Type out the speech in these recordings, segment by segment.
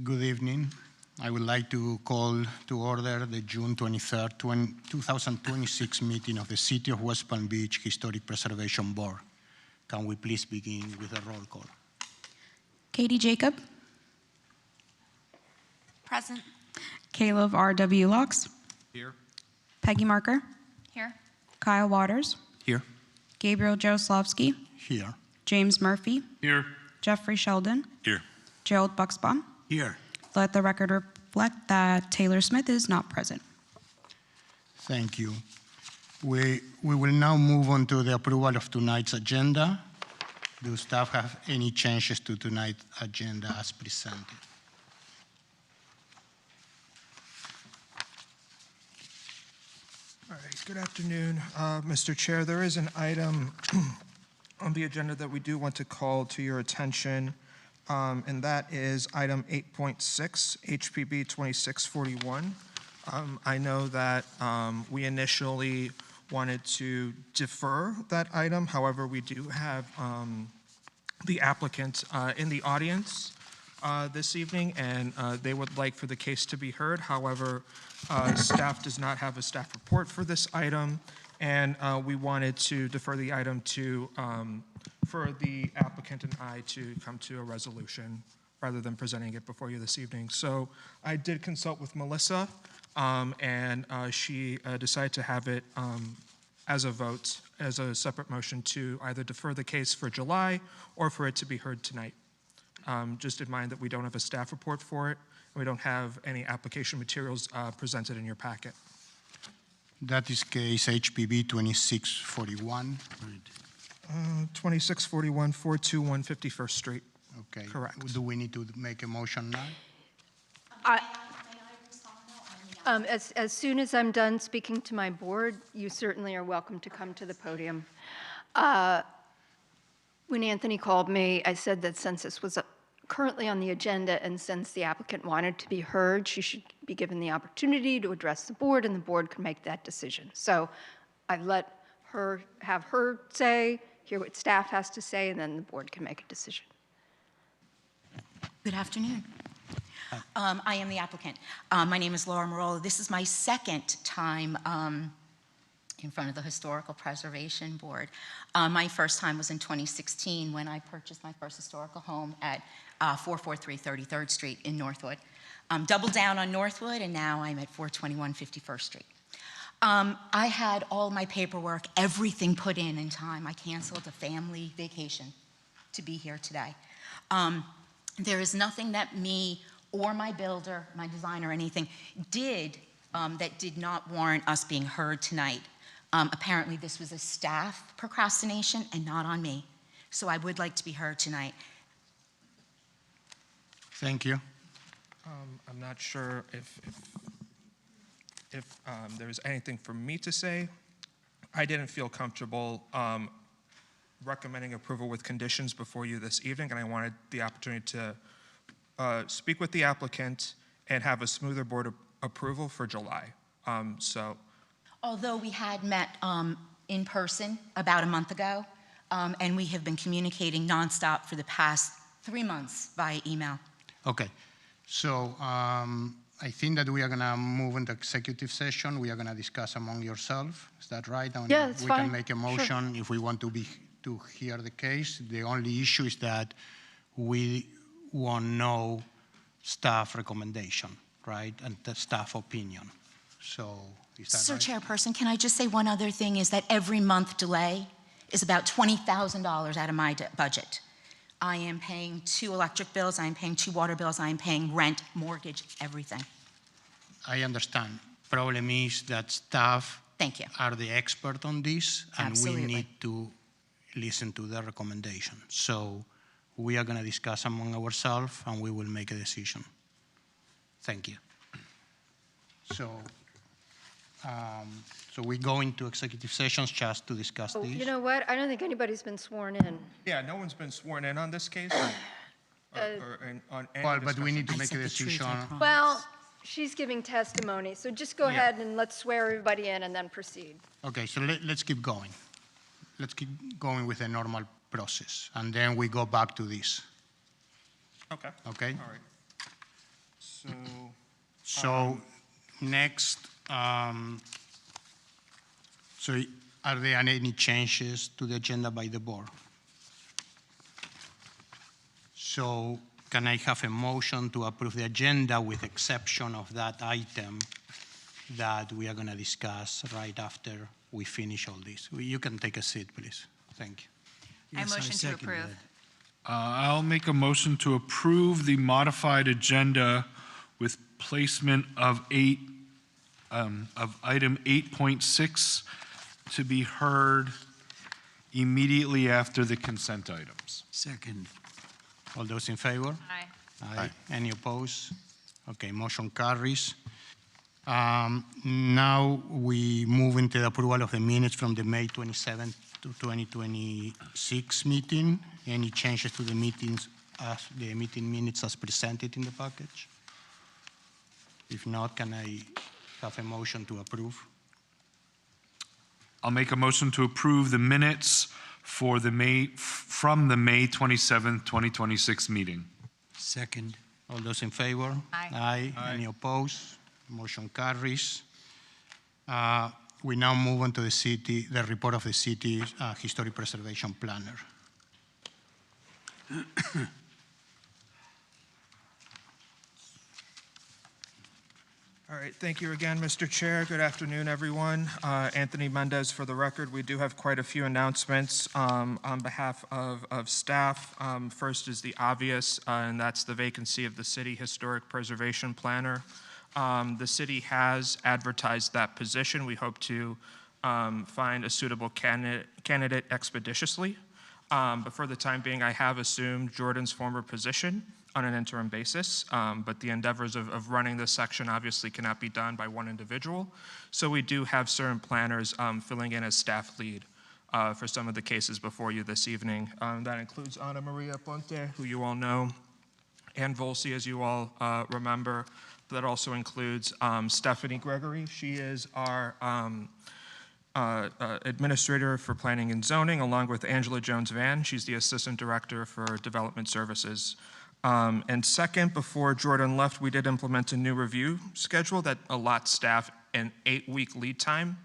Good evening. I would like to call to order the June 23rd, 2026 meeting of the City of West Palm Beach Historic Preservation Board. Can we please begin with a roll call? Katie Jacob. Present. Caleb R.W. Locks. Here. Peggy Marker. Here. Kyle Waters. Here. Gabriel Joslavsky. Here. James Murphy. Here. Jeffrey Sheldon. Here. Gerald Buxbaum. Here. Let the record reflect that Taylor Smith is not present. Thank you. We will now move on to the approval of tonight's agenda. Do staff have any changes to tonight's agenda as presented? All right, good afternoon, Mr. Chair. There is an item on the agenda that we do want to call to your attention, and that is item 8.6, HPB 2641. I know that we initially wanted to defer that item. However, we do have the applicant in the audience this evening, and they would like for the case to be heard. However, staff does not have a staff report for this item, and we wanted to defer the item to for the applicant and I to come to a resolution rather than presenting it before you this evening. So I did consult with Melissa, and she decided to have it as a vote, as a separate motion to either defer the case for July or for it to be heard tonight. Just in mind that we don't have a staff report for it, and we don't have any application materials presented in your packet. That is case HPB 2641. 2641 421 51st Street. Okay. Correct. Do we need to make a motion now? As soon as I'm done speaking to my board, you certainly are welcome to come to the podium. When Anthony called me, I said that since this was currently on the agenda and since the applicant wanted to be heard, she should be given the opportunity to address the board and the board can make that decision. So I let her have her say, hear what staff has to say, and then the board can make a decision. Good afternoon. I am the applicant. My name is Laura Marola. This is my second time in front of the Historical Preservation Board. My first time was in 2016 when I purchased my first historical home at 443 33rd Street in Northwood. Doubled down on Northwood, and now I'm at 421 51st Street. I had all my paperwork, everything put in time. I canceled a family vacation to be here today. There is nothing that me or my builder, my designer, or anything did that did not warrant us being heard tonight. Apparently this was a staff procrastination and not on me. So I would like to be heard tonight. Thank you. I'm not sure if there's anything for me to say. I didn't feel comfortable recommending approval with conditions before you this evening, and I wanted the opportunity to speak with the applicant and have a smoother board approval for July. Although we had met in person about a month ago, and we have been communicating nonstop for the past 3 months via email. Okay. So I think that we are going to move into executive session. We are going to discuss among yourselves. Is that right? And yeah, that's we fine. can make a motion if we want to hear the case. The only issue is that we want no staff recommendation, right? And the staff opinion. So is that Sir right? Chairperson, can I just say one other thing is that every month delay is about $20,000 out of my budget. I am paying 2 electric bills, I am paying 2 water bills, I am paying rent, mortgage, everything. I understand. Problem is that staff Thank you. are the expert on this, and Absolutely. we need to listen to their recommendation. So we are going to discuss among ourselves, and we will make a decision. Thank you. So we go into executive sessions just to discuss Oh, this. you know what? I don't think anybody's been sworn in. Yeah, no one's been sworn in on this case on any Well, but we discussion. need to I make a said the truth, decision. I promise. Well, she's giving testimony, so just go ahead and let's swear everybody in and then proceed. Okay, so let's keep going. Let's keep going with the normal process, and then we go back to this. Okay. Okay? All right. So next, so are there any changes to the agenda by the board? So can I have a motion to approve the agenda with exception of that item that we are going to discuss right after we finish all this? You can take a seat, please. Thank you. I motion to approve. I'll make a motion to approve the modified agenda with placement of item 8.6 to be heard immediately after the consent items. Second. All those in favor? Aye. Aye. Any opposed? Okay, motion carries. Now we move into the approval of the minutes from the May 27th to 2026 meeting. Any changes to the meetings, the meeting minutes as presented in the package? If not, can I have a motion to approve? I'll make a motion to approve the minutes for from the May 27th, 2026 meeting. Second. All those in favor? Aye. Aye. Any opposed? Motion carries. We now move on to the report of the city historic preservation planner. All right, thank you again, Mr. Chair. Good afternoon, everyone. Anthony Mendez for the record. We do have quite a few announcements on behalf of staff. First is the obvious, and that's the vacancy of the city historic preservation planner. The city has advertised that position. We hope to find a suitable candidate expeditiously. But for the time being, I have assumed Jordan's former position on an interim basis, but the endeavors of running this section obviously cannot be done by one individual. So we do have certain planners filling in as staff lead for some of the cases before you this evening. That includes Ana Maria Ponte, who you all know, Ann Volsi, as you all remember. That also includes Stephanie Gregory. She is our administrator for planning and zoning, along with Angela Jones-Van. She's the assistant director for development services. And second, before Jordan left, we did implement a new review schedule that allots staff an 8-week lead time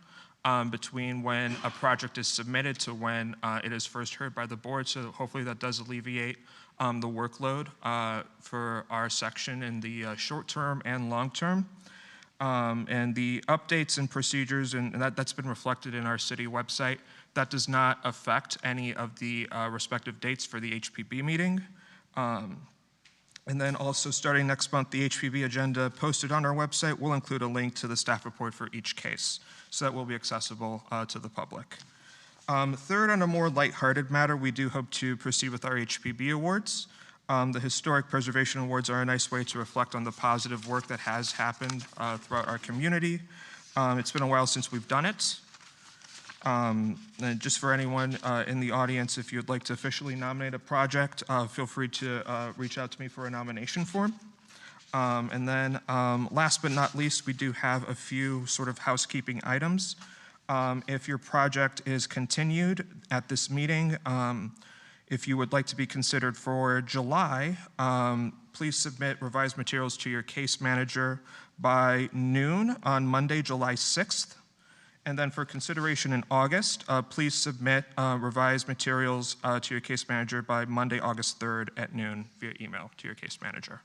between when a project is submitted to when it is first heard by the board. So hopefully that does alleviate the workload for our section in the short term and long term. And the updates and procedures, and that's been reflected in our city website. That does not affect any of the respective dates for the HPB meeting. And then also starting next month, the HPB agenda posted on our website will include a link to the staff report for each case. So that will be accessible to the public. Third, on a more lighthearted matter, we do hope to proceed with our HPB awards. The Historic Preservation Awards are a nice way to reflect on the positive work that has happened throughout our community. It's been a while since we've done it. And just for anyone in the audience, if you'd like to officially nominate a project, feel free to reach out to me for a nomination form. And then last but not least, we do have a few sort of housekeeping items. If your project is continued at this meeting, if you would like to be considered for July, please submit revised materials to your case manager by noon on Monday, July 6th. And then for consideration in August, please submit revised materials to your case manager by Monday, August 3rd at noon via email to your case manager.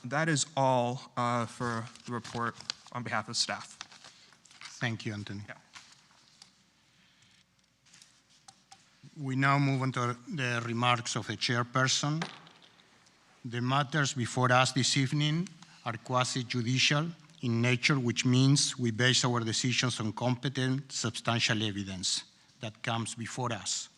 That is all for the report on behalf of staff. Thank you, Anthony. Yeah. We now move on to the remarks of the chairperson. The matters before us this evening are quasi-judicial in nature, which means we base our decisions on competent, substantial evidence that comes before us.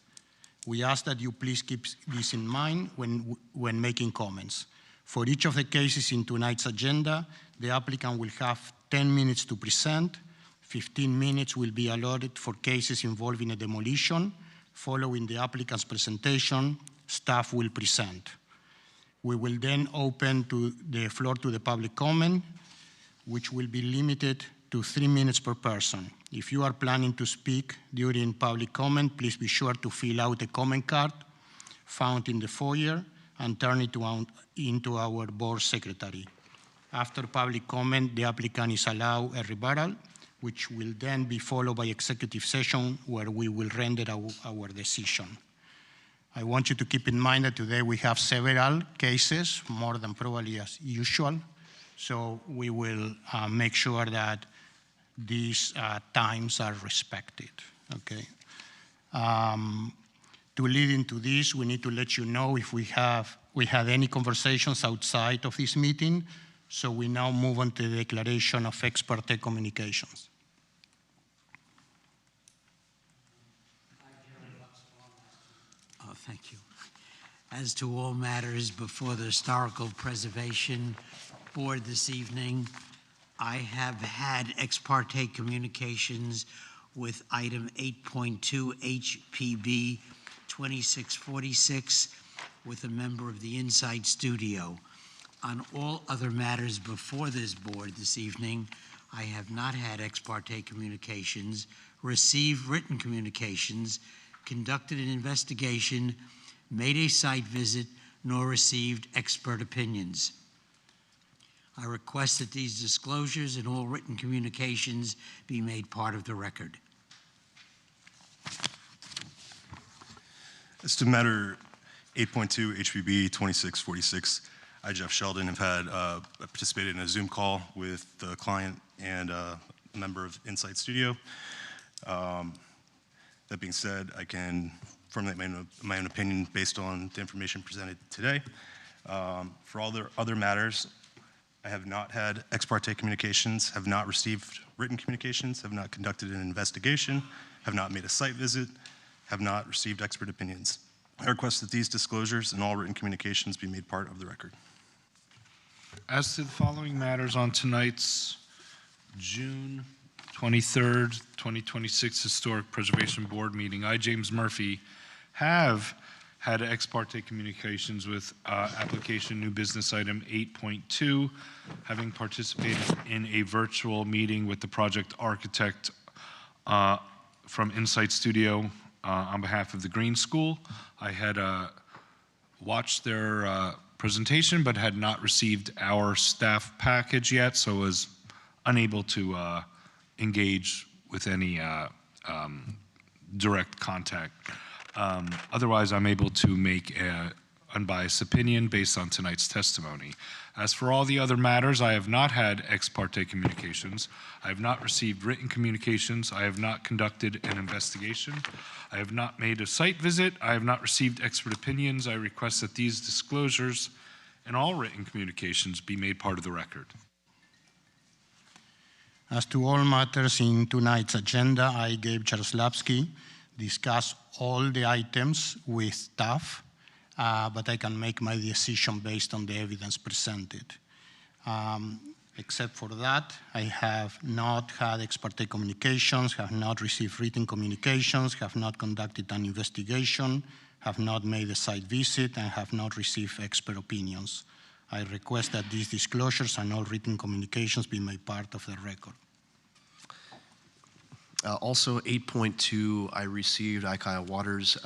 We ask that you please keep this in mind when making comments. For each of the cases in tonight's agenda, the applicant will have 10 minutes to present. 15 minutes will be allotted for cases involving a demolition. Following the applicant's presentation, staff will present. We will then open the floor to the public comment, which will be limited to 3 minutes per person. If you are planning to speak during public comment, please be sure to fill out a comment card found in the foyer and turn it into our board secretary. After public comment, the applicant is allowed a rebuttal, which will then be followed by executive session where we will render our decision. I want you to keep in mind that today we have several cases, more than probably as usual, so we will make sure that these times are respected, okay? To lead into this, we need to let you know if we had any conversations outside of this meeting, so we now move on to the declaration of ex parte communications. Oh, thank you. As to all matters before the Historical Preservation Board this evening, I have had ex parte communications with item 8.2 HPB 2646 with a member of the Inside Studio. On all other matters before this board this evening, I have not had ex parte communications, received written communications, conducted an investigation, made a site visit, nor received expert opinions. I request that these disclosures and all written communications be made part of the record. As to matter 8.2 HPB 2646, I, Jeff Sheldon, have had participated in a Zoom call with the client and a member of Insight Studio. That being said, I can formulate my own opinion based on the information presented today. For all the other matters, I have not had ex parte communications, have not received written communications, have not conducted an investigation, have not made a site visit, have not received expert opinions. I request that these disclosures and all written communications be made part of the record. As to the following matters on tonight's June 23rd, 2026 Historic Preservation Board meeting, I, James Murphy, have had ex parte communications with application new business item 8.2, having participated in a virtual meeting with the project architect from Insight Studio on behalf of the Green School. I had watched their presentation, but had not received our staff package yet, so was unable to engage with any direct contact. Otherwise, I'm able to make an unbiased opinion based on tonight's testimony. As for all the other matters, I have not had ex parte communications. I have not received written communications. I have not conducted an investigation. I have not made a site visit. I have not received expert opinions. I request that these disclosures and all written communications be made part of the record. As to all matters in tonight's agenda, I, Gabe Jaroslavsky, discuss all the items with staff, but I can make my decision based on the evidence presented. Except for that, I have not had ex parte communications, have not received written communications, have not conducted an investigation, have not made a site visit, and have not received expert opinions. I request that these disclosures and all written communications be made part of the record. Also, 8.2, I received, Kyle Waters,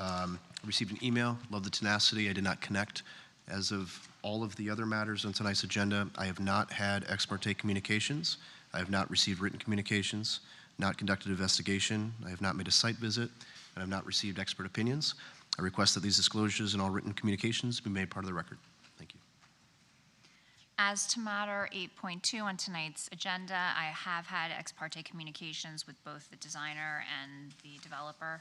received an email, love the tenacity, I did not connect. As of all of the other matters on tonight's agenda, I have not had ex parte communications, I have not received written communications, not conducted an investigation, I have not made a site visit, and I have not received expert opinions. I request that these disclosures and all written communications be made part of the record. Thank you. As to matter 8.2 on tonight's agenda, I have had ex parte communications with both the designer and the developer.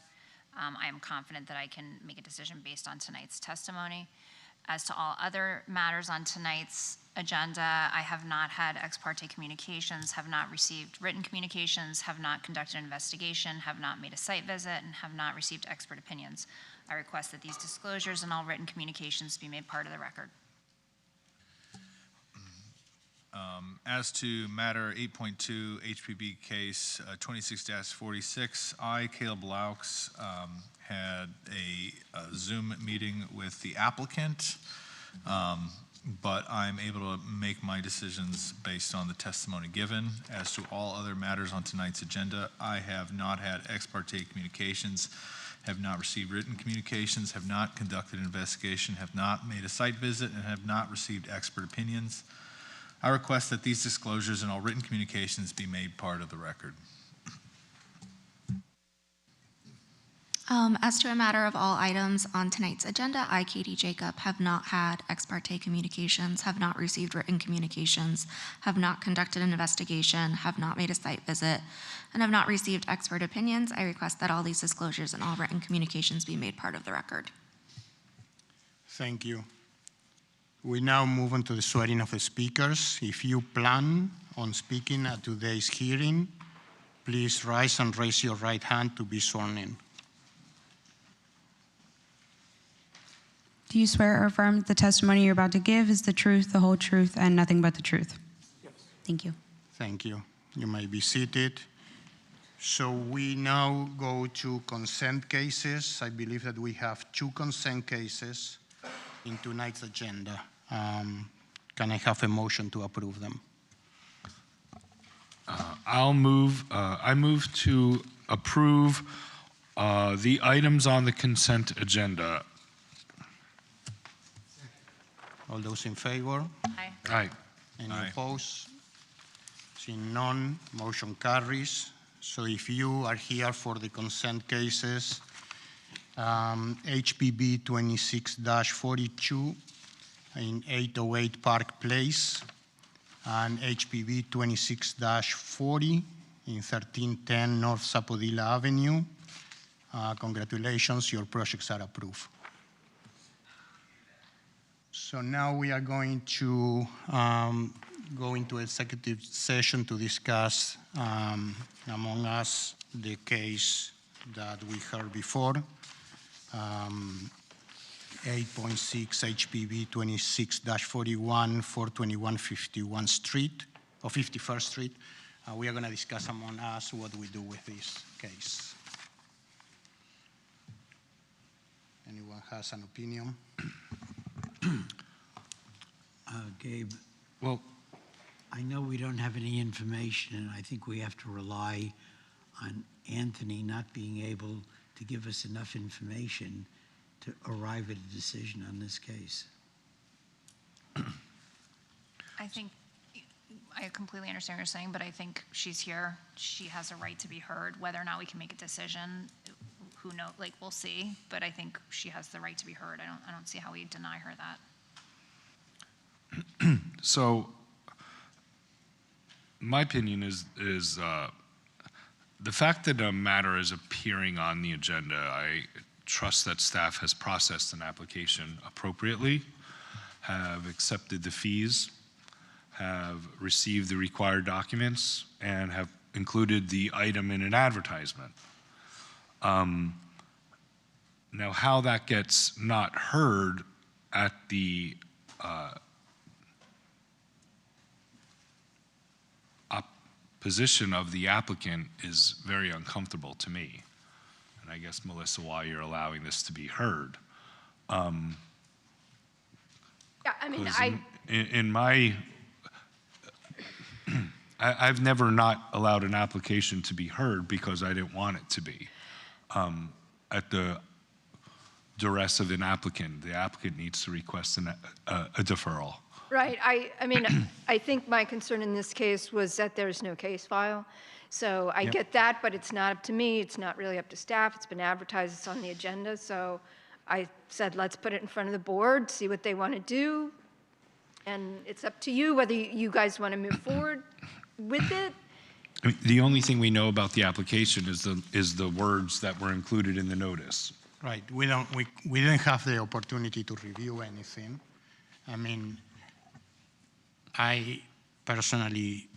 I am confident that I can make a decision based on tonight's testimony. As to all other matters on tonight's agenda, I have not had ex parte communications, have not received written communications, have not conducted an investigation, have not made a site visit, and have not received expert opinions. I request that these disclosures and all written communications be made part of the record. As to matter 8.2 HPB case 26-46, I, Caleb Laux, had a Zoom meeting with the applicant, but I'm able to make my decisions based on the testimony given. As to all other matters on tonight's agenda, I have not had ex parte communications, have not received written communications, have not conducted an investigation, have not made a site visit, and have not received expert opinions. I request that these disclosures and all written communications be made part of the record. As to a matter of all items on tonight's agenda, I, Katie Jacob, have not had ex parte communications, have not received written communications, have not conducted an investigation, have not made a site visit, and have not received expert opinions. I request that all these disclosures and all written communications be made part of the record. Thank you. We now move on to the swearing of the speakers. If you plan on speaking at today's hearing, please rise and raise your right hand to be sworn in. Do you swear or affirm that the testimony you're about to give is the truth, the whole truth, and nothing but the truth? Yes. Thank you. Thank you. You may be seated. So we now go to consent cases. I believe that we have 2 consent cases in tonight's agenda. Can I have a motion to approve them? I move to approve the items on the consent agenda. All those in favor? Aye. Aye. Any Aye. opposed? Seeing none, motion carries. So if you are here for the consent cases, HPB 26-42 in 808 Park Place, and HPB 26-40 in 1310 North Sapodilla Avenue. Congratulations, your projects are approved. So now we are going to go into executive session to discuss, among us, the case that we heard before, 8.6 HPB 26-41, 421 51 Street, or 51st Street. We are going to discuss among us what we do with this case. Anyone has an opinion? Gabe, Well, I know we don't have any information, and I think we have to rely on Anthony not being able to give us enough information to arrive at a decision on this case. I think, I completely understand what you're saying, but I think she's here. She has a right to be heard. Whether or not we can make a decision, who knows, like, we'll see. But I think she has the right to be heard. I don't see how we deny her that. so my opinion is the fact that a matter is appearing on the agenda, I trust that staff has processed an application appropriately, have accepted the fees, have received the required documents, and have included the item in an advertisement. Now, how that gets not heard at the position of the applicant is very uncomfortable to me. And I guess, Melissa, why you're allowing this to be heard. Yeah, I mean, In my, I've never not allowed an application to be heard because I didn't want it to be. At the duress of an applicant, the applicant needs to request a deferral. Right, I mean, I think my concern in this case was that there's no case file. So I get that, but it's not up to me, it's not really up to staff, it's been advertised, it's on the agenda. So I said, let's put it in front of the board, see what they want to do. And it's up to you whether you guys want to move forward with it. I mean, the only thing we know about the application is the words that were included in the notice. Right, we didn't have the opportunity to review anything. I mean, I personally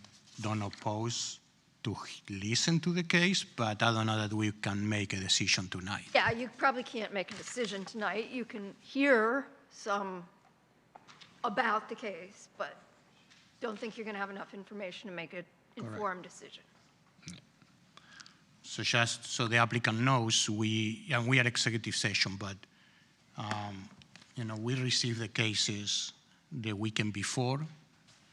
don't oppose to listen to the case, but I don't know that we can make a decision tonight. Yeah, you probably can't make a decision tonight. You can hear some about the case, but don't think you're going to have enough information to make an informed decision. So just so the applicant knows, we are executive session, but we receive the cases the weekend before,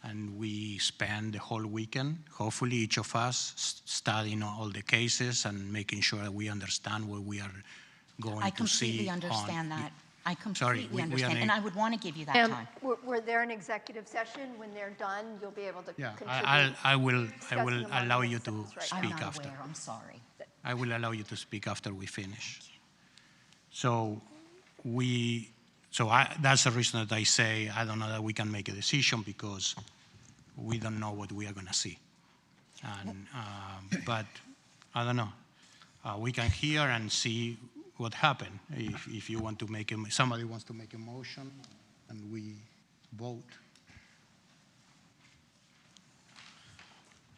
and we spend the whole weekend, hopefully each of us, studying all the cases and making sure that we understand what we are going to see. I completely understand that. I completely we are understand, and I would want to give you that Ma'am, time. were there an executive session? When they're done, you'll be able to Yeah, contribute. I will Discussing among allow you to yourselves right I'm speak not after. aware, I'm sorry. I will allow you to speak after we finish. So that's the reason that I say I don't know that we can make a decision because we don't know what we are going to see. And, but I don't know. We can hear and see what happened. If you want to make somebody wants to make a motion and we vote.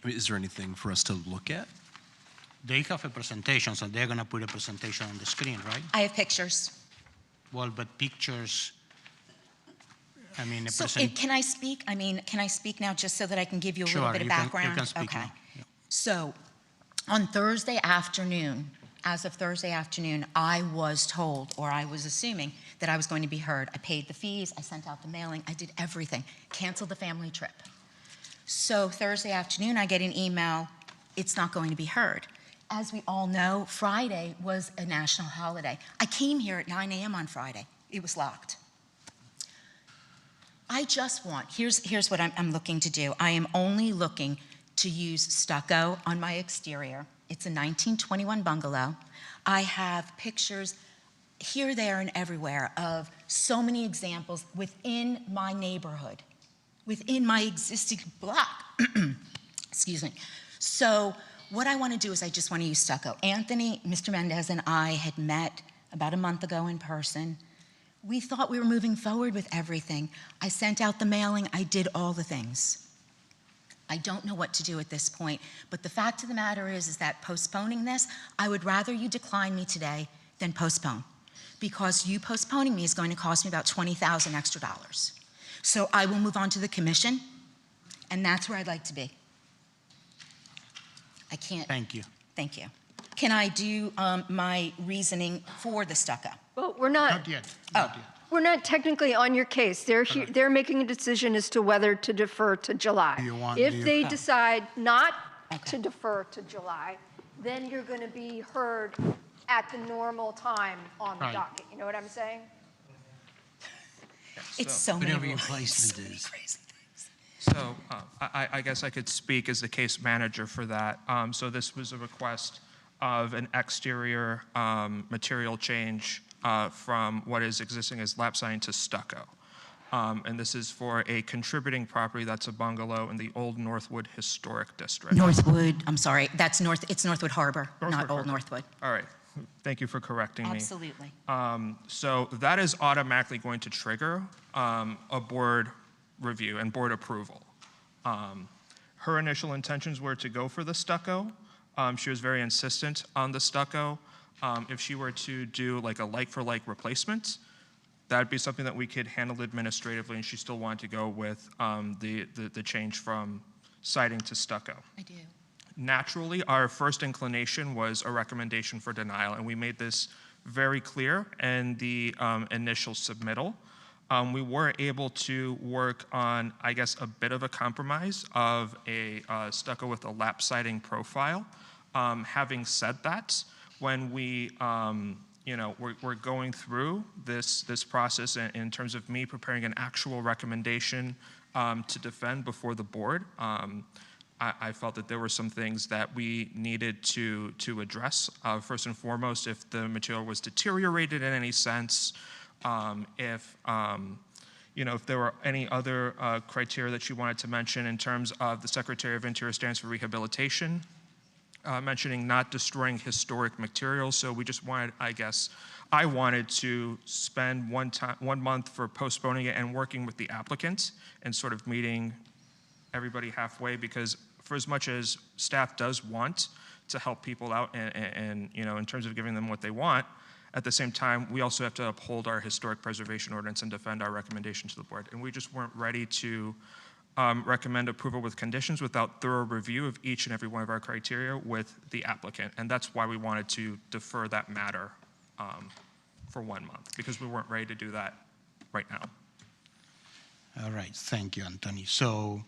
I mean, is there anything for us to look at? They have a presentation, so they're going to put a presentation on the screen, right? I have pictures. Well, but pictures, I mean, So can I speak? I mean, can I speak now just so that I can give you a little bit of background? You can speak Okay. now. Yeah. So on Thursday afternoon, as of Thursday afternoon, I was told, or I was assuming, that I was going to be heard. I paid the fees, I sent out the mailing, I did everything, canceled the family trip. So Thursday afternoon, I get an email, it's not going to be heard. As we all know, Friday was a national holiday. I came here at 9 a.m. on Friday. It was locked. I just want, here's what I'm looking to do. I am only looking to use stucco on my exterior. It's a 1921 bungalow. I have pictures here, there, and everywhere of so many examples within my neighborhood, within my existing block. Excuse me. So what I want to do is I just want to use stucco. Anthony, Mr. Mendez, and I had met about a month ago in person. We thought we were moving forward with everything. I sent out the mailing. I did all the things. I don't know what to do at this point, but the fact of the matter is that postponing this, I would rather you decline me today than postpone, because you postponing me is going to cost me about $20,000 extra. So I will move on to the commission, and that's where I'd like to be. I can't. Thank you. Thank you. Can I do my reasoning for the stucco? Well, we're not. Not yet. Oh. Not yet. We're not technically on your case. They're making a decision as to whether to defer to July. If they decide not to defer to July, then you're going to be heard at the normal time on the Right. docket. You know what I'm saying? It's so many Whatever your rules. placement So many is. crazy things. So I guess I could speak as the case manager for that. So this was a request of an exterior material change from what is existing as lap siding to stucco. And this is for a contributing property that's a bungalow in the Old Northwood Historic District. Northwood, I'm sorry, it's Northwood Harbor, not Northwood Old Harbor. Northwood. All right, thank you for correcting me. Absolutely. So that is automatically going to trigger a board review and board approval. Her initial intentions were to go for the stucco. She was very insistent on the stucco. If she were to do like a like-for-like replacement, that'd be something that we could handle administratively, and she still wanted to go with the change from siding to stucco. I do. Naturally, our first inclination was a recommendation for denial, and we made this very clear in the initial submittal. We were able to work on, I guess, a bit of a compromise of a stucco with a lap siding profile. Having said that, when we, we're going through this process in terms of me preparing an actual recommendation to defend before the board, I felt that there were some things that we needed to address. First and foremost, if the material was deteriorated in any sense, if there were any other criteria that she wanted to mention in terms of the Secretary of Interior stands for rehabilitation, mentioning not destroying historic materials. So we just wanted, I wanted to spend 1 month for postponing it and working with the applicant and sort of meeting everybody halfway, because for as much as staff does want to help people out and in terms of giving them what they want, at the same time, we also have to uphold our historic preservation ordinance and defend our recommendation to the board. And we just weren't ready to recommend approval with conditions without thorough review of each and every one of our criteria with the applicant. And that's why we wanted to defer that matter for 1 month, because we weren't ready to do that right now. All right, thank you, Anthony. So,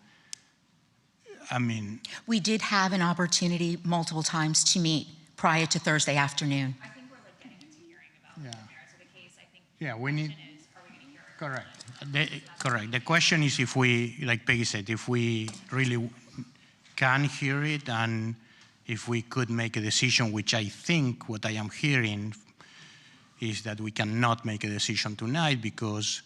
We did have an opportunity multiple times to meet prior to Thursday afternoon. I think we're getting into hearing about the merits of the case. I think Yeah, we need, is, are we going to hear it? correct. Correct. The question is if we, like Peggy said, if we really can hear it and if we could make a decision, which I think what I am hearing is that we cannot make a decision tonight because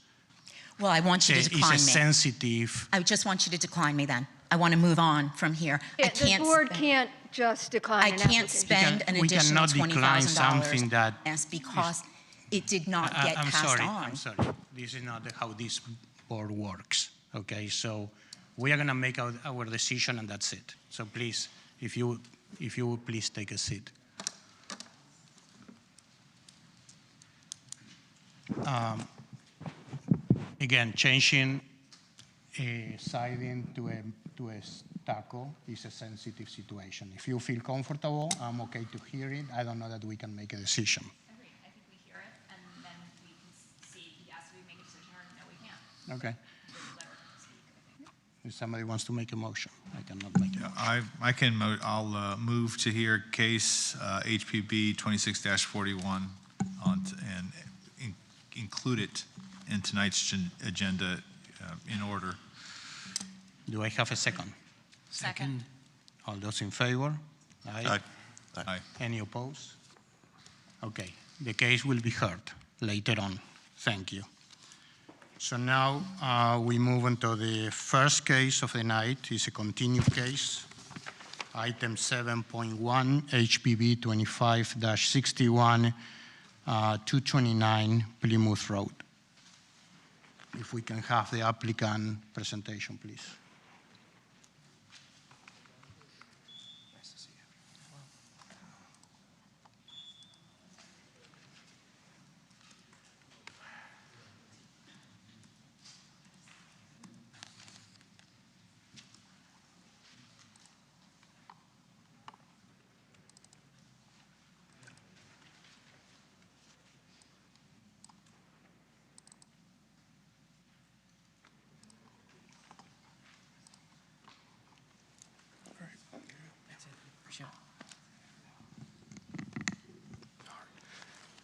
Well, I want you to it's decline a me. sensitive. I just want you to decline me then. I want to move on from here. I Yeah, the can't board spend- can't just decline I an can't application. spend an We additional cannot decline something $20,000 that yes, because it did not get I'm passed sorry, on. I'm sorry. This is not how this board works, okay? So we are gonna make our decision and that's it. So please, if you would please take a seat. Again, changing a siding to a stucco is a sensitive situation. If you feel comfortable, I'm okay to hear it. I don't know that we can make a decision. Agreed. I think we hear it, and then we can see, yes, we make a decision, or no, we can't. Okay. So let her speak, I think. If somebody wants to make a motion, I cannot make a motion. I can, I'll move to hear case HPB 26-41 and include it in tonight's agenda in order. Do I have a second? Second. All those in favor? Aye. Aye. Any opposed? Okay, the case will be heard later on. Thank you. So now we move on to the first case of the night. It's a continued case. Item 7.1, HPB 25-61, 229 Plymouth Road. If we can have the applicant presentation, please.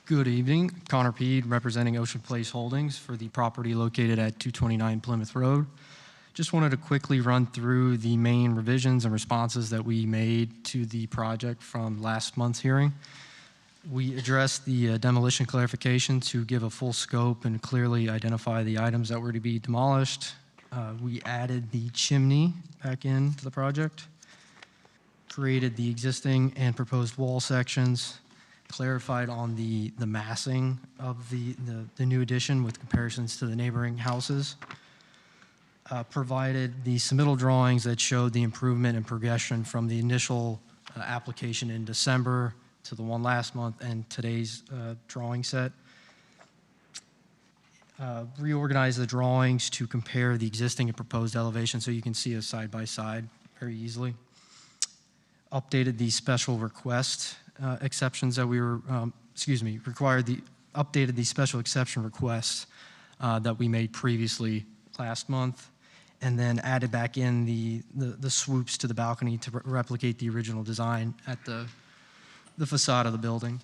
Good evening. Connor Peed, representing Ocean Place Holdings for the property located at 229 Plymouth Road. Just wanted to quickly run through the main revisions and responses that we made to the project from last month's hearing. We addressed the demolition clarification to give a full scope and clearly identify the items that were to be demolished. We added the chimney back into the project, created the existing and proposed wall sections, clarified on the massing of the new addition with comparisons to the neighboring houses, provided the submittal drawings that showed the improvement and progression from the initial application in December to the one last month and today's drawing set. Reorganized the drawings to compare the existing and proposed elevation so you can see a side by side very easily. Updated the special request exceptions that we were, updated the special exception requests that we made previously last month, and then added back in the swoops to the balcony to replicate the original design at the facade of the building.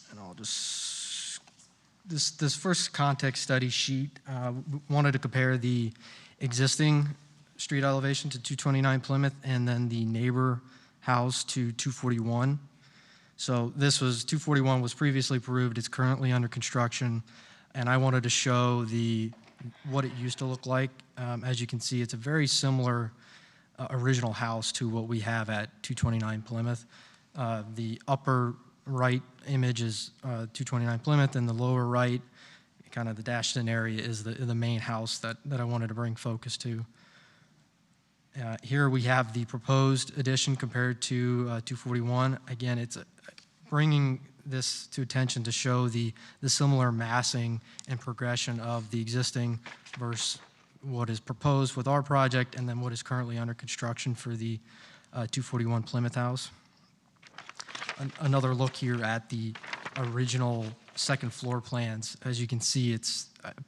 And I'll just, this first context study sheet, wanted to compare the existing street elevation to 229 Plymouth and then the neighbor house to 241. So this was, 241 was previously approved, it's currently under construction, and I wanted to show what it used to look like. As you can see, it's a very similar original house to what we have at 229 Plymouth. The upper right image is 229 Plymouth, and the lower right, kind of the dashed in area, is the main house that I wanted to bring focus to. Here we have the proposed addition compared to 241. Again, it's bringing this to attention to show the similar massing and progression of the existing versus what is proposed with our project and then what is currently under construction for the 241 Plymouth house. Another look here at the original second floor plans. As you can see,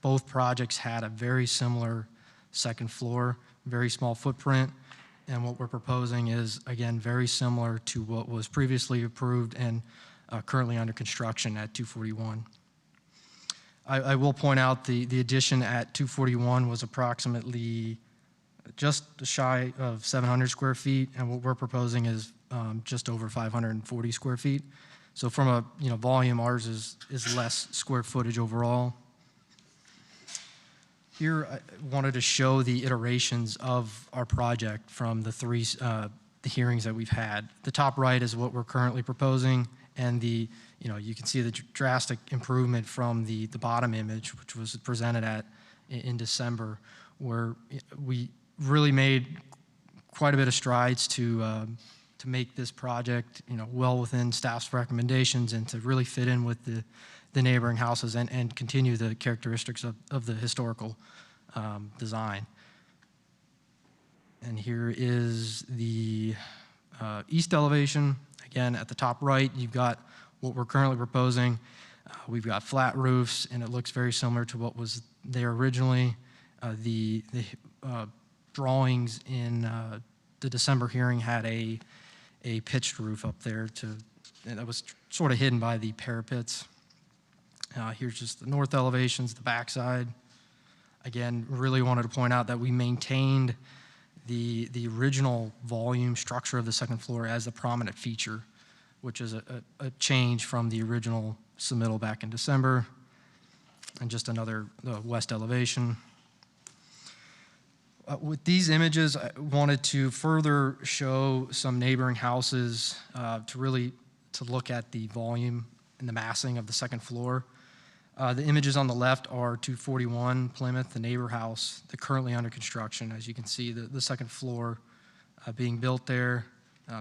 both projects had a very similar second floor, very small footprint, and what we're proposing is, again, very similar to what was previously approved and currently under construction at 241. I will point out the addition at 241 was approximately just shy of 700 square feet, and what we're proposing is just over 540 square feet. So from a volume, ours is less square footage overall. Here, I wanted to show the iterations of our project from the hearings that we've had. The top right is what we're currently proposing, and you can see the drastic improvement from the bottom image, which was presented in December, where we really made quite a bit of strides to make this project, well within staff's recommendations and to really fit in with the neighboring houses and continue the characteristics of the historical design. And here is the east elevation. Again, at the top right, you've got what we're currently proposing. We've got flat roofs, and it looks very similar to what was there originally. The drawings in the December hearing had a pitched roof up there and that was sort of hidden by the parapets. Here's just the north elevations, the backside. Again, really wanted to point out that we maintained the original volume structure of the second floor as the prominent feature, which is a change from the original submittal back in December. And just another west elevation. With these images, I wanted to further show some neighboring houses to look at the volume and the massing of the second floor. The images on the left are 241 Plymouth, the neighbor house, they're currently under construction. As you can see, the second floor being built there.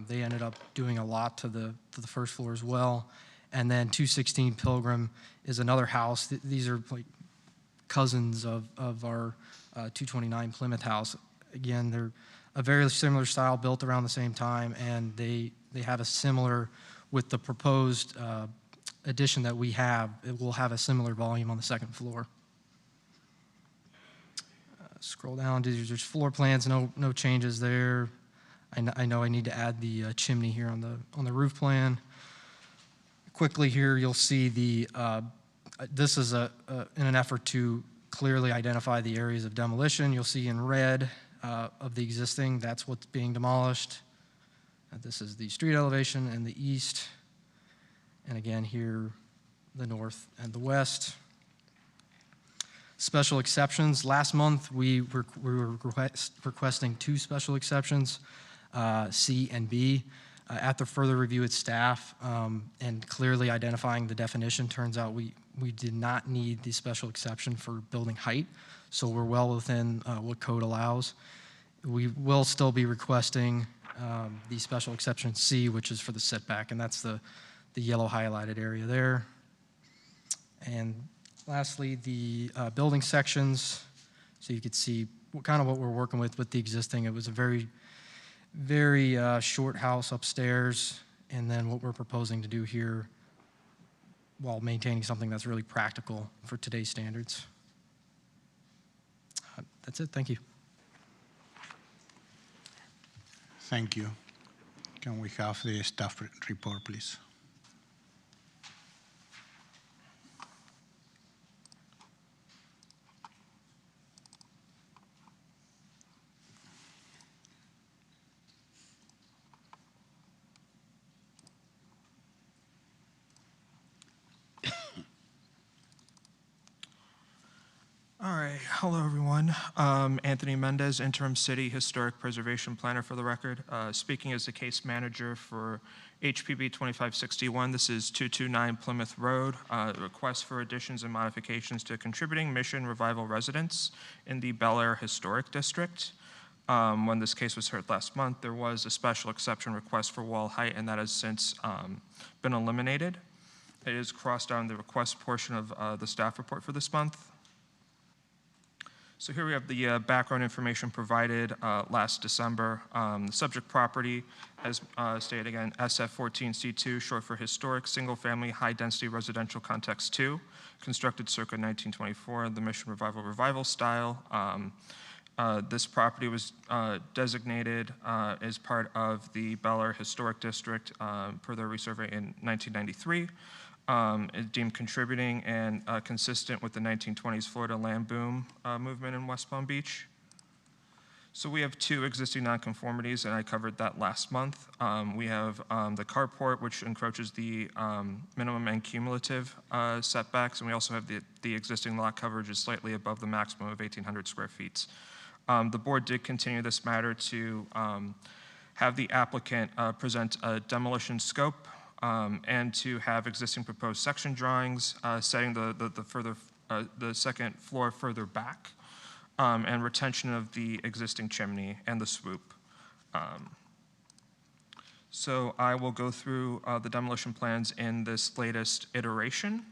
They ended up doing a lot to the first floor as well. And then 216 Pilgrim is another house. These are like cousins of our 229 Plymouth house. Again, they're a very similar style, built around the same time, and they have a similar, with the proposed addition that we have, it will have a similar volume on the second floor. Scroll down, there's floor plans, no changes there. I know I need to add the chimney here on the roof plan. Quickly here, you'll see this is in an effort to clearly identify the areas of demolition. You'll see in red of the existing, that's what's being demolished. This is the street elevation and the east. And again here, the north and the west. Special exceptions. Last month, we were requesting 2 special exceptions, C and B. After further review with staff and clearly identifying the definition, turns out we did not need the special exception for building height, so we're well within what code allows. We will still be requesting the special exception C, which is for the setback, and that's the yellow highlighted area there. And lastly, the building sections, so you could see what we're working with the existing. It was a very short house upstairs, and then what we're proposing to do here while maintaining something that's really practical for today's standards. That's it. Thank you. Thank you. Can we have the staff report, please? All right, hello everyone. Anthony Mendez, Interim City Historic Preservation Planner for the record. Speaking as the case manager for HPB 2561, this is 229 Plymouth Road. Request for additions and modifications to contributing Mission Revival residents in the Bel Air Historic District. When this case was heard last month, there was a special exception request for wall height, and that has since been eliminated. It is crossed out in the request portion of the staff report for this month. So here we have the background information provided last December. The subject property, as stated again, SF14C2, short for Historic Single Family High Density Residential Context 2, constructed circa 1924, the Mission Revival style. This property was designated as part of the Bel Air Historic District per their resurvey in 1993. Is deemed contributing and consistent with the 1920s Florida land boom movement in West Palm Beach. So we have two existing nonconformities, and I covered that last month. We have the carport, which encroaches the minimum and cumulative setbacks, and we also have the existing lot coverage is slightly above the maximum of 1,800 square feet. The board did continue this matter to have the applicant present a demolition scope and to have existing proposed section drawings setting the second floor further back. And retention of the existing chimney and the swoop. So I will go through the demolition plans in this latest iteration.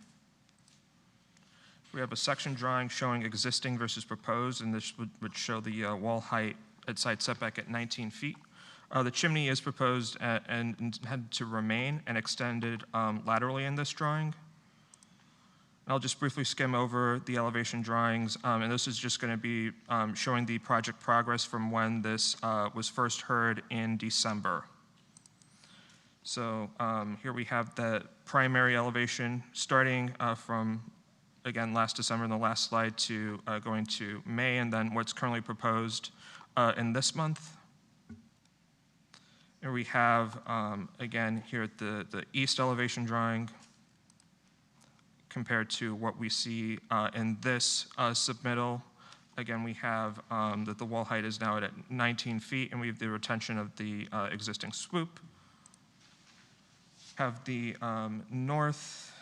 We have a section drawing showing existing versus proposed, and this would show the wall height at side setback at 19 feet. The chimney is proposed and intended to remain and extended laterally in this drawing. I'll just briefly skim over the elevation drawings, and this is just going to be showing the project progress from when this was first heard in December. So here we have the primary elevation starting from, again, last December in the last slide to going to May, and then what's currently proposed in this month. Here we have, again, here at the east elevation drawing, compared to what we see in this submittal. Again, we have that the wall height is now at 19 feet, and we have the retention of the existing swoop. Have the north,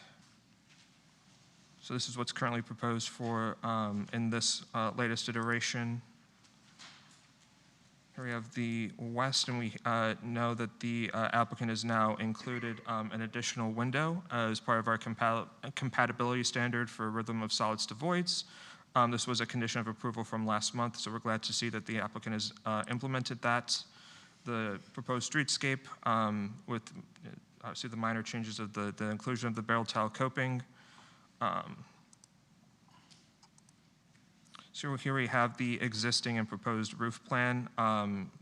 so this is what's currently proposed for in this latest iteration. Here we have the west, and we know that the applicant has now included an additional window as part of our compatibility standard for rhythm of solids to voids. This was a condition of approval from last month, so we're glad to see that the applicant has implemented that. The proposed streetscape with obviously the minor changes of the inclusion of the barrel tile coping. So here we have the existing and proposed roof plan.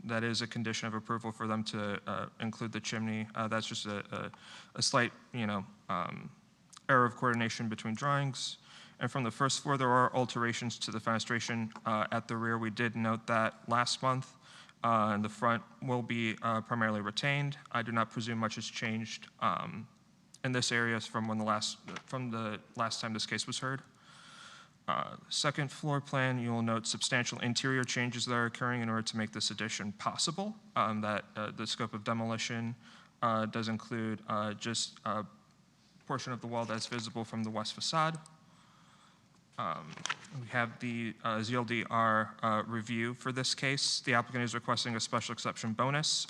That is a condition of approval for them to include the chimney. That's just a slight, error of coordination between drawings. And from the first floor, there are alterations to the fenestration at the rear. We did note that last month. And the front will be primarily retained. I do not presume much has changed in this area from the last time this case was heard. Second floor plan, you will note substantial interior changes that are occurring in order to make this addition possible. That the scope of demolition does include just a portion of the wall that's visible from the west facade. We have the ZLDR review for this case. The applicant is requesting a special exception bonus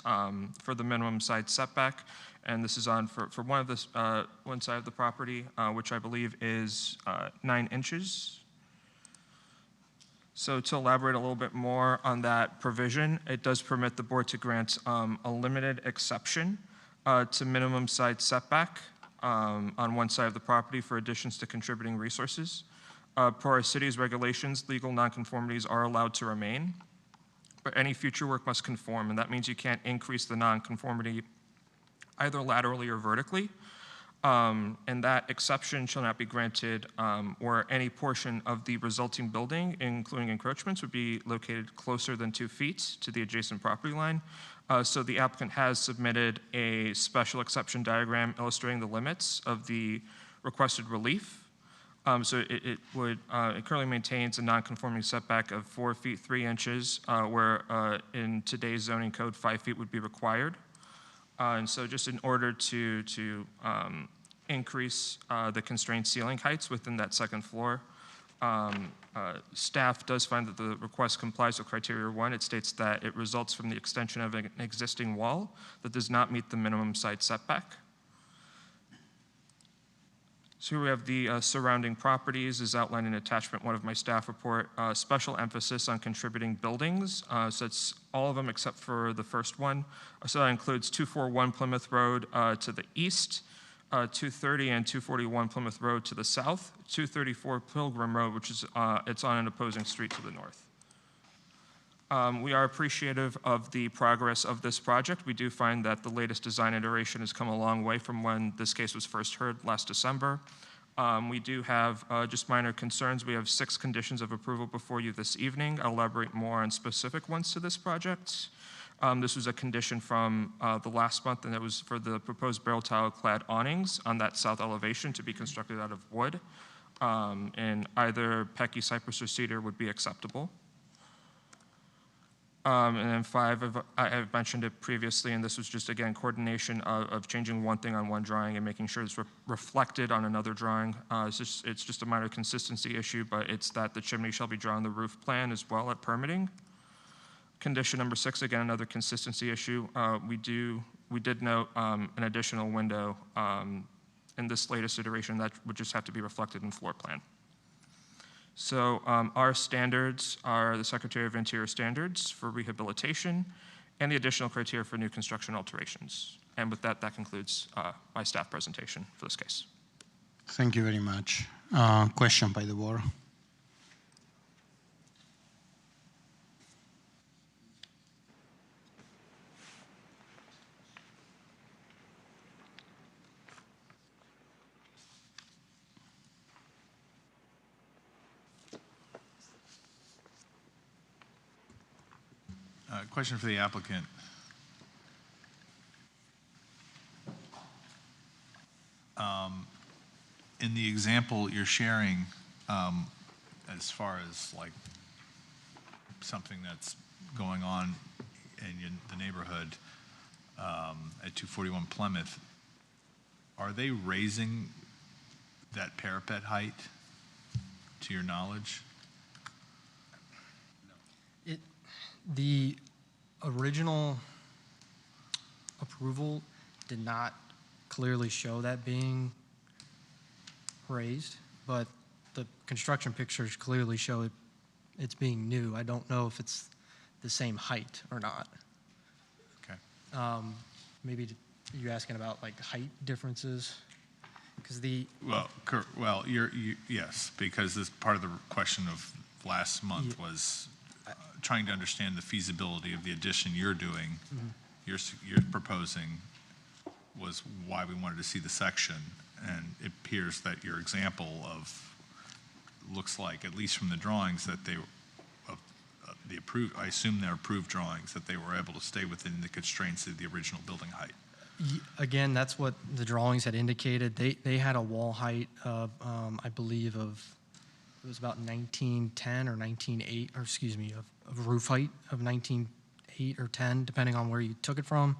for the minimum side setback, and this is on for one side of the property, which I believe is 9 inches. So to elaborate a little bit more on that provision, it does permit the board to grant a limited exception to minimum side setback on one side of the property for additions to contributing resources. Per our city's regulations, legal nonconformities are allowed to remain, but any future work must conform, and that means you can't increase the nonconformity either laterally or vertically. And that exception shall not be granted where any portion of the resulting building, including encroachments, would be located closer than 2 feet to the adjacent property line. So the applicant has submitted a special exception diagram illustrating the limits of the requested relief. So it currently maintains a non-conforming setback of 4 feet 3 inches, where in today's zoning code, 5 feet would be required. And so just in order to increase the constrained ceiling heights within that second floor, staff does find that the request complies with criteria 1. It states that it results from the extension of an existing wall that does not meet the minimum side setback. So here we have the surrounding properties as outlined in attachment 1 of my staff report. Special emphasis on contributing buildings. So it's all of them except for the first one. So that includes 241 Plymouth Road to the east, 230 and 241 Plymouth Road to the south, 234 Pilgrim Road, which is it's on an opposing street to the north. We are appreciative of the progress of this project. We do find that the latest design iteration has come a long way from when this case was first heard last December. We do have just minor concerns. We have 6 conditions of approval before you this evening. I'll elaborate more on specific ones to this project. This was a condition from the last month, and it was for the proposed barrel tile clad awnings on that south elevation to be constructed out of wood. And either Pecky, cypress, or cedar would be acceptable. And then 5, I have mentioned it previously, and this was just, again, coordination of changing one thing on one drawing and making sure it's reflected on another drawing. It's just a minor consistency issue, but it's that the chimney shall be drawn on the roof plan as well at permitting. Condition number 6, again, another consistency issue. We did note an additional window in this latest iteration that would just have to be reflected in floor plan. So our standards are the Secretary of Interior standards for rehabilitation and the additional criteria for new construction alterations. And with that, that concludes my staff presentation for this case. Thank you very much. Question by the board. Question for the applicant. In the example you're sharing, as far as like something that's going on in the neighborhood at 241 Plymouth, are they raising that parapet height to your knowledge? The original approval did not clearly show that being raised, but the construction pictures clearly show it's being new. I don't know if it's the same height or not. Okay. Maybe you're asking about like height differences? Because yes, because this part of the question of last month was trying to understand the feasibility of the addition you're doing, you're proposing, was why we wanted to see the section. And it appears that your example of, looks like, at least from the drawings, that they, the approved, I assume they're approved drawings, that they were able to stay within the constraints of the original building height. Again, that's what the drawings had indicated. They had a wall height of, I believe, it was about 1910 or 1908, or excuse me, of roof height of 1908 or 10, depending on where you took it from.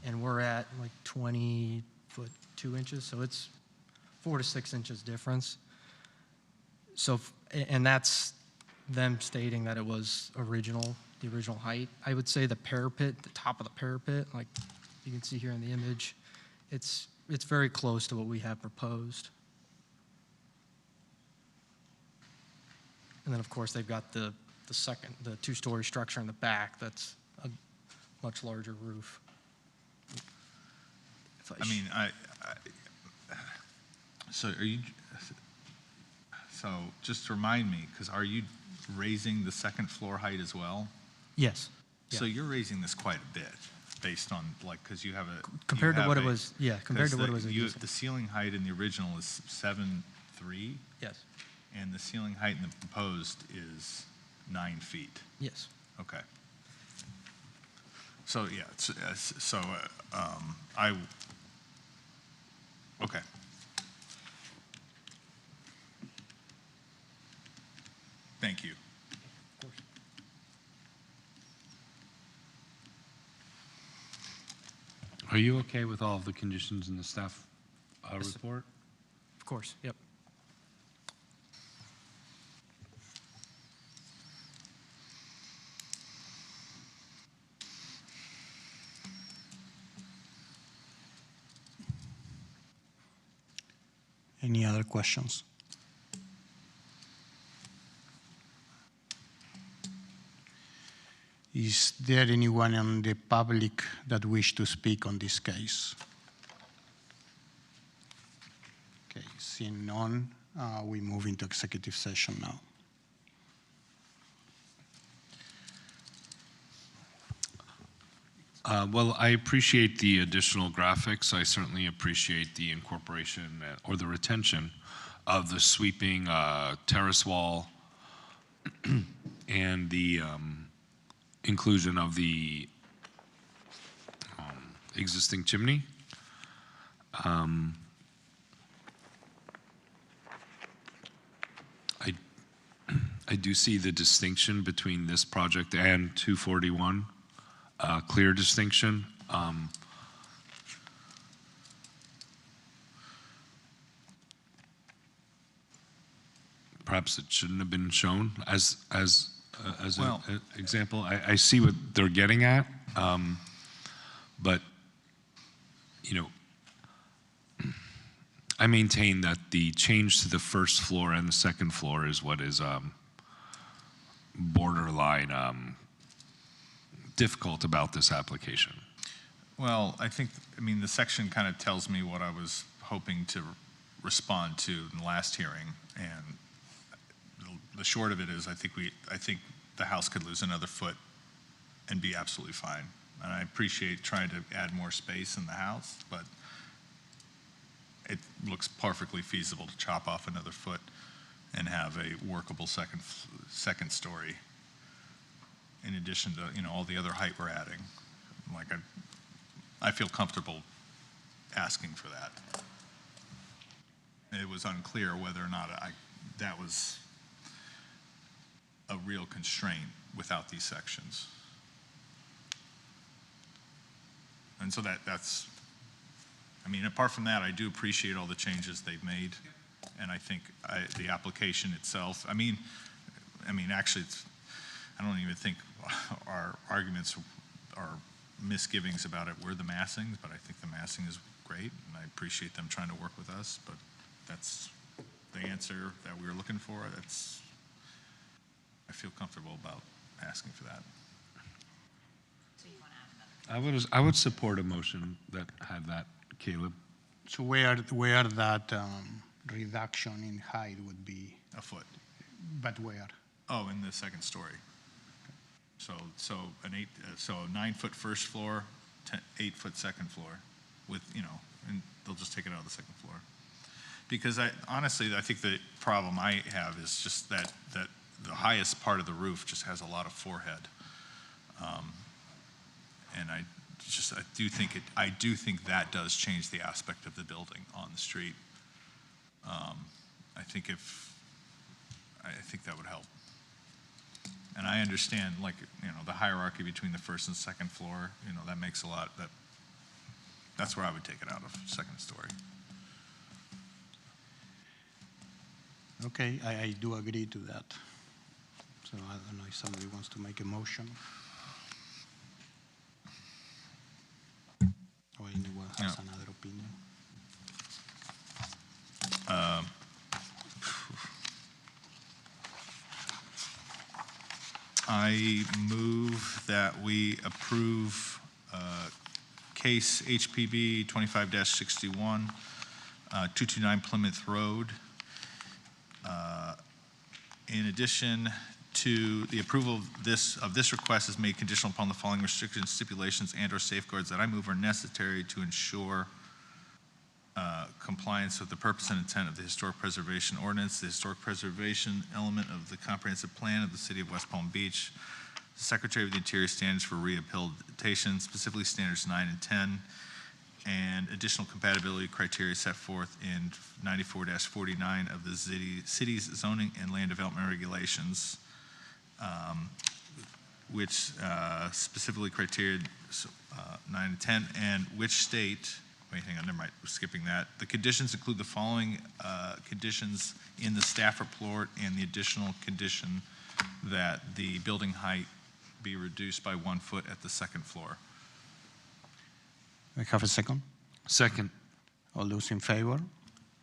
And we're at like 20 foot 2 inches, so it's 4 to 6 inches difference. So, and that's them stating that it was the original height. I would say the parapet, the top of the parapet, like you can see here in the image, it's very close to what we have proposed. And then, of course, they've got the 2-story structure in the back that's a much larger roof. So just remind me, because are you raising the second floor height as well? Yes. So you're raising this quite a bit based on, like, because you have a... Compared to what it was, yeah, compared to what it was. The ceiling height in the original is 7.3? Yes. And the ceiling height in the proposed is 9 feet? Yes. Okay. So, yeah, okay. Thank you. Of course. Are you okay with all of the conditions in the staff report? Of course, yep. Any other questions? Is there anyone in the public that wish to speak on this case? Okay, seeing none, we move into executive session now. Well, I appreciate the additional graphics. I certainly appreciate the incorporation or the retention of the sweeping terrace wall and the inclusion of the existing chimney. I do see the distinction between this project and 241, clear distinction. Perhaps it shouldn't have been shown as Well- an example. I see what they're getting at, but you know, I maintain that the change to the first floor and the second floor is what is borderline difficult about this application. Well, I mean, the section kind of tells me what I was hoping to respond to in the last hearing, and the short of it is, I think the house could lose another foot and be absolutely fine. And I appreciate trying to add more space in the house, but it looks perfectly feasible to chop off another foot and have a workable second story, in addition to, you know, all the other height we're adding. Like, I feel comfortable asking for that. It was unclear whether or not that was a real constraint without these sections. And so that's, I mean, apart from that, I do appreciate all the changes they've made. And I think the application itself, I mean, actually, I don't even think our arguments or misgivings about it were the massings, but I think the massing is great, and I appreciate them trying to work with us, but that's the answer that we were looking for. I feel comfortable about asking for that. So you want to add another? I would support a motion that had that, Caleb. So where that reduction in height would be, A foot. but where? Oh, in the second story. So a 9-foot first floor, 8-foot second floor, with, you know, and they'll just take it out of the second floor. Because honestly, I think the problem I have is just that the highest part of the roof just has a lot of forehead, and I do think that does change the aspect of the building on the street. I think that would help. And I understand, like, you know, the hierarchy between the first and second floor, you know, that makes a lot, that's where I would take it out of, second story. Okay, I do agree to that. So I don't know if somebody wants to make a motion. Or anyone has another opinion. I move that we approve case HPB 25-61, 229 Plymouth Road. In addition to the approval of this request is made conditional upon the following restrictions, stipulations, and/or safeguards that I move are necessary to ensure compliance with the purpose and intent of the Historic Preservation Ordinance, the Historic Preservation element of the comprehensive plan of the City of West Palm Beach, the Secretary of the Interior standards for rehabilitation, specifically standards 9 and 10, and additional compatibility criteria set forth in 94-49 of the city's zoning and land development regulations, which specifically criteria 9 and 10, and which state, wait, hang on, never mind, we're skipping that. The conditions include the following conditions in the staff report and the additional condition that the building height be reduced by 1 foot at the second floor. I have a second. Second. All those in favor?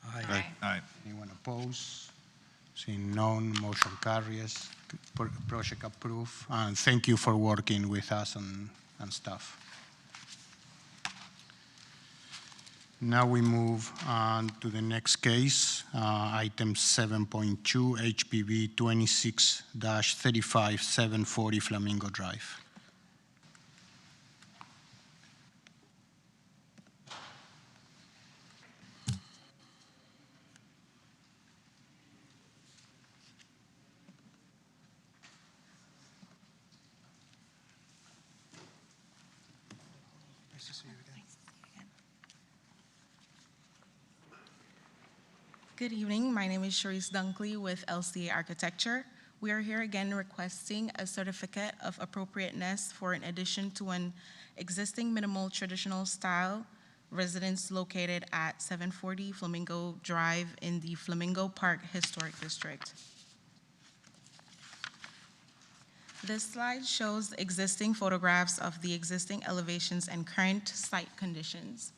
Aye. Aye. Anyone opposed? Seeing none, motion carries. Project approved. And thank you for working with us and stuff. Now we move on to the next case, item 7.2, HPB 26-35, 740 Flamingo Drive. to see you again. Good evening. My name is Sharice Dunkley with LCA Architecture. We are here again requesting a certificate of appropriateness for an addition to an existing minimal traditional style residence located at 740 Flamingo Drive in the Flamingo Park Historic District. This slide shows existing photographs of the existing elevations and current site conditions.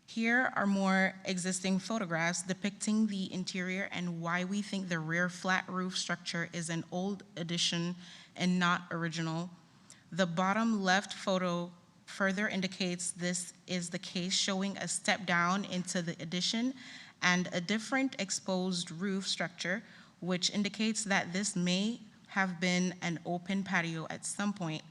Here are more existing photographs depicting the interior and why we think the rear flat roof structure is an old addition and not original. The bottom left photo further indicates this is the case, showing a step down into the addition and a different exposed roof structure, which indicates that this may have been an open patio at some point.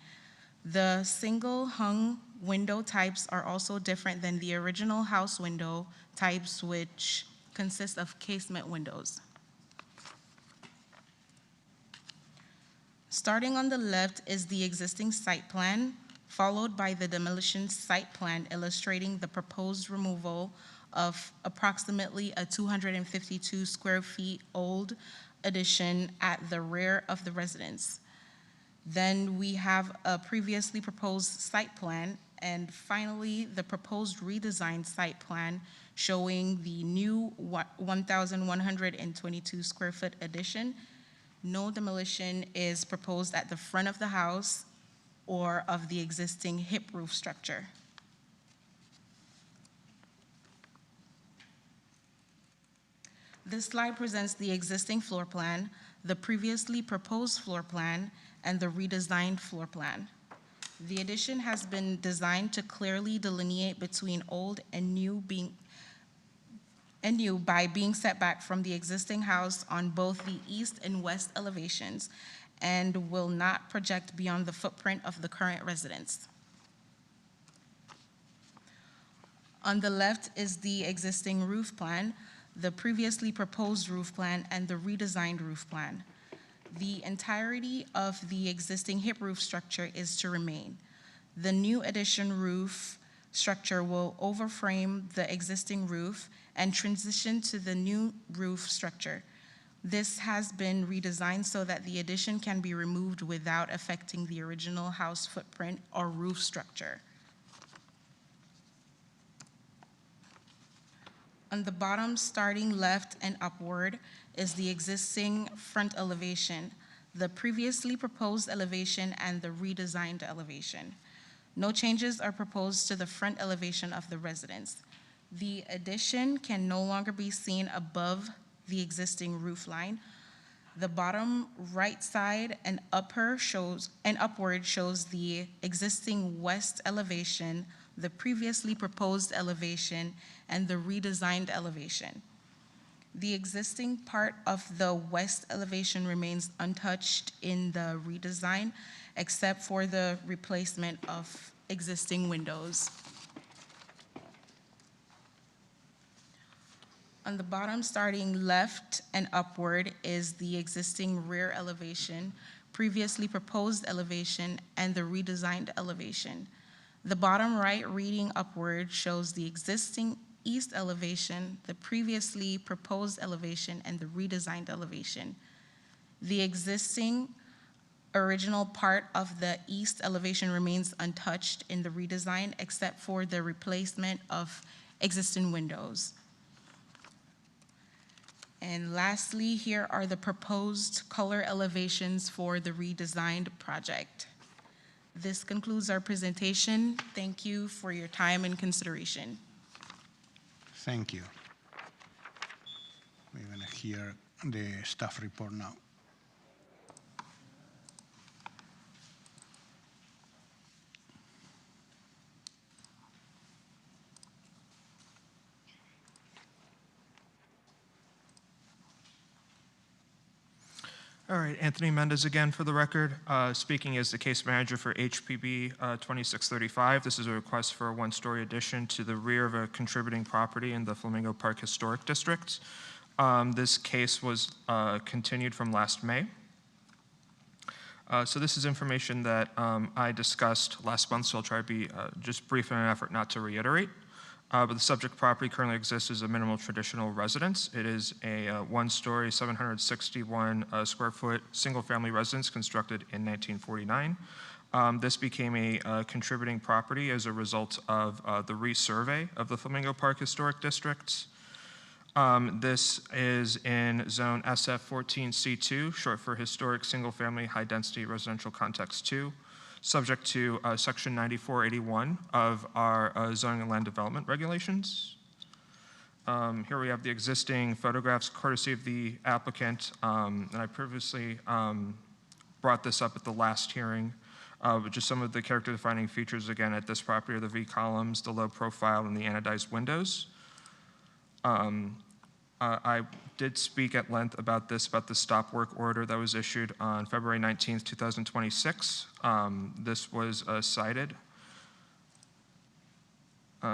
The single hung window types are also different than the original house window types, which consist of casement windows. Starting on the left is the existing site plan, followed by the demolition site plan illustrating the proposed removal of approximately a 252 square feet old addition at the rear of the residence. Then we have a previously proposed site plan, and finally the proposed redesigned site plan showing the new 1,122 square foot addition. No demolition is proposed at the front of the house or of the existing hip roof structure. This slide presents the existing floor plan, the previously proposed floor plan, and the redesigned floor plan. The addition has been designed to clearly delineate between old and new by being set back from the existing house on both the east and west elevations and will not project beyond the footprint of the current residence. On the left is the existing roof plan, the previously proposed roof plan, and the redesigned roof plan. The entirety of the existing hip roof structure is to remain. The new addition roof structure will overframe the existing roof and transition to the new roof structure. This has been redesigned so that the addition can be removed without affecting the original house footprint or roof structure. On the bottom, starting left and upward, is the existing front elevation, the previously proposed elevation, and the redesigned elevation. No changes are proposed to the front elevation of the residence. The addition can no longer be seen above the existing roof line. The bottom right side and upward shows the existing west elevation, the previously proposed elevation, and the redesigned elevation. The existing part of the west elevation remains untouched in the redesign, except for the replacement of existing windows. On the bottom, starting left and upward, is the existing rear elevation, previously proposed elevation, and the redesigned elevation. The bottom right, reading upward, shows the existing east elevation, the previously proposed elevation, and the redesigned elevation. The existing original part of the east elevation remains untouched in the redesign, except for the replacement of existing windows. And lastly, here are the proposed color elevations for the redesigned project. This concludes our presentation. Thank you for your time and consideration. Thank you. We're going to hear the staff report now. All right, Anthony Mendez again for the record, speaking as the case manager for HPB 2635. This is a request for a one-story addition to the rear of a contributing property in the Flamingo Park Historic District. This case was continued from last May. So this is information that I discussed last month, so I'll try to be just brief in an effort not to reiterate. But the subject property currently exists as a minimal traditional residence. It is a one-story, 761 square foot, single-family residence constructed in 1949. This became a contributing property as a result of the resurvey of the Flamingo Park Historic District. This is in zone SF14C2, short for Historic Single-Family High-Density Residential Context 2, subject to Section 9481 of our Zoning and Land Development Regulations. Here we have the existing photographs courtesy of the applicant, and I previously brought this up at the last hearing. Just some of the character-defining features, again, at this property are the V columns, the low profile, and the anodized windows. I did speak at length about this, about the stop work order that was issued on February 19th, 2026. This was cited.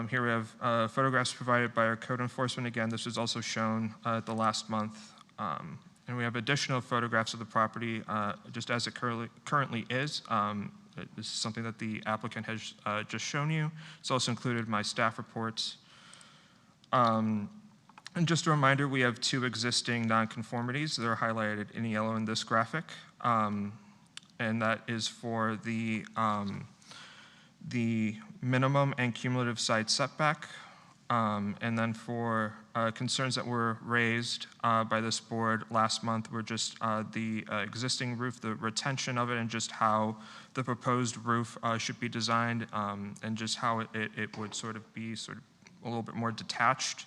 Here we have photographs provided by our code enforcement. Again, this was also shown at the last month. And we have additional photographs of the property just as it currently is. This is something that the applicant has just shown you. It's also included in my staff reports. And just a reminder, we have two existing nonconformities that are highlighted in yellow in this graphic. And that is for the minimum and cumulative side setback. And then for concerns that were raised by this board last month were just the existing roof, the retention of it, and just how the proposed roof should be designed, and just how it would sort of be a little bit more detached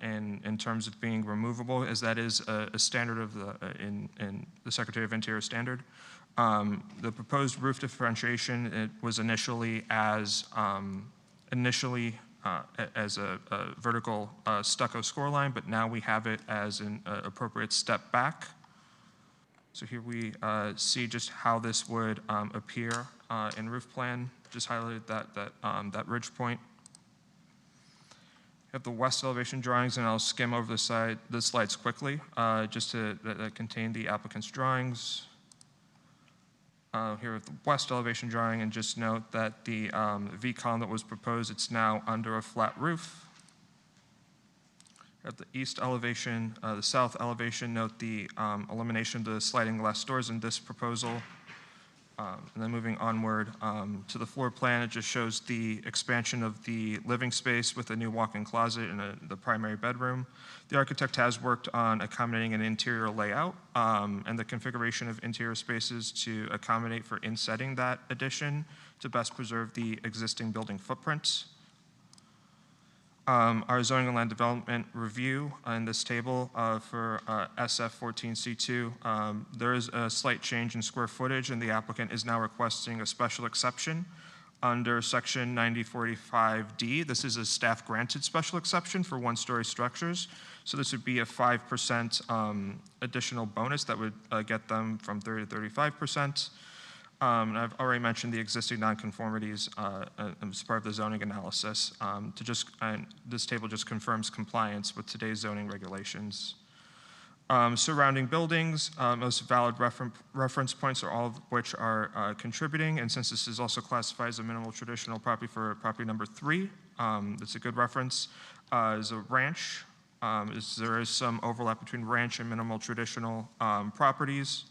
in terms of being removable, as that is a standard of in the Secretary of Interior standard. The proposed roof differentiation, it was initially as a vertical stucco score line, but now we have it as an appropriate step back. So here we see just how this would appear in roof plan. Just highlighted that ridge point. We have the west elevation drawings, and I'll skim over the slides quickly, just that contain the applicant's drawings. Here with the west elevation drawing, and just note that the V column that was proposed, it's now under a flat roof. At the east elevation, the south elevation, note the elimination of the sliding glass doors in this proposal. And then moving onward to the floor plan, it just shows the expansion of the living space with a new walk-in closet and the primary bedroom. The architect has worked on accommodating an interior layout and the configuration of interior spaces to accommodate for insetting that addition to best preserve the existing building footprints. Our zoning and land development review in this table for SF14C2, there is a slight change in square footage, and the applicant is now requesting a special exception under section 9045D. This is a staff granted special exception for one-story structures. So this would be a 5% additional bonus that would get them from 30 to 35%. And I've already mentioned the existing nonconformities as part of the zoning analysis. This table just confirms compliance with today's zoning regulations. Surrounding buildings, most valid reference points are all of which are contributing. And since this is also classified as a minimal traditional property for property number 3, that's a good reference. Is a ranch. There is some overlap between ranch and minimal traditional properties.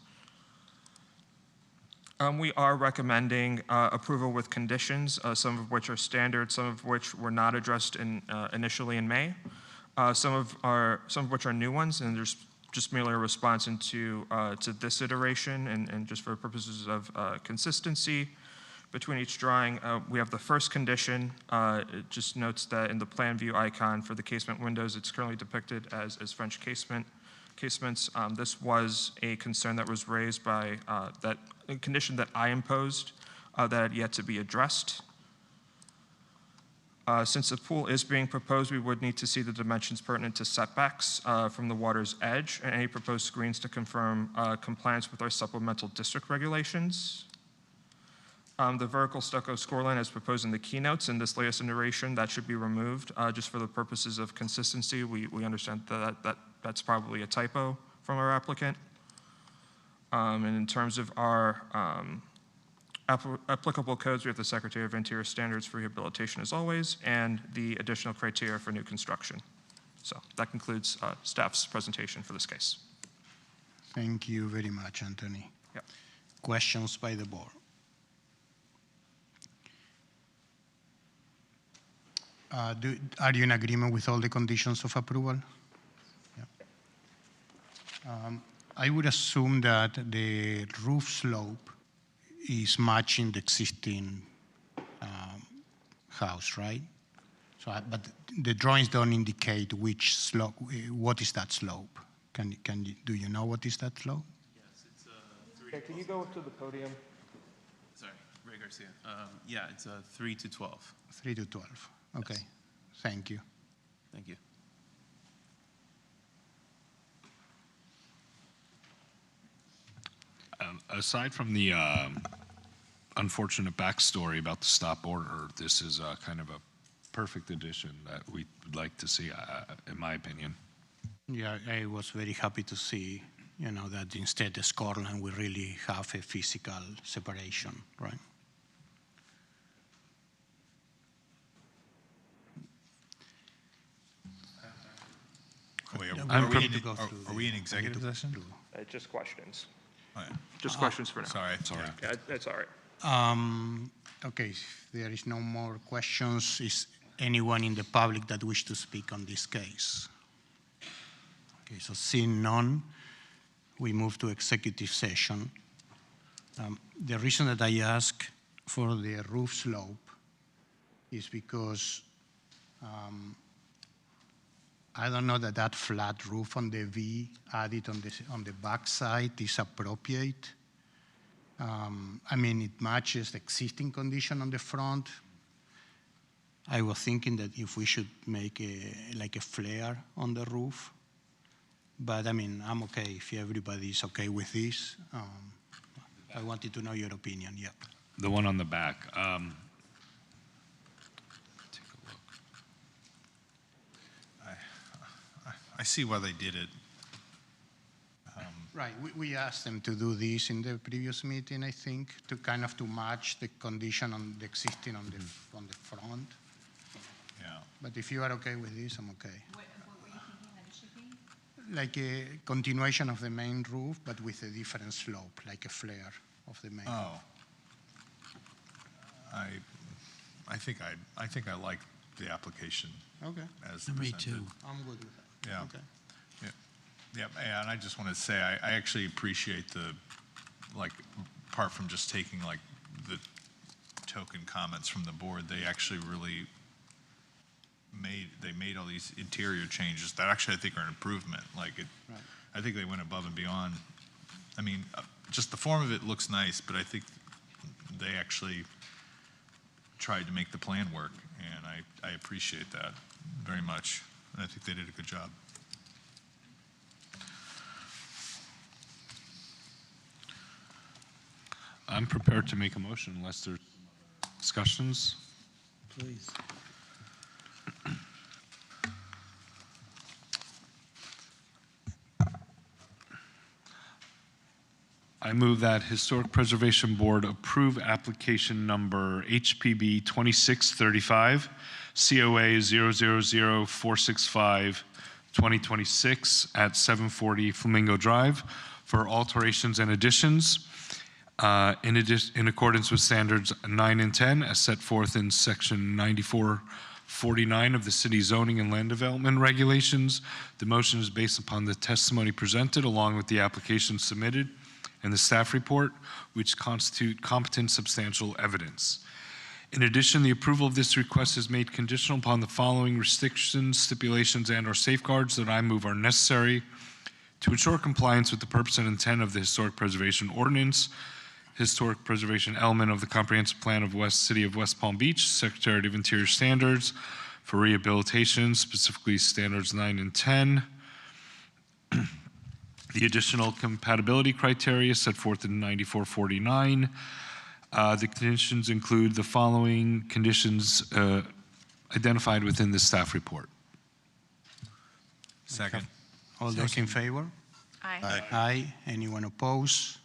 We are recommending approval with conditions, some of which are standard, some of which were not addressed initially in May. Some of which are new ones, and there's just merely a response to this iteration, and just for purposes of consistency between each drawing. We have the first condition. It just notes that in the plan view icon for the casement windows, it's currently depicted as French casements. This was a concern that was raised by a condition that I imposed that had yet to be addressed. Since the pool is being proposed, we would need to see the dimensions pertinent to setbacks from the water's edge and any proposed screens to confirm compliance with our supplemental district regulations. The vertical stucco scoreline as proposed in the keynotes in this latest iteration, that should be removed just for the purposes of consistency. We understand that that's probably a typo from our applicant. And in terms of our applicable codes, we have the Secretary of Interior Standards for Rehabilitation as always, and the additional criteria for new construction. So that concludes staff's presentation for this case. Thank you very much, Anthony. Yep. Questions by the board? Are you in agreement with all the conditions of approval? Yeah. I would assume that the roof slope is matching the existing house, right? So, but the drawings don't indicate which slope. What is that slope? Do you know what is that slope? Yes, it's 3. Can you go to the podium? Sorry, Ray Garcia. Yeah, it's 3 to 12. 3 to 12. Okay, Yes. Thank you. Thank you. Aside from the unfortunate backstory about the stop order, this is kind of a perfect addition that we would like to see, in my opinion. Yeah, I was very happy to see, that instead of Scotland, we really have a physical separation, right? Wait, I'm are ready to go through are we in executive session? Just questions. Oh, yeah. Just questions for now. Sorry. Yeah, that's all right. Okay, if there is no more questions, is anyone in the public that wish to speak on this case? Okay, so seeing none, we move to executive session. The reason that I ask for the roof slope is because I don't know that flat roof on the V added on the back side is appropriate. I mean, it matches the existing condition on the front. I was thinking that if we should make like a flare on the roof, but I mean, I'm okay if everybody is okay with this. I wanted to know your opinion, yeah. The one on the back. Take a look. I see why they did it. Right, we asked them to do this in the previous meeting, I think, to match the condition on the existing on the front. Yeah. But if you are okay with this, I'm okay. What were you thinking that it should be? Like a continuation of the main roof, but with a different slope, like a flare of the main roof. I think I like the application Okay, as Me presented. too. I'm good with that. Yeah. Okay. Yeah, and I just want to say, I actually appreciate apart from just taking the token comments from the board, they actually really made all these interior changes that actually I think are an improvement. Right. I think they went above and beyond. I mean, just the form of it looks nice, but I think they actually tried to make the plan work, and I appreciate that very much. And I think they did a good job. I'm prepared to make a motion unless there's discussions. Please. I move that Historic Preservation Board approve application number HPB 2635, COA 000-465, 2026 at 740 Flamingo Drive for alterations and additions in accordance with standards 9 and 10 as set forth in section 9449 of the city zoning and land development regulations. The motion is based upon the testimony presented along with the application submitted and the staff report, which constitute competent substantial evidence. In addition, the approval of this request is made conditional upon the following restrictions, stipulations, and/or safeguards that I move are necessary to ensure compliance with the purpose and intent of the Historic Preservation Ordinance, Historic Preservation element of the Comprehensive Plan of City of West Palm Beach, Secretary of Interior Standards for rehabilitation, specifically standards 9 and 10. The additional compatibility criteria set forth in 9449. The conditions include the following conditions identified within the staff report. Second. All those in favor? Aye. Aye. Anyone opposed?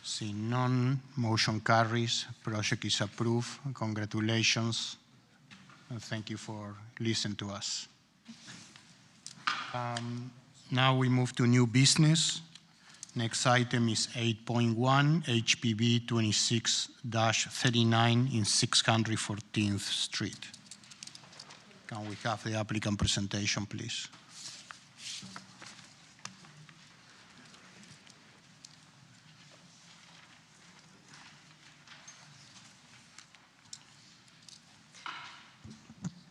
Seeing none, motion carries. Project is approved. Congratulations, and thank you for listening to us. Now we move to new business. Next item is 8.1, HPB 26-39 in 614th Street. Can we have the applicant presentation, please?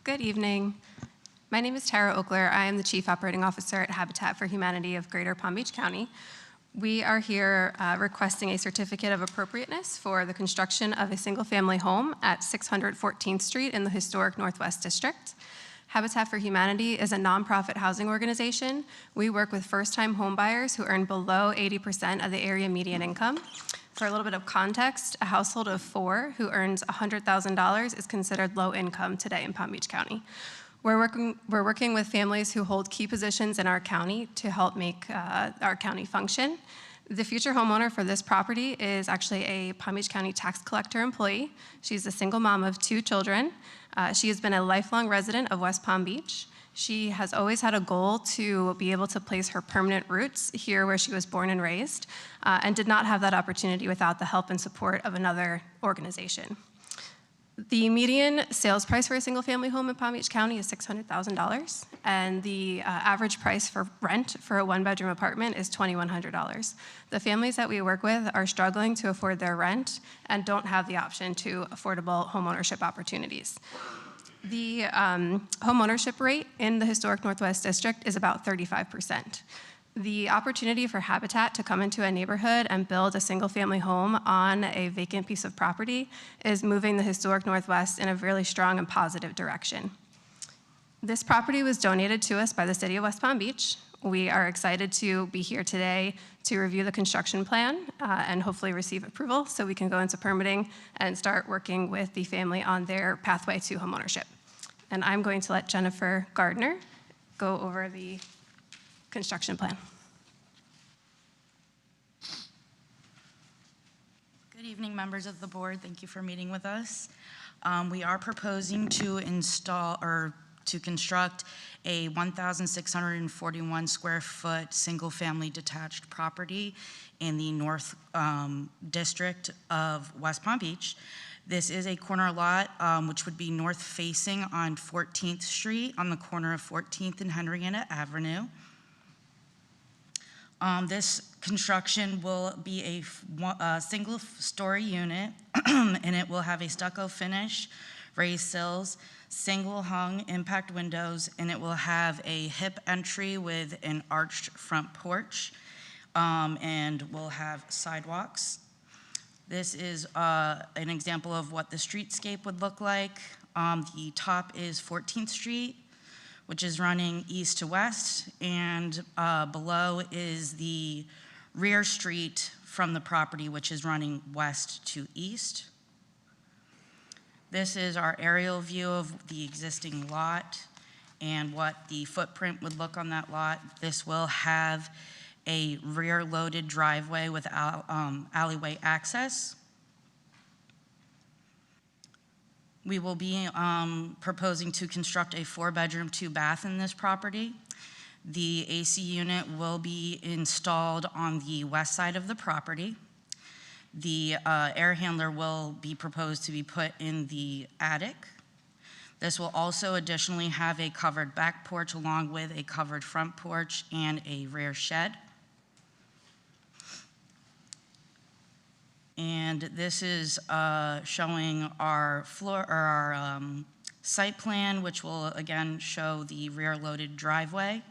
Good evening. My name is Tara Oakler. I am the Chief Operating Officer at Habitat for Humanity of Greater Palm Beach County. We are here requesting a certificate of appropriateness for the construction of a single-family home at 614th Street in the historic Northwest District. Habitat for Humanity is a nonprofit housing organization. We work with first-time homebuyers who earn below 80% of the area median income. For a little bit of context, a household of 4 who earns $100,000 is considered low income today in Palm Beach County. We're working with families who hold key positions in our county to help make our county function. The future homeowner for this property is actually a Palm Beach County tax collector employee. She's a single mom of 2 children. She has been a lifelong resident of West Palm Beach. She has always had a goal to be able to place her permanent roots here where she was born and raised, and did not have that opportunity without the help and support of another organization. The median sales price for a single-family home in Palm Beach County is $600,000, and the average price for rent for a one-bedroom apartment is $2,100. The families that we work with are struggling to afford their rent and don't have the option to affordable homeownership opportunities. The homeownership rate in the historic Northwest District is about 35%. The opportunity for Habitat to come into a neighborhood and build a single-family home on a vacant piece of property is moving the historic Northwest in a really strong and positive direction. This property was donated to us by the City of West Palm Beach. We are excited to be here today to review the construction plan and hopefully receive approval so we can go into permitting and start working with the family on their pathway to homeownership. And I'm going to let Jennifer Gardner go over the construction plan. Good evening, members of the board. Thank you for meeting with us. We are proposing to construct a 1,641 square foot single-family detached property in the North District of West Palm Beach. This is a corner lot, which would be north-facing on 14th Street on the corner of 14th and Henrietta Avenue. This construction will be a single-story unit, and it will have a stucco finish, raised sills, single-hung impact windows, and it will have a hip entry with an arched front porch, and will have sidewalks. This is an example of what the streetscape would look like. The top is 14th Street, which is running east to west, and below is the rear street from the property, which is running west to east. This is our aerial view of the existing lot and what the footprint would look on that lot. This will have a rear-loaded driveway with alleyway access. We will be proposing to construct a 4-bedroom, 2-bath in this property. The AC unit will be installed on the west side of the property. The air handler will be proposed to be put in the attic. This will also additionally have a covered back porch along with a covered front porch and a rear shed. And this is showing our site plan, which will again show the rear loaded driveway.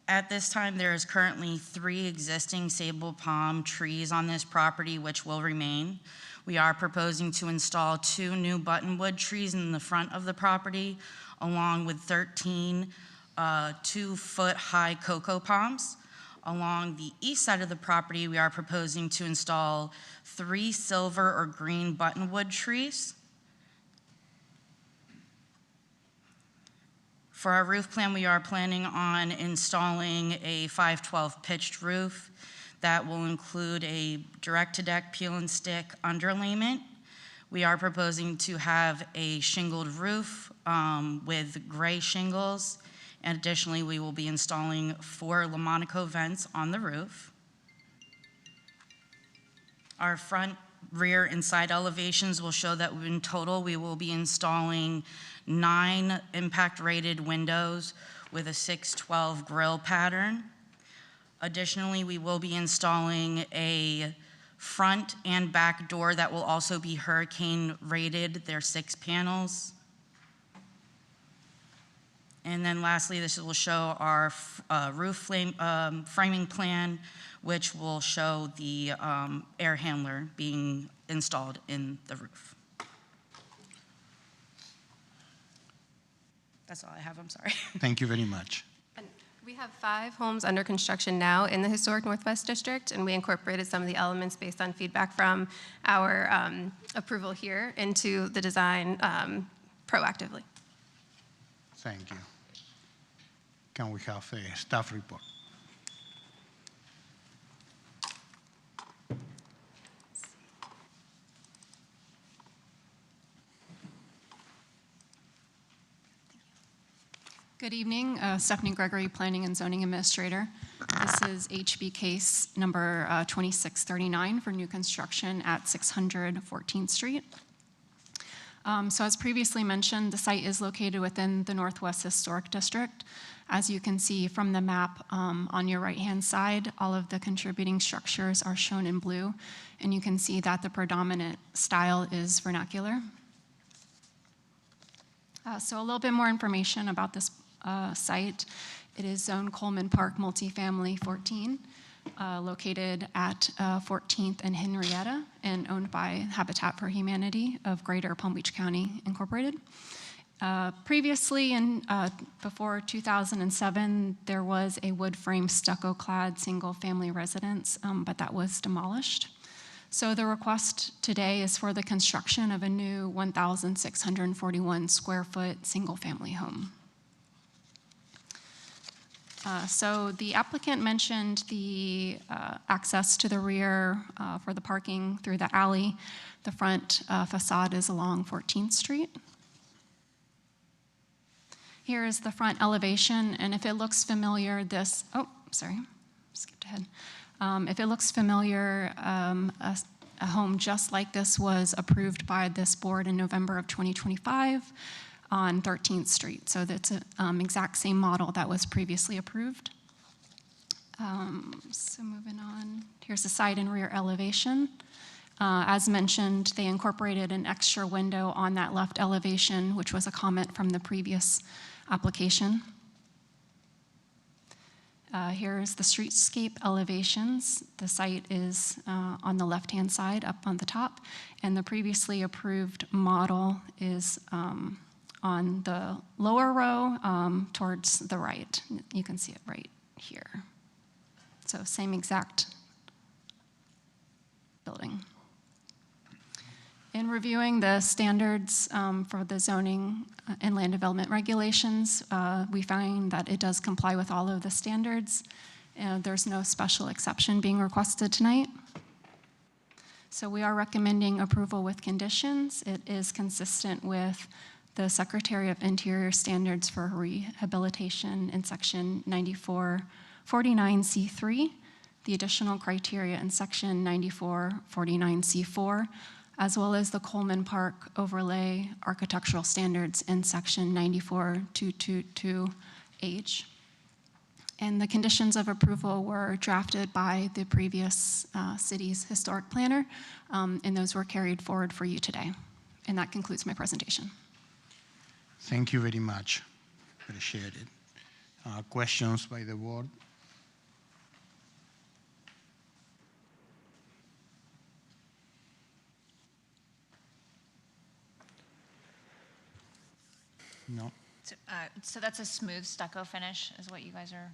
At this time, there is currently 3 existing sable palm trees on this property, which will remain. We are proposing to install 2 new buttonwood trees in the front of the property, along with 13 2-foot high cocoa palms. Along the east side of the property, we are proposing to install 3 silver or green buttonwood trees. For our roof plan, we are planning on installing a 512 pitched roof that will include a direct-to-deck peel and stick underlayment. We are proposing to have a shingled roof with gray shingles, and additionally, we will be installing 4 Lamonaco vents on the roof. Our front, rear, and side elevations will show that in total, we will be installing 9 impact-rated windows with a 612 grille pattern. Additionally, we will be installing a front and back door that will also be hurricane rated. They're 6 panels. And then lastly, this will show our roof framing plan, which will show the air handler being installed in the roof. That's all I have, I'm sorry. Thank you very much. And we have 5 homes under construction now in the Historic Northwest District, and we incorporated some of the elements based on feedback from our approval here into the design proactively. Thank you. Can we have a staff report? Good evening, Stephanie Gregory, Planning and Zoning Administrator. This is HB case number 2639 for new construction at 600 14th Street. So as previously mentioned, the site is located within the Northwest Historic District. As you can see from the map on your right-hand side, all of the contributing structures are shown in blue, and you can see that the predominant style is vernacular. So a little bit more information about this site. It is Zone Coleman Park Multifamily 14, located at 14th and Henrietta, and owned by Habitat for Humanity of Greater Palm Beach County, Incorporated. Previously, before 2007, there was a wood frame stucco-clad single-family residence, but that was demolished. So the request today is for the construction of a new 1,641 square foot single-family home. So the applicant mentioned the access to the rear for the parking through the alley. The front facade is along 14th Street. Here is the front elevation, and if it looks familiar, skipped ahead. If it looks familiar, a home just like this was approved by this board in November of 2025 on 13th Street. So that's an exact same model that was previously approved. So moving on, here's the side and rear elevation. As mentioned, they incorporated an extra window on that left elevation, which was a comment from the previous application. Here is the streetscape elevations. The site is on the left-hand side up on the top, and the previously approved model is on the lower row towards the right. You can see it right here. So same exact building. In reviewing the standards for the zoning and land development regulations, we find that it does comply with all of the standards. There's no special exception being requested tonight. So we are recommending approval with conditions. It is consistent with the Secretary of Interior standards for rehabilitation in section 9449C3, the additional criteria in section 9449C4, as well as the Coleman Park overlay architectural standards in section 94222H. And the conditions of approval were drafted by the previous city's historic planner, and those were carried forward for you today. And that concludes my presentation. Thank you very much. Appreciate it. Questions by the board? No. So that's a smooth stucco finish is what you guys are?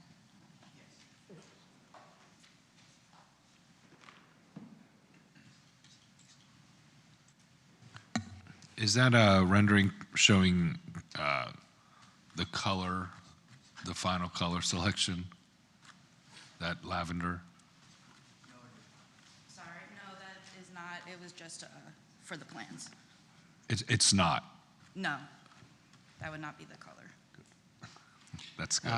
Is that a rendering showing the color, the final color selection, that lavender? Sorry, no, that is not, it was just for the plans. It's not. No, that would not be the color. That's good.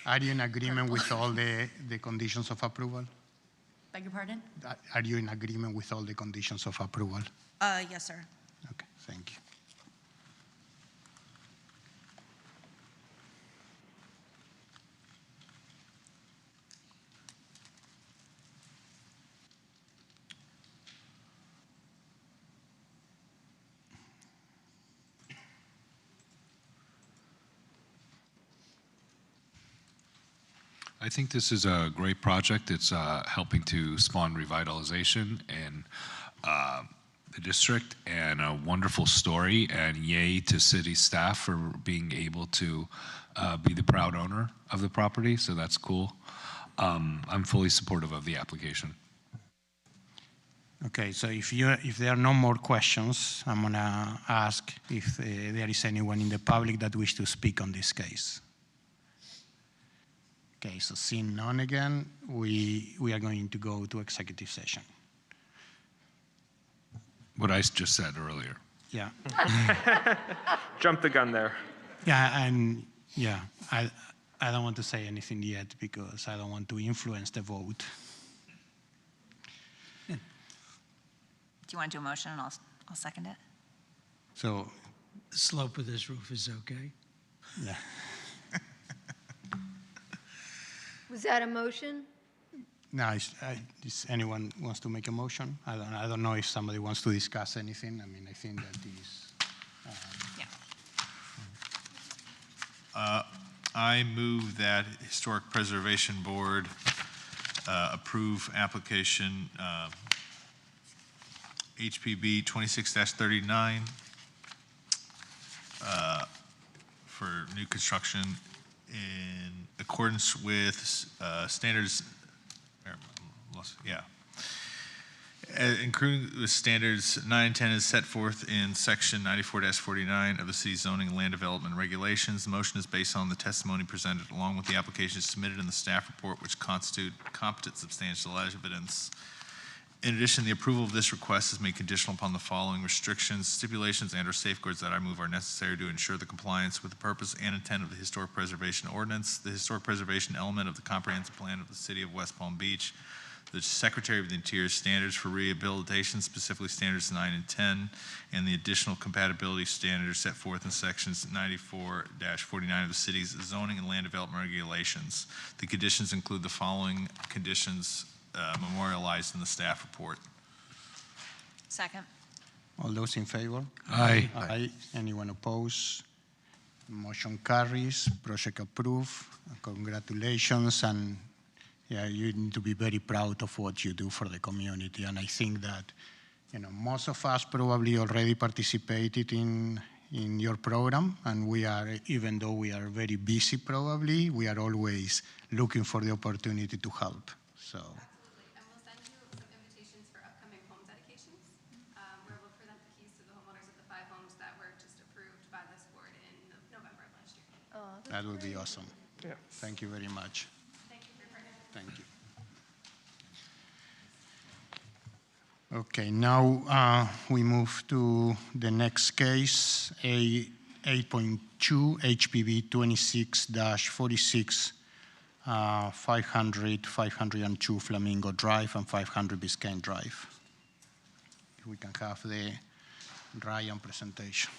Are you in agreement with all the conditions of approval? Beg your pardon? Are you in agreement with all the conditions of approval? Yes, sir. Okay, thank you. I think this is a great project. It's helping to spawn revitalization in the district, and a wonderful story, and yay to city staff for being able to be the proud owner of the property, so that's cool. I'm fully supportive of the application. Okay, so if there are no more questions, I'm gonna ask if there is anyone in the public that wish to speak on this case. Okay, so seeing none again, we are going to go to executive session. What I just said earlier. Yeah. Jump the gun there. Yeah, and yeah, I don't want to say anything yet because I don't want to influence the vote. Do you want to do a motion and I'll second it? So, The slope of this roof is okay. yeah. Was that a motion? Now, is anyone wants to make a motion? I don't know if somebody wants to discuss anything. I mean, I think that is. I move that Historic Preservation Board approve application HPB 26-39 for new construction in accordance with standards, including with standards 9 and 10 is set forth in section 94-49 of the city zoning and land development regulations. The motion is based on the testimony presented along with the application submitted in the staff report, which constitute competent substantial evidence. In addition, the approval of this request is made conditional upon the following restrictions, stipulations, and/or safeguards that I move are necessary to ensure the compliance with the purpose and intent of the Historic Preservation Ordinance, the historic preservation element of the comprehensive plan of the city of West Palm Beach, the Secretary of the Interior standards for rehabilitation, specifically standards 9 and 10, and the additional compatibility standards set forth in sections 94-49 of the city's zoning and land development regulations. The conditions include the following conditions memorialized in the staff report. Second. All those in favor? Aye. Aye. Anyone opposed? Motion carries. Project approved. Congratulations, and yeah, you need to be very proud of what you do for the community. And I think that, you know, most of us probably already participated in your program, and we are, even though we are very busy probably, we are always looking for the opportunity to help. So. That would be awesome. Yeah. Thank you very much. Thank you. Okay, now we move to the next case, 8.2 HPB 26-46, 502 Flamingo Drive and 500 Biscayne Drive. If we can have the Ryan presentation.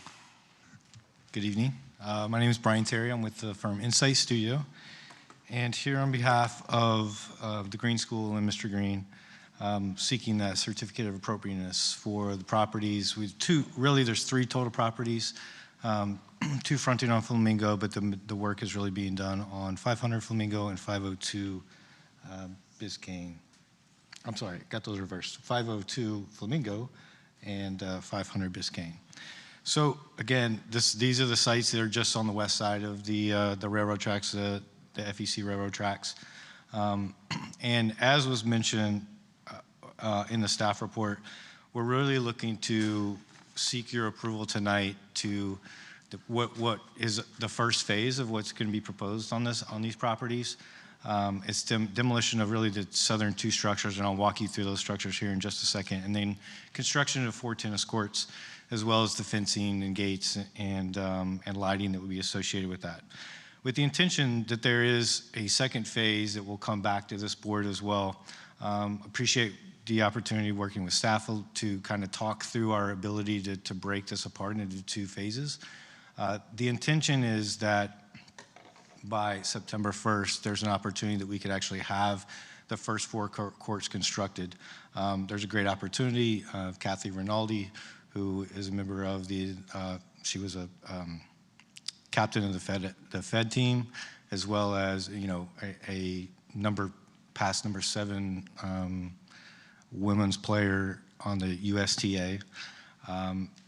Good evening. My name is Brian Terry. I'm with the firm Insight Studio. And here on behalf of the Green School and Mr. Green, seeking that certificate of appropriateness for the properties. There's 3 total properties, 2 fronting on Flamingo, but the work is really being done on 500 Flamingo and 502 Biscayne. I'm sorry, got those reversed. 502 Flamingo and 500 Biscayne. So again, these are the sites that are just on the west side of the railroad tracks, the FEC railroad tracks. And as was mentioned in the staff report, we're really looking to seek your approval tonight to what is the first phase of what's going to be proposed on these properties. It's demolition of really the southern two structures, and I'll walk you through those structures here in just a second, and then construction of 4 tennis courts, as well as the fencing and gates and lighting that would be associated with that. With the intention that there is a second phase that will come back to this board as well. Appreciate the opportunity working with staff to kind of talk through our ability to break this apart into 2 phases. The intention is that by September 1st, there's an opportunity that we could actually have the first 4 courts constructed. There's a great opportunity. Kathy Rinaldi, who is a member of she was a captain of the Fed team, as well as a past number 7 women's player on the USTA,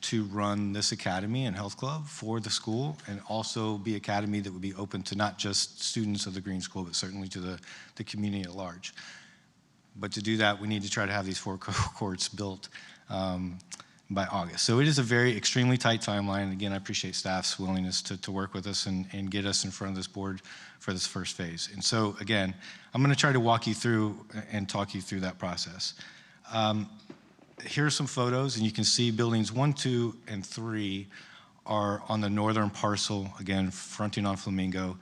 to run this academy and health club for the school, and also be academy that would be open to not just students of the Green School, but certainly to the community at large. But to do that, we need to try to have these 4 courts built by August. So it is a very extremely tight timeline. And again, I appreciate staff's willingness to work with us and get us in front of this board for this first phase. And so again, I'm going to try to walk you through and talk you through that process. Here are some photos, and you can see buildings 1, 2, and 3 are on the northern parcel, again, fronting on Flamingo.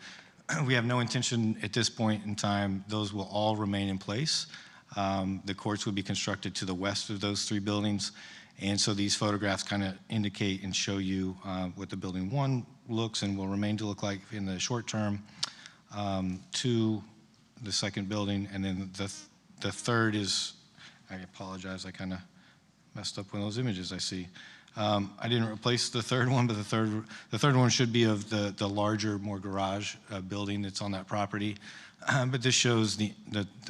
We have no intention at this point in time, those will all remain in place. The courts would be constructed to the west of those 3 buildings. And so these photographs kind of indicate and show you what the building 1 looks and will remain to look like in the short term, to the second building. And then the third is, I apologize, I kind of messed up one of those images I see. I didn't replace the third one, but the third one should be of the larger, more garage building that's on that property. But this shows the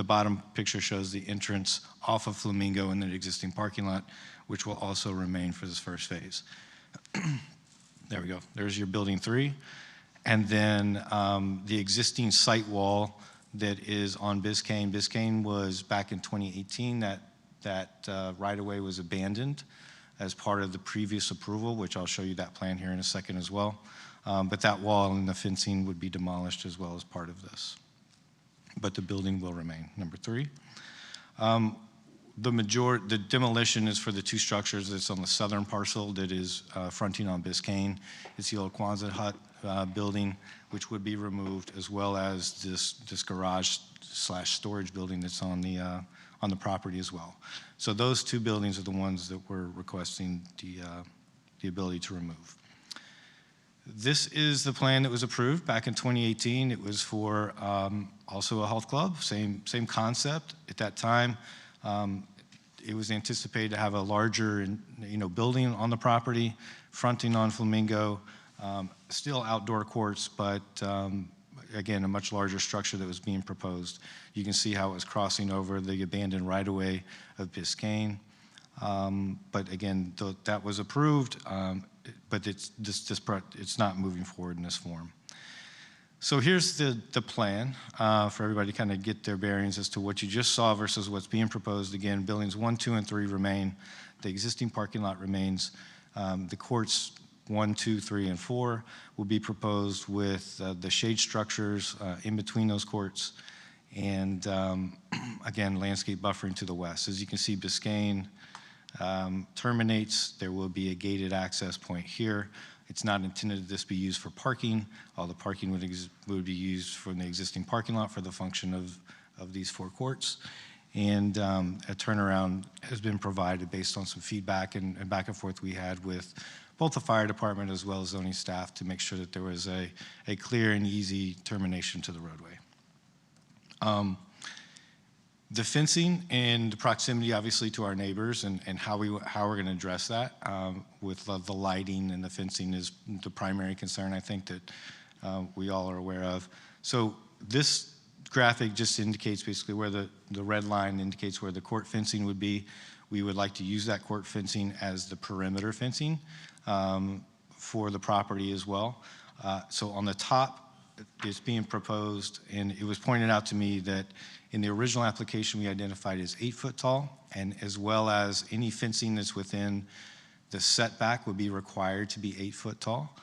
bottom picture shows the entrance off of Flamingo and the existing parking lot, which will also remain for this first phase. There we go. There's your building 3. And then the existing site wall that is on Biscayne. Biscayne was back in 2018, that right-of-way was abandoned as part of the previous approval, which I'll show you that plan here in a second as well. But that wall and the fencing would be demolished as well as part of this. But the building will remain, number 3. The demolition is for the 2 structures that's on the southern parcel that is fronting on Biscayne. It's the old Quonset hut building, which would be removed, as well as this garage/storage building that's on the property as well. So those 2 buildings are the ones that we're requesting the ability to remove. This is the plan that was approved back in 2018. It was for also a health club, same concept. At that time, it was anticipated to have a larger building on the property, fronting on Flamingo, still outdoor courts, but again, a much larger structure that was being proposed. You can see how it was crossing over the abandoned right-of-way of Biscayne. But again, that was approved, but it's not moving forward in this form. So here's the plan for everybody to kind of get their bearings as to what you just saw versus what's being proposed. Again, buildings 1, 2, and 3 remain. The existing parking lot remains. The courts 1, 2, 3, and 4 will be proposed with the shade structures in between those courts, and again, landscape buffering to the west. As you can see, Biscayne terminates. There will be a gated access point here. It's not intended that this be used for parking. All the parking would be used from the existing parking lot for the function of these 4 courts. And a turnaround has been provided based on some feedback and back and forth we had with both the fire department as well as zoning staff to make sure that there was a clear and easy termination to the roadway. The fencing and the proximity, obviously, to our neighbors and how we're going to address that with the lighting and the fencing is the primary concern, I think, that we all are aware of. So this graphic just indicates basically where the red line indicates where the court fencing would be. We would like to use that court fencing as the perimeter fencing for the property as well. So on the top, it's being proposed, and it was pointed out to me that in the original application we identified as 8 foot tall, and as well as any fencing that's within the setback would be required to be 8 foot tall.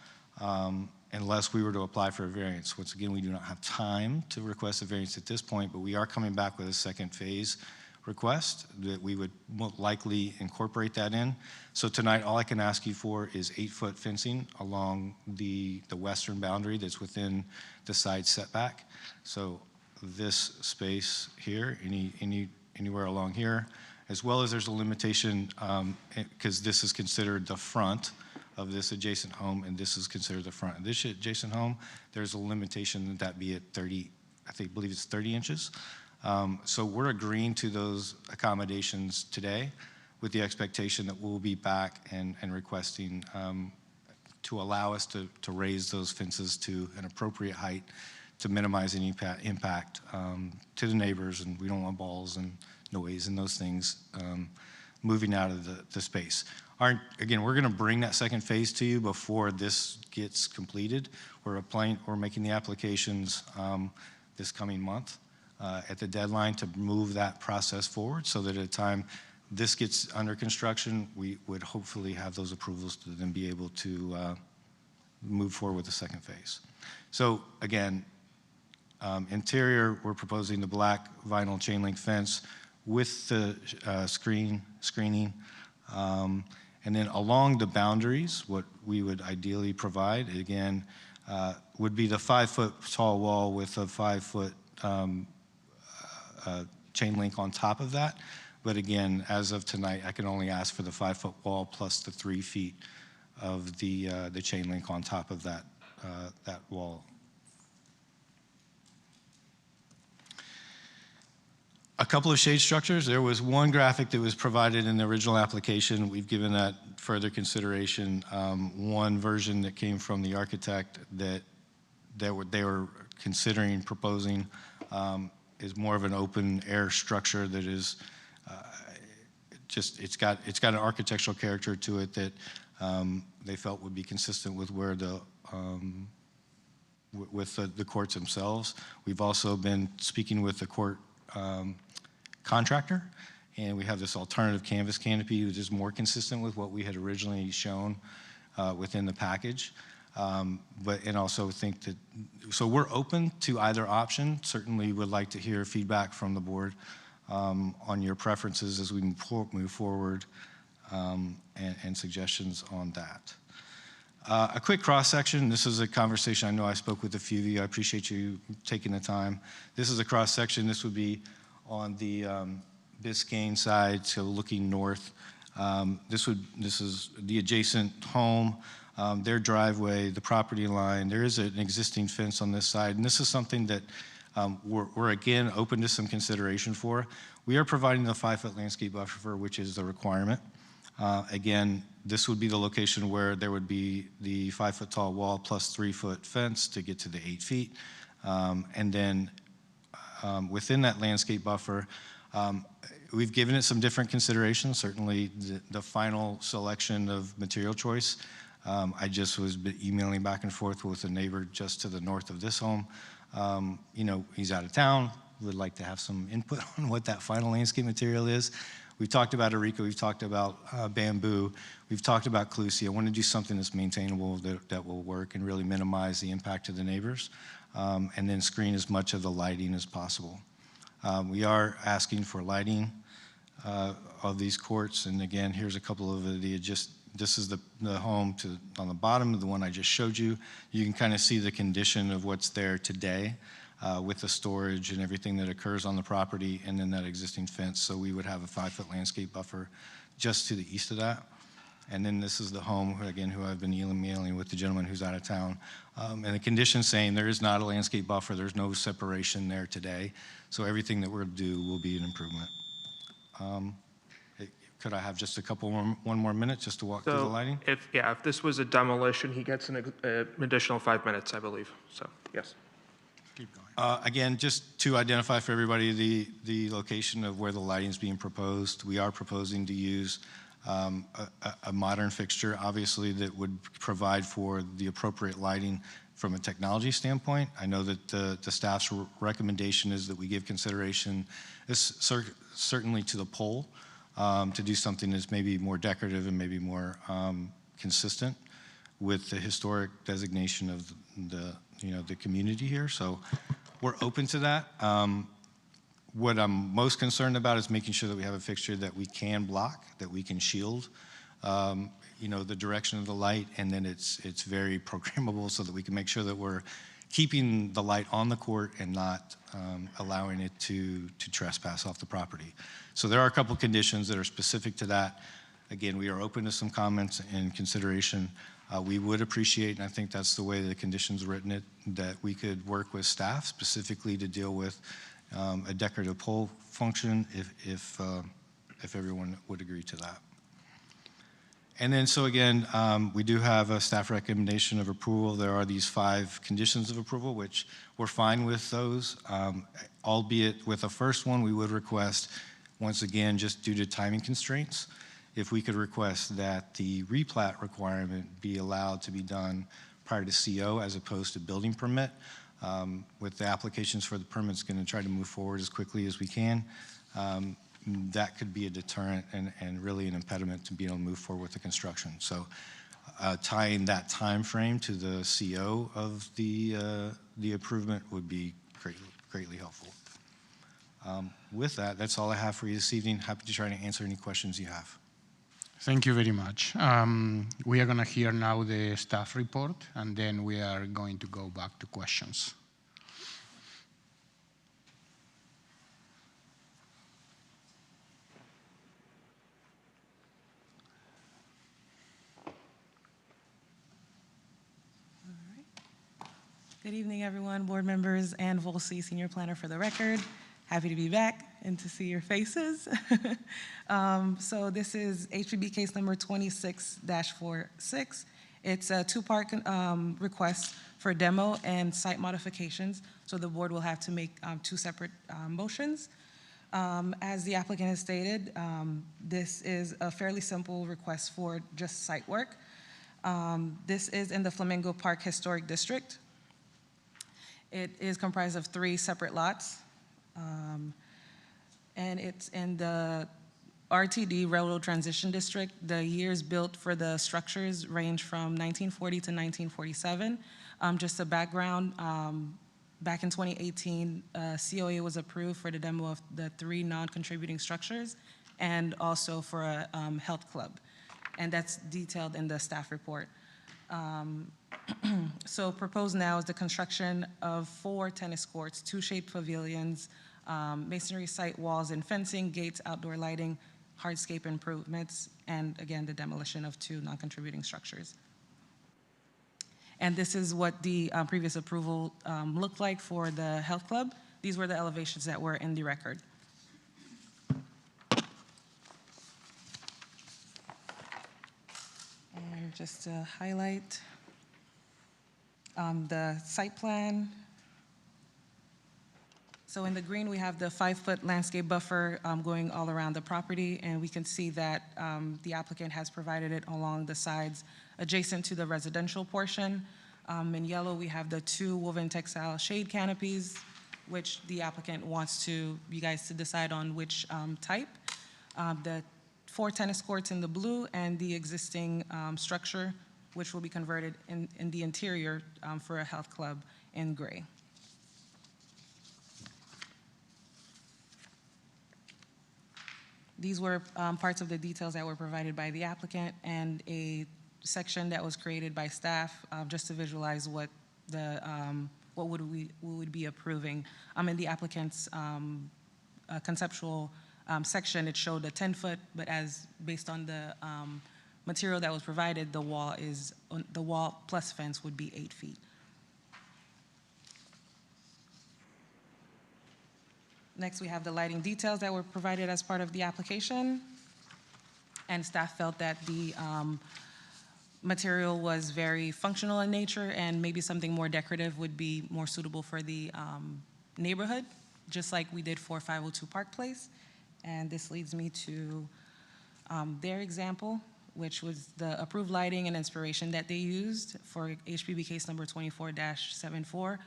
unless we were to apply for a variance. Once again, we do not have time to request a variance at this point, but we are coming back with a second phase request that we would most likely incorporate that in. So tonight, all I can ask you for is 8-foot fencing along the western boundary that's within the side setback. So this space here, anywhere along here, as well as there's a limitation, because this is considered the front of this adjacent home, and this is considered the front of this adjacent home. There's a limitation that be at 30, believe it's 30 inches. So we're agreeing to those accommodations today with the expectation that we'll be back and requesting to allow us to raise those fences to an appropriate height to minimize any impact to the neighbors, and we don't want balls and noise and those things moving out of the space. Again, we're going to bring that second phase to you before this gets completed. We're making the applications this coming month at the deadline to move that process forward, so that at the time this gets under construction, we would hopefully have those approvals to then be able to move forward with the second phase. So again, interior, we're proposing the black vinyl chain link fence with the screening. And then along the boundaries, what we would ideally provide, again, would be the 5-foot tall wall with a 5-foot chain link on top of that. But again, as of tonight, I can only ask for the 5-foot wall plus the 3 feet of the chain link on top of that wall. A couple of shade structures. There was one graphic that was provided in the original application. We've given that further consideration. One version that came from the architect that they were considering proposing is more of an open air structure that is it's got an architectural character to it that they felt would be consistent with where the courts themselves. We've also been speaking with the court contractor, and we have this alternative canvas canopy, which is more consistent with what we had originally shown within the package. And also think that, so we're open to either option. Certainly would like to hear feedback from the board on your preferences as we move forward, and suggestions on that. A quick cross-section. This is a conversation I know I spoke with a few of you. I appreciate you taking the time. This is a cross-section. This would be on the Biscayne side, so looking north. This is the adjacent home, their driveway, the property line. There is an existing fence on this side, and this is something that we're again open to some consideration for. We are providing the 5-foot landscape buffer, which is the requirement. Again, this would be the location where there would be the 5-foot tall wall plus 3-foot fence to get to the 8 feet. And then within that landscape buffer, we've given it some different considerations. Certainly the final selection of material choice. I just was emailing back and forth with a neighbor just to the north of this home. He's out of town, would like to have some input on what that final landscape material is. We've talked about areca, we've talked about bamboo, we've talked about clusia. I want to do something that's maintainable, that will work and really minimize the impact to the neighbors, and then screen as much of the lighting as possible. We are asking for lighting of these courts, and again, here's a couple of this is the home on the bottom of the one I just showed you. You can kind of see the condition of what's there today with the storage and everything that occurs on the property, and then that existing fence. So we would have a 5-foot landscape buffer just to the east of that. And then this is the home, who I've been emailing with the gentleman who's out of town. And the condition saying there is not a landscape buffer, there's no separation there today. So everything that we're to do will be an improvement. Could I have just one more minute just to walk through the lighting? If this was a demolition, he gets an additional 5 minutes, I believe. So, yes. Keep going. Again, just to identify for everybody the location of where the lighting is being proposed. We are proposing to use a modern fixture, obviously, that would provide for the appropriate lighting from a technology standpoint. I know that the staff's recommendation is that we give consideration, certainly to the pole, to do something that's maybe more decorative and maybe more consistent. with the historic designation of the community here. So we're open to that. What I'm most concerned about is making sure that we have a fixture that we can block, that we can shield, the direction of the light, and then it's very programmable so that we can make sure that we're keeping the light on the court and not allowing it to trespass off the property. So there are a couple conditions that are specific to that. Again, we are open to some comments and consideration. We would appreciate, and I think that's the way the conditions written it, that we could work with staff specifically to deal with a decorative pole function if everyone would agree to that. And then, so again, we do have a staff recommendation of approval. There are these 5 conditions of approval, which we're fine with those, albeit with the first one, we would request, once again, just due to timing constraints, if we could request that the replat requirement be allowed to be done prior to CO as opposed to building permit. With the applications for the permits going to try to move forward as quickly as we can, that could be a deterrent and really an impediment to being able to move forward with the construction. So tying that time frame to the CO of the improvement would be greatly helpful. With that, that's all I have for you this evening. Happy to try to answer any questions you have. Thank you very much. We are going to hear now the staff report, and then we are going to go back to questions. Good evening, everyone, board members, and Volsi, senior planner for the record. Happy to be back and to see your faces. So this is HPB case number 26-46. It's a 2-part request for demo and site modifications. So the board will have to make 2 separate motions. As the applicant has stated, this is a fairly simple request for just site work. This is in the Flamingo Park Historic District. It is comprised of 3 separate lots. And it's in the RTD, Railroad Transition District. The years built for the structures range from 1940 to 1947. Just a background, back in 2018, COA was approved for the demo of the 3 non-contributing structures and also for a health club. And that's detailed in the staff report. So proposed now is the construction of 4 tennis courts, 2 shade pavilions, masonry site walls and fencing, gates, outdoor lighting, hardscape improvements, and again, the demolition of 2 non-contributing structures. And this is what the previous approval looked like for the health club. These were the elevations that were in the record. And just to highlight the site plan. So in the green, we have the 5-foot landscape buffer going all around the property, and we can see that the applicant has provided it along the sides adjacent to the residential portion. In yellow, we have the 2 woven textile shade canopies, which the applicant wants you guys to decide on which type. The 4 tennis courts in the blue, and the existing structure, which will be converted in the interior for a health club in gray. These were parts of the details that were provided by the applicant and a section that was created by staff just to visualize what we would be approving. In the applicant's conceptual section, it showed a 10-foot, but as based on the material that was provided, the wall plus fence would be 8 feet. Next, we have the lighting details that were provided as part of the application. And staff felt that the material was very functional in nature and maybe something more decorative would be more suitable for the neighborhood, just like we did for 502 Park Place. And this leads me to their example, which was the approved lighting and inspiration that they used for HPB case number 24-74.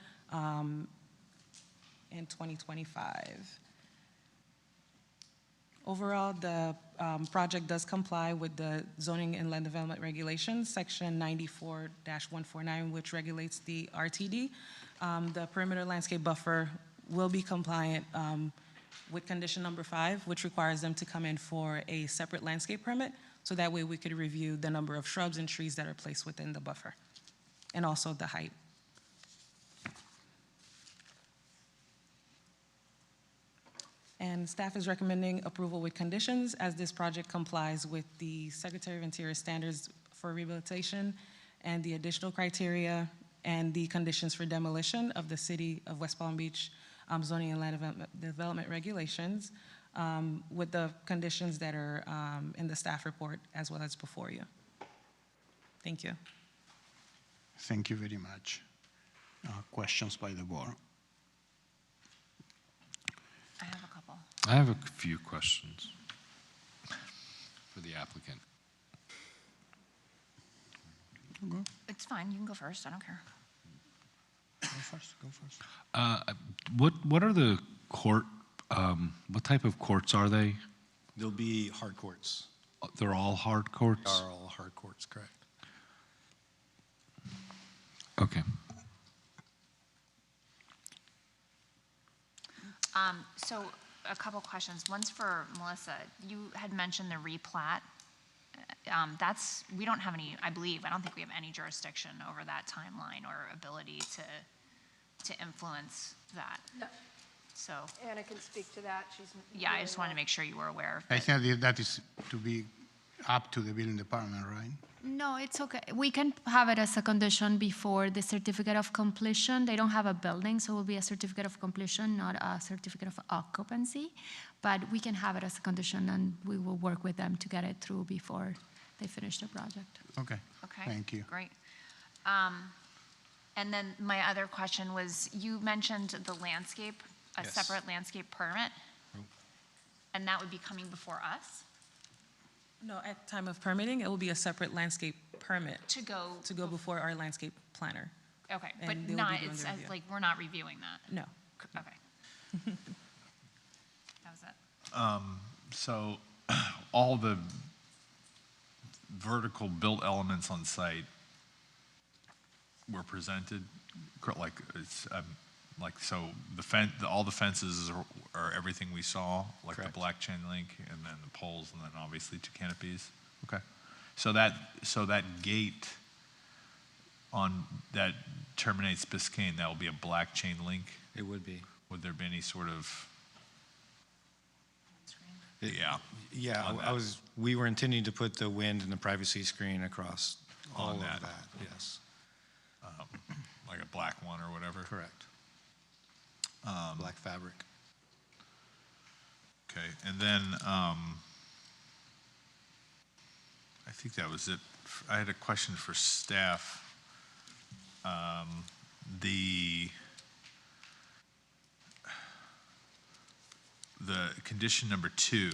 In 2025. Overall, the project does comply with the zoning and land development regulations, section 94-149, which regulates the RTD. The perimeter landscape buffer will be compliant with condition number 5, which requires them to come in for a separate landscape permit, so that way we could review the number of shrubs and trees that are placed within the buffer, and also the height. And staff is recommending approval with conditions, as this project complies with the Secretary of Interior standards for rehabilitation and the additional criteria and the conditions for demolition of the City of West Palm Beach zoning and land development regulations, with the conditions that are in the staff report as well as before you. Thank you. Thank you very much. Questions by the board? I have a couple. I have a few questions for the applicant. It's fine, you can go first, I don't care. Go first, go first. What are the court, what type of courts are they? There'll be hard courts. They're all hard courts? They are all hard courts, correct. Okay. So a couple questions. One's for Melissa. You had mentioned the replat. We don't have any, I believe, I don't think we have any jurisdiction over that timeline or ability to influence that. No. So, Anna can speak to that. She's yeah, I just wanted to make sure you were aware of I it. think that is to be up to the building department, right? No, it's okay. We can have it as a condition before the certificate of completion. They don't have a building, so it will be a certificate of completion, not a certificate of occupancy. But we can have it as a condition, and we will work with them to get it through before they finish the project. Okay. Okay. Thank you. Great. And then my other question was, you mentioned the landscape, a Yes. separate landscape permit, and that would be coming before us? No, at time of permitting, it will be a separate landscape permit To go before our landscape planner. Okay, And but they will be not, doing it's the review. like, we're not reviewing that? No. Okay. That was it. So all the vertical built elements on site were presented, like it's, so the all the fences are everything we saw, like Correct. the black chain link and then the poles and then obviously 2 canopies? Okay. So that gate that terminates Biscayne, that will be a black chain link? It would be. Would there be any sort of, It- yeah. Yeah, on that. we were intending to put the wind and the privacy screen across all On of that. that, yes. Like a black one or whatever? Correct. Black fabric. Okay, and then, I think that was it. I had a question for staff. The condition number 2,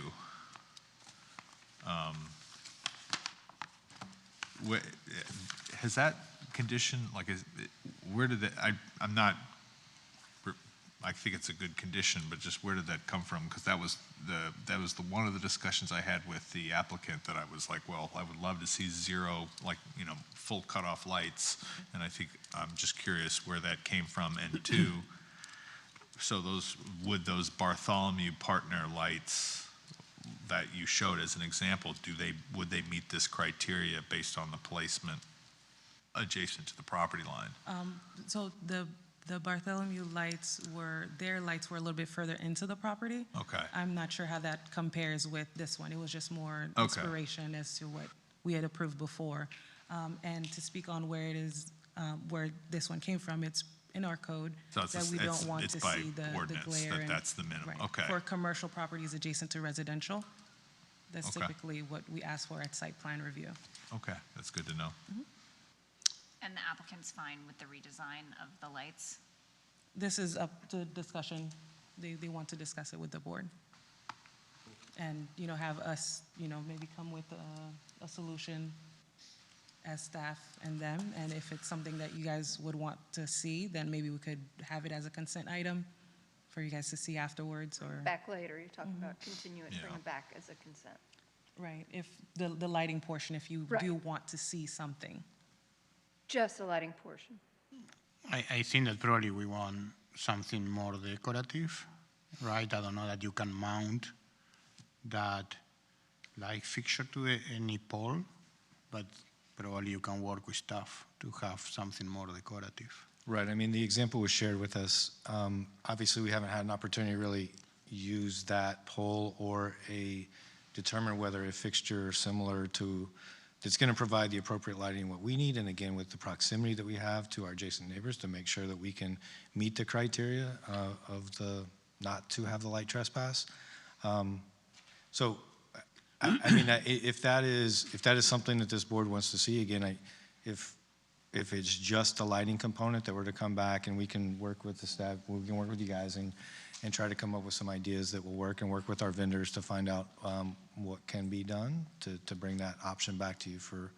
has that condition, like, where did I'm not, I think it's a good condition, but just where did that come from? Because that was one of the discussions I had with the applicant, that I was like, well, I would love to see zero, like, full cutoff lights. And I think, I'm just curious where that came from. And 2, so would those Bartholomew partner lights that you showed as an example, would they meet this criteria based on the placement adjacent to the property line? So the Bartholomew lights their lights were a little bit further into the property. Okay. I'm not sure how that compares with this one. It was just more Okay. inspiration as to what we had approved before. And to speak on where it is, where this one came from, it's in our code So it's that we don't want it's to by see the ordinance glare. and- that's the minimum. right. Okay. For commercial properties adjacent to residential, that's Okay. typically what we ask for at site plan review. Okay, that's good to know. And the applicant's fine with the redesign of the lights? This is up to discussion. They want to discuss it with the board. And, have us, maybe come with a solution as staff and them. And if it's something that you guys would want to see, then maybe we could have it as a consent item for you guys to see afterwards, or. Back later, you're talking about continue it, bring Yeah. it back as a consent. Right, if the lighting portion, if you Right. do want to see something. Just the lighting portion. I think that probably we want something more decorative, right? I don't know that you can mount that light fixture to any pole, but probably you can work with staff to have something more decorative. Right, I mean, the example was shared with us. Obviously, we haven't had an opportunity to really use that pole or determine whether a fixture similar to, that's going to provide the appropriate lighting what we need, and again, with the proximity that we have to our adjacent neighbors to make sure that we can meet the criteria of the, not to have the light trespass. So, I mean, if that is something that this board wants to see, again, if it's just the lighting component that we're to come back and we can work with the staff, we can work with you guys and try to come up with some ideas that will work and work with our vendors to find out what can be done to bring that option back to you for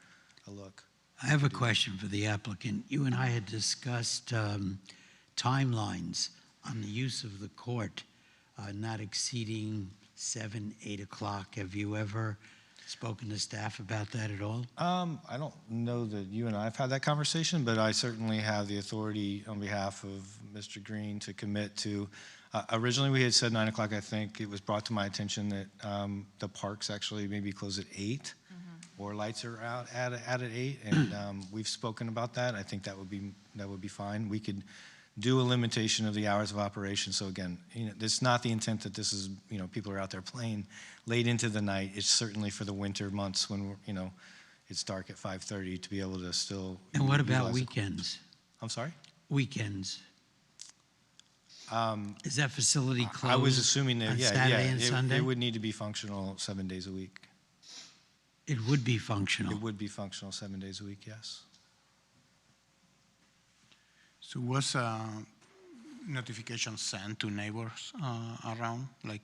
a look. I have a question for the applicant. You and I had discussed timelines on the use of the court, not exceeding 7, 8 o'clock. Have you ever spoken to staff about that at all? I don't know that you and I have had that conversation, but I certainly have the authority on behalf of Mr. Green to commit to, originally we had said 9 o'clock. I think it was brought to my attention that the parks actually maybe close at 8, or lights are out at 8, and we've spoken about that. I think that would be fine. We could do a limitation of the hours of operation. So again, it's not the intent that this is, people are out there playing late into the night. It's certainly for the winter months when it's dark at 5:30 to be able to still. And what about utilize weekends? I'm sorry? Weekends. Is that facility closed? I was assuming that, on yeah, Saturday and it Sunday? would need to be functional 7 days a week. It would be functional. It would be functional 7 days a week, yes. So was notification sent to neighbors around? Like,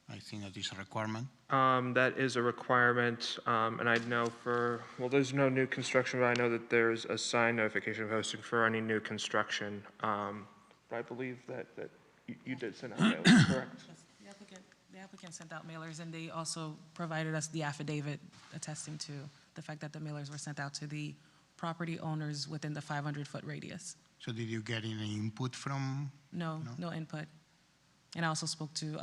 I think that is a requirement. That is a requirement, and I know well, there's no new construction, but I know that there's a sign notification posting for any new construction. But I believe that you did send out mailers, correct? The applicant sent out mailers, and they also provided us the affidavit attesting to the fact that the mailers were sent out to the property owners within the 500-foot radius. So did you get any input from? No input. And I also spoke to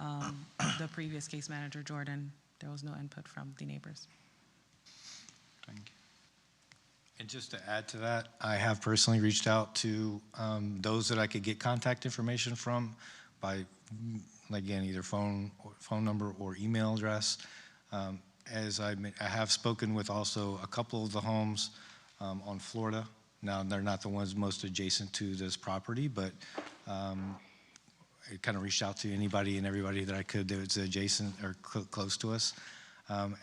the previous case manager, Jordan. There was no input from the neighbors. Thank you. And just to add to that, I have personally reached out to those that I could get contact information from by, again, either phone number or email address. As I have spoken with also a couple of the homes on Florida. Now, they're not the ones most adjacent to this property, but I kind of reached out to anybody and everybody that I could that was adjacent or close to us.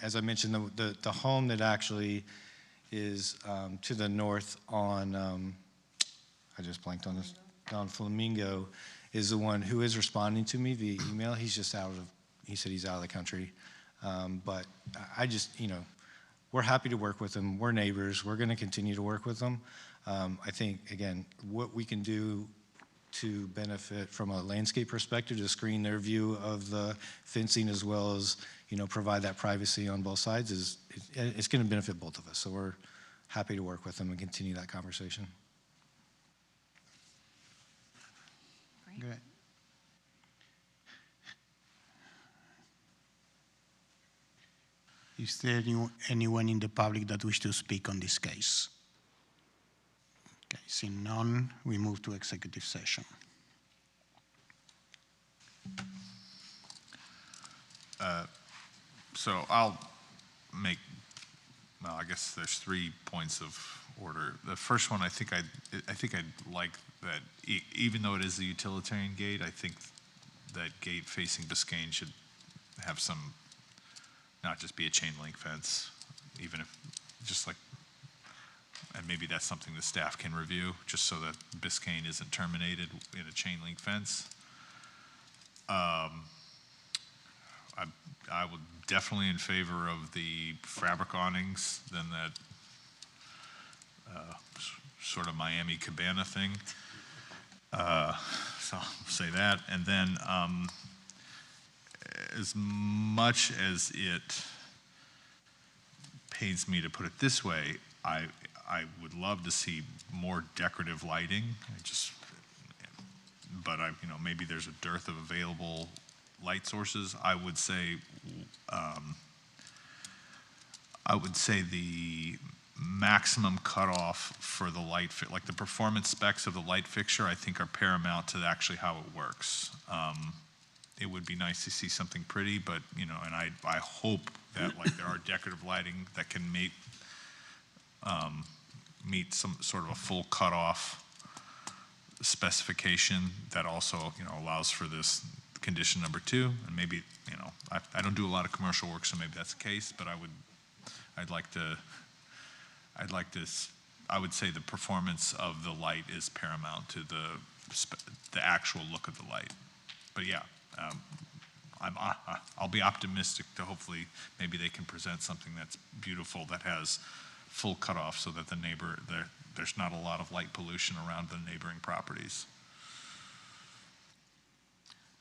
As I mentioned, the home that actually is to the north on, I just blanked on this, on Flamingo, is the one who is responding to me via email. He's just he said he's out of the country. But I just, we're happy to work with them. We're neighbors. We're going to continue to work with them. I think, again, what we can do to benefit from a landscape perspective to screen their view of the fencing as well as, provide that privacy on both sides it's going to benefit both of us. So we're happy to work with them and continue that conversation. Great. Is there anyone in the public that wishes to speak on this case? Okay, seeing none, we move to executive session. So I'll make, well, I guess there's 3 points of order. The first one, I think I'd like that, even though it is the utilitarian gate, I think that gate facing Biscayne should have some, not just be a chain link fence, even if, just like, and maybe that's something the staff can review, just so that Biscayne isn't terminated in a chain link fence. I would definitely in favor of the fabric awnings, then that sort of Miami Cabana thing. So I'll say that. And then as much as it pains me to put it this way, I would love to see more decorative lighting. But maybe there's a dearth of available light sources. I would say the maximum cutoff for the light, like the performance specs of the light fixture, I think are paramount to actually how it works. It would be nice to see something pretty, but, and I hope that like there are decorative lighting that can meet some sort of a full cutoff specification that also, allows for this condition number 2. And maybe, I don't do a lot of commercial work, so maybe that's the case, but I would say the performance of the light is paramount to the actual look of the light. But yeah, I'll be optimistic to hopefully maybe they can present something that's beautiful that has full cutoff so that there's not a lot of light pollution around the neighboring properties.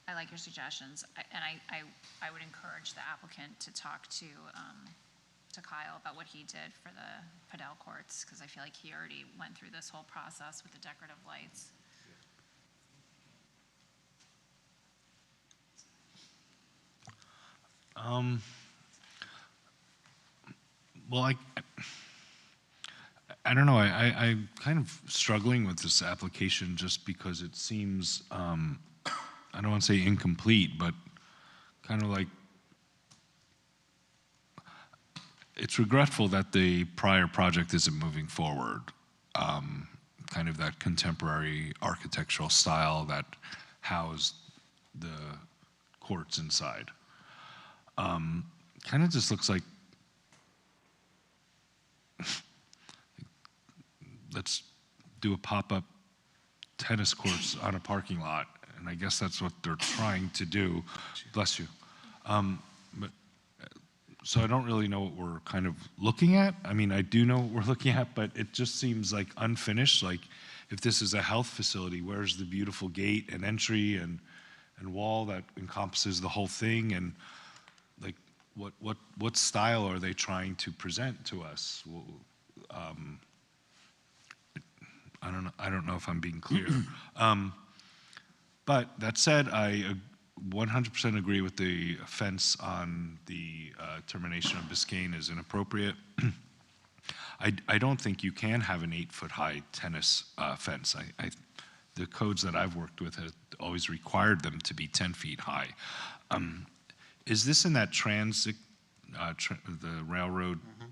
I like your suggestions, and I would encourage the applicant to talk to Kyle about what he did for the Padel courts, because I feel like he already went through this whole process with the decorative lights. Well, I don't know. I'm kind of struggling with this application just because it seems, I don't want to say incomplete, but kind of like, it's regretful that the prior project isn't moving forward. Kind of that contemporary architectural style that housed the courts inside. Kind of just looks like, let's do a pop-up tennis courts on a parking lot, and I guess that's what they're trying to do. Bless you. So I don't really know what we're kind of looking at. I mean, I do know what we're looking at, but it just seems like unfinished. Like, if this is a health facility, where's the beautiful gate and entry and wall that encompasses the whole thing? And like, what style are they trying to present to us? Well, I don't know if I'm being clear. But that said, I 100% agree with the fence on the termination of Biscayne is inappropriate. I don't think you can have an 8-foot high tennis fence. The codes that I've worked with have always required them to be 10 feet high. Is this in that transit, the railroad? Mm-hmm.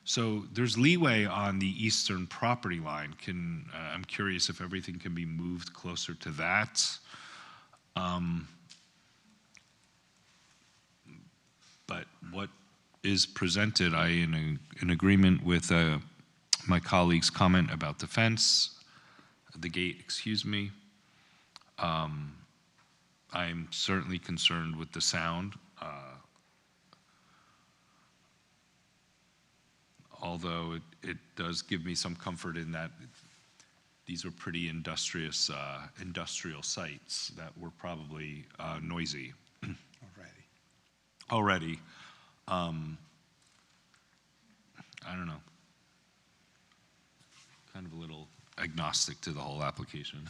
So there's leeway on the eastern property line. I'm curious if everything can be moved closer to that. But what is presented, I in agreement with my colleague's comment about the fence, the gate, excuse me. I'm certainly concerned with the sound. Although it does give me some comfort in that these are pretty industrial sites that were probably noisy. Already. I don't know. Kind of a little agnostic to the whole application.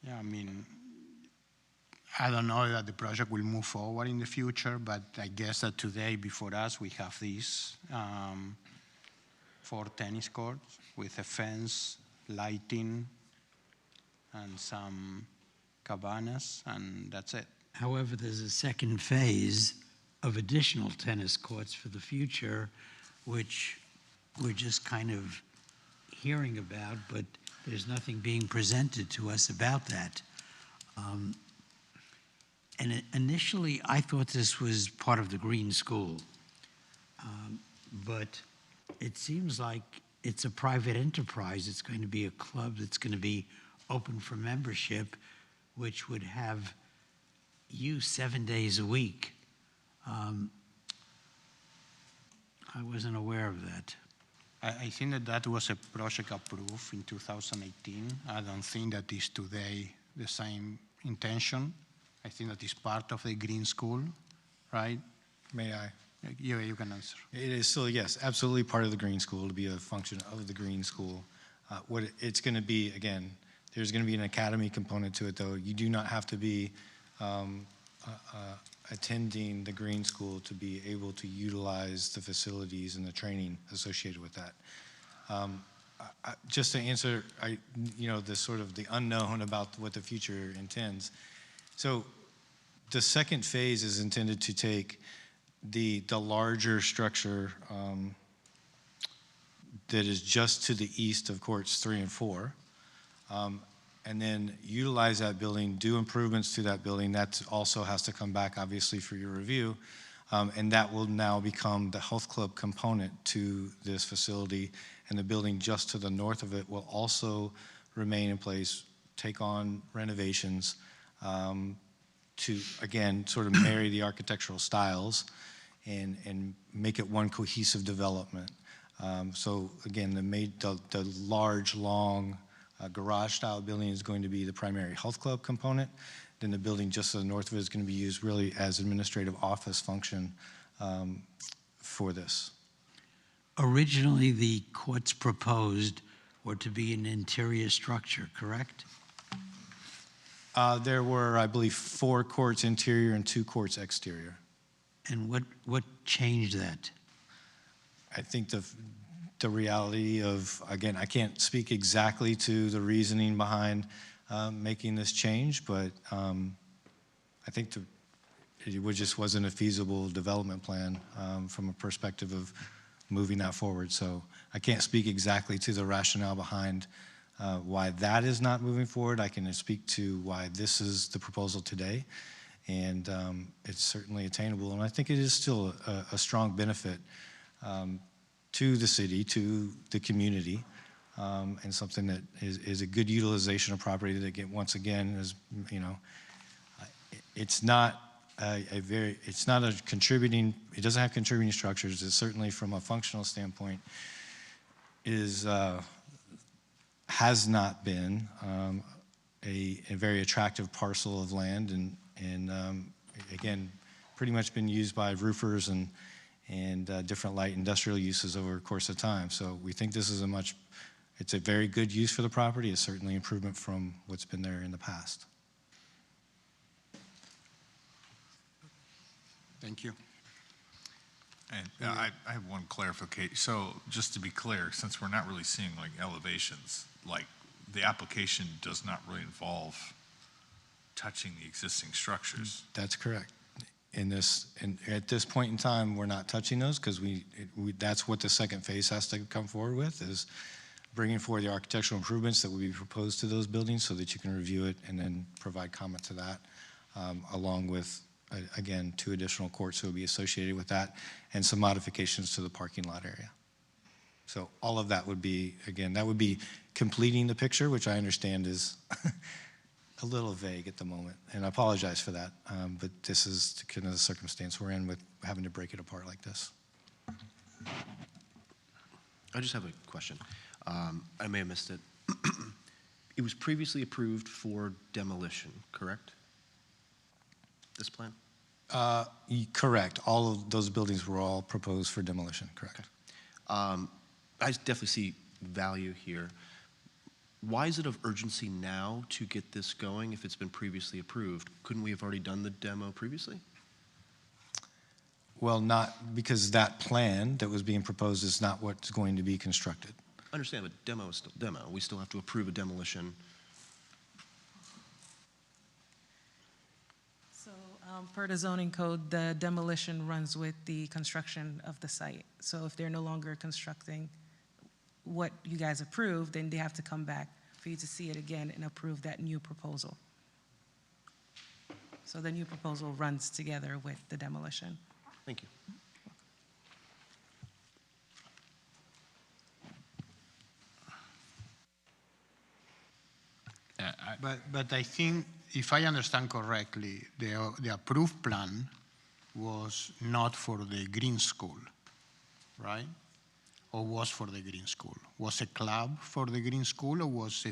Yeah, I mean, I don't know that the project will move forward in the future, but I guess that today before us we have these 4 tennis courts with a fence, lighting, and some cabanas, and that's it. However, there's a second phase of additional tennis courts for the future, which we're just kind of hearing about, but there's nothing being presented to us about that. And initially, I thought this was part of the Green School, but it seems like it's a private enterprise. It's going to be a club that's going to be open for membership, which would have use 7 days a week. I wasn't aware of that. I think that was a project approved in 2018. I don't think that is today the same intention. I think that is part of the green school, right? May I? You can answer. It is still, yes, absolutely part of the green school, to be a function of the green school. What it's going to be, again, there's going to be an academy component to it, though. You do not have to be attending the green school to be able to utilize the facilities and the training associated with that. Just to answer, the sort of the unknown about what the future intends. So the second phase is intended to take the larger structure that is just to the east of courts 3 and 4, and then utilize that building, do improvements to that building. That also has to come back, obviously, for your review, and that will now become the health club component to this facility, and the building just to the north of it will also remain in place, take on renovations to, again, sort of marry the architectural styles and make it one cohesive development. So again, the large, long garage-style building is going to be the primary health club component. Then the building just to the north of it is going to be used really as administrative office function for this. Originally, the courts proposed were to be an interior structure, correct? There were, I believe, 4 courts interior and 2 courts exterior. And what changed that? I think the reality of, again, I can't speak exactly to the reasoning behind making this change, but I think it just wasn't a feasible development plan from a perspective of moving that forward. So I can't speak exactly to the rationale behind why that is not moving forward. I can speak to why this is the proposal today, and it's certainly attainable. And I think it is still a strong benefit to the city, to the community, and something that is a good utilization of property that, once again, is, it's not it's not a contributing, it doesn't have contributing structures. It's certainly, from a functional standpoint, has not been a very attractive parcel of land, and again, pretty much been used by roofers and different light industrial uses over the course of time. So we think this is it's a very good use for the property. It's certainly improvement from what's been there in the past. Thank you. And I have one clarification. So just to be clear, since we're not really seeing like elevations, like the application does not really involve touching the existing structures. That's correct. At this point in time, we're not touching those because that's what the second phase has to come forward with, is bringing forward the architectural improvements that will be proposed to those buildings so that you can review it and then provide comment to that, along with, again, 2 additional courts that will be associated with that and some modifications to the parking lot area. So all of that would be, again, that would be completing the picture, which I understand is a little vague at the moment, and I apologize for that, but this is kind of the circumstance we're in with having to break it apart like this. I just have a question. I may have missed it. It was previously approved for demolition, correct? This plan? Correct. All of those buildings were all proposed for demolition, correct. Okay. I definitely see value here. Why is it of urgency now to get this going if it's been previously approved? Couldn't we have already done the demo previously? Well, not because that plan that was being proposed is not what's going to be constructed. I understand, but demo is still demo. We still have to approve a demolition. So per the zoning code, the demolition runs with the construction of the site. So if they're no longer constructing what you guys approved, then they have to come back for you to see it again and approve that new proposal. So the new proposal runs together with the demolition. Thank you. But I think, if I understand correctly, the approved plan was not for the green school, right? Or was for the green school? Was a club for the green school, or was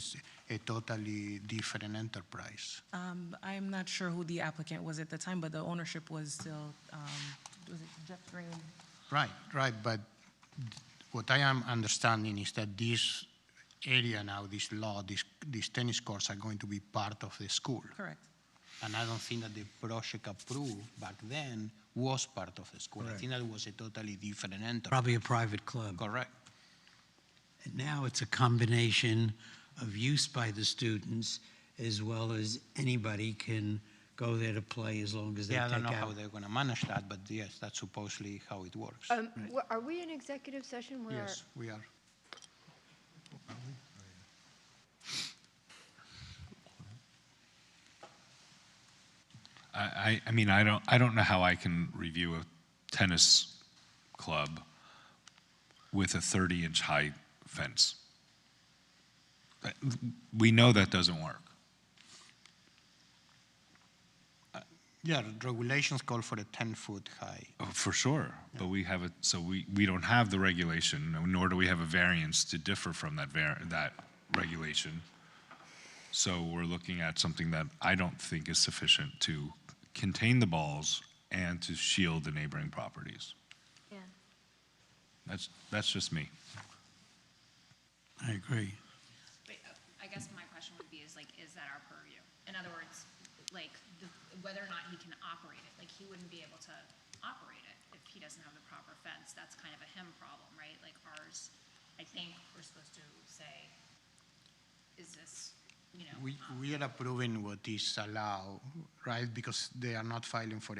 a totally different enterprise. I'm not sure who the applicant was at the time, but the ownership was still, was it Jeff Green? Right, but what I am understanding is that this area now, this lot, these tennis courts are going to be part of the school. Correct. And I don't think that the project approved back then was part of the school. I Correct. think that it was a totally different enterprise. Probably a private club. Correct. And now it's a combination of use by the students as well as anybody can go there to play as long as they Yeah, I take don't know how out. they're going to manage that, but yes, that's supposedly how it works. Are we in executive session? Where Yes, we are. I mean, I don't know how I can review a tennis club with a 30-inch high fence. We know that doesn't work. Yeah, regulations call for a 10-foot high. Oh, for sure, but we have it, so we don't have the regulation, nor do we have a variance to differ from that regulation. So we're looking at something that I don't think is sufficient to contain the balls and to shield the neighboring properties. Yeah. That's just me. I agree. But I guess my question would be is that our purview? In other words, whether or not he can operate it, he wouldn't be able to operate it if he doesn't have the proper fence. That's kind of a him problem, right? Like ours, I think we're supposed to say, is this, We are approving what is allowed, right? Because they are not filing for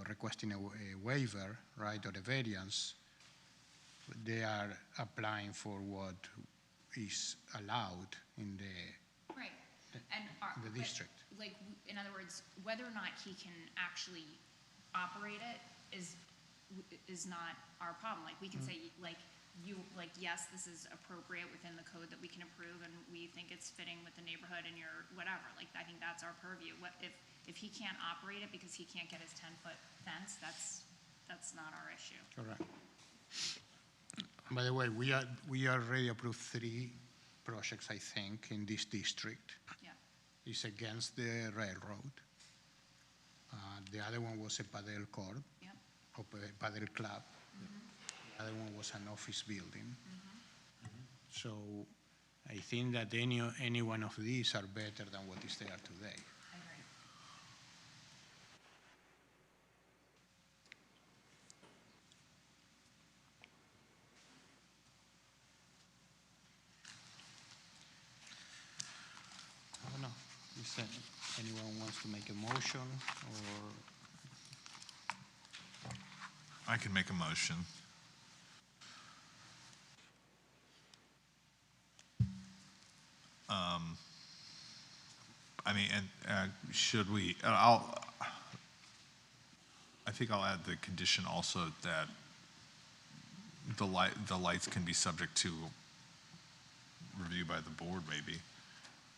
requesting a waiver, right, or a variance. They are applying for what is allowed in the right? And the district. In other words, whether or not he can actually operate it is not our problem. We can say, yes, this is appropriate within the code that we can approve, and we think it's fitting with the neighborhood and your whatever. I think that's our purview. If he can't operate it because he can't get his 10-foot fence, that's not our issue. Correct. By the way, we already approved 3 projects, I think, in this district. Yeah. It's against the railroad. The other one was a padel court, or padel club. The other one was an office building. So I think that any one of these are better than what is there today. I agree. I don't know. If anyone wants to make a motion, or I can make a motion. I mean, and should we, I think I'll add the condition also that the lights can be subject to review by the board, maybe,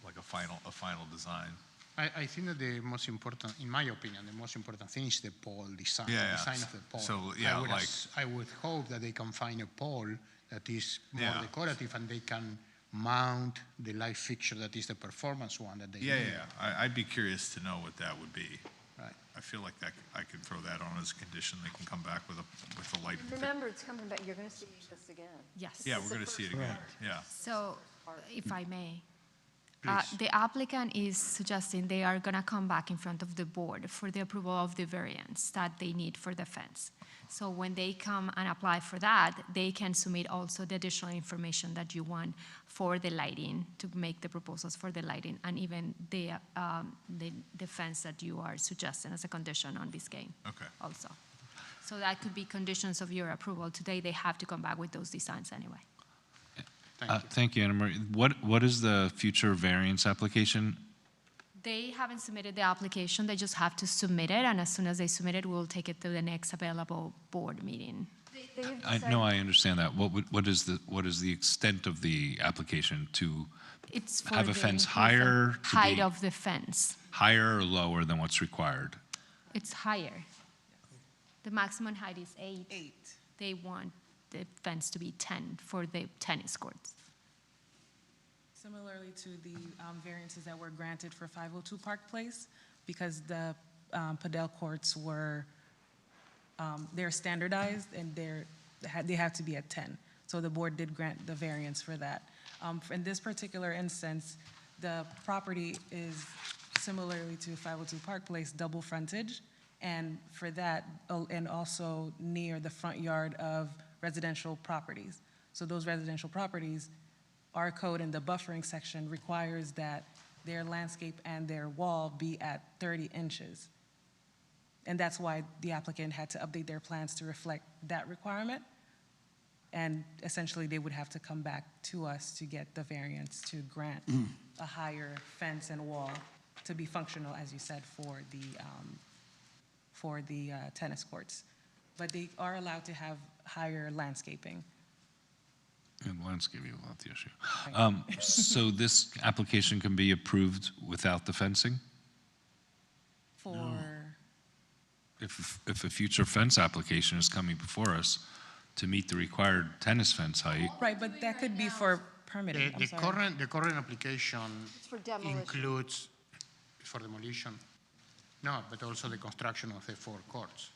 like a final design. I think that the most important, in my opinion, the most important thing is the pole design, Yeah, the design of the pole. So, yeah, I would hope that they can find a pole that is more Yeah. decorative, and they can mount the light fixture that is the performance one that they need. I'd be curious to know what that would be. Right. I feel like that I could throw that on as a condition. They can come back with a light. Remember, it's coming back. You're going to see this again. Yes. Yeah, we're going to see it again. Yeah. So, if I may, Please. the applicant is suggesting they are going to come back in front of the board for the approval of the variance that they need for the fence. So when they come and apply for that, they can submit also the additional information that you want for the lighting, to make the proposals for the lighting, and even the fence that you are suggesting as a condition on this game. Okay. Also. So that could be conditions of your approval. Today, they have to come back with those designs anyway. Thank you, Anna Marie. What is the future variance application? They haven't submitted the application, they just have to submit it, and as soon as they submit it, we'll take it to the next available board meeting. No, I understand that. What is the extent of the application to It's for have a the fence increase higher? of height of the fence. Higher or lower than what's required? It's higher. The maximum height is 8. 8. They want the fence to be 10 for the tennis courts. Similarly to the variances that were granted for 502 Park Place, because the padel courts were, they're standardized and they have to be at 10. So the board did grant the variance for that. In this particular instance, the property is similarly to 502 Park Place, double frontage, and for that, and also near the front yard of residential properties. So those residential properties, our code in the buffering section requires that their landscape and their wall be at 30 inches. And that's why the applicant had to update their plans to reflect that requirement. And essentially, they would have to come back to us to get the variance to grant a higher fence and wall to be functional, as you said, for the tennis courts. But they are allowed to have higher landscaping. And landscaping is not the issue. So this application can be approved without the fencing? If a future fence application is coming before us to meet the required tennis fence height. Right, but that could be for permitting. The current application It's for demolition. includes, for demolition, no, but also the construction of the 4 courts.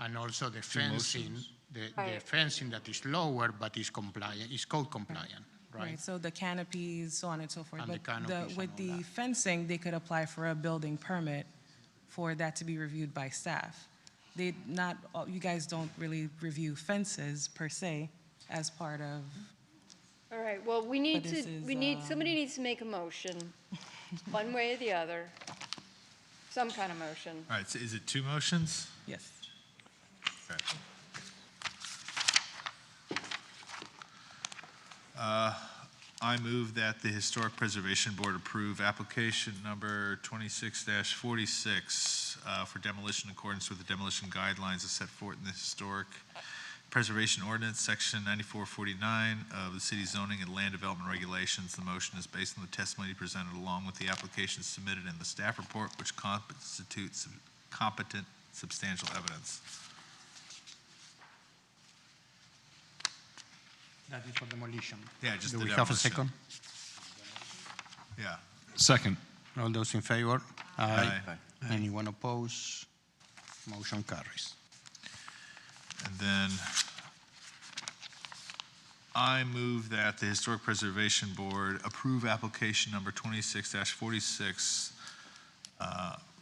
And also the fencing, the fencing that is lower but is compliant, is code compliant, right? So the canopies, so on and so forth. And the But canopies with and all the that. fencing, they could apply for a building permit for that to be reviewed by staff. You guys don't really review fences per se as part of. All right, well, somebody needs to make a motion, one way or the other, some kind of motion. All right, so is it 2 motions? Yes. Okay. I move that the Historic Preservation Board approve application number 26-46 for demolition in accordance with the demolition guidelines as set forth in the Historic Preservation Ordinance, Section 9449 of the City Zoning and Land Development Regulations. The motion is based on the testimony presented along with the application submitted in the staff report, which constitutes competent substantial evidence. That is for demolition. Yeah, just Do the we have a demolition. second? Yeah. Second. All those in favor? Aye. Anyone opposed? Motion carries. And then I move that the Historic Preservation Board approve application number 26-46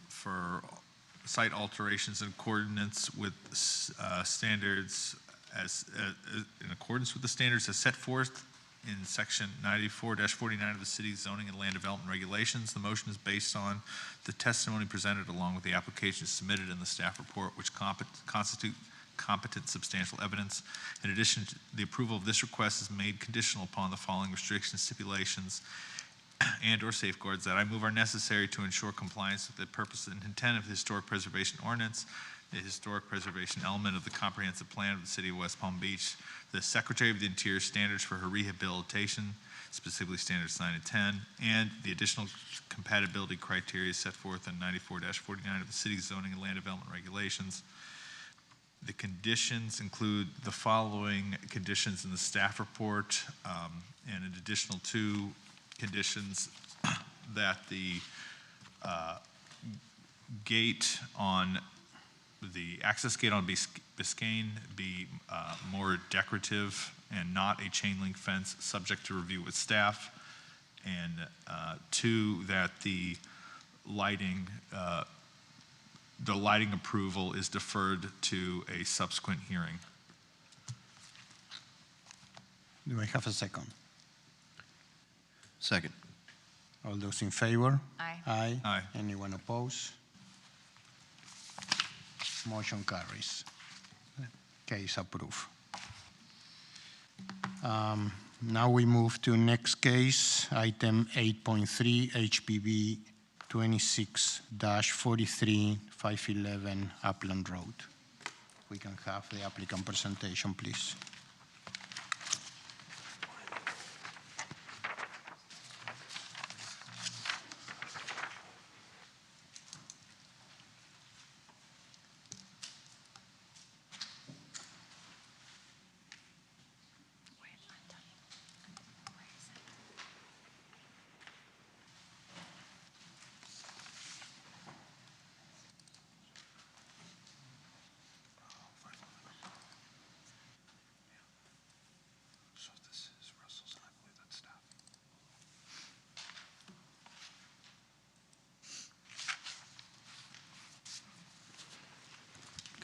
for site alterations in accordance with standards in accordance with the standards as set forth in section 94-49 of the city's zoning and land development regulations. The motion is based on the testimony presented along with the application submitted in the staff report, which constitute competent substantial evidence. In addition, the approval of this request is made conditional upon the following restrictions, stipulations, and/or safeguards that I move are necessary to ensure compliance with the purpose and intent of the Historic Preservation Ordinance, the historic preservation element of the comprehensive plan of the city of West Palm Beach, the Secretary of the Interior standards for her rehabilitation, specifically standards 9 and 10, and the additional compatibility criteria set forth in 94-49 of the city's zoning and land development regulations. The conditions include the following conditions in the staff report, and an additional 2 conditions that the gate on the access gate on Biscayne be more decorative and not a chain link fence, subject to review with staff. And 2, that the lighting approval is deferred to a subsequent hearing. Do I have a second? Second. All those in favor? Aye. Aye. Aye. Anyone opposed? Motion carries. Case approved. Now we move to next case, item 8.3, HPB 26-43, 511 Upland Road. We can have the applicant presentation, please.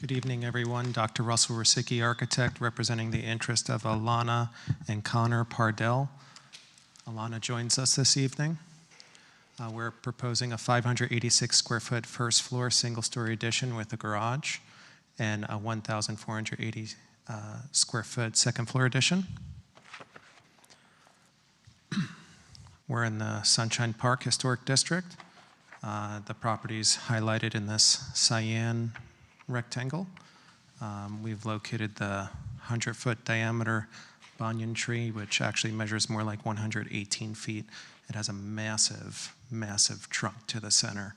Good evening, everyone. Dr. Russell Rosicki, architect, representing the interest of Alana and Connor Pardell. Alana joins us this evening. We're proposing a 586 square foot first floor single-story addition with a garage and a 1,480 square foot second floor addition. We're in the Sunshine Park Historic District. The property's highlighted in this cyan rectangle. We've located the 100-foot diameter banyan tree, which actually measures more like 118 feet. It has a massive, massive trunk to the center.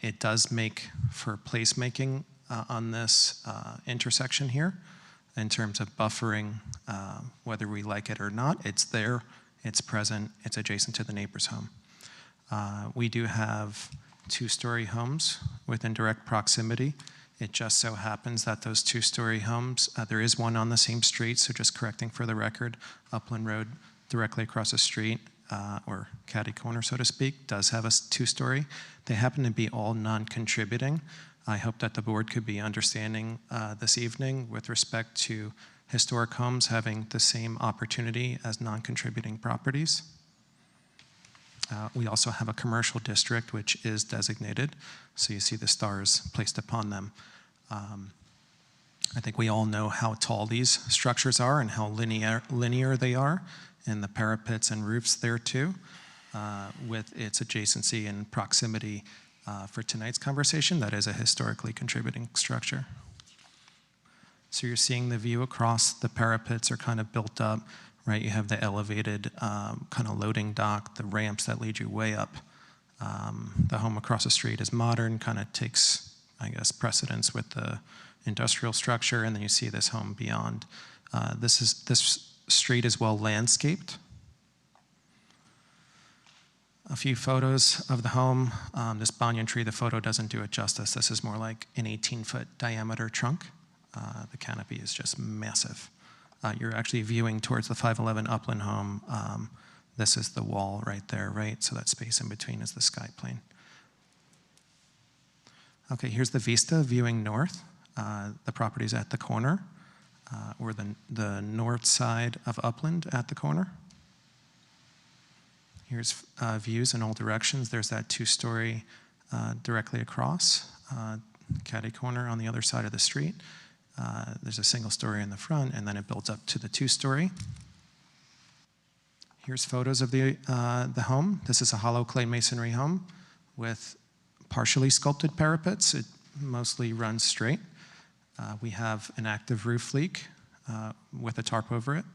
It does make for placemaking on this intersection here in terms of buffering, whether we like it or not. It's there, it's present, it's adjacent to the neighbor's home. We do have two-story homes within direct proximity. It just so happens that those two-story homes, there is one on the same street, so just correcting for the record, Upland Road directly across the street, or catty corner, so to speak, does have a two-story. They happen to be all non-contributing. I hope that the board could be understanding this evening with respect to historic homes having the same opportunity as non-contributing properties. We also have a commercial district which is designated, so you see the stars placed upon them. I think we all know how tall these structures are and how linear they are, and the parapets and roofs there too, with its adjacency and proximity for tonight's conversation. That is a historically contributing structure. So you're seeing the view across. The parapets are kind of built up, right? You have the elevated kind of loading dock, the ramps that lead you way up. The home across the street is modern, kind of takes, I guess, precedence with the industrial structure, and then you see this home beyond. This street is well landscaped. A few photos of the home. This banyan tree, the photo doesn't do it justice. This is more like an 18-foot diameter trunk. The canopy is just massive. You're actually viewing towards the 511 Upland home. This is the wall right there, right? So that space in between is the sky plane. Okay, here's the vista viewing north. The property's at the corner, or the north side of Upland at the corner. Here's views in all directions. There's that two-story directly across, catty corner on the other side of the street. There's a single story in the front, and then it builds up to the two-story. Here's photos of the home. This is a hollow clay masonry home with partially sculpted parapets. It mostly runs straight. We have an active roof leak with a tarp over it.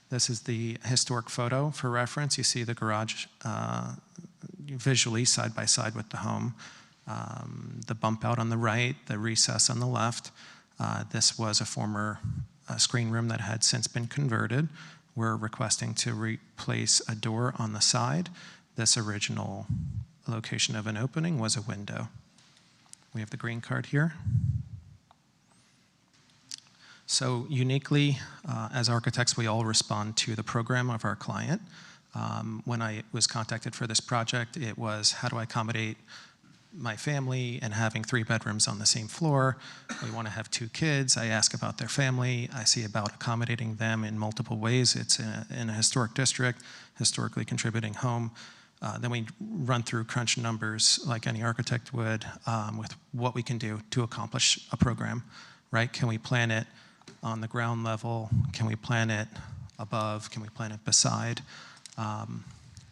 This is the historic photo for reference. You see the garage visually side by side with the home. The bump out on the right, the recess on the left. This was a former screen room that had since been converted. We're requesting to replace a door on the side. This original location of an opening was a window. We have the green card here. So uniquely, as architects, we all respond to the program of our client. When I was contacted for this project, it was, how do I accommodate my family and having 3 bedrooms on the same floor? We want to have 2 kids. I ask about their family. I see about accommodating them in multiple ways. It's in a historic district, historically contributing home. Then we run through crunch numbers like any architect would with what we can do to accomplish a program, right? Can we plan it on the ground level? Can we plan it above? Can we plan it beside?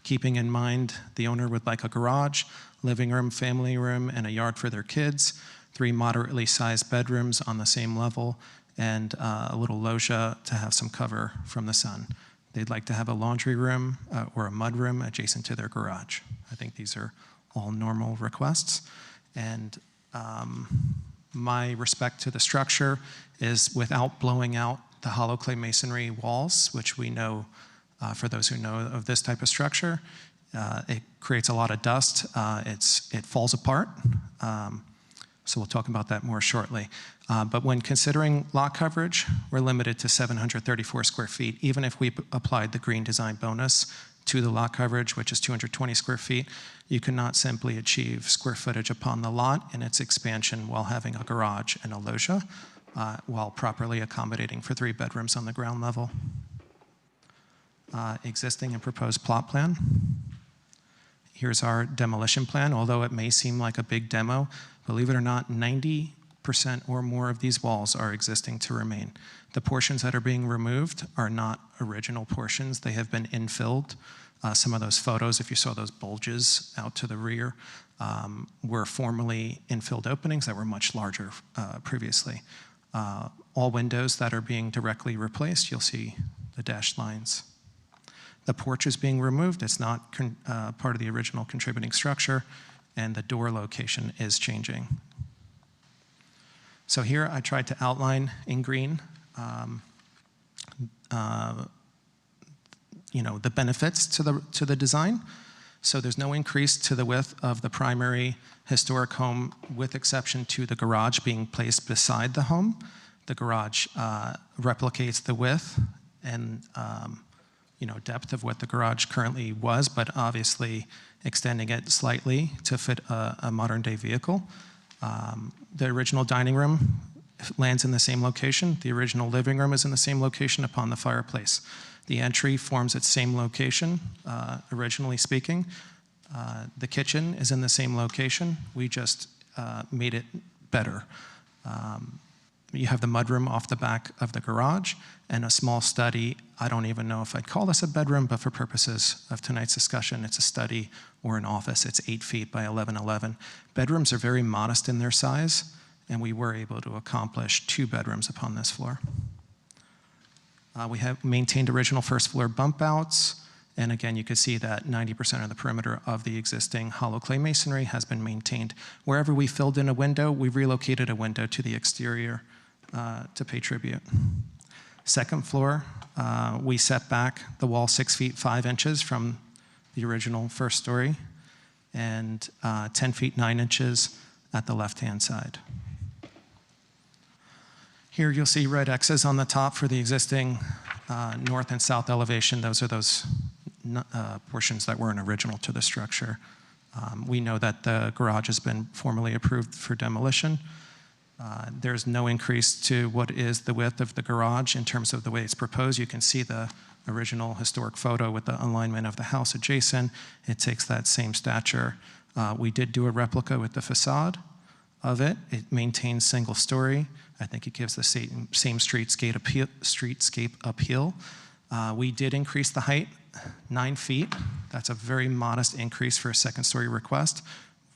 Keeping in mind the owner would like a garage, living room, family room, and a yard for their kids, 3 moderately sized bedrooms on the same level, and a little loggia to have some cover from the sun. They'd like to have a laundry room or a mud room adjacent to their garage. I think these are all normal requests. And my respect to the structure is without blowing out the hollow clay masonry walls, which we know, for those who know of this type of structure, it creates a lot of dust. It falls apart. So we'll talk about that more shortly. But when considering lot coverage, we're limited to 734 square feet, even if we applied the green design bonus to the lot coverage, which is 220 square feet. You cannot simply achieve square footage upon the lot and its expansion while having a garage and a loggia, while properly accommodating for 3 bedrooms on the ground level. Existing and proposed plot plan. Here's our demolition plan. Although it may seem like a big demo, believe it or not, 90% or more of these walls are existing to remain. The portions that are being removed are not original portions. They have been infilled. Some of those photos, if you saw those bulges out to the rear, were formerly infilled openings that were much larger previously. All windows that are being directly replaced, you'll see the dashed lines. The porch is being removed. It's not part of the original contributing structure, and the door location is changing. So here I tried to outline in green the benefits to the design. So there's no increase to the width of the primary historic home, with exception to the garage being placed beside the home. The garage replicates the width and depth of what the garage currently was, but obviously extending it slightly to fit a modern day vehicle. The original dining room lands in the same location. The original living room is in the same location upon the fireplace. The entry forms its same location, originally speaking. The kitchen is in the same location. We just made it better. You have the mudroom off the back of the garage and a small study. I don't even know if I'd call this a bedroom, but for purposes of tonight's discussion, it's a study or an office. It's 8 feet by 11. Bedrooms are very modest in their size, and we were able to accomplish 2 bedrooms upon this floor. We have maintained original first floor bump outs, and again, you can see that 90% of the perimeter of the existing hollow clay masonry has been maintained. Wherever we filled in a window, we relocated a window to the exterior to pay tribute. Second floor, we set back the wall 6 feet 5 inches from the original first story, and 10 feet 9 inches at the left-hand side. Here you'll see red X's on the top for the existing north and south elevation. Those are those portions that weren't original to the structure. We know that the garage has been formally approved for demolition. There's no increase to what is the width of the garage in terms of the way it's proposed. You can see the original historic photo with the alignment of the house adjacent. It takes that same stature. We did do a replica with the facade of it. It maintains single story. I think it gives the same streetscape appeal. We did increase the height 9 feet. That's a very modest increase for a second story request,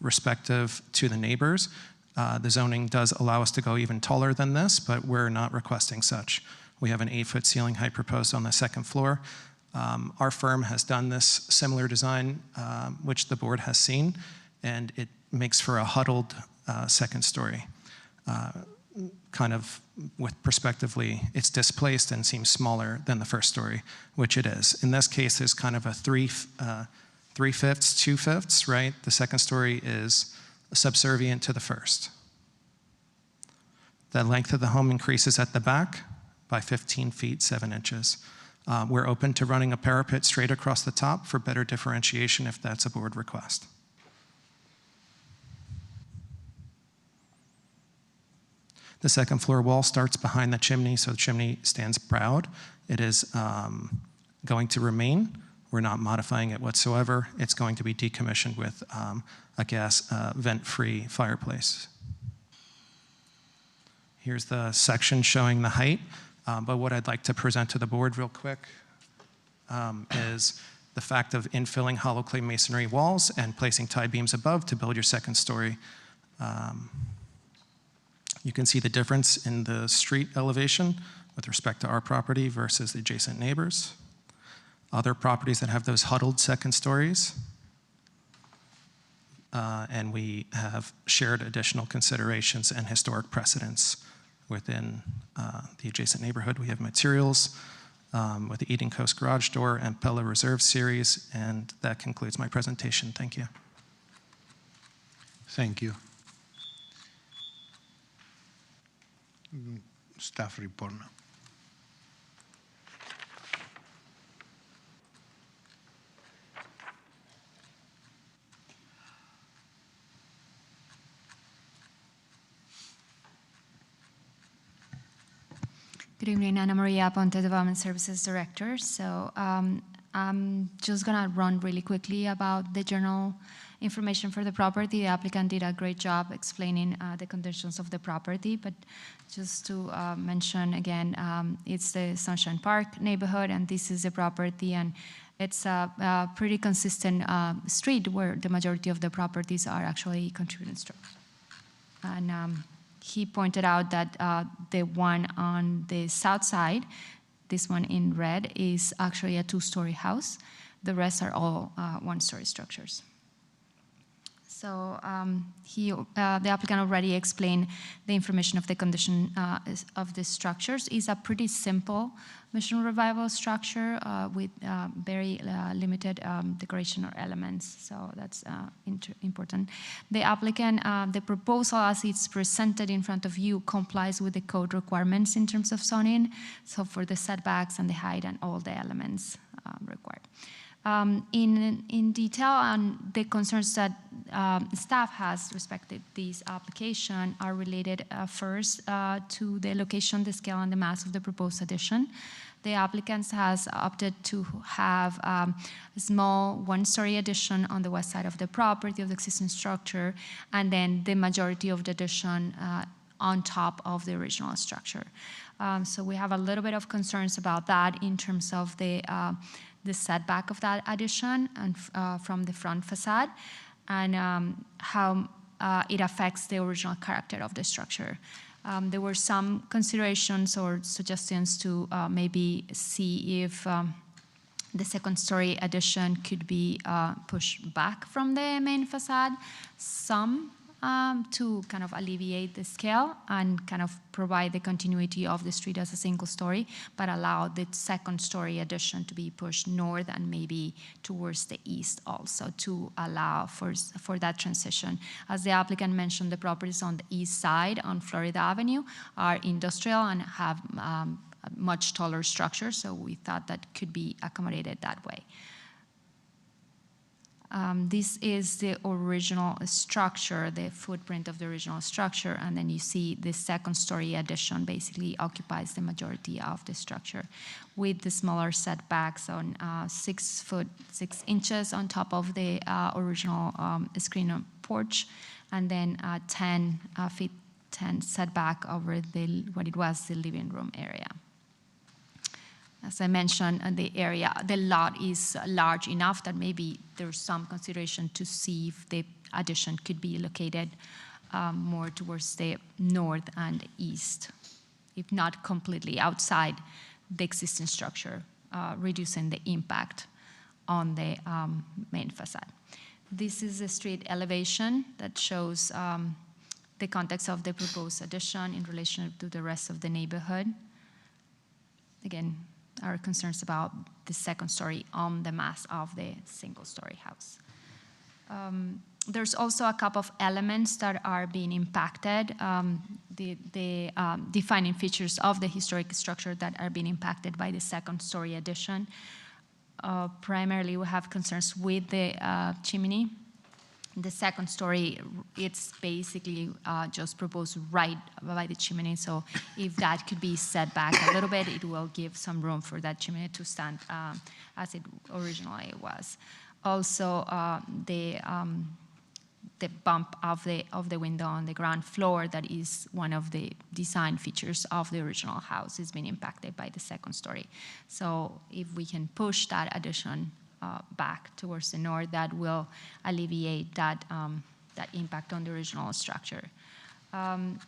respective to the neighbors. The zoning does allow us to go even taller than this, but we're not requesting such. We have an 8-foot ceiling height proposed on the second floor. Our firm has done this similar design, which the board has seen, and it makes for a huddled second story. Kind of with prospectively, it's displaced and seems smaller than the first story, which it is. In this case, there's kind of a 3/5, 2/5, right? The second story is subservient to the first. The length of the home increases at the back by 15 feet 7 inches. We're open to running a parapet straight across the top for better differentiation if that's a board request. The second floor wall starts behind the chimney, so the chimney stands proud. It is going to remain. We're not modifying it whatsoever. It's going to be decommissioned with a gas vent-free fireplace. Here's the section showing the height, but what I'd like to present to the board real quick is the fact of infilling hollow clay masonry walls and placing tie beams above to build your second story. You can see the difference in the street elevation with respect to our property versus the adjacent neighbors. Other properties that have those huddled second stories. And we have shared additional considerations and historic precedents within the adjacent neighborhood. We have materials with the Eden Coast Garage Door and Pella Reserve Series, and that concludes my presentation. Thank you. Thank you. Staff report now. Good evening, Ana Maria Ponte, Development Services Director. So I'm just gonna run really quickly about the general information for the property. The applicant did a great job explaining the conditions of the property, but just to mention again, it's the Sunshine Park neighborhood, and this is the property, and it's a pretty consistent street where the majority of the properties are actually contributing structures. And he pointed out that the one on the south side, this one in red, is actually a two-story house. The rest are all one-story structures. So the applicant already explained the information of the condition of the structures. It's a pretty simple mission revival structure with very limited decoration or elements, so that's important. The applicant, the proposal as it's presented in front of you complies with the code requirements in terms of zoning, so for the setbacks and the height and all the elements required. In detail on the concerns that staff has respected this application are related first to the location, the scale, and the mass of the proposed addition. The applicant has opted to have a small one-story addition on the west side of the property of the existing structure, and then the majority of the addition on top of the original structure. So we have a little bit of concerns about that in terms of the setback of that addition and from the front facade, and how it affects the original character of the structure. There were some considerations or suggestions to maybe see if the second story addition could be pushed back from the main facade, some to kind of alleviate the scale and kind of provide the continuity of the street as a single story, but allow the second story addition to be pushed north and maybe towards the east also to allow for that transition. As the applicant mentioned, the properties on the east side on Florida Avenue are industrial and have much taller structures, so we thought that could be accommodated that way. This is the original structure, the footprint of the original structure, and then you see the second story addition basically occupies the majority of the structure with the smaller setbacks on 6 foot 6 inches on top of the original screen porch, and then 10 feet 10 setback over what it was the living room area. As I mentioned, the lot is large enough that maybe there's some consideration to see if the addition could be located more towards the north and east, if not completely outside the existing structure, reducing the impact on the main facade. This is a street elevation that shows the context of the proposed addition in relation to the rest of the neighborhood. Again, our concerns about the second story on the mass of the single story house. There's also a couple of elements that are being impacted, the defining features of the historic structure that are being impacted by the second story addition. Primarily, we have concerns with the chimney. The second story, it's basically just proposed right by the chimney, so if that could be set back a little bit, it will give some room for that chimney to stand as it originally was. Also, the bump of the window on the ground floor, that is one of the design features of the original house, is being impacted by the second story. So if we can push that addition back towards the north, that will alleviate that impact on the original structure.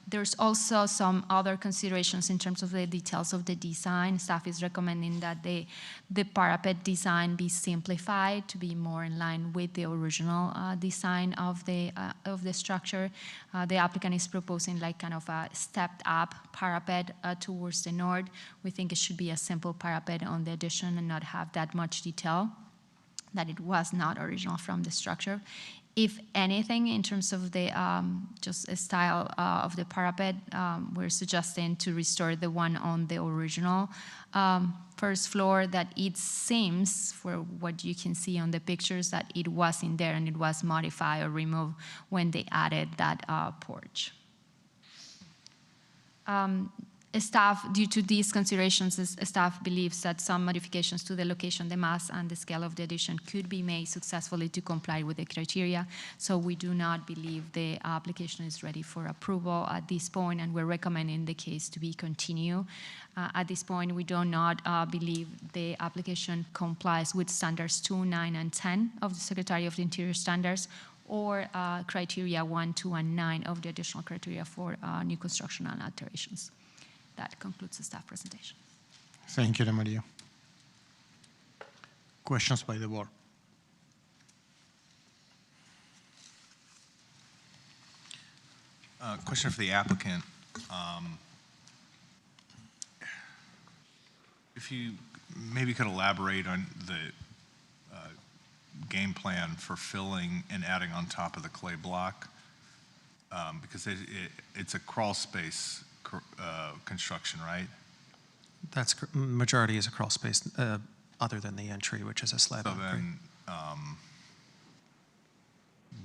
There's also some other considerations in terms of the details of the design. Staff is recommending that the parapet design be simplified to be more in line with the original design of the structure. The applicant is proposing like kind of a stepped up parapet towards the north. We think it should be a simple parapet on the addition and not have that much detail, that it was not original from the structure. If anything, in terms of the just a style of the parapet, we're suggesting to restore the one on the original first floor, that it seems, for what you can see on the pictures, that it was in there and it was modified or removed when they added that porch. Staff, due to these considerations, staff believes that some modifications to the location, the mass, and the scale of the addition could be made successfully to comply with the criteria. So we do not believe the application is ready for approval at this point, and we're recommending the case to be continued. At this point, we do not believe the application complies with standards 2, 9, and 10 of the Secretary of the Interior standards, or criteria 1, 2, and 9 of the additional criteria for new construction and alterations. That concludes the staff presentation. Thank you, Maria. Questions by the board? Question for the applicant. If you maybe could elaborate on the game plan for filling and adding on top of the clay block, because it's a crawl space construction, right? That's majority is a crawl space, other than the entry, which is a slab. So then,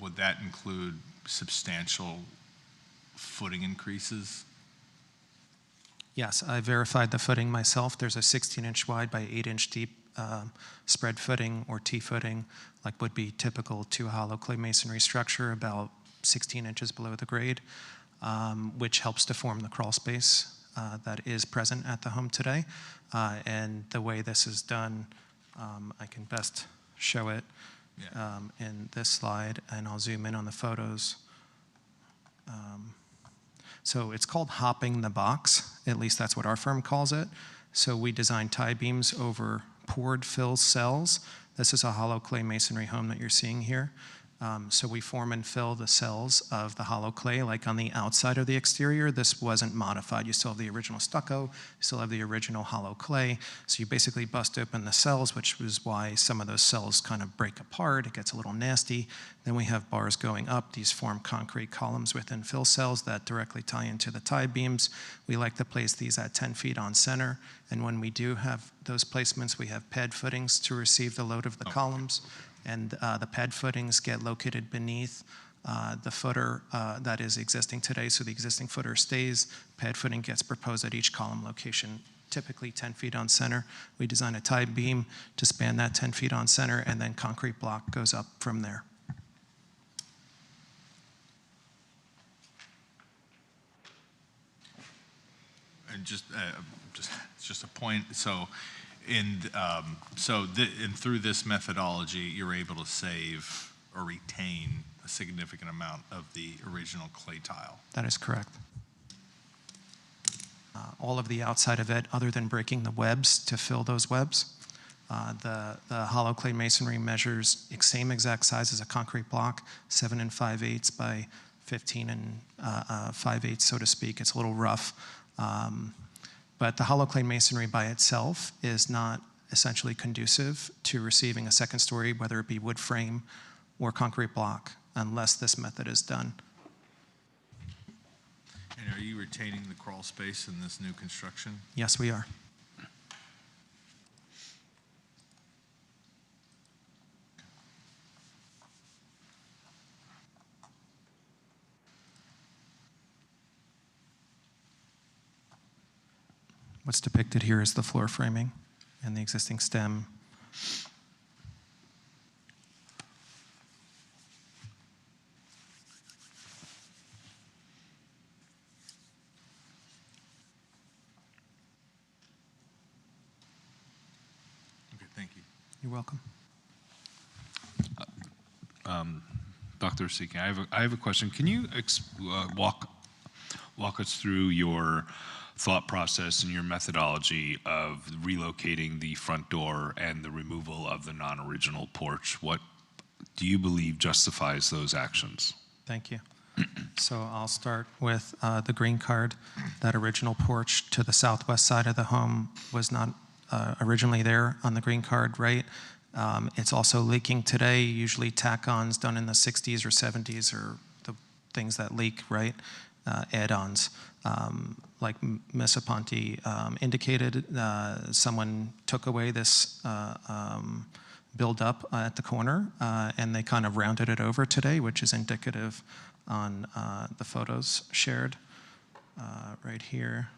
would that include substantial footing increases? Yes, I verified the footing myself. There's a 16-inch wide by 8-inch deep spread footing or T-footing, like would be typical to a hollow clay masonry structure, about 16 inches below the grade, which helps to form the crawl space that is present at the home today. And the way this is done, I can best show it in this slide, and I'll zoom in on the photos. So it's called hopping the box, at least that's what our firm calls it. So we design tie beams over poured fill cells. This is a hollow clay masonry home that you're seeing here. So we form and fill the cells of the hollow clay, like on the outside of the exterior. This wasn't modified. You still have the original stucco, you still have the original hollow clay. So you basically bust open the cells, which is why some of those cells kind of break apart. It gets a little nasty. Then we have bars going up. These form concrete columns within fill cells that directly tie into the tie beams. We like to place these at 10 feet on center. And when we do have those placements, we have pad footings to receive the load of the columns. And the pad footings get located beneath the footer that is existing today. So the existing footer stays. Pad footing gets proposed at each column location, typically 10 feet on center. We design a tie beam to span that 10 feet on center, and then concrete block goes up from there. And just a point. So. And through this methodology, you're able to save or retain a significant amount of the original clay tile. That is correct. All of the outside of it, other than breaking the webs to fill those webs, the hollow clay masonry measures same exact size as a concrete block, 7 5/8 by 15 5/8, so to speak. It's a little rough. But the hollow clay masonry by itself is not essentially conducive to receiving a second story, whether it be wood frame or concrete block, unless this method is done. And are you retaining the crawl space in this new construction? Yes, we are. What's depicted here is the floor framing and the existing stem. Okay, thank you. You're welcome. Dr. Seeking, I have a question. Can you walk us through your thought process and your methodology of relocating the front door and the removal of the non-original porch? What do you believe justifies those actions? Thank you. So I'll start with the green card. That original porch to the southwest side of the home was not originally there on the green card, right? It's also leaking today. Usually tack-ons done in the 60s or 70s are the things that leak, right? Add-ons. Like Ms. Aponte indicated, someone took away this build-up at the corner, and they kind of rounded it over today, which is indicative on the photos shared right here.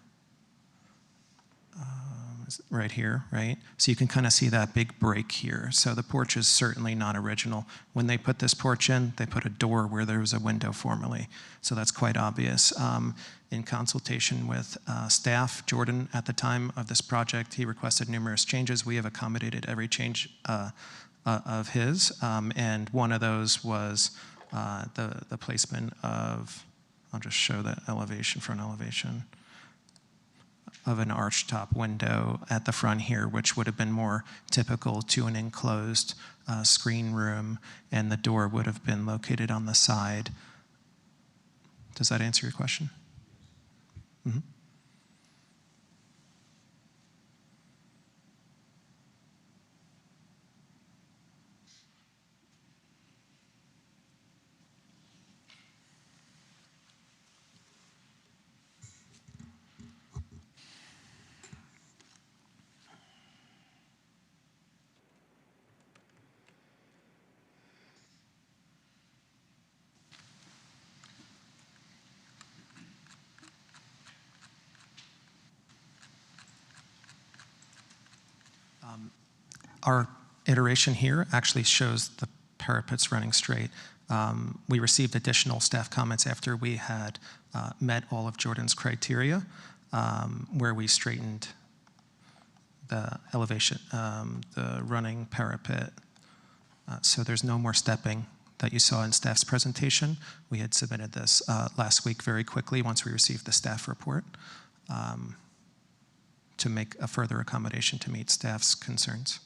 right here, right? So you can kind of see that big break here. So the porch is certainly not original. When they put this porch in, they put a door where there was a window formerly. So that's quite obvious. In consultation with staff, Jordan, at the time of this project, he requested numerous changes. We have accommodated every change of his, and one of those was the placement of, I'll just show the elevation, front elevation, of an archtop window at the front here, which would have been more typical to an enclosed screen room, and the door would have been located on the side. Does that answer your question? Mm-hmm. Our iteration here actually shows the parapets running straight. We received additional staff comments after we had met all of Jordan's criteria, where we straightened the elevation, the running parapet. So there's no more stepping that you saw in staff's presentation. We had submitted this last week very quickly once we received the staff report to make a further accommodation to meet staff's concerns.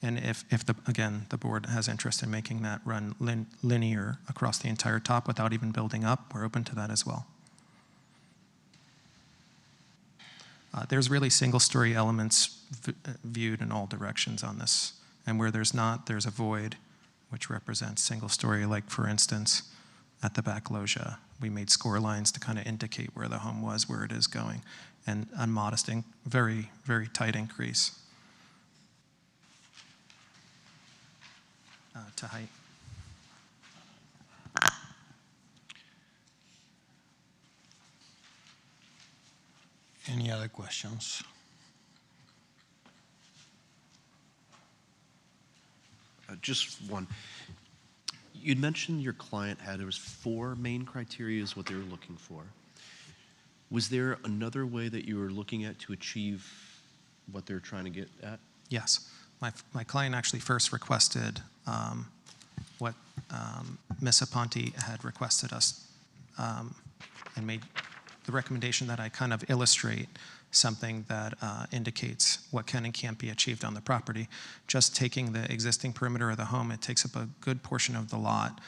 And if again, the board has interest in making that run linear across the entire top without even building up, we're open to that as well. There's really single-story elements viewed in all directions on this. And where there's not, there's a void, which represents single-story, like, for instance, at the back loggia. We made score lines to kind of indicate where the home was, where it is going, and a modest, very, very tight increase to height. Any other questions? Just one. You'd mentioned your client there was 4 main criteria is what they were looking for. Was there another way that you were looking at to achieve what they're trying to get at? Yes. My client actually first requested what Ms. Aponte had requested us and made the recommendation that I kind of illustrate something that indicates what can and can't be achieved on the property. Just taking the existing perimeter of the home, it takes up a good portion of the lot.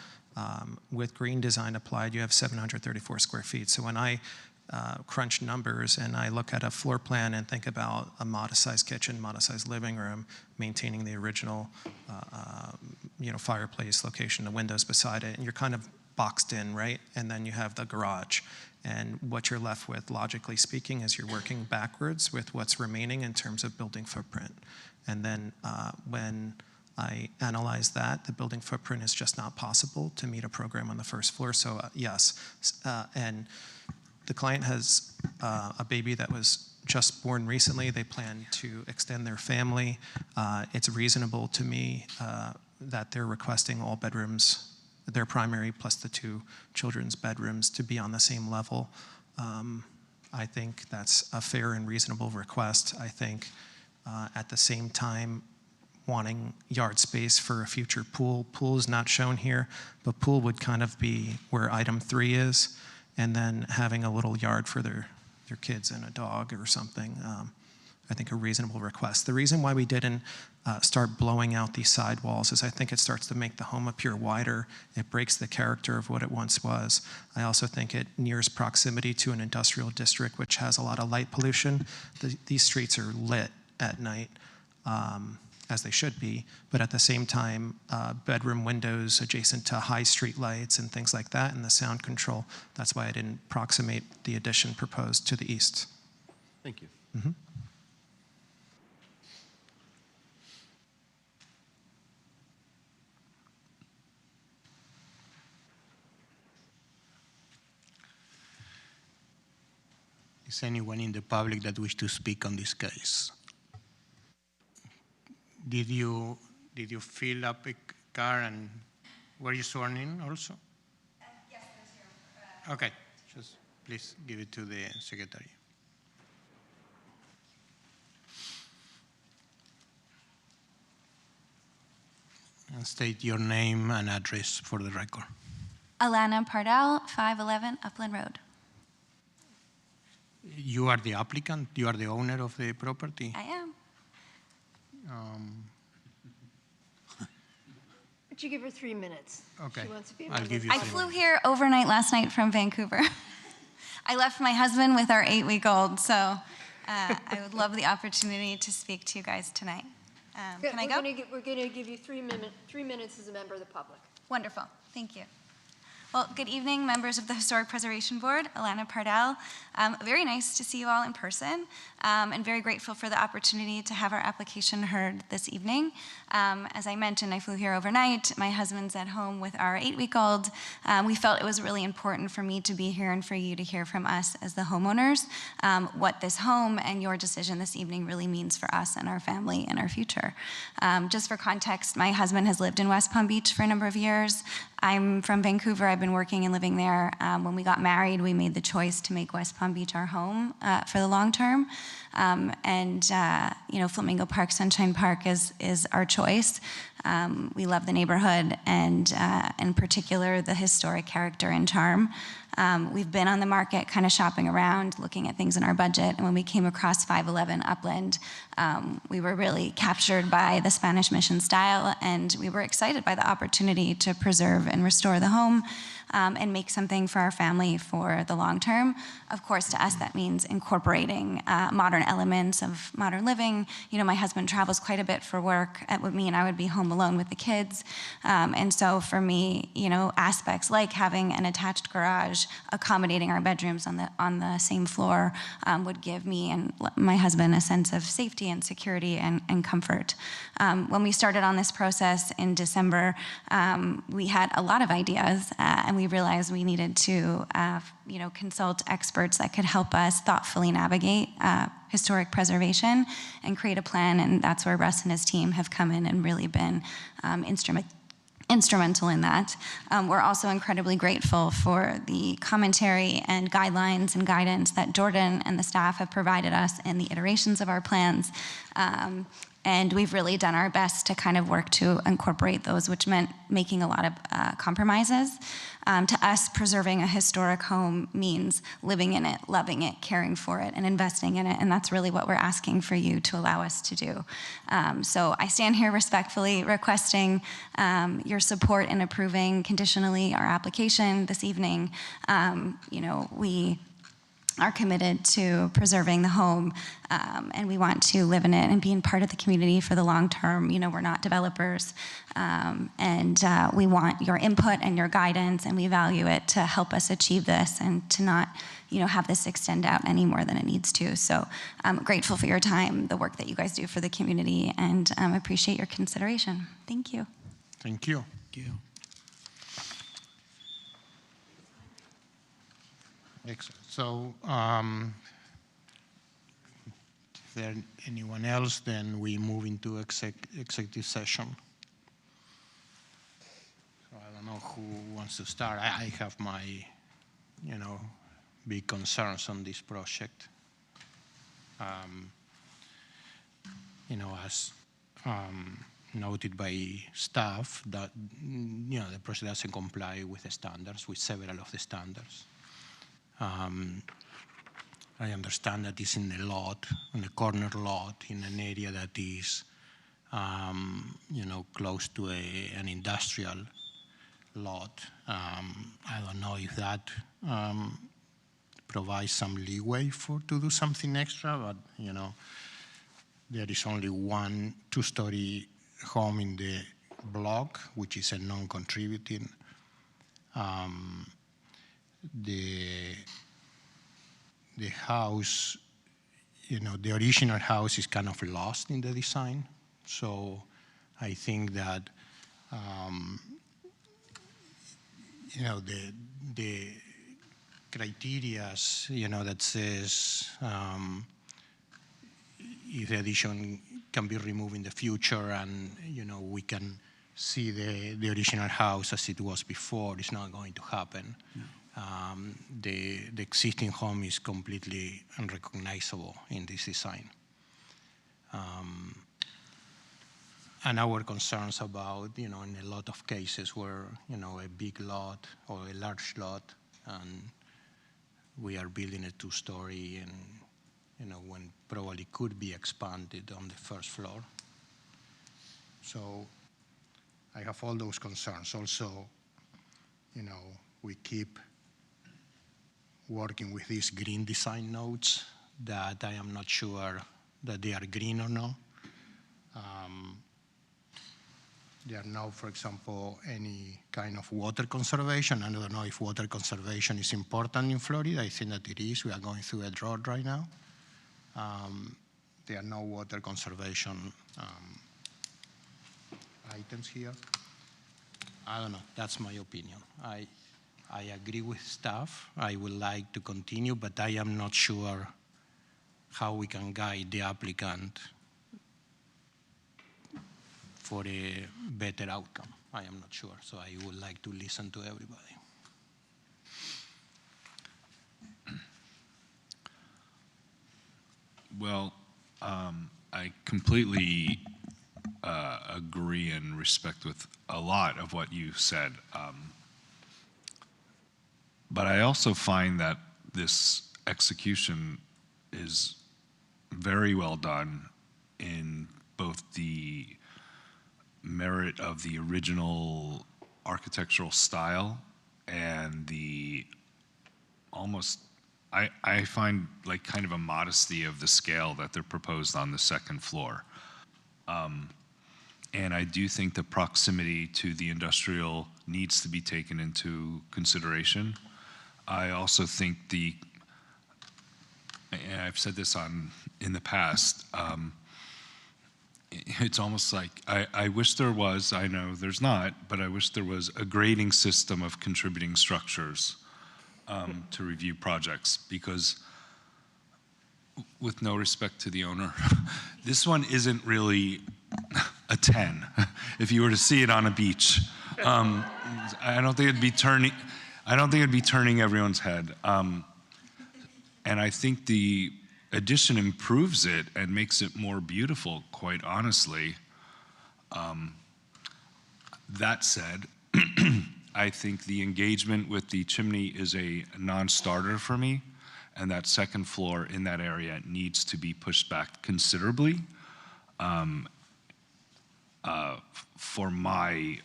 With green design applied, you have 734 square feet. So when I crunch numbers and I look at a floor plan and think about a modest-sized kitchen, modest-sized living room, maintaining the original fireplace location, the windows beside it, and you're kind of boxed in, right? And then you have the garage. And what you're left with, logically speaking, is you're working backwards with what's remaining in terms of building footprint. And then when I analyze that, the building footprint is just not possible to meet a program on the first floor. So yes, and the client has a baby that was just born recently. They plan to extend their family. It's reasonable to me that they're requesting all bedrooms, their primary plus the 2 children's bedrooms, to be on the same level. I think that's a fair and reasonable request. I think at the same time, wanting yard space for a future pool. Pool is not shown here, but pool would kind of be where item 3 is, and then having a little yard for their kids and a dog or something. I think a reasonable request. The reason why we didn't start blowing out these sidewalls is I think it starts to make the home appear wider. It breaks the character of what it once was. I also think it nears proximity to an industrial district which has a lot of light pollution. These streets are lit at night, as they should be, but at the same time, bedroom windows adjacent to high street lights and things like that, and the sound control. That's why I didn't proximate the addition proposed to the east. Thank you. Mm-hmm. Is anyone in the public that wish to speak on this case? Did you fill up a card and were you sworn in also? Yes, that's here. Okay, just please give it to the secretary. And state your name and address for the record. Alana Pardell, 511 Upland Road. You are the applicant? You are the owner of the property? I am. Would you give her 3 minutes? Okay, She wants to be I'll give you I 3 flew minutes. here overnight last night from Vancouver. I left my husband with our 8-week-old, so I would love the opportunity to speak to you guys tonight. Can I go? We're going to give you 3 minutes as a member of the public. Wonderful. Thank you. Well, good evening, members of the Historic Preservation Board. Alana Pardell. Very nice to see you all in person, and very grateful for the opportunity to have our application heard this evening. As I mentioned, I flew here overnight. My husband's at home with our 8-week-old. We felt it was really important for me to be here and for you to hear from us as the homeowners what this home and your decision this evening really means for us and our family and our future. Just for context, my husband has lived in West Palm Beach for a number of years. I'm from Vancouver. I've been working and living there. When we got married, we made the choice to make West Palm Beach our home for the long term. Flamingo Park, Sunshine Park is our choice. We love the neighborhood and in particular the historic character and charm. We've been on the market kind of shopping around, looking at things in our budget, and when we came across 511 Upland, we were really captured by the Spanish Mission style, and we were excited by the opportunity to preserve and restore the home and make something for our family for the long term. Of course, to us, that means incorporating modern elements of modern living. My husband travels quite a bit for work. It would mean I would be home alone with the kids. And so for me, aspects like having an attached garage, accommodating our bedrooms on the same floor would give me and my husband a sense of safety and security and comfort. When we started on this process in December, we had a lot of ideas, and we realized we needed to consult experts that could help us thoughtfully navigate historic preservation and create a plan, and that's where Russ and his team have come in and really been instrumental in that. We're also incredibly grateful for the commentary and guidelines and guidance that Jordan and the staff have provided us in the iterations of our plans. And we've really done our best to kind of work to incorporate those, which meant making a lot of compromises. To us, preserving a historic home means living in it, loving it, caring for it, and investing in it, and that's really what we're asking for you to allow us to do. So I stand here respectfully requesting your support in approving conditionally our application this evening. We are committed to preserving the home, and we want to live in it and being part of the community for the long term. We're not developers, and we want your input and your guidance, and we value it to help us achieve this and to not have this extend out any more than it needs to. So I'm grateful for your time, the work that you guys do for the community, and appreciate your consideration. Thank you. Thank you. Thank you. Excellent. So, if there's anyone else, then we move into executive session. So I don't know who wants to start. I have my, big concerns on this project. As noted by staff, that the project doesn't comply with the standards, with several of the standards. I understand that it's in the lot, in the corner lot, in an area that is, close to an industrial lot. I don't know if that provides some leeway to do something extra, but there is only one 2-story home in the block, which is a non-contributing. The house, the original house is kind of lost in the design. So I think that, criteria, that says if the addition can be removed in the future and, we can see the original house as it was before, it's not going to happen. No. The existing home is completely unrecognizable in this design. And our concerns about, in a lot of cases where, a big lot or a large lot, and we are building a two-story and, when probably could be expanded on the first floor. So I have all those concerns. Also, we keep working with these green design notes that I am not sure that they are green or not. There are no, for example, any kind of water conservation. I don't know if water conservation is important in Florida. I think that it is. We are going through a drought right now. There are no water conservation items here. I don't know. That's my opinion. I agree with staff. I would like to continue, but I am not sure how we can guide the applicant for a better outcome. I am not sure, so I would like to listen to everybody. Well, I completely agree and respect with a lot of what you said. But I also find that this execution is very well done in both the merit of the original architectural style and the almost, I find like kind of a modesty of the scale that they're proposed on the second floor. And I do think the proximity to the industrial needs to be taken into consideration. I also think and I've said this in the past, it's almost like, I wish there was, I know there's not, but I wish there was a grading system of contributing structures to review projects, because with no respect to the owner, this one isn't really a 10 if you were to see it on a beach. I don't think it'd be turning everyone's head. And I think the addition improves it and makes it more beautiful, quite honestly. That said, I think the engagement with the chimney is a non-starter for me, and that second floor in that area needs to be pushed back considerably for my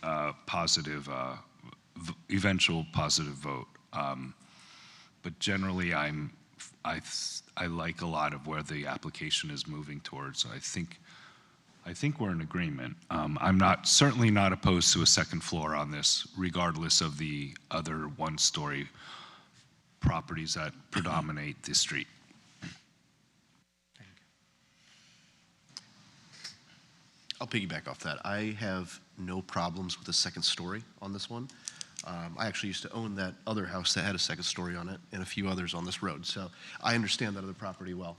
eventual positive vote. But generally, I like a lot of where the application is moving towards. I think we're in agreement. I'm certainly not opposed to a second floor on this, regardless of the other one-story properties that predominate this street. I'll piggyback off that. I have no problems with the second story on this one. I actually used to own that other house that had a second story on it and a few others on this road, so I understand that other property well.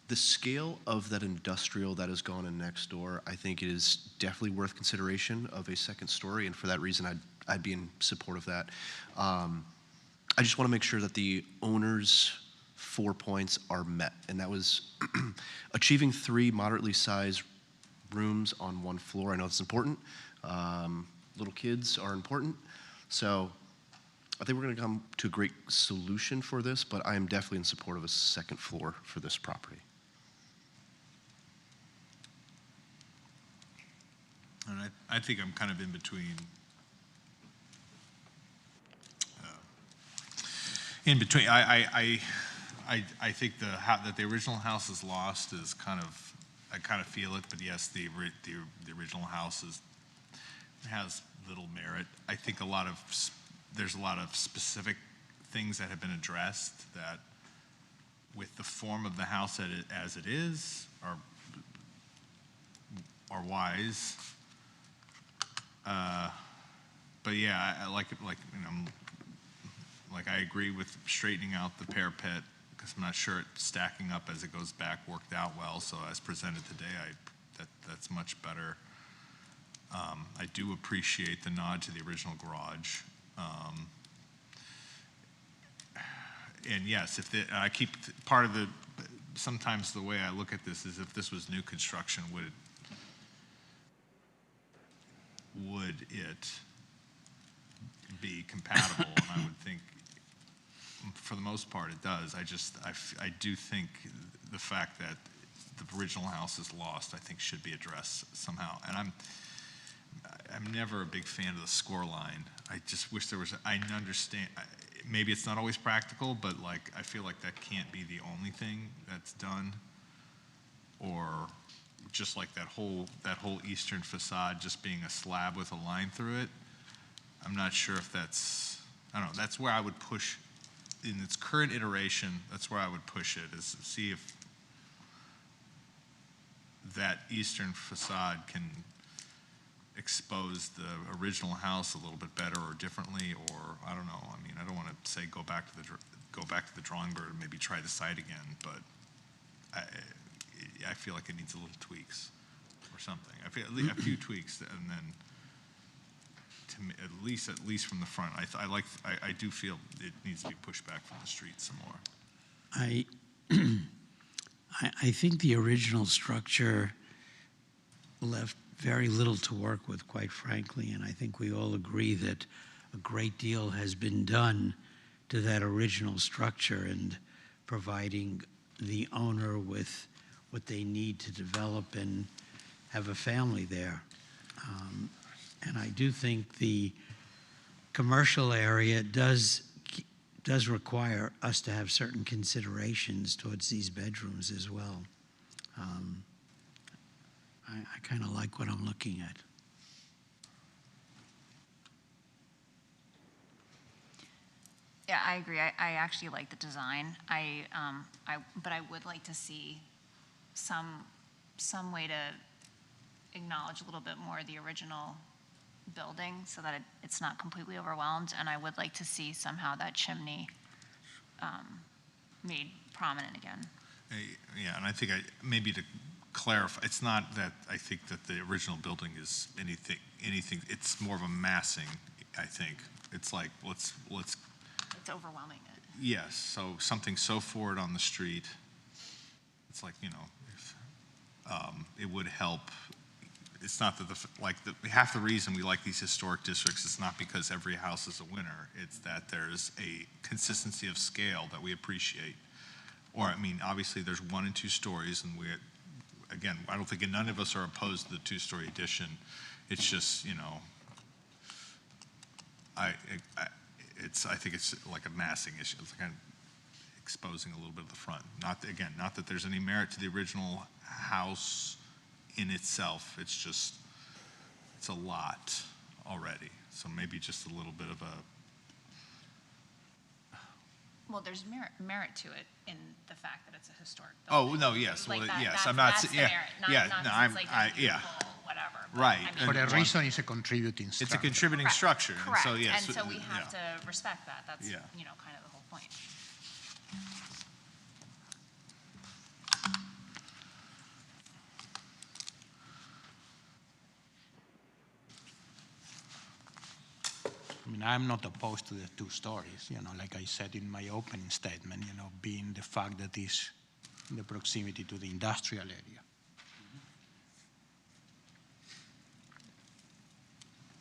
The scale of that industrial that has gone in next door, I think it is definitely worth consideration of a second story, and for that reason, I'd be in support of that. I just want to make sure that the owner's 4 points are met, and that was achieving 3 moderately sized rooms on one floor. I know it's important. Little kids are important. So I think we're going to come to a great solution for this, but I am definitely in support of a second floor for this property. And I think I'm kind of in between. I think that the original house is lost is I kind of feel it, but yes, the original house has little merit. I think there's a lot of specific things that have been addressed that, with the form of the house as it is, are wise. But yeah, I like it. like, I agree with straightening out the parapet, because I'm not sure it stacking up as it goes back worked out well, so as presented today, that's much better. I do appreciate the nod to the original garage. And yes, part of the, sometimes the way I look at this is if this was new construction, would it be compatible? And I would think, for the most part, it does. I do think the fact that the original house is lost, I think should be addressed somehow. And I'm never a big fan of the score line. I just wish there was, I understand, maybe it's not always practical, but like, I feel like that can't be the only thing that's done. Or just like that whole eastern facade just being a slab with a line through it. I'm not sure if that's, I don't know, that's where I would push, in its current iteration, that's where I would push it, is see if that eastern facade can expose the original house a little bit better or differently, or I don't know. I mean, I don't want to say go back to the drawing board and maybe try the site again, but I feel like it needs a little tweaks or something. I feel a few tweaks, and then to me, at least from the front, I do feel it needs to be pushed back from the street some more. I think the original structure left very little to work with, quite frankly, and I think we all agree that a great deal has been done to that original structure and providing the owner with what they need to develop and have a family there. And I do think the commercial area does require us to have certain considerations towards these bedrooms as well. I kind of like what I'm looking at. Yeah, I agree. I actually like the design. But I would like to see some way to acknowledge a little bit more the original building so that it's not completely overwhelmed. And I would like to see somehow that chimney made prominent again. Yeah, and I think maybe to clarify, it's not that I think that the original building is anything, it's more of a massing, I think. It's like, let's. It's overwhelming it. Yes, so something so forward on the street, it's like, if, it would help. It's not that half the reason we like these historic districts is not because every house is a winner. It's that there's a consistency of scale that we appreciate. Or, I mean, obviously there's 1 and 2 stories, and again, I don't think none of us are opposed to the 2-story addition. It's just, I think it's like a massing issue. It's kind of exposing a little bit of the front. Not that there's any merit to the original house in itself. It's a lot already. So maybe just a little bit of a. Well, there's merit to it in the fact that it's a historic Oh building. no, yes, Like well, that, yes, that's, I'm not. That's the Yeah, merit, yeah, not no, it's like a beautiful whatever. But, right. I mean, For a reason, it's a contributing structure. It's a contributing Correct, structure. Correct. And so, yes, and so we have to respect that. That's kind of the whole point. I mean, I'm not opposed to the 2 stories, like I said in my opening statement, being the fact that it's in the proximity to the industrial area.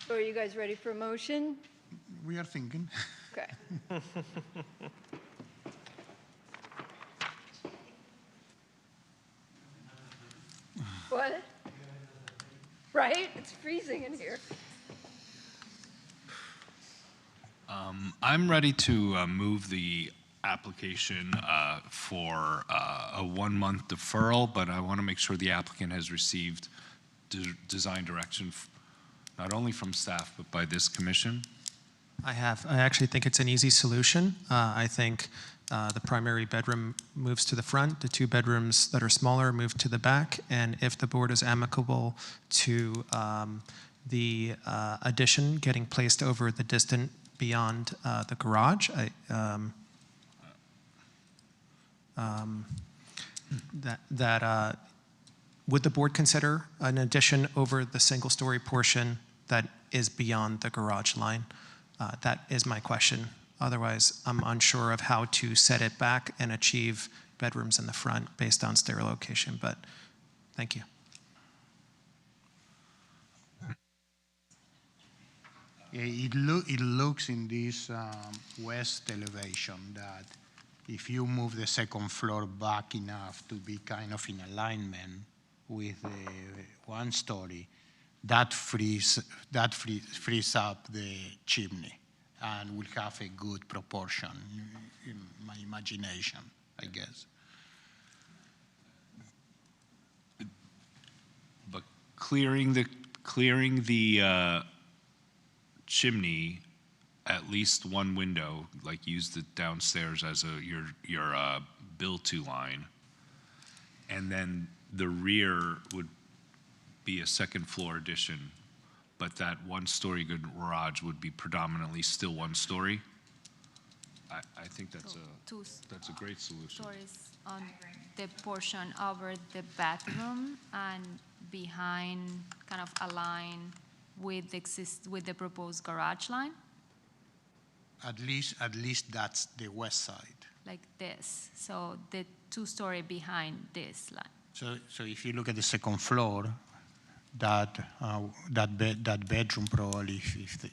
So are you guys ready for a motion? We are thinking. Okay. What? Right? It's freezing in here. I'm ready to move the application for a 1-month deferral, but I want to make sure the applicant has received design direction not only from staff, but by this commission. I have. I actually think it's an easy solution. I think the primary bedroom moves to the front, the 2 bedrooms that are smaller move to the back, and if the board is amicable to the addition getting placed over the distant beyond the garage. Would the board consider an addition over the single-story portion that is beyond the garage line? That is my question. Otherwise, I'm unsure of how to set it back and achieve bedrooms in the front based on stair location, but thank you. Yeah, it looks in this west elevation that if you move the second floor back enough to be kind of in alignment with the one story, that frees up the chimney and will have a good proportion in my imagination, I guess. But clearing the chimney, at least one window, like use the downstairs as your build-to line, and then the rear would be a second floor addition, but that one-story garage would be predominantly still one story. I think that's a great solution. Stories on the portion over the bathroom and behind, kind of align with the proposed garage line, At least that's the west side. like this. So the two-story behind this line. So if you look at the second floor, that bedroom probably,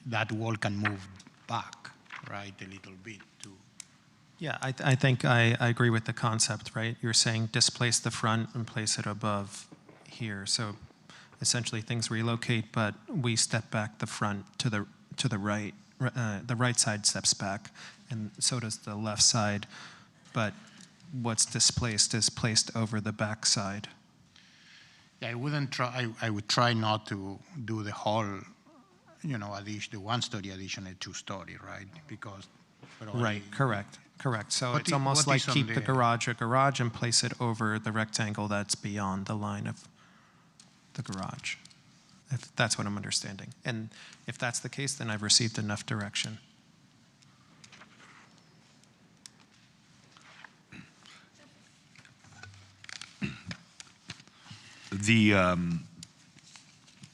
that wall can move back, right, a little bit too. Yeah, I think I agree with the concept, right? You're saying displace the front and place it above here. So essentially things relocate, but we step back the front to the right. The right side steps back, and so does the left side. But what's displaced is placed over the back side. Yeah, I would try not to do the whole, addition, the one-story addition, a two-story, right? Because right, correct. So it's almost like keep the garage a garage and place it over the rectangle that's beyond the line of the garage, if that's what I'm understanding. And if that's the case, then I've received enough direction. The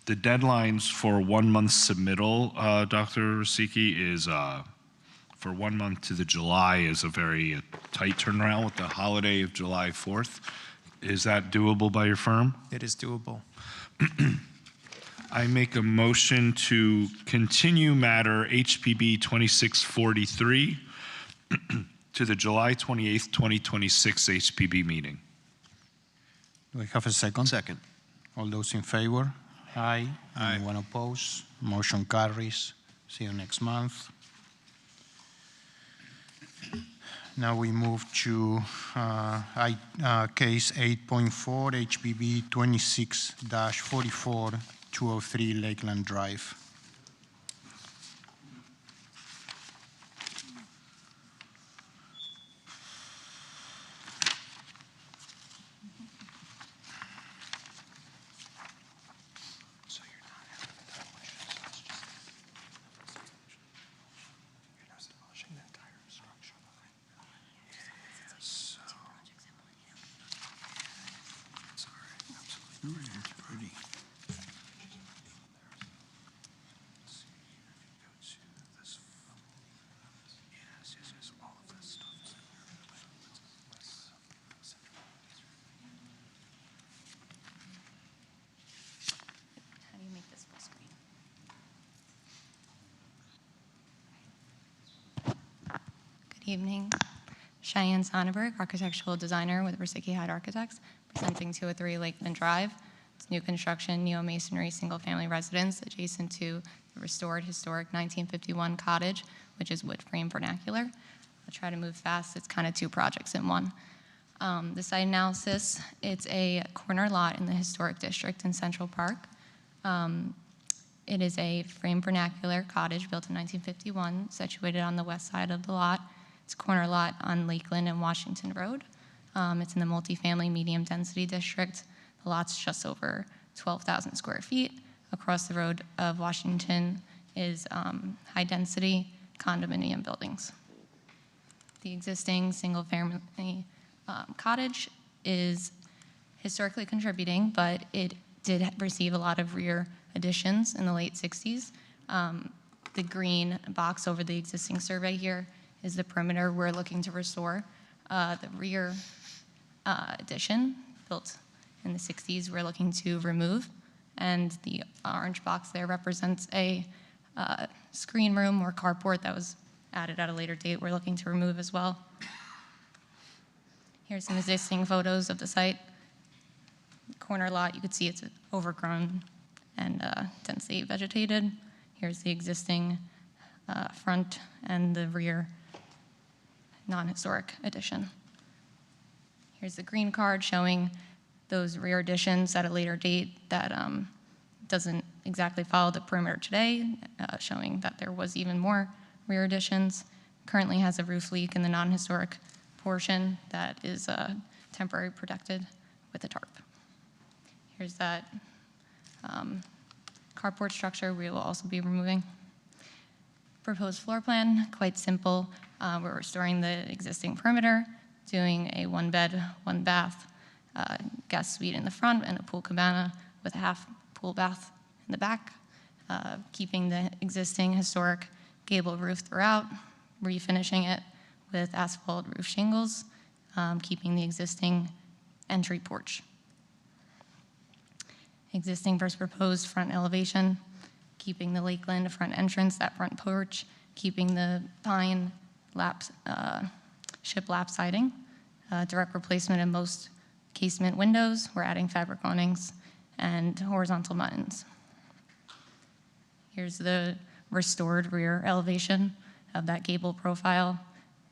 deadlines for 1 month submittal, Dr. Rosicky, is for 1 month to the July is a very tight turnaround with the holiday of July 4th. Is that doable by your firm? It is doable. I make a motion to continue matter HPB 2643 to the July 28th, 2026 HPB meeting. Do I have a second? Second. All those in favor? Aye. Aye. Anyone opposed? Motion carries. See you next month. Now we move to case 8.4, HPB 26-44, 203 Lakeland Drive. How do you make this full screen? Good evening. Cheyenne Sonnenberg, architectural designer with Rosicky Hyde Architects, presenting 203 Lakeland Drive. It's new construction, neo-masonry, single-family residence adjacent to the restored historic 1951 cottage, which is wood frame vernacular. I'll try to move fast. It's kind of two projects in one. The site analysis, it's a corner lot in the historic district in Central Park. It is a frame vernacular cottage built in 1951, situated on the west side of the lot. It's a corner lot on Lakeland and Washington Road. It's in the multifamily medium density district. The lot's just over 12,000 square feet. Across the road of Washington is high density condominium buildings. The existing single-family cottage is historically contributing, but it did receive a lot of rear additions in the late 60s. The green box over the existing survey here is the perimeter we're looking to restore. The rear addition built in the 60s we're looking to remove, and the orange box there represents a screen room or carport that was added at a later date we're looking to remove as well. Here's some existing photos of the site. Corner lot, you can see it's overgrown and densely vegetated. Here's the existing front and the rear non-historic addition. Here's the green card showing those rear additions at a later date that doesn't exactly follow the perimeter today, showing that there was even more rear additions. Currently has a roof leak in the non-historic portion that is temporarily protected with a tarp. Here's that carport structure we will also be removing. Proposed floor plan, quite simple. We're restoring the existing perimeter, doing a 1-bed, 1-bath guest suite in the front and a pool cabana with a half pool bath in the back, keeping the existing historic gable roof throughout, refinishing it with asphalt roof shingles, keeping the existing entry porch. Existing versus proposed front elevation, keeping the Lakeland front entrance, that front porch, keeping the pine shiplap siding, direct replacement of most casement windows. We're adding fabric awnings and horizontal muttons. Here's the restored rear elevation of that gable profile,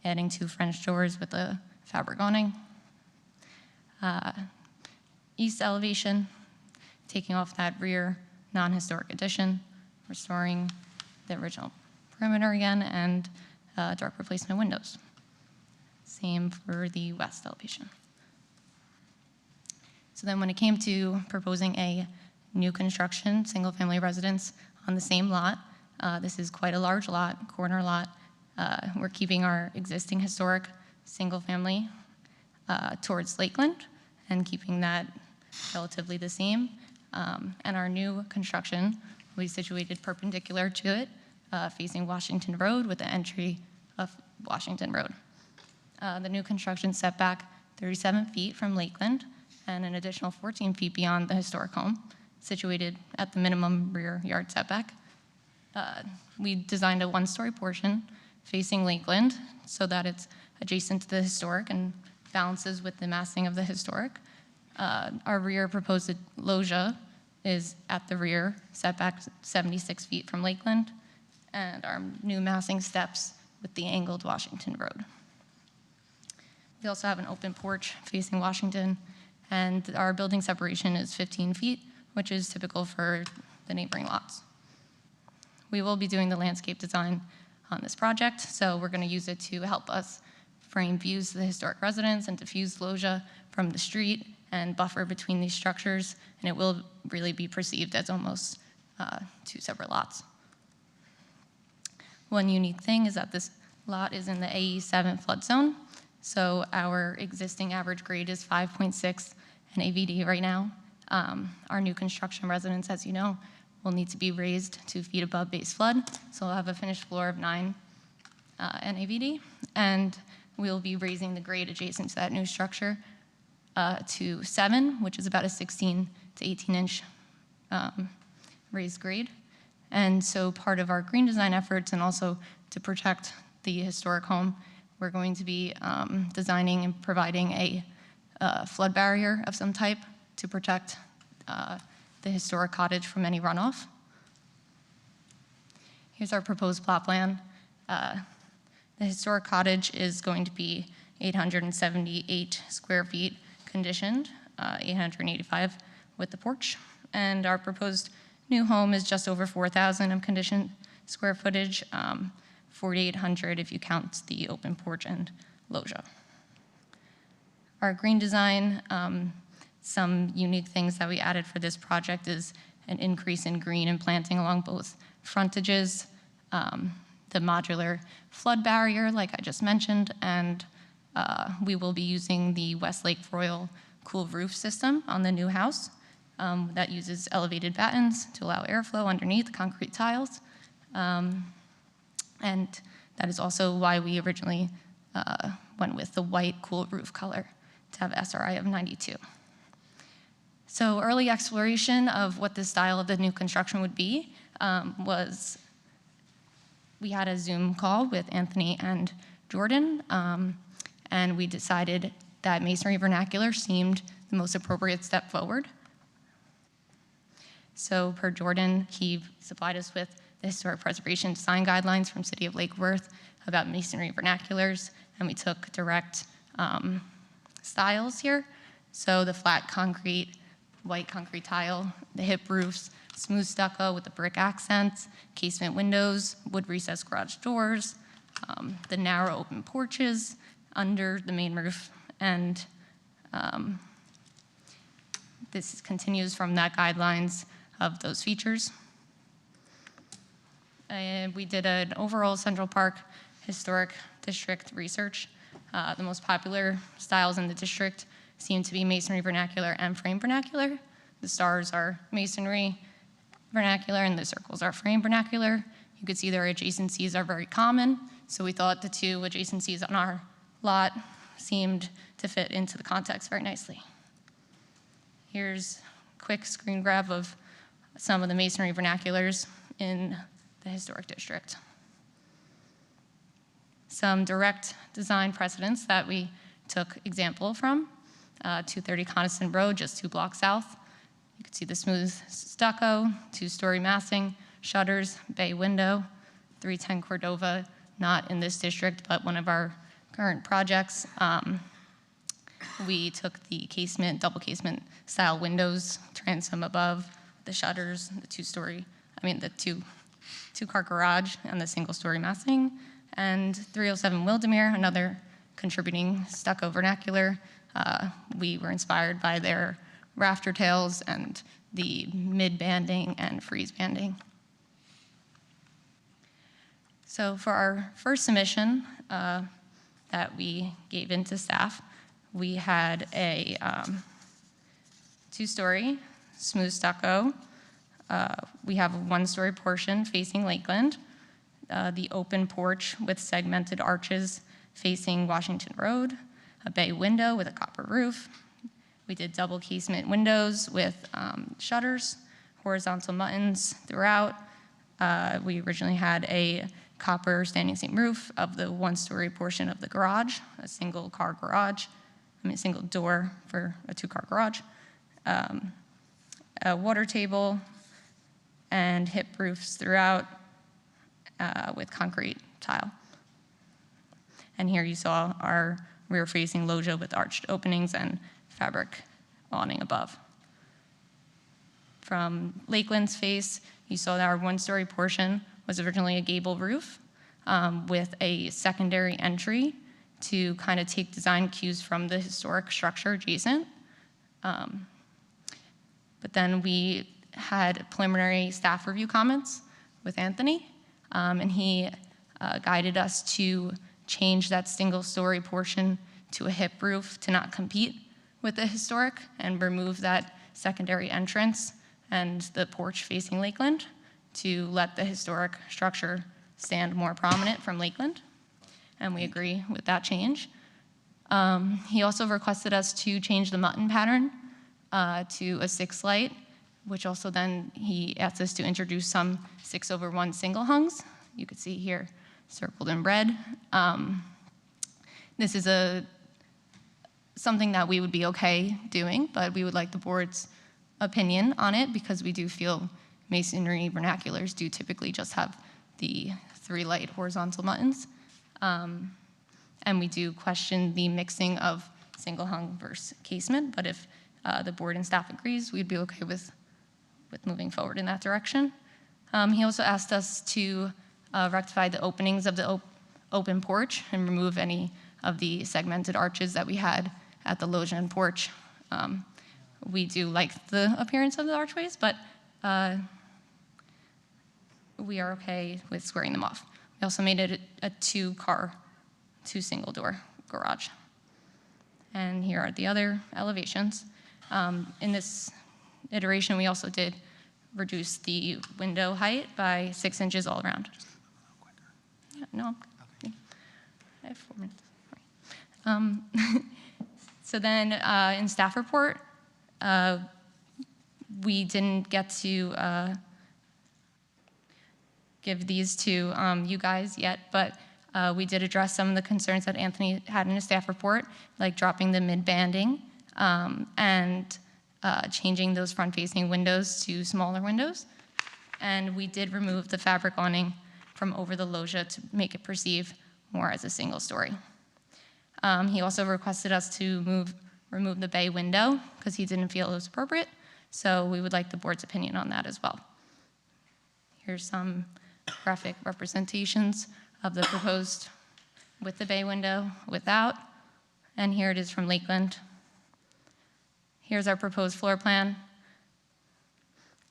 adding 2 French doors with a fabric awning. East elevation, taking off that rear non-historic addition, restoring the original perimeter again, and direct replacement windows. Same for the west elevation. So then when it came to proposing a new construction, single-family residence on the same lot, this is quite a large lot, corner lot. We're keeping our existing historic single-family towards Lakeland and keeping that relatively the same. And our new construction will be situated perpendicular to it, facing Washington Road with the entry of Washington Road. The new construction setback 37 feet from Lakeland and an additional 14 feet beyond the historic home, situated at the minimum rear yard setback. We designed a 1-story portion facing Lakeland so that it's adjacent to the historic and balances with the massing of the historic. Our rear proposed loggia is at the rear, setback 76 feet from Lakeland, and our new massing steps with the angled Washington Road. We also have an open porch facing Washington, and our building separation is 15 feet, which is typical for the neighboring lots. We will be doing the landscape design on this project, so we're going to use it to help us frame views of the historic residence and diffuse loggia from the street and buffer between these structures, and it will really be perceived as almost 2 separate lots. One unique thing is that this lot is in the AE7 flood zone, so our existing average grade is 5.6 in AVD right now. Our new construction residence, as you know, will need to be raised 2 feet above base flood, so we'll have a finished floor of 9 NAVD, and we'll be raising the grade adjacent to that new structure to 7, which is about a 16 to 18 inch raised grade. And so part of our green design efforts and also to protect the historic home, we're going to be designing and providing a flood barrier of some type to protect the historic cottage from any runoff. Here's our proposed plot plan. The historic cottage is going to be 878 square feet conditioned, 885 with the porch. And our proposed new home is just over 4,000 of conditioned square footage, 4,800 if you count the open porch and loggia. Our green design, some unique things that we added for this project is an increase in green and planting along both frontages, the modular flood barrier, like I just mentioned, and we will be using the Westlake Royal cool roof system on the new house that uses elevated battens to allow airflow underneath the concrete tiles. And that is also why we originally went with the white cool roof color to have SRI of 92. So early exploration of what the style of the new construction would be was, we had a Zoom call with Anthony and Jordan, and we decided that masonry vernacular seemed the most appropriate step forward. So per Jordan, he supplied us with the historic preservation design guidelines from City of Lake Worth about masonry vernaculars, and we took direct styles here. So the flat concrete, white concrete tile, the hip roofs, smooth stucco with the brick accents, casement windows, wood recessed garage doors, the narrow open porches under the main roof, and this continues from that guidelines of those features. And we did an overall Central Park Historic District research. The most popular styles in the district seem to be masonry vernacular and frame vernacular. The stars are masonry vernacular and the circles are frame vernacular. You could see their adjacencies are very common, so we thought the two adjacencies on our lot seemed to fit into the context very nicely. Here's a quick screen grab of some of the masonry vernaculars in the historic district. Some direct design precedents that we took example from. 230 Coniston Road, just 2 blocks south. You can see the smooth stucco, 2-story massing, shutters, bay window. 310 Cordova, not in this district, but one of our current projects. We took the casement, double casement style windows, transom above, the shutters, the the two-car garage and the single-story massing. And 307 Wildermere, another contributing stucco vernacular. We were inspired by their rafter tails and the mid-banding and frieze banding. So for our first submission that we gave into staff, we had a 2-story smooth stucco. We have a 1-story portion facing Lakeland, the open porch with segmented arches facing Washington Road, a bay window with a copper roof. We did double casement windows with shutters, horizontal muttons throughout. We originally had a copper standing seam roof of the 1-story portion of the garage, a single door for a 2-car garage, a water table, and hip roofs throughout with concrete tile. And here you saw our rear-facing loggia with arched openings and fabric awning above. From Lakeland's face, you saw that our 1-story portion was originally a gable roof with a secondary entry to kind of take design cues from the historic structure adjacent. But then we had preliminary staff review comments with Anthony, and he guided us to change that single-story portion to a hip roof to not compete with the historic and remove that secondary entrance and the porch facing Lakeland to let the historic structure stand more prominent from Lakeland. And we agree with that change. He also requested us to change the mutton pattern to a 6 light, which also then he asked us to introduce some 6/1 single hungs. You could see here circled in red. This is something that we would be okay doing, but we would like the board's opinion on it because we do feel masonry vernaculars do typically just have the 3 light horizontal muttons. And we do question the mixing of single hung versus casement, but if the board and staff agrees, we'd be okay with moving forward in that direction. He also asked us to rectify the openings of the open porch and remove any of the segmented arches that we had at the loggia and porch. We do like the appearance of the archways, but we are okay with squaring them off. We also made it a two single-door garage. And here are the other elevations. In this iteration, we also did reduce the window height by 6 inches all around. Yeah, no, I have 4 minutes. So then in staff report, we didn't get to give these to you guys yet, but we did address some of the concerns that Anthony had in his staff report, like dropping the mid-banding and changing those front-facing windows to smaller windows. And we did remove the fabric awning from over the loggia to make it perceive more as a single story. He also requested us to remove the bay window because he didn't feel it was appropriate. So we would like the board's opinion on that as well. Here's some graphic representations of the proposed with the bay window, without, and here it is from Lakeland. Here's our proposed floor plan.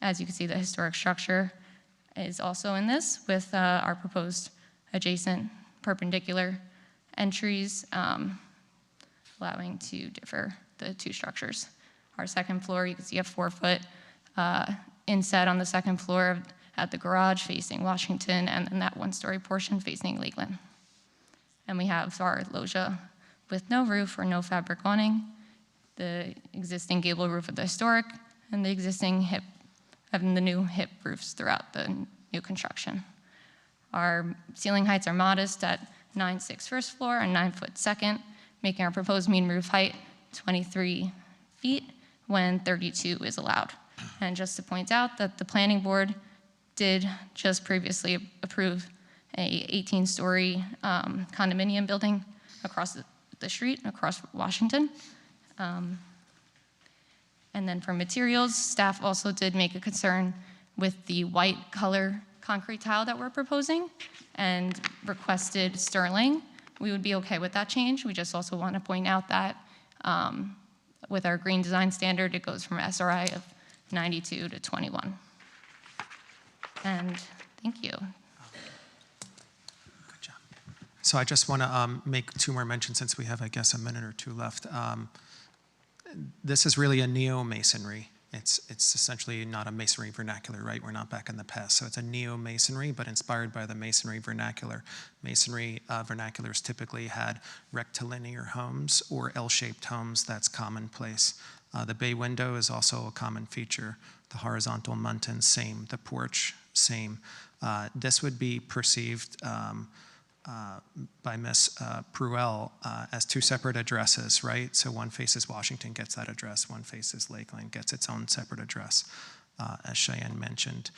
As you can see, the historic structure is also in this with our proposed adjacent perpendicular entries, allowing to differ the two structures. Our second floor, you can see a 4-foot inset on the second floor at the garage facing Washington, and then that 1-story portion facing Lakeland. And we have our loggia with no roof or no fabric awning, the existing gable roof of the historic, and the existing having the new hip roofs throughout the new construction. Our ceiling heights are modest at 9'6" first floor and 9' second, making our proposed mean roof height 23 feet when 32 is allowed. And just to point out that the planning board did just previously approve a 18-story condominium building across the street, across Washington. And then for materials, staff also did make a concern with the white color concrete tile that we're proposing and requested sterling. We would be okay with that change. We just also want to point out that with our green design standard, it goes from SRI of 92 to 21. And thank you. Good job. So I just want to make 2 more mentions since we have, I guess, a minute or 2 left. This is really a neo-masonry. It's essentially not a masonry vernacular, right? We're not back in the past. So it's a neo-masonry, but inspired by the masonry vernacular. Masonry vernaculars typically had rectilinear homes or L-shaped homes. That's commonplace. The bay window is also a common feature. The horizontal muntin, same. The porch, same. This would be perceived by Ms. Pruell as 2 separate addresses, right? So one faces Washington, gets that address. One faces Lakeland, gets its own separate address, as Cheyenne mentioned.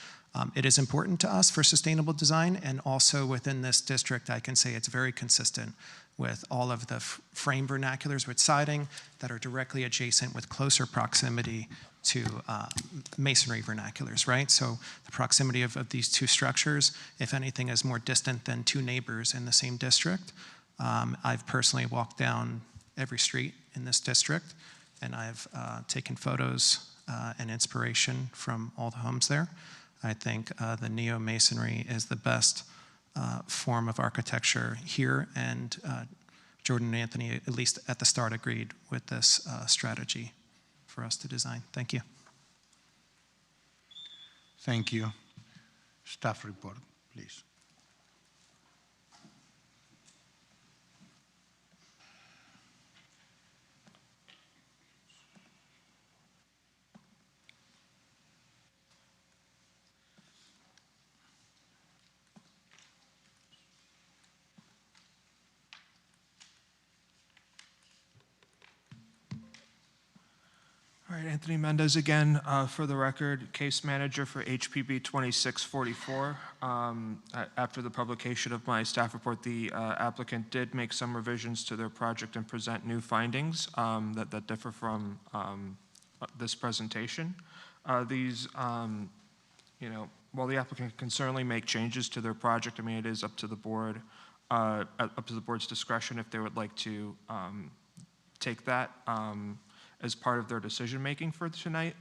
It is important to us for sustainable design, and also within this district, I can say it's very consistent with all of the frame vernaculars with siding that are directly adjacent with closer proximity to masonry vernaculars, right? So the proximity of these 2 structures, if anything, is more distant than 2 neighbors in the same district. I've personally walked down every street in this district, and I've taken photos and inspiration from all the homes there. I think the neo-masonry is the best form of architecture here, and Jordan and Anthony, at least at the start, agreed with this strategy for us to design. Thank you. Thank you. Staff report, please. All right, Anthony Mendez again, for the record, case manager for HPB 2644. After the publication of my staff report, the applicant did make some revisions to their project and present new findings that differ from this presentation. While the applicant can certainly make changes to their project, I mean, it is up to the board, up to the board's discretion if they would like to take that as part of their decision-making for tonight.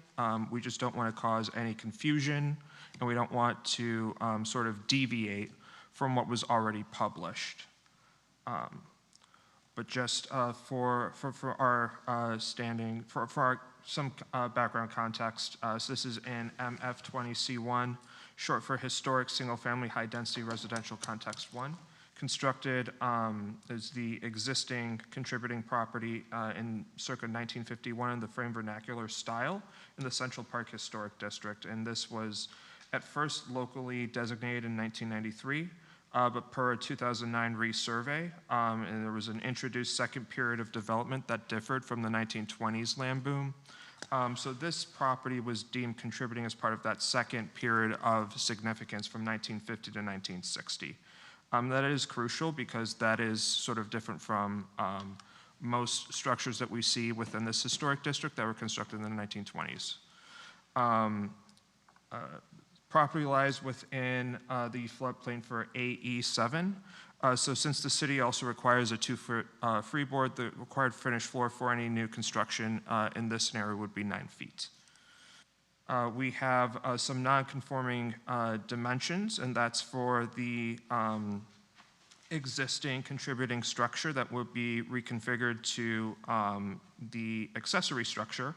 We just don't want to cause any confusion, and we don't want to sort of deviate from what was already published. But just for our standing, some background context, so this is in MF20C1, short for Historic Single Family High Density Residential Context 1. Constructed as the existing contributing property in circa 1951 in the frame vernacular style in the Central Park Historic District. And this was at first locally designated in 1993, but per a 2009 resurvey, and there was an introduced second period of development that differed from the 1920s land boom. So this property was deemed contributing as part of that second period of significance from 1950 to 1960. That is crucial because that is sort of different from most structures that we see within this historic district that were constructed in the 1920s. Property lies within the floodplain for AE7. So since the city also requires a 2-foot freeboard, the required finished floor for any new construction in this scenario would be 9 feet. We have some non-conforming dimensions, and that's for the existing contributing structure that would be reconfigured to the accessory structure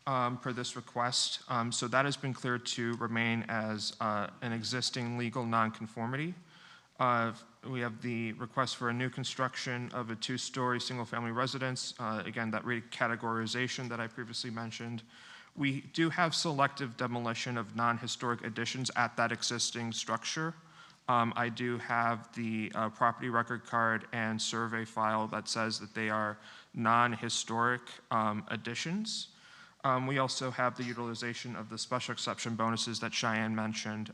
per this request. So that has been cleared to remain as an existing legal nonconformity. We have the request for a new construction of a 2-story single-family residence. Again, that recategorization that I previously mentioned. We do have selective demolition of non-historic additions at that existing structure. I do have the property record card and survey file that says that they are non-historic additions. We also have the utilization of the special exception bonuses that Cheyenne mentioned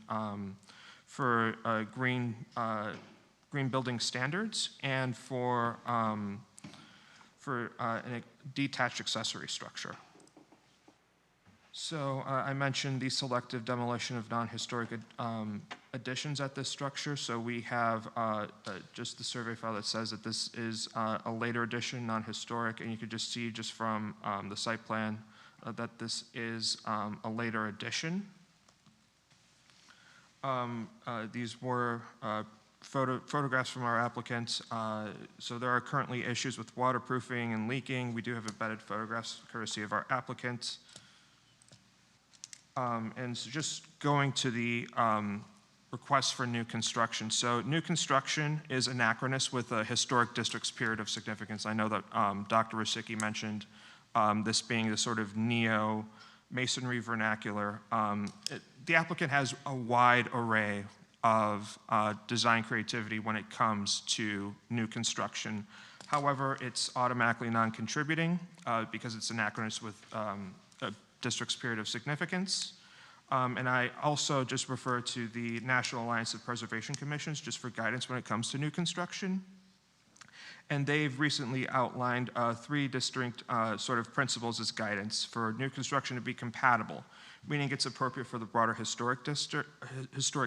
for green building standards and for a detached accessory structure. So I mentioned the selective demolition of non-historic additions at this structure. So we have just the survey file that says that this is a later addition, non-historic, and you could just see just from the site plan that this is a later addition. These were photographs from our applicants. So there are currently issues with waterproofing and leaking. We do have embedded photographs courtesy of our applicants. And so just going to the request for new construction. So new construction is anachronous with a historic district's period of significance. I know that Dr. Rosicki mentioned this being the sort of neo-masonry vernacular. The applicant has a wide array of design creativity when it comes to new construction. However, it's automatically non-contributing because it's anachronous with a district's period of significance. And I also just refer to the National Alliance of Preservation Commissions just for guidance when it comes to new construction. And they've recently outlined 3 distinct sort of principles as guidance for new construction to be compatible, meaning it's appropriate for the broader historic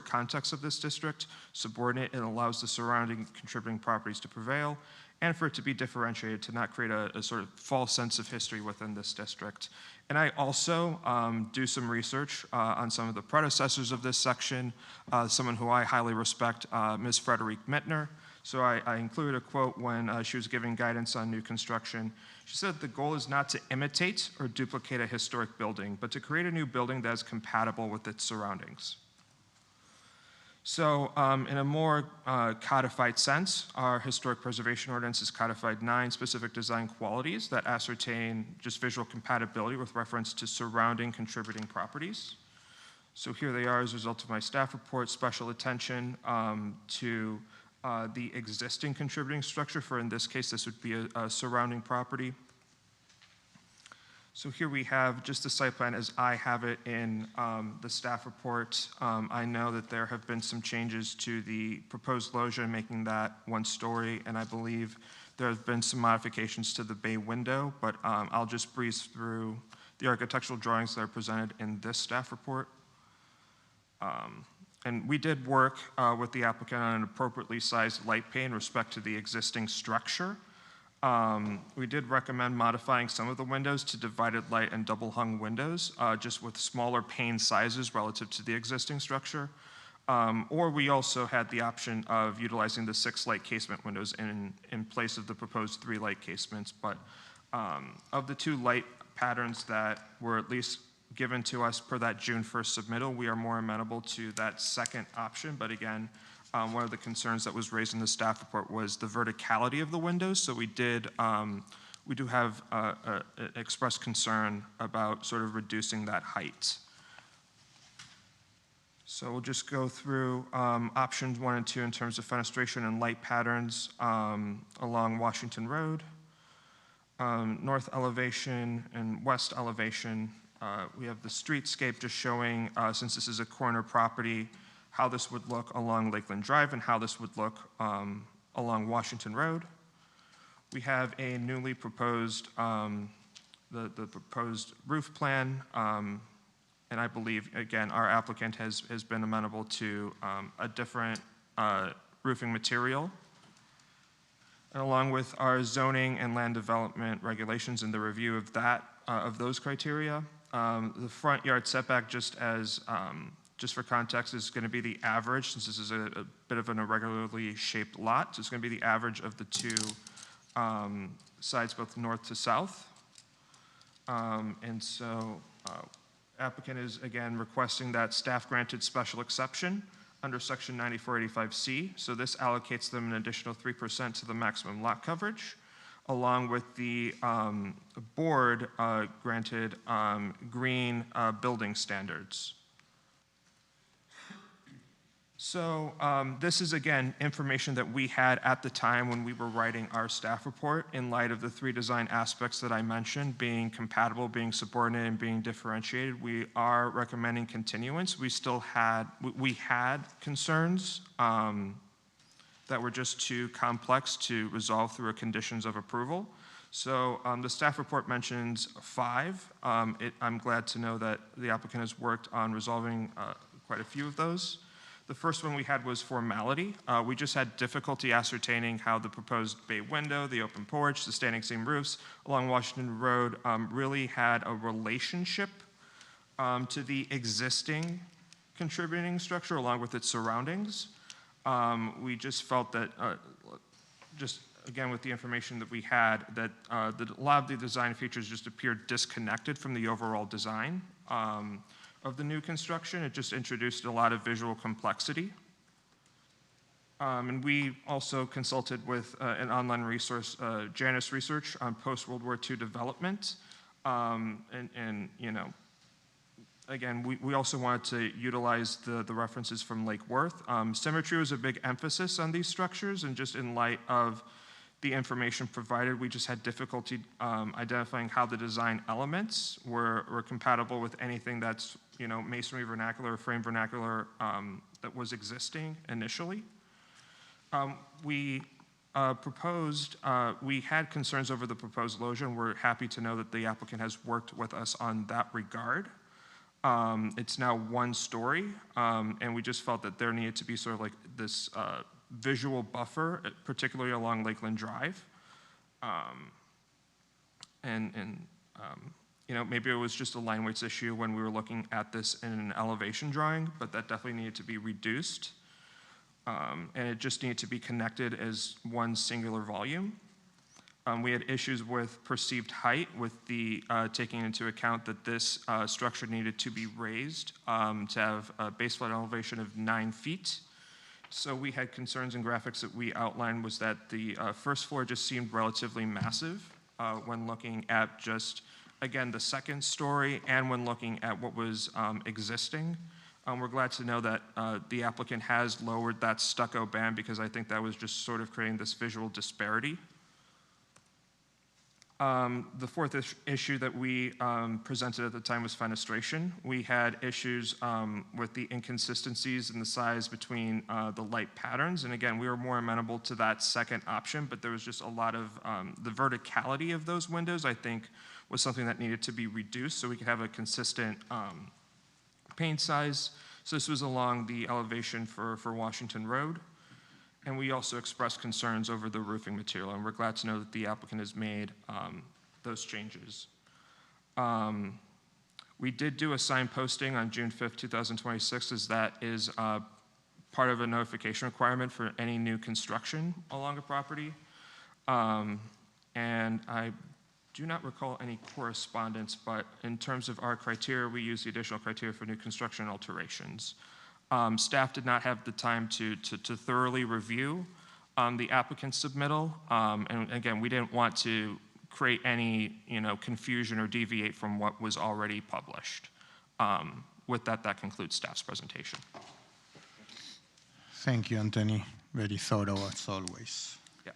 context of this district, subordinate, and allows the surrounding contributing properties to prevail, and for it to be differentiated to not create a sort of false sense of history within this district. And I also do some research on some of the predecessors of this section, someone who I highly respect, Ms. Frederique Mittner. So I included a quote when she was giving guidance on new construction. She said, "The goal is not to imitate or duplicate a historic building, but to create a new building that is compatible with its surroundings." So in a more codified sense, our historic preservation ordinance has codified 9 specific design qualities that ascertain just visual compatibility with reference to surrounding contributing properties. So here they are as a result of my staff report: special attention to the existing contributing structure. For in this case, this would be a surrounding property. So here we have just the site plan as I have it in the staff report. I know that there have been some changes to the proposed loggia, making that 1 story, and I believe there have been some modifications to the bay window, but I'll just breeze through the architectural drawings that are presented in this staff report. And we did work with the applicant on an appropriately sized light pane in respect to the existing structure. We did recommend modifying some of the windows to divided light and double hung windows, just with smaller pane sizes relative to the existing structure. Or we also had the option of utilizing the 6 light casement windows in place of the proposed 3 light casements. But of the 2 light patterns that were at least given to us per that June 1st submittal, we are more amenable to that second option. But again, one of the concerns that was raised in the staff report was the verticality of the windows. So we do have an expressed concern about sort of reducing that height. So we'll just go through options 1 and 2 in terms of fenestration and light patterns along Washington Road. North elevation and west elevation, we have the streetscape just showing, since this is a corner property, how this would look along Lakeland Drive and how this would look along Washington Road. We have a newly proposed, the proposed roof plan, and I believe, again, our applicant has been amenable to a different roofing material. And along with our zoning and land development regulations and the review of that, of those criteria, the front yard setback, just for context, is going to be the average, since this is a bit of an irregularly shaped lot. So it's going to be the average of the 2 sides, both north to south. And so applicant is, again, requesting that staff granted special exception under section 9485C. So this allocates them an additional 3% to the maximum lot coverage, along with the board granted green building standards. So this is, again, information that we had at the time when we were writing our staff report in light of the 3 design aspects that I mentioned, being compatible, being subordinate, and being differentiated. We are recommending continuance. We had concerns that were just too complex to resolve through a conditions of approval. So the staff report mentions 5. I'm glad to know that the applicant has worked on resolving quite a few of those. The first one we had was formality. We just had difficulty ascertaining how the proposed bay window, the open porch, the standing seam roofs along Washington Road really had a relationship to the existing contributing structure along with its surroundings. We just felt that, just again with the information that we had, that a lot of the design features just appeared disconnected from the overall design of the new construction. It just introduced a lot of visual complexity. And we also consulted with an online resource, Janus Research, on post-World War II development. And you know, again, we also wanted to utilize the references from Lake Worth. Symmetry was a big emphasis on these structures, and just in light of the information provided, we just had difficulty identifying how the design elements were compatible with anything that's, you know, masonry vernacular or frame vernacular that was existing initially. We had concerns over the proposed loggia, and we're happy to know that the applicant has worked with us on that regard. It's now 1 story, and we just felt that there needed to be sort of like this visual buffer, particularly along Lakeland Drive. You know, maybe it was just a line weights issue when we were looking at this in an elevation drawing, but that definitely needed to be reduced. And it just needed to be connected as 1 singular volume. We had issues with perceived height, with the taking into account that this structure needed to be raised to have a base flood elevation of 9 feet. So we had concerns in graphics that we outlined was that the first floor just seemed relatively massive when looking at just, again, the 2nd story and when looking at what was existing. We're glad to know that the applicant has lowered that stucco band, because I think that was just sort of creating this visual disparity. The 4th issue that we presented at the time was fenestration. We had issues with the inconsistencies in the size between the light patterns. And again, we were more amenable to that 2nd option, but there was just a lot of, the verticality of those windows, I think, was something that needed to be reduced so we could have a consistent pane size. So this was along the elevation for Washington Road. And we also expressed concerns over the roofing material, and we're glad to know that the applicant has made those changes. We did do a sign posting on June 5th, 2026, as that is part of a notification requirement for any new construction along a property. And I do not recall any correspondence, but in terms of our criteria, we use the additional criteria for new construction alterations. Staff did not have the time to thoroughly review the applicant's submittal. And again, we didn't want to create any, confusion or deviate from what was already published. With that, that concludes staff's presentation. Thank you, Anthony. Very thorough as always. Yeah.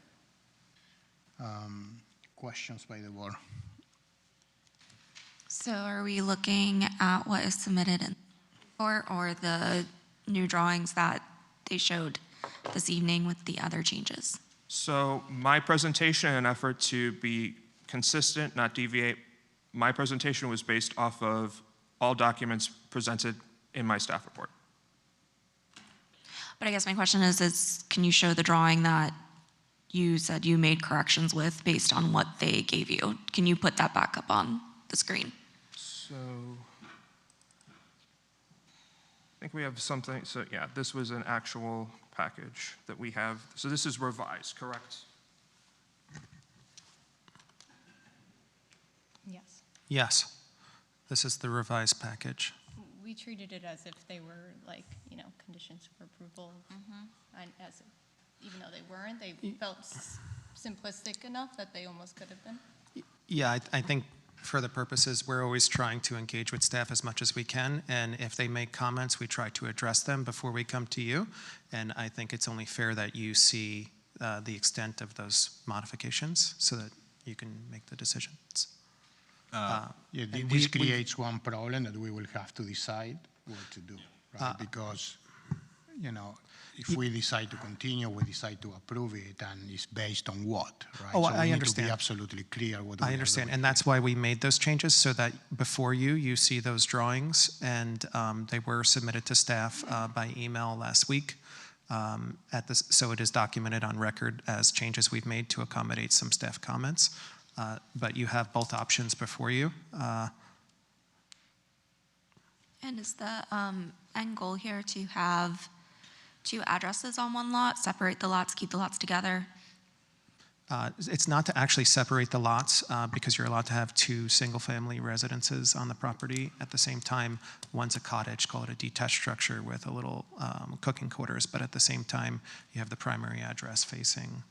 Questions by the board? So are we looking at what is submitted in or the new drawings that they showed this evening with the other changes? So my presentation, in an effort to be consistent, not deviate, my presentation was based off of all documents presented in my staff report. But I guess my question is can you show the drawing that you said you made corrections with based on what they gave you? Can you put that back up on the screen? So I think we have something, so yeah, this was an actual package that we have. So this is revised, correct? Yes. Yes. This is the revised package. We treated it as if they were like, conditions for approval. And as even though they weren't, they felt simplistic enough that they almost could have been. Yeah, I think for the purposes, we're always trying to engage with staff as much as we can. And if they make comments, we try to address them before we come to you. And I think it's only fair that you see the extent of those modifications so that you can make the decisions. This creates one problem that we will have to decide what to do, right? Because, if we decide to continue, we decide to approve it, and it's based on what, right? Oh, so I we understand. need to be absolutely clear what I understand, and that's why we made those changes, so that before you see those drawings, and they were submitted to staff by email last week. So it is documented on record as changes we've made to accommodate some staff comments. But you have both options before you. And is the end goal here to have 2 addresses on one lot, separate the lots, keep the lots together? It's not to actually separate the lots because you're allowed to have 2 single-family residences on the property at the same time. One's a cottage, call it a detached structure with a little cooking quarters, but at the same time, you have the primary address facing.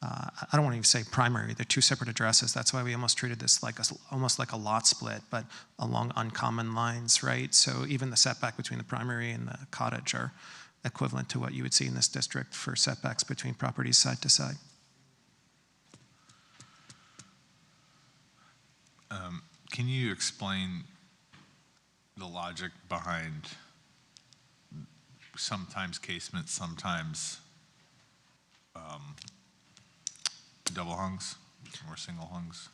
I don't want to even say primary, they're 2 separate addresses. That's why we almost treated this like almost like a lot split, but along uncommon lines, right? So even the setback between the primary and the cottage are equivalent to what you would see in this district for setbacks between properties side to side. Can you explain the logic behind sometimes casement, sometimes double hungs or single hungs?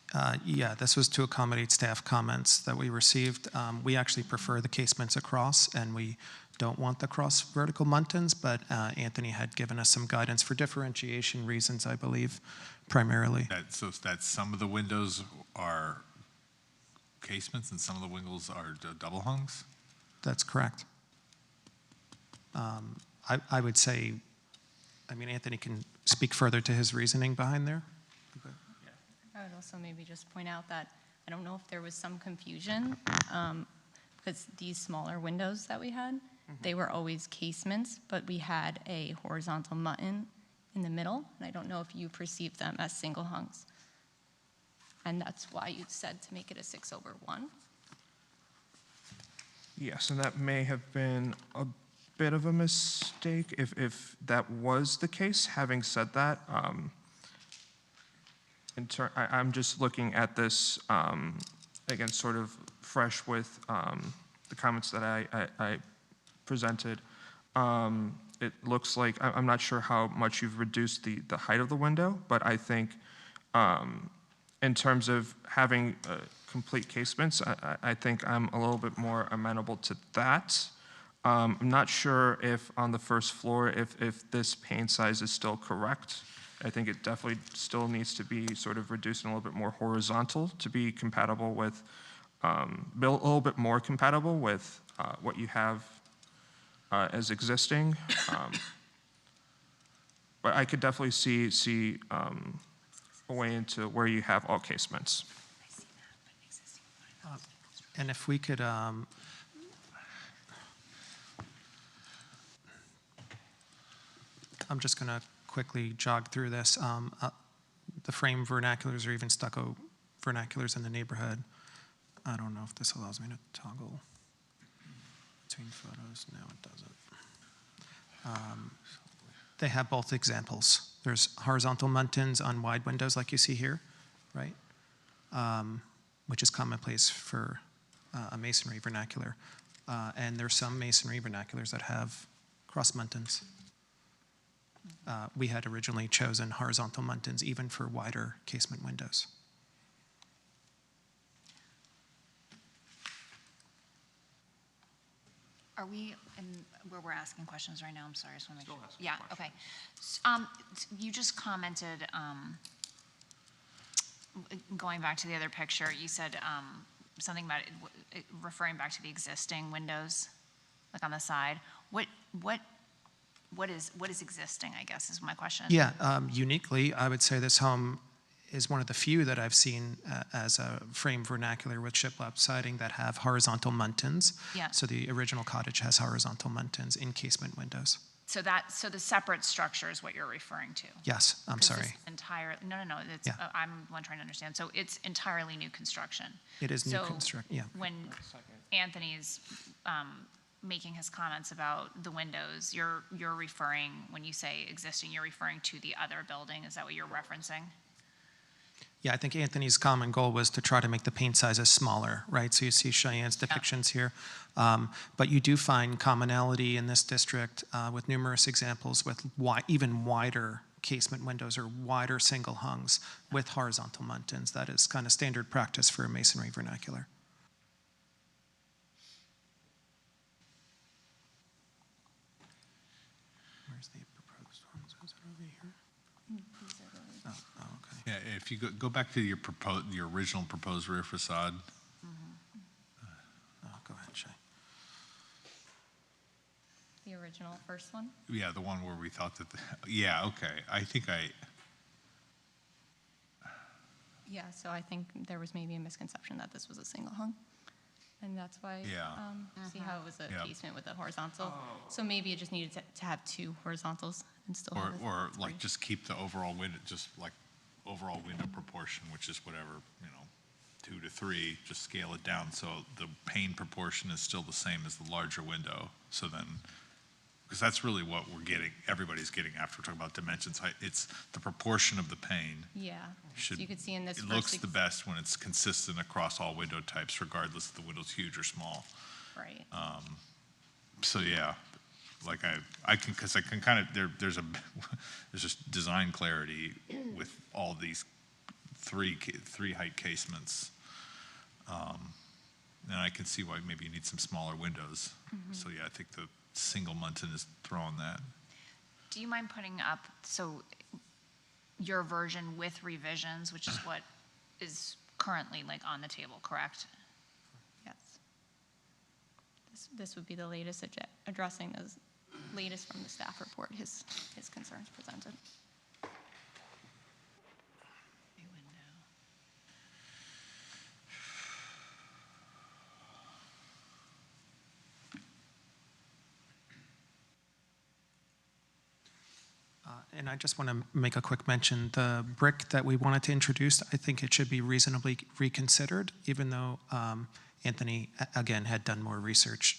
Yeah, this was to accommodate staff comments that we received. We actually prefer the casements across, and we don't want the cross vertical muntins, but Anthony had given us some guidance for differentiation reasons, I believe, primarily. So that some of the windows are casements and some of the windows are double hungs? That's correct. I would say, Anthony can speak further to his reasoning behind there. I would also maybe just point out that I don't know if there was some confusion because these smaller windows that we had, they were always casements, but we had a horizontal muntin in the middle, and I don't know if you perceived them as single hungs. And that's why you said to make it a 6/1. Yes, and that may have been a bit of a mistake if that was the case. Having said that, I'm just looking at this, again, sort of fresh with the comments that I presented. It looks like, I'm not sure how much you've reduced the height of the window, but I think in terms of having complete casements, I think I'm a little bit more amenable to that. I'm not sure if on the first floor, if this pane size is still correct. I think it definitely still needs to be sort of reduced and a little bit more horizontal to be compatible with, a little bit more compatible with what you have as existing. But I could definitely see a way into where you have all casements. And if we could, I'm just going to quickly jog through this. The frame vernaculars or even stucco vernaculars in the neighborhood. I don't know if this allows me to toggle between photos. No, it doesn't. They have both examples. There's horizontal muntins on wide windows like you see here, right? Which is commonplace for a masonry vernacular. And there's some masonry vernaculars that have cross muntins. We had originally chosen horizontal muntins even for wider casement windows. Are we in where we're asking questions right now? I'm sorry, I just want to make sure. Yeah, okay. You just commented, going back to the other picture, you said something about referring back to the existing windows, like on the side. What is existing, I guess, is my question. Yeah, uniquely, I would say this home is one of the few that I've seen as a frame vernacular with shiplap siding that have horizontal muntins. Yeah. So the original cottage has horizontal muntins in casement windows. So the separate structure is what you're referring to? Yes, I'm sorry. No, it's, Yeah. I'm one trying to understand. So it's entirely new construction? It is new construction, yeah. When Anthony's making his comments about the windows, you're referring, when you say existing, you're referring to the other building? Is that what you're referencing? Yeah, I think Anthony's common goal was to try to make the paint sizes smaller, right? So you see Cheyenne's depictions here. But you do find commonality in this district with numerous examples with even wider casement windows or wider single hungs with horizontal muntins. That is kind of standard practice for a masonry vernacular. Where's the proposed ones? Is it over here? Oh, okay. Yeah, if you go back to your original proposed rear facade. Go ahead, Shay. The original first one? Yeah, the one where we thought that, yeah, okay. I think Yeah, so I think there was maybe a misconception that this was a single hung. And that's why, see how it was a casement with a horizontal? So maybe it just needed to have two horizontals and still have or like just keep the overall window, just like overall window proportion, which is whatever, 2 to 3, just scale it down so the pane proportion is still the same as the larger window. So then, because that's really what everybody's getting after we're talking about dimensions. It's the proportion of the pane. Yeah, so you could see in this It looks the best when it's consistent across all window types, regardless if the window's huge or small. Right. So yeah, like I can kind of, there's just design clarity with all these three height casements. And I can see why maybe you need some smaller windows. So yeah, I think the single muntin is throwing that. Do you mind putting up, so your version with revisions, which is what is currently like on the table, correct? Yes. This would be the latest addressing the latest from the staff report, his concerns presented. And I just want to make a quick mention. The brick that we wanted to introduce, I think it should be reasonably reconsidered, even though Anthony, again, had done more research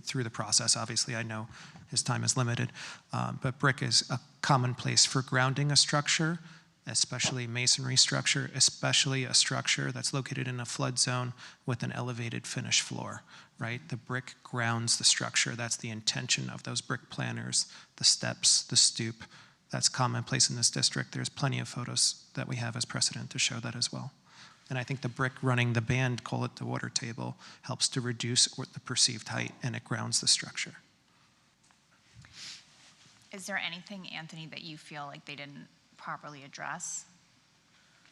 through the process. Obviously, I know his time is limited, but brick is a commonplace for grounding a structure, especially masonry structure, especially a structure that's located in a flood zone with an elevated finish floor, right? The brick grounds the structure. That's the intention of those brick planners, the steps, the stoop. That's commonplace in this district. There's plenty of photos that we have as precedent to show that as well. And I think the brick running the band, call it the water table, helps to reduce the perceived height, and it grounds the structure. Is there anything, Anthony, that you feel like they didn't properly address?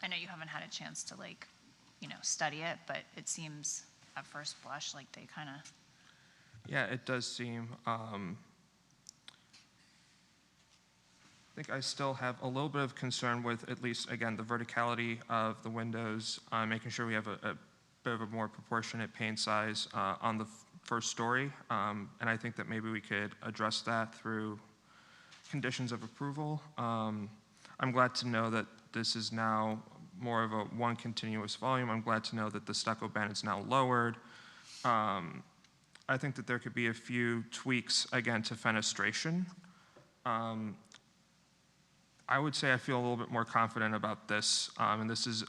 I know you haven't had a chance to study it, but it seems at first blush like they kind of Yeah, it does seem, I think I still have a little bit of concern with at least, again, the verticality of the windows, making sure we have a bit of a more proportionate pane size on the first story. And I think that maybe we could address that through conditions of approval. I'm glad to know that this is now more of a one continuous volume. I'm glad to know that the stucco band is now lowered. I think that there could be a few tweaks, again, to fenestration. I would say I feel a little bit more confident about this, and this is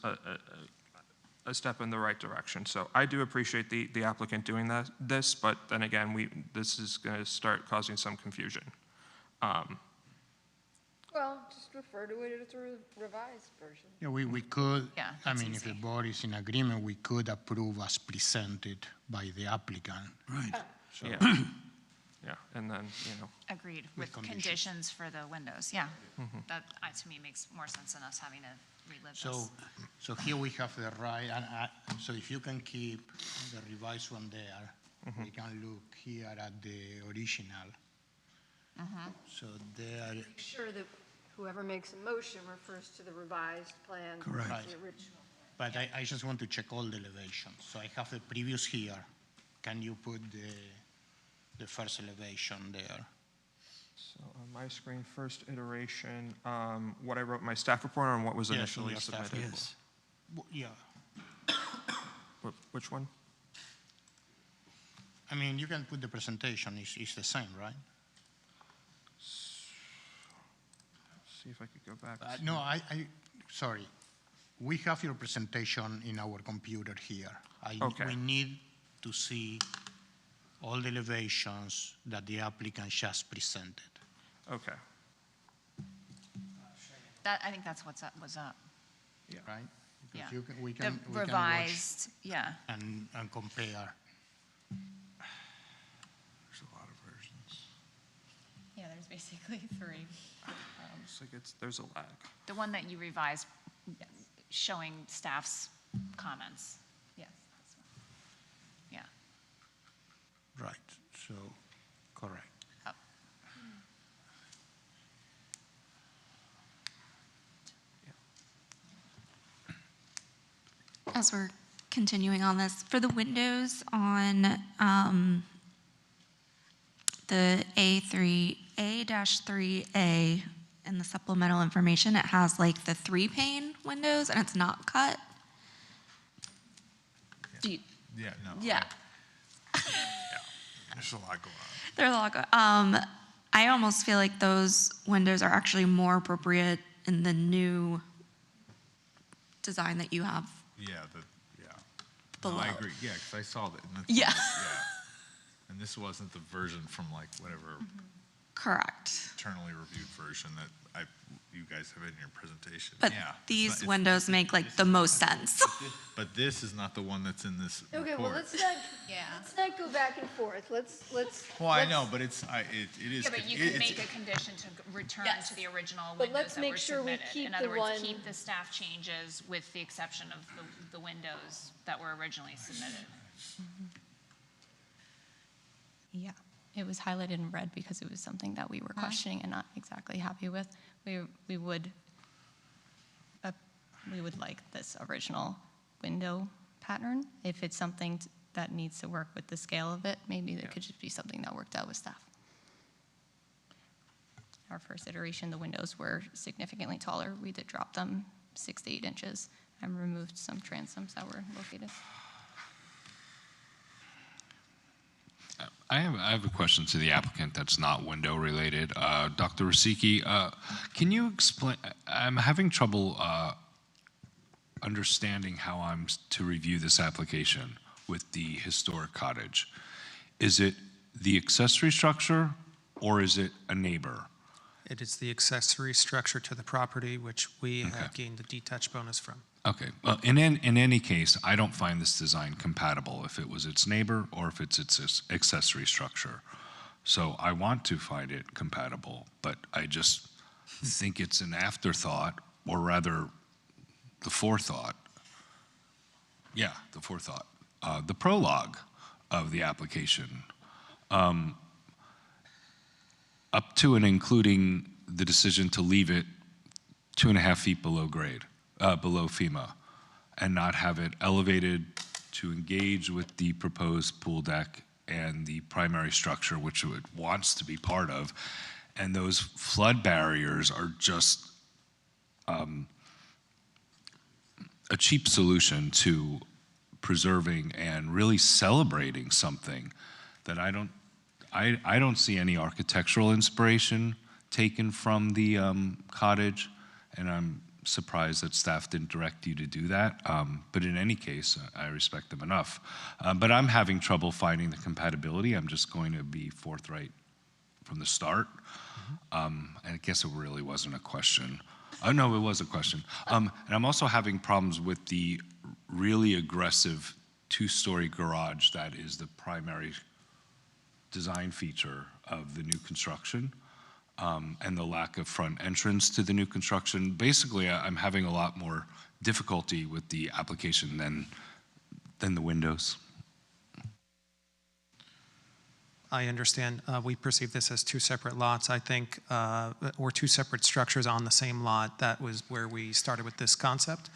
a step in the right direction. So I do appreciate the applicant doing this, but then again, this is going to start causing some confusion. Well, just refer to it as a revised version. Yeah, we could, Yeah, I that's mean, if easy. the board is in agreement, we could approve as presented by the applicant. Right. So, Yeah. Yeah, and then, Agreed, With with conditions for the windows, yeah. That, to me, makes more sense than us having to relive this. so here we have the right, and so if you can keep the revised one there, we can look here at the original. So there, Make sure that whoever makes a motion refers to the revised plan. Correct. versus the original. but I just want to check all the elevations. So I have the previous here. Can you put the first elevation there? So on my screen, first iteration, what I wrote in my staff report on what was Yes, in initially your staff submitted. Yes. Yeah. Which one? I mean, you can put the presentation, it's the same, right? See if I could go back. No, sorry. We have your presentation in our computer here. Okay. We need to see all the elevations that the applicant just presented. Okay. I think that's was up. Right? Yeah. Because we The can watch revised, yeah. and compare. There's a lot of versions. Yeah, there's basically three. Looks like there's a lag. The one that you revised showing staff's comments. Yes. Yeah. Right, so, correct. Up. As we're continuing on this, for the windows on the A3A-3A in the supplemental information, it has like the 3-pane windows and it's not cut. Yeah, no. Yeah. There's a lot going on. There's a lot I almost feel like those windows are actually more appropriate in the new design that you have. Yeah, Below. No, I agree, yeah, because I saw that. And Yeah. And this wasn't the version from like whatever Correct. internally reviewed version that you guys have in your presentation. But Yeah, these windows make like the most sense. But this is not the one that's in this Okay, report. well, let's not go back and forth. Let's. Well, I know, but it is. Yeah, but you can make a condition to return to the original But windows let's that make were sure we submitted. keep In other the words, one- keep the staff changes with the exception of the windows that were originally submitted. Yeah, it was highlighted in red because it was something that we were questioning and not exactly happy with. We would like this original window pattern. If it's something that needs to work with the scale of it, maybe there could just be something that worked out with staff. Our first iteration, the windows were significantly taller. We did drop them 6 to 8 inches and removed some transoms that were located. I have a question to the applicant that's not window related. Dr. Rosicki, can you explain, I'm having trouble understanding how I'm to review this application with the historic cottage. Is it the accessory structure or is it a neighbor? It is the accessory structure to the property, which we have gained the detached bonus from. Okay, well, in any case, I don't find this design compatible if it was its neighbor or if it's its accessory structure. So I want to find it compatible, but I just think it's an afterthought, or rather, the forethought. Yeah, the forethought. The prologue of the application up to and including the decision to leave it 2.5 feet below grade, below FEMA, and not have it elevated to engage with the proposed pool deck and the primary structure, which it wants to be part of. And those flood barriers are just a cheap solution to preserving and really celebrating something that I don't see any architectural inspiration taken from the cottage, and I'm surprised that staff didn't direct you to do that. But in any case, I respect them enough. But I'm having trouble finding the compatibility. I'm just going to be forthright from the start. And I guess it really wasn't a question. Oh, no, it was a question. And I'm also having problems with the really aggressive 2-story garage that is the primary design feature of the new construction, and the lack of front entrance to the new construction. Basically, I'm having a lot more difficulty with the application than the windows. I understand. We perceive this as 2 separate lots, I think, or 2 separate structures on the same lot. That was where we started with this concept.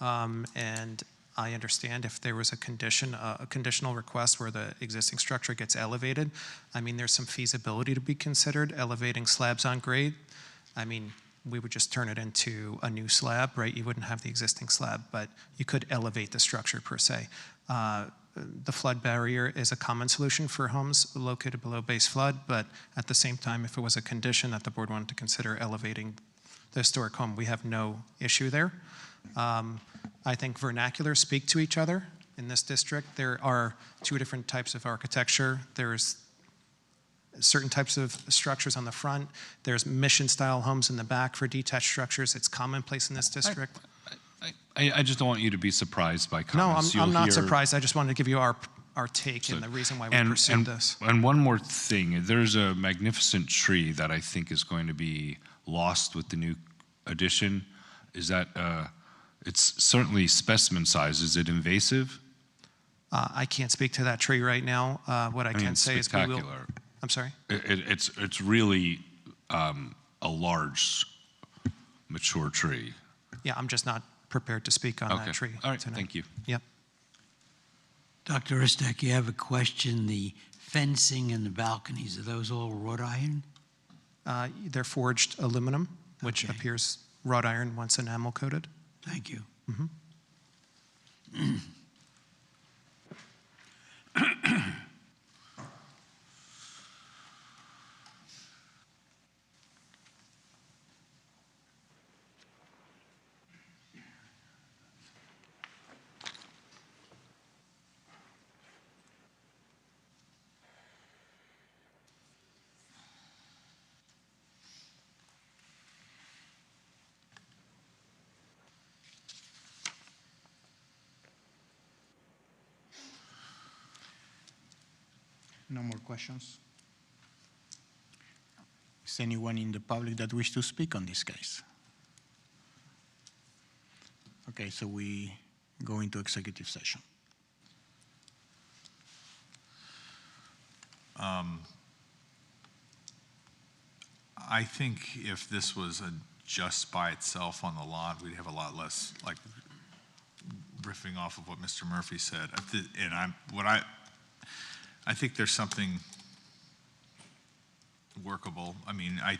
And I understand if there was a conditional request where the existing structure gets elevated. I mean, there's some feasibility to be considered, elevating slabs on grade. I mean, we would just turn it into a new slab, right? You wouldn't have the existing slab, but you could elevate the structure per se. The flood barrier is a common solution for homes located below base flood, but at the same time, if it was a condition that the board wanted to consider elevating the historic home, we have no issue there. I think vernaculars speak to each other in this district. There are 2 different types of architecture. There's certain types of structures on the front. There's mission-style homes in the back for detached structures. It's commonplace in this district. I just don't want you to be surprised by No, comments I'm not you'll hear. surprised. I just wanted to give you our take and the reason why we pursued this. And one more thing, there's a magnificent tree that I think is going to be lost with the new addition. Is that, it's certainly specimen size. Is it invasive? I can't speak to that tree right now. What I can say is we will. Spectacular. I'm sorry? It's really a large, mature tree. Yeah, I'm just not prepared to speak on that tree All right, tonight. thank you. Yep. Dr. Ustek, you have a question. The fencing and the balconies, are those all wrought iron? They're forged aluminum, which appears wrought iron once enamel coated. Thank you. No more questions? Is anyone in the public that wish to speak on this case? Okay, so we go into executive session. I think if this was just by itself on the lot, we'd have a lot less, like, riffing off of what Mr. Murphy said. I think there's something workable. I mean, I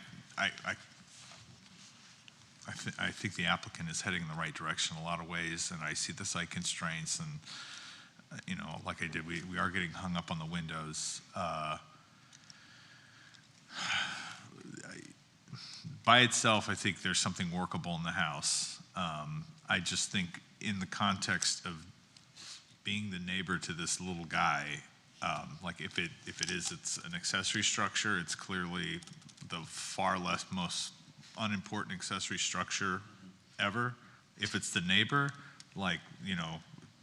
think the applicant is heading in the right direction in a lot of ways, and I see the site constraints, and like I did, we are getting hung up on the windows. By itself, I think there's something workable in the house. I just think in the context of being the neighbor to this little guy, like if it's an accessory structure, it's clearly the far less most unimportant accessory structure ever. If it's the neighbor, like,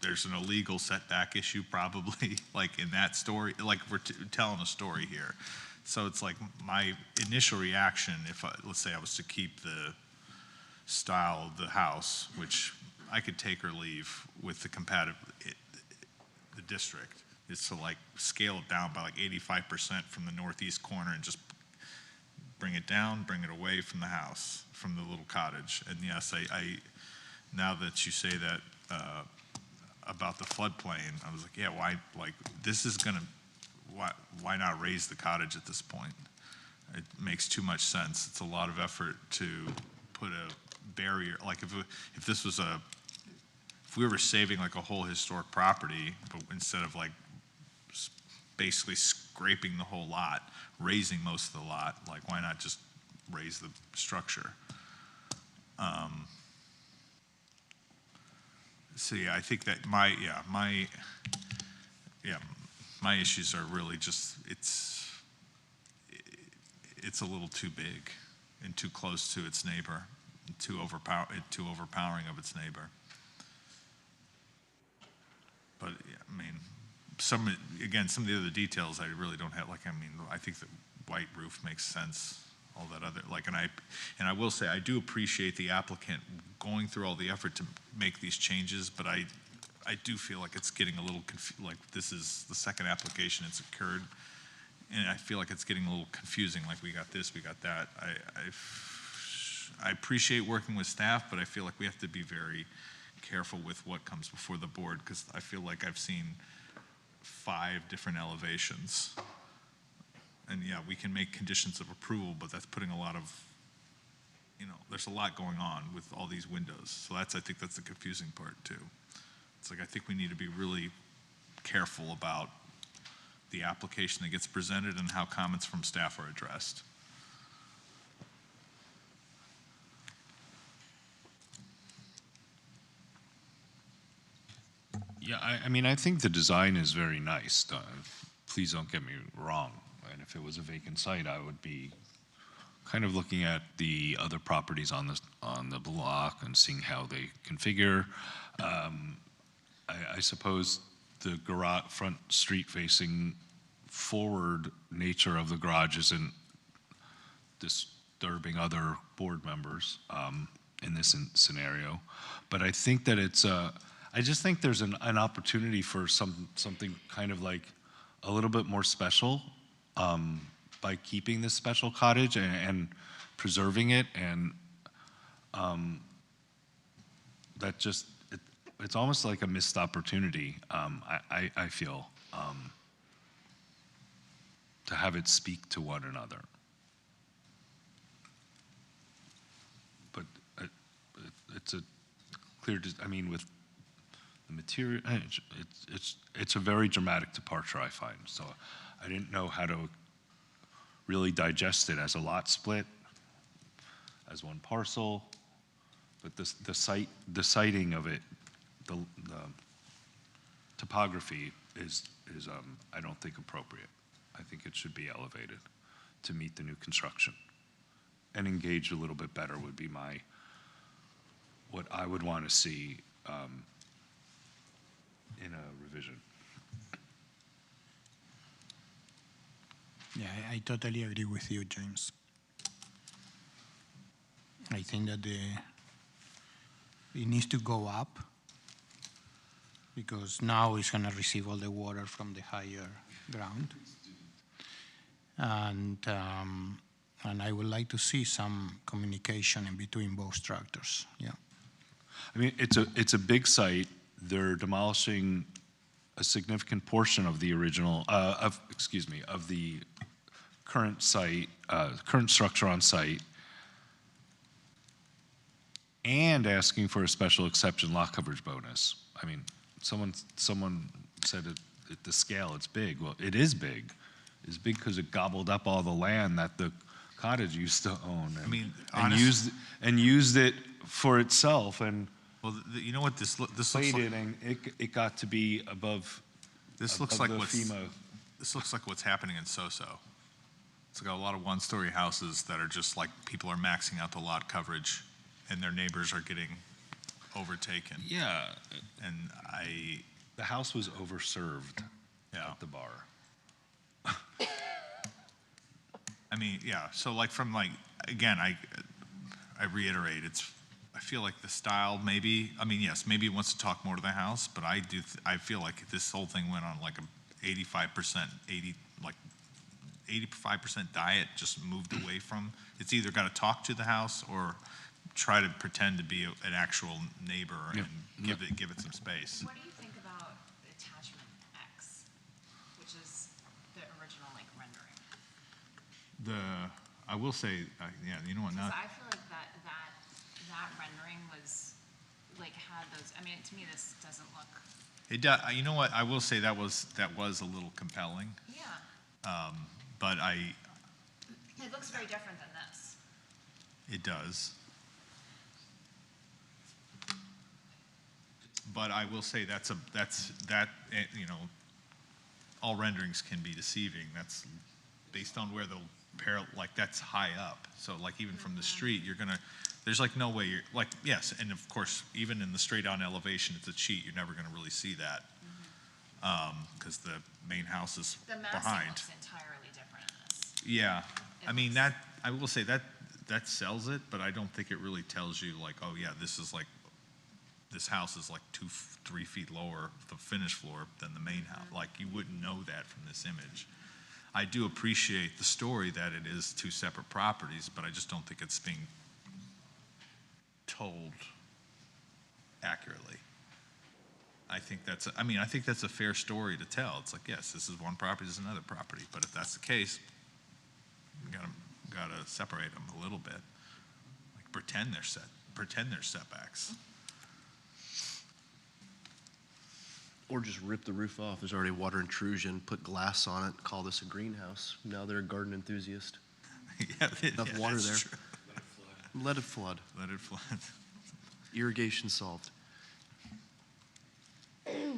there's an illegal setback issue probably, like in that story, like we're telling a story here. So it's like my initial reaction, let's say I was to keep the style of the house, which I could take or leave with the district, is to like scale it down by like 85% from the northeast corner and just bring it down, bring it away from the house, from the little cottage. And yes, I now that you say that about the floodplain, I was like, yeah, why, like, this is gonna, why not raise the cottage at this point? It makes too much sense. It's a lot of effort to put a barrier, like if this was if we were saving like a whole historic property, but instead of like basically scraping the whole lot, raising most of the lot, like why not just raise the structure? So yeah, I think that my issues are really just, it's a little too big and too close to its neighbor, too overpowering of its neighbor. But yeah, I mean, some of the other details I really don't have, like, I mean, I think the white roof makes sense, all that other, like, and I will say, I do appreciate the applicant going through all the effort to make these changes, but I do feel like it's getting a little like this is the second application it's occurred, and I feel like it's getting a little confusing, like we got this, we got that. I appreciate working with staff, but I feel like we have to be very careful with what comes before the board, because I feel like I've seen 5 different elevations. And yeah, we can make conditions of approval, but that's putting a lot of, there's a lot going on with all these windows. So I think that's the confusing part too. It's like, I think we need to be really careful about the application that gets presented and how comments from staff are addressed. Yeah, I mean, I think the design is very nice. Please don't get me wrong. And if it was a vacant site, I would be kind of looking at the other properties on the block and seeing how they configure. I suppose the garage front street facing forward nature of the garage isn't disturbing other board members in this scenario, but I think that I just think there's an opportunity for something kind of like a little bit more special by keeping this special cottage and preserving it, and that just it's almost like a missed opportunity. I feel to have it speak to one another, but it's a clear. I mean, with the material, it's a very dramatic departure, I find. So I didn't know how to really digest it as a lot split, as one parcel, but the siting of it, the topography is I don't think appropriate. I think it should be elevated to meet the new construction, and engage a little bit better would be what I would want to see in a revision. Yeah, I totally agree with you, James. I think that it needs to go up, because now it's going to receive all the water from the higher ground. And I would like to see some communication in between both structures. Yeah. I mean, it's a big site. They're demolishing a significant portion of the original, of the current site, current structure on site, and asking for a special exception lot coverage bonus. I mean, someone said at the scale it's big. Well, it is big. It's big because it gobbled up all the land that the cottage used to own. And used it for itself. And well, you know what this looks like? And it got to be above. This looks like what's happening in Soso. It's got a lot of one-story houses that are just like people are maxing out the lot coverage, and their neighbors are getting overtaken. Yeah. And the house was overserved at the bar. I mean, yeah. So like again, I reiterate, I feel like the style maybe, I mean, yes, maybe it wants to talk more to the house, but I feel like this whole thing went on like 85%, 85% diet just moved away from. It's either got to talk to the house or try to pretend to be an actual neighbor and give it some space. What do you think about attachment X, which is the original rendering? I will say, yeah, you know what? Because Now, I feel like that rendering was had those. I mean, to me, this doesn't look. it does. You know what? I will say that was a little compelling. Yeah. But It looks very different than this. it does. But I will say all renderings can be deceiving. That's based on where the that's high up. So even from the street, there's no way yes, and of course, even in the straight on elevation, it's a cheat. You're never gonna really see that. Because the main house is The massing behind. looks entirely different in this. Yeah, I mean, I will say that sells it, but I don't think it really tells you oh yeah, this house is 2-3 feet lower, the finished floor, than the main house. You wouldn't know that from this image. I do appreciate the story that it is two separate properties, but I just don't think it's being told accurately. I think that's a fair story to tell. It's yes, this is one property, this is another property, but if that's the case, you gotta separate them a little bit. Pretend they're setbacks. Or just rip the roof off. There's already water intrusion, put glass on it, call this a greenhouse. Now they're a garden enthusiast. Enough water there. True. Let it flood. Let it flood. Irrigation solved. All right,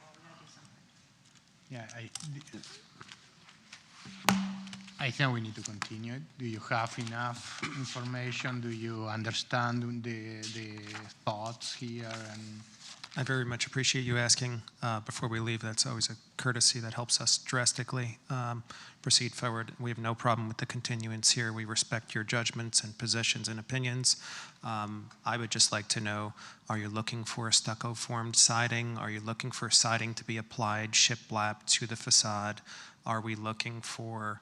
well, we gotta do something. Yeah, I think we need to continue. Do you have enough information? Do you understand the thoughts here? And I very much appreciate you asking before we leave. That's always a courtesy that helps us drastically proceed forward. We have no problem with the continuance here. We respect your judgments and positions and opinions. I would just like to know, are you looking for a stucco formed siding? Are you looking for siding to be applied shiplap to the facade? Are we looking for,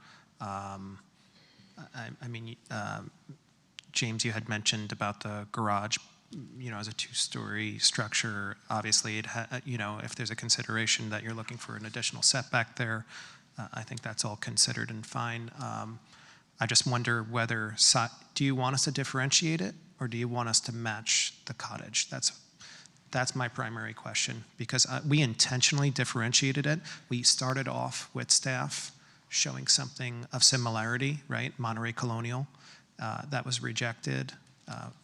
James, you had mentioned about the garage, as a two-story structure. Obviously, if there's a consideration that you're looking for an additional setback there, I think that's all considered and fine. I just wonder whether, do you want us to differentiate it, or do you want us to match the cottage? That's my primary question, because we intentionally differentiated it. We started off with staff showing something of similarity, right? Monterey Colonial, that was rejected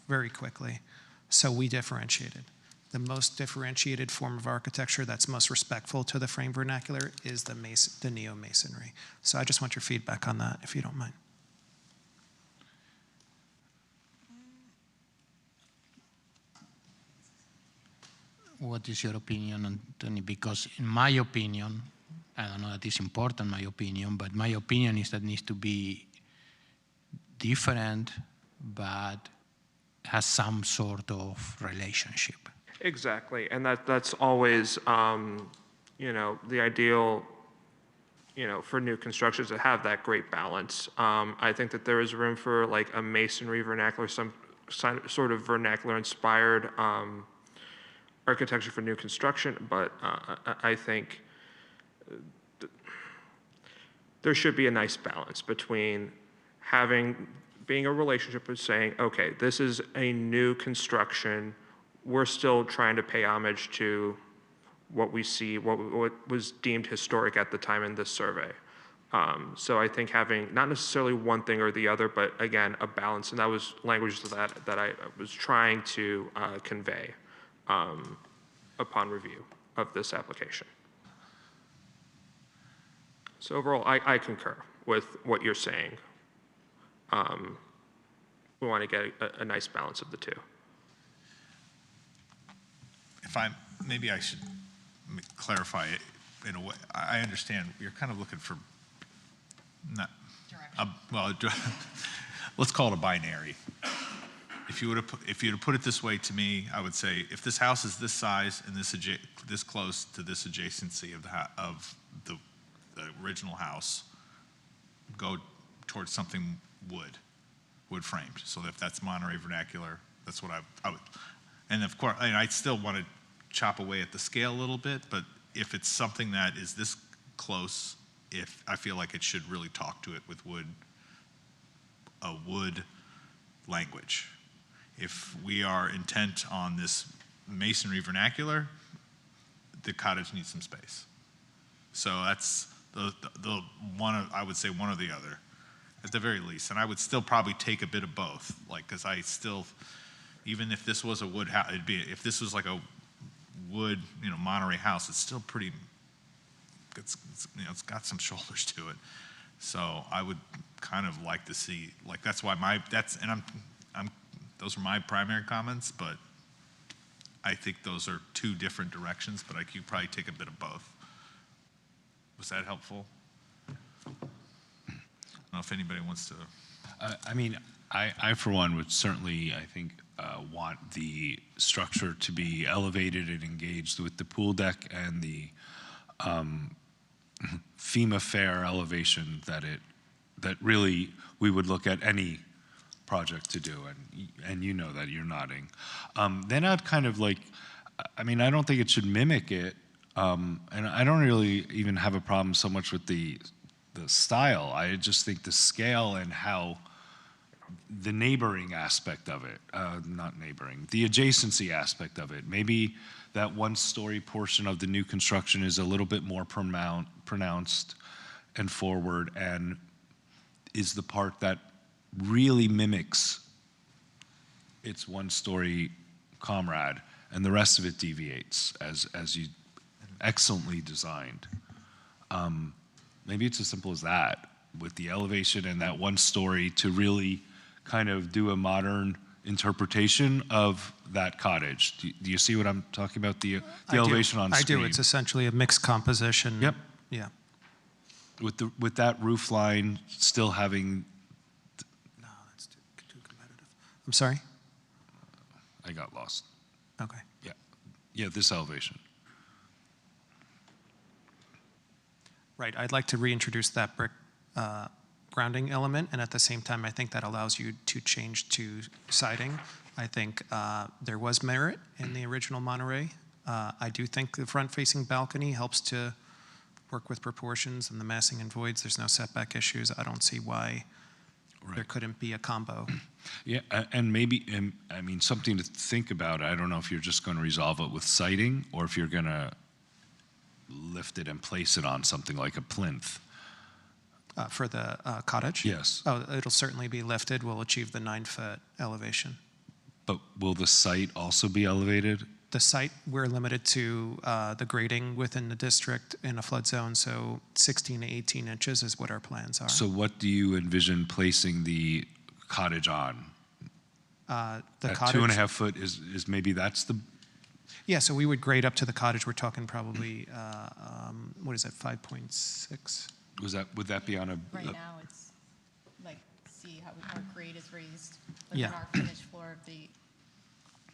very quickly. So we differentiated. The most differentiated form of architecture that's most respectful to the frame vernacular is the neo-masonry. So I just want your feedback on that, if you don't mind. what is your opinion, Anthony? Because in my opinion, I don't know that it's important, my opinion, but my opinion is that it needs to be different, but has some sort of relationship. Exactly, and that's always, the ideal, for new constructions to have that great balance. I think that there is room for like a masonry vernacular, some sort of vernacular-inspired architecture for new construction, but I think there should be a nice balance between being a relationship with saying, okay, this is a new construction. We're still trying to pay homage to what we see, what was deemed historic at the time in this survey. So I think having not necessarily one thing or the other, but again, a balance, and that was language that I was trying to convey upon review of this application. So overall, I concur with what you're saying. We want to get a nice balance of the two. Maybe I should clarify it in a way. I understand you're kind of looking for, let's call it a binary. if you were to put it this way to me, I would say, if this house is this size and this close to this adjacency of the original house, go towards something wood framed. So if that's Monterey vernacular, that's what I would. And of course, I'd still want to chop away at the scale a little bit, but if it's something that is this close, if I feel like it should really talk to it with a wood language. If we are intent on this masonry vernacular, the cottage needs some space. So that's the one I would say one or the other, at the very least. And I would still probably take a bit of both, like, because I still, even if this was a wood house, if this was like a wood, Monterey house, it's still pretty. It's got some shoulders to it. So I would kind of like to see, like, that's why those are my primary comments, but I think those are two different directions, but I could probably take a bit of both. Was that helpful? I don't know if anybody wants to. I for one would certainly, I think, want the structure to be elevated and engaged with the pool deck and the FEMA fair elevation that really we would look at any project to do, and you know that, you're nodding. Then I'd kind of like, I don't think it should mimic it, and I don't really even have a problem so much with the style. I just think the scale and how the neighboring aspect of it, not neighboring, the adjacency aspect of it. Maybe that one-story portion of the new construction is a little bit more pronounced and forward, and is the part that really mimics its one-story comrade, and the rest of it deviates as you excellently designed. Maybe it's as simple as that, with the elevation and that one story, to really kind of do a modern interpretation of that cottage. Do you see what I'm talking about? The elevation on screen. I do. It's essentially a mixed composition. Yep. Yeah. With that roof line still having. No, that's too competitive. I'm sorry? I got lost. Okay. Yeah, this elevation. Right. I'd like to reintroduce that brick grounding element, and at the same time, I think that allows you to change to siding. I think there was merit in the original Monterey. I do think the front-facing balcony helps to work with proportions and the massing and voids. There's no setback issues. I don't see why there couldn't be a combo. Yeah, and maybe, something to think about. I don't know if you're just going to resolve it with siding, or if you're going to lift it and place it on something like a plinth. For the cottage? Yes. Oh, it'll certainly be lifted. We'll achieve the 9-foot elevation. But will the site also be elevated? The site, we're limited to the grading within the district in a flood zone, so 16 to 18 inches is what our plans are. So what do you envision placing the cottage on? The At cottage. 2.5 foot is maybe that's the. Yeah, so we would grade up to the cottage. We're talking probably, 5.6? Would that be on a? Right now, it's like, see how our grade is raised, but Yeah. then our finished floor of the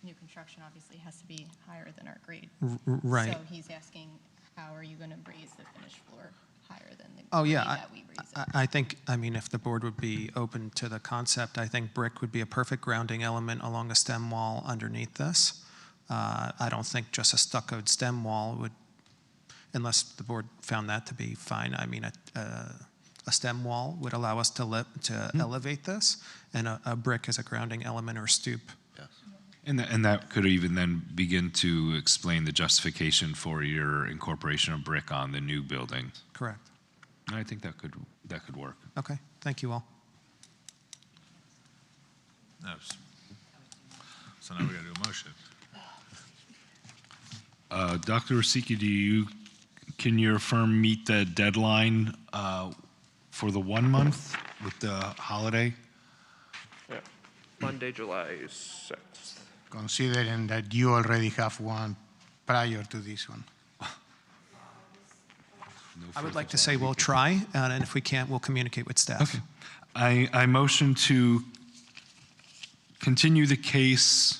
new construction obviously has to be higher than our grade. Right. So he's asking, how are you going to raise the finished floor higher than the Oh, grade yeah. that we raise it? I think, if the board would be open to the concept, I think brick would be a perfect grounding element along a stem wall underneath this. I don't think just a stuccoed stem wall would, unless the board found that to be fine. A stem wall would allow us to elevate this, and a brick as a grounding element or stoop. Yes. And that could even then begin to explain the justification for your incorporation of brick on the new building. Correct. I think that could work. Okay, thank you all. So now we got to do a motion. Dr. Rosicky, can your firm meet the deadline for the 1 month with the holiday? Yeah, Monday, July 6th. Considering that you already have one prior to this one. I would like to say we'll try, and if we can't, we'll communicate with staff. Okay. I motion to continue the case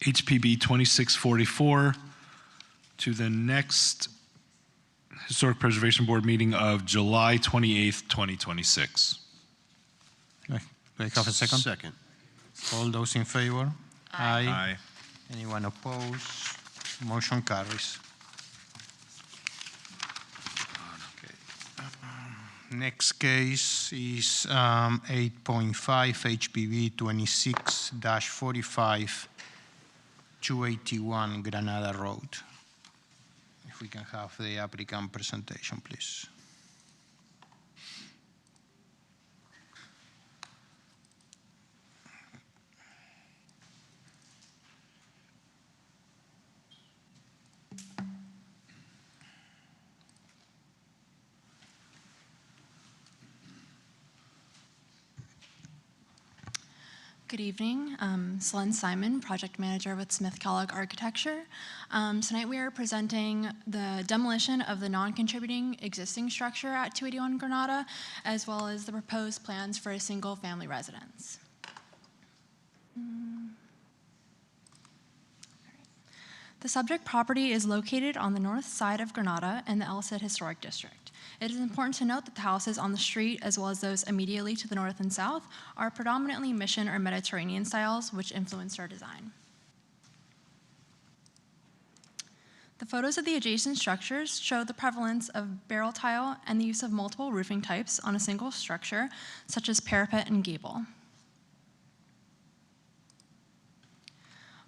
HPB 2644 to the next Historic Preservation Board meeting of July 28th, 2026. Do I have a second? Second. All those in favor? Aye. Aye. Anyone opposed? Motion carries. Next case is 8.5 HPV 26-45, 281 Granada Road. If we can have the applicant presentation, please. Good evening. Selene Simon, project manager with Smith Kellogg Architecture. Tonight we are presenting the demolition of the non-contributing existing structure at 281 Granada, as well as the proposed plans for a single family residence. The subject property is located on the north side of Granada in the El Cid Historic District. It is important to note that the houses on the street, as well as those immediately to the north and south, are predominantly Mission or Mediterranean styles, which influenced our design. The photos of the adjacent structures show the prevalence of barrel tile and the use of multiple roofing types on a single structure, such as parapet and gable.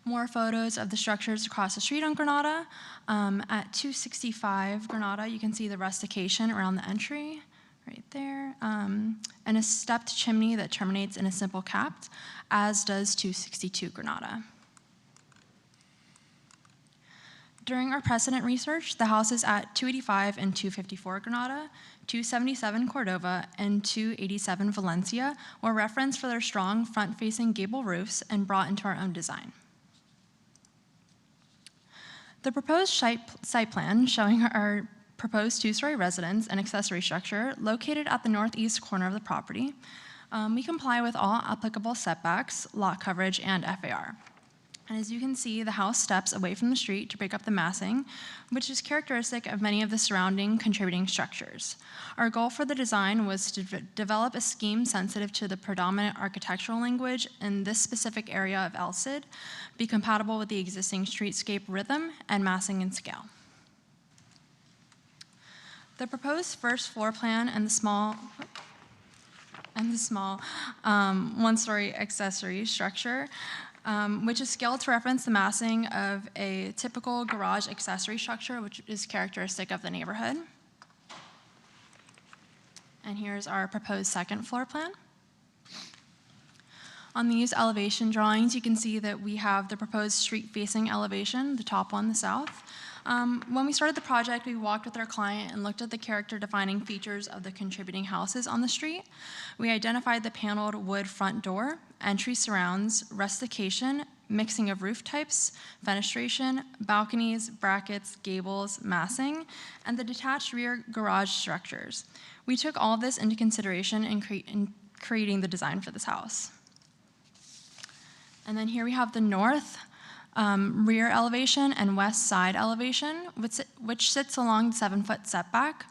More photos of the structures across the street on Granada. At 265 Granada, you can see the rustication around the entry, right there, and a stepped chimney that terminates in a simple capped, as does 262 Granada. During our precedent research, the houses at 285 and 254 Granada, 277 Cordova, and 287 Valencia were referenced for their strong front-facing gable roofs and brought into our own design. The proposed site plan showing our proposed two-story residence and accessory structure located at the northeast corner of the property. We comply with all applicable setbacks, lot coverage, and FAR. And as you can see, the house steps away from the street to break up the massing, which is characteristic of many of the surrounding contributing structures. Our goal for the design was to develop a scheme sensitive to the predominant architectural language in this specific area of El Cid, be compatible with the existing streetscape rhythm and massing and scale. The proposed first floor plan and the small one-story accessory structure, which is scaled to reference the massing of a typical garage accessory structure, which is characteristic of the neighborhood. And here's our proposed second floor plan. On these elevation drawings, you can see that we have the proposed street-facing elevation, the top one, the south. When we started the project, we walked with our client and looked at the character-defining features of the contributing houses on the street. We identified the paneled wood front door, entry surrounds, rustication, mixing of roof types, fenestration, balconies, brackets, gables, massing, and the detached rear garage structures. We took all of this into consideration in creating the design for this house. And then here we have the north rear elevation and west side elevation, which sits along the 7-foot setback.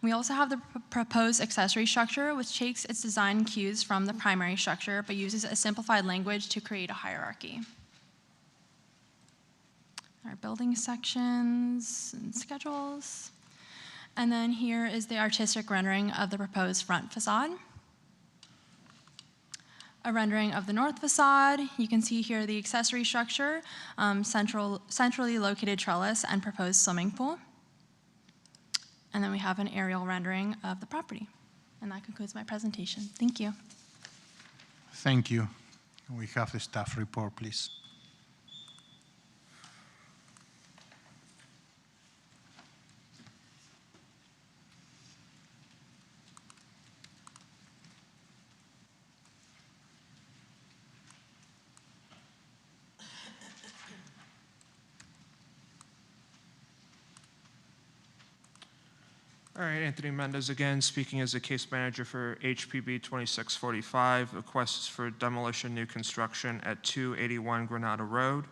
We also have the proposed accessory structure, which takes its design cues from the primary structure, but uses a simplified language to create a hierarchy. Our building sections and schedules. And then here is the artistic rendering of the proposed front facade. A rendering of the north facade. You can see here the accessory structure, centrally located trellis, and proposed swimming pool. And then we have an aerial rendering of the property. And that concludes my presentation. Thank you. Thank you. We have the staff report, please. All right, Anthony Mendez again, speaking as a case manager for HPB 2645. Request is for demolition, new construction at 281 Granada Road.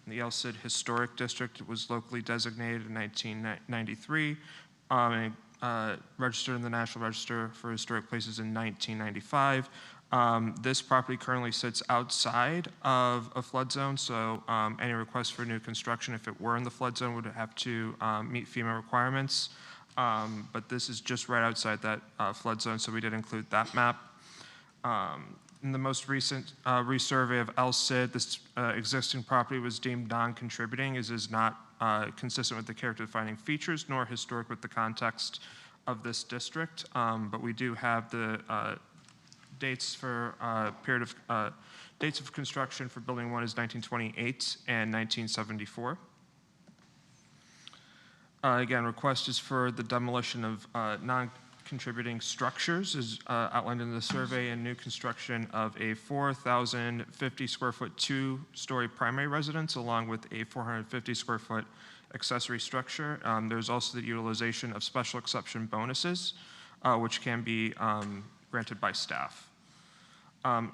In the El Cid Historic District, it was locally designated in 1993, and registered in the National Register for Historic Places in 1995. This property currently sits outside of a flood zone, so any request for new construction, if it were in the flood zone, would have to meet FEMA requirements. But this is just right outside that flood zone, so we did include that map. In the most recent resurvey of El Cid, this existing property was deemed non-contributing, as is not consistent with the character-defining features, nor historic with the context of this district. But we do have the dates for dates of construction for Building 1 is 1928 and 1974. Again, request is for the demolition of non-contributing structures as outlined in the survey, and new construction of a 4,050 square foot 2-story primary residence along with a 450 square foot accessory structure. There's also the utilization of special exception bonuses, which can be granted by staff.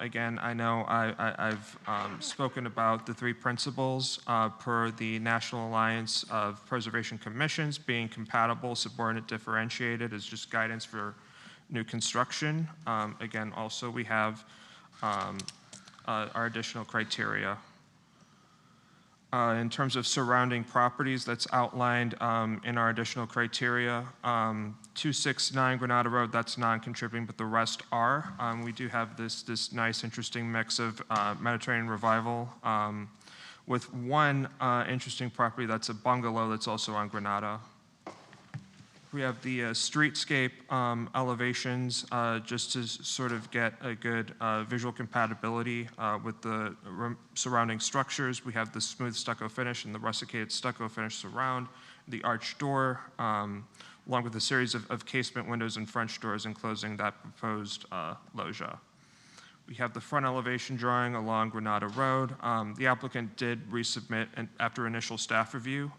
Again, I know I've spoken about the 3 principles per the National Alliance of Preservation Commissions being compatible, subordinate, differentiated as just guidance for new construction. Again, also we have our additional criteria. In terms of surrounding properties, that's outlined in our additional criteria. 269 Granada Road, that's non-contributing, but the rest are. We do have this nice, interesting mix of Mediterranean revival with one interesting property that's a bungalow that's also on Granada. We have the streetscape elevations just to sort of get a good visual compatibility with the surrounding structures. We have the smooth stucco finish and the rusticated stucco finish surround, the arched door, along with a series of casement windows and French doors enclosing that proposed loggia. We have the front elevation drawing along Granada Road. The applicant did resubmit after initial staff review.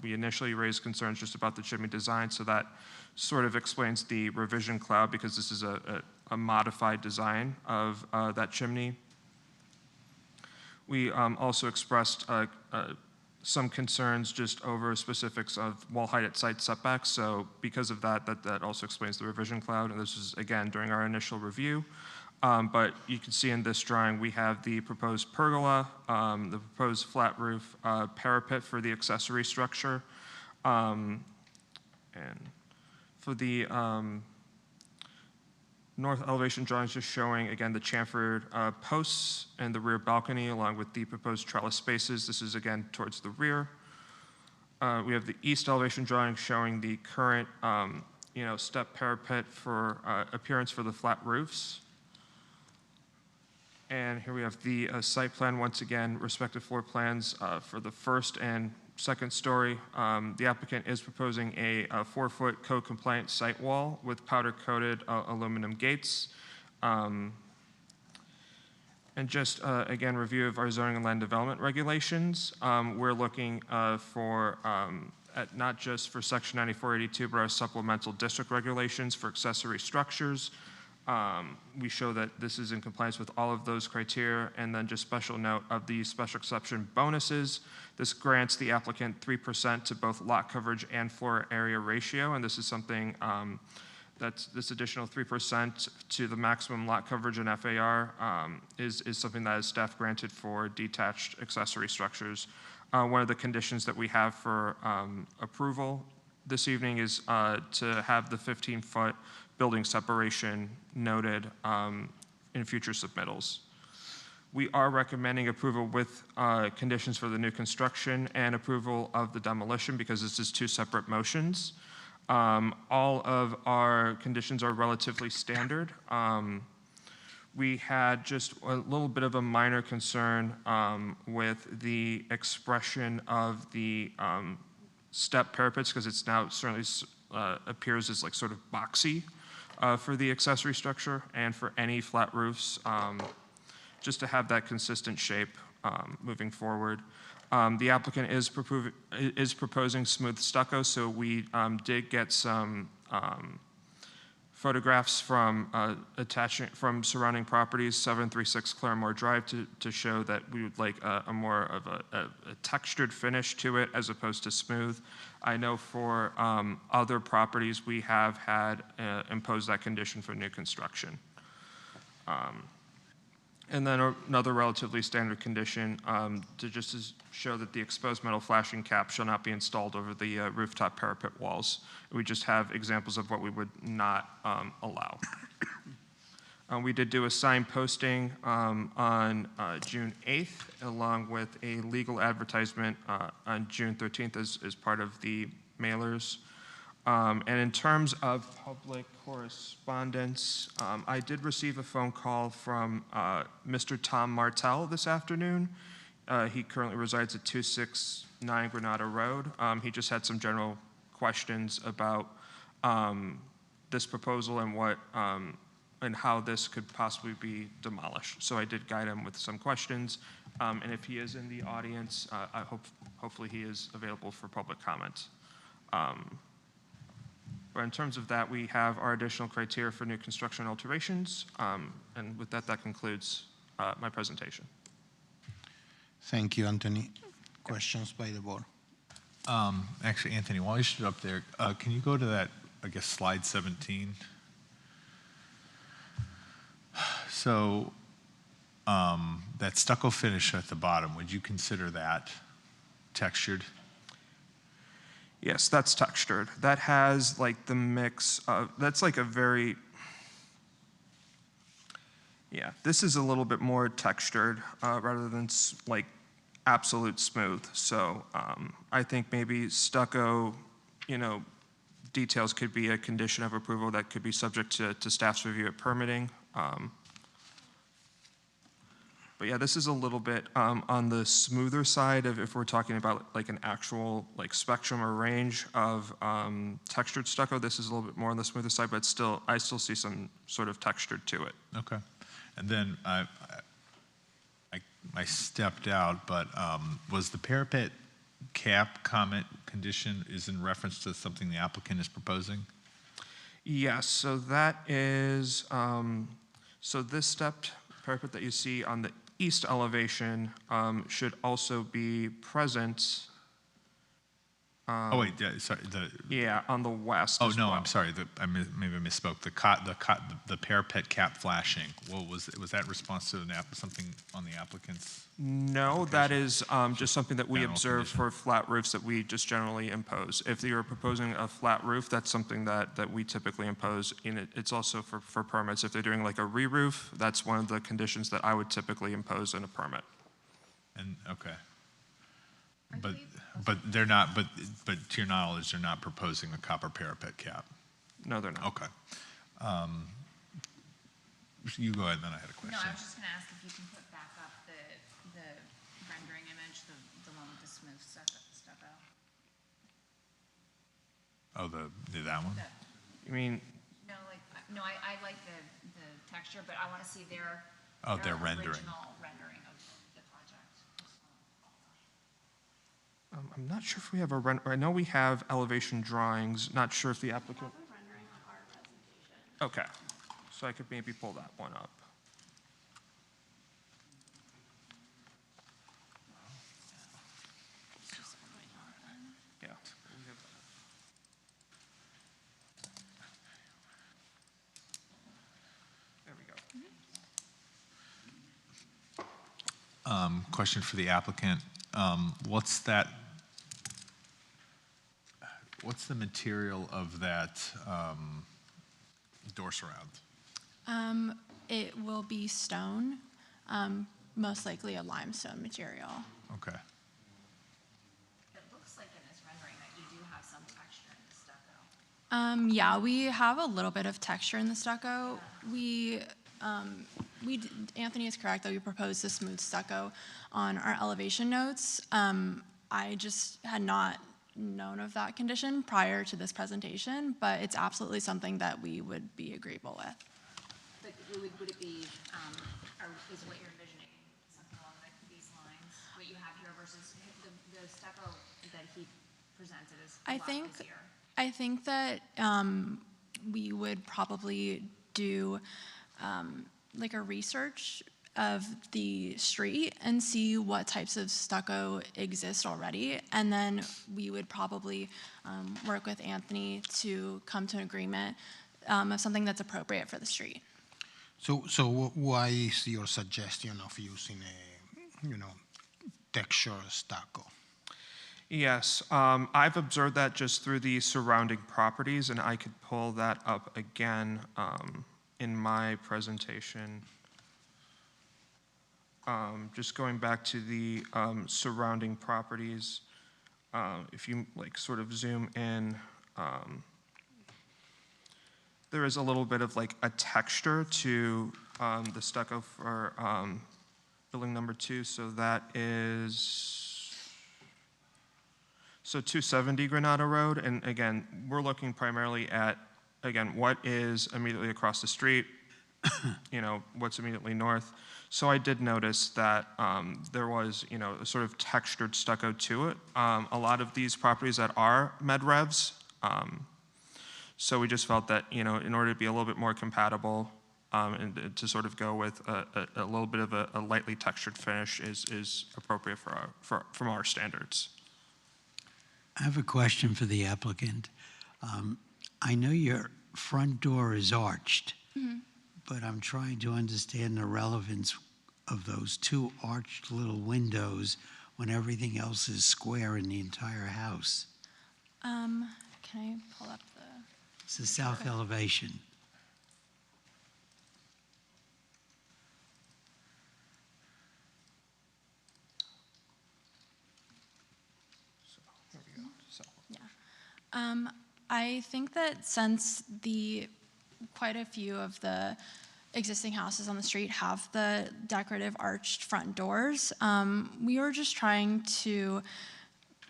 We initially raised concerns just about the chimney design, so that sort of explains the revision cloud because this is a modified design of that chimney. We also expressed some concerns just over specifics of wall height at site setbacks. So because of that also explains the revision cloud. And this is, again, during our initial review. But you can see in this drawing, we have the proposed pergola, the proposed flat roof parapet for the accessory structure. And for the north elevation drawings, just showing, again, the chamfered posts and the rear balcony, along with the proposed trellis spaces. This is, again, towards the rear. We have the east elevation drawing showing the current step parapet for appearance for the flat roofs. And here we have the site plan, once again, respective floor plans for the first and second story. The applicant is proposing a 4-foot code-compliant site wall with powder-coated aluminum gates. And just, again, review of our zoning and land development regulations. We're looking for, not just for Section 9482, but our supplemental district regulations for accessory structures. We show that this is in compliance with all of those criteria, and then just special note of the special exception bonuses. This grants the applicant 3% to both lot coverage and floor area ratio, and this is something that's this additional 3% to the maximum lot coverage in FAR is something that is staff granted for detached accessory structures. One of the conditions that we have for approval this evening is to have the 15-foot building separation noted in future submittals. We are recommending approval with conditions for the new construction and approval of the demolition because this is 2 separate motions. All of our conditions are relatively standard. We had just a little bit of a minor concern with the expression of the step parapets because it's now certainly appears as like sort of boxy for the accessory structure and for any flat roofs, just to have that consistent shape moving forward. The applicant is proposing smooth stucco, so we did get some photographs from from surrounding properties, 736 Claremore Drive, to show that we would like a more of a textured finish to it as opposed to smooth. I know for other properties, we have had imposed that condition for new construction. And then another relatively standard condition to just show that the exposed metal flashing cap shall not be installed over the rooftop parapet walls. We just have examples of what we would not allow. We did do a sign posting on June 8th, along with a legal advertisement on June 13th as part of the mailers. And in terms of public correspondence, I did receive a phone call from Mr. Tom Martell this afternoon. He currently resides at 269 Granada Road. He just had some general questions about this proposal and what and how this could possibly be demolished. So I did guide him with some questions. And if he is in the audience, hopefully he is available for public comment. But in terms of that, we have our additional criteria for new construction alterations. And with that, that concludes my presentation. Thank you, Anthony. Questions by the board? Actually, Anthony, while you stood up there, can you go to that, I guess, slide 17? So that stucco finish at the bottom, would you consider that textured? Yes, that's textured. That has like the mix of, that's like a very, yeah, this is a little bit more textured rather than like absolute smooth. So I think maybe stucco, details could be a condition of approval that could be subject to staff's review at permitting. But yeah, this is a little bit on the smoother side of if we're talking about like an actual like spectrum or range of textured stucco. This is a little bit more on the smoother side, but still, I still see some sort of textured to it. Okay. And then I stepped out, but was the parapet cap comment condition is in reference to something the applicant is proposing? Yes, so that is, so this stepped parapet that you see on the east elevation should also be present. Oh wait, yeah, sorry. Yeah, on the west. Oh as no, well. I'm sorry. Maybe I misspoke. The parapet cap flashing. What was that response to something on the applicant's? No, that is just something that we General observe condition. for flat roofs that we just generally impose. If you're proposing a flat roof, that's something that we typically impose. It's also for permits. If they're doing like a re-roof, that's one of the conditions that I would typically impose in a permit. And okay. But they're not. But to your knowledge, they're not proposing a copper parapet cap. No, they're not. Okay. You go ahead. Then I had a question. No, I was just going to ask if you can put back up the rendering image, the one with the smooth stucco. Oh, that one. You mean? No, I like the texture, but I want to see their rendering. original rendering of the project. I'm not sure if we have a render. I know we have elevation drawings. Not sure if the applicant. Okay, so I could maybe pull that one up. Yeah. There we go. Question for the applicant. What's the material of that door surround? It will be stone, most likely a limestone material. Okay. It looks like in this rendering that you do have some texture in the stucco. Yeah, we have a little bit of texture in the stucco. Anthony is correct that we proposed the smooth stucco on our elevation notes. I just had not known of that condition prior to this presentation, but it's absolutely something that we would be agreeable with. But would it be, or is what you're envisioning something along these lines, what you have here versus the stucco that he presented is a lot easier? I think that we would probably do like a research of the street and see what types of stucco exist already. And then we would probably work with Anthony to come to an agreement of something that's appropriate for the street. So why is your suggestion of using a, texture stucco? Yes, I've observed that just through the surrounding properties, and I could pull that up again in my presentation. Just going back to the surrounding properties, if you like sort of zoom in, there is a little bit of like a texture to the stucco for building number 2. So that is 270 Granada Road. And again, we're looking primarily at, again, what is immediately across the street, what's immediately north. So I did notice that there was, a sort of textured stucco to it. A lot of these properties that are MedRevs, so we just felt that, in order to be a little bit more compatible and to sort of go with a little bit of a lightly textured finish is appropriate from our standards. I have a question for the applicant. I know your front door is arched, but I'm trying to understand the relevance of those 2 arched little windows when everything else is square in the entire house. Can I pull up the... It's the south elevation. I think that since quite a few of the existing houses on the street have the decorative arched front doors, we were just trying to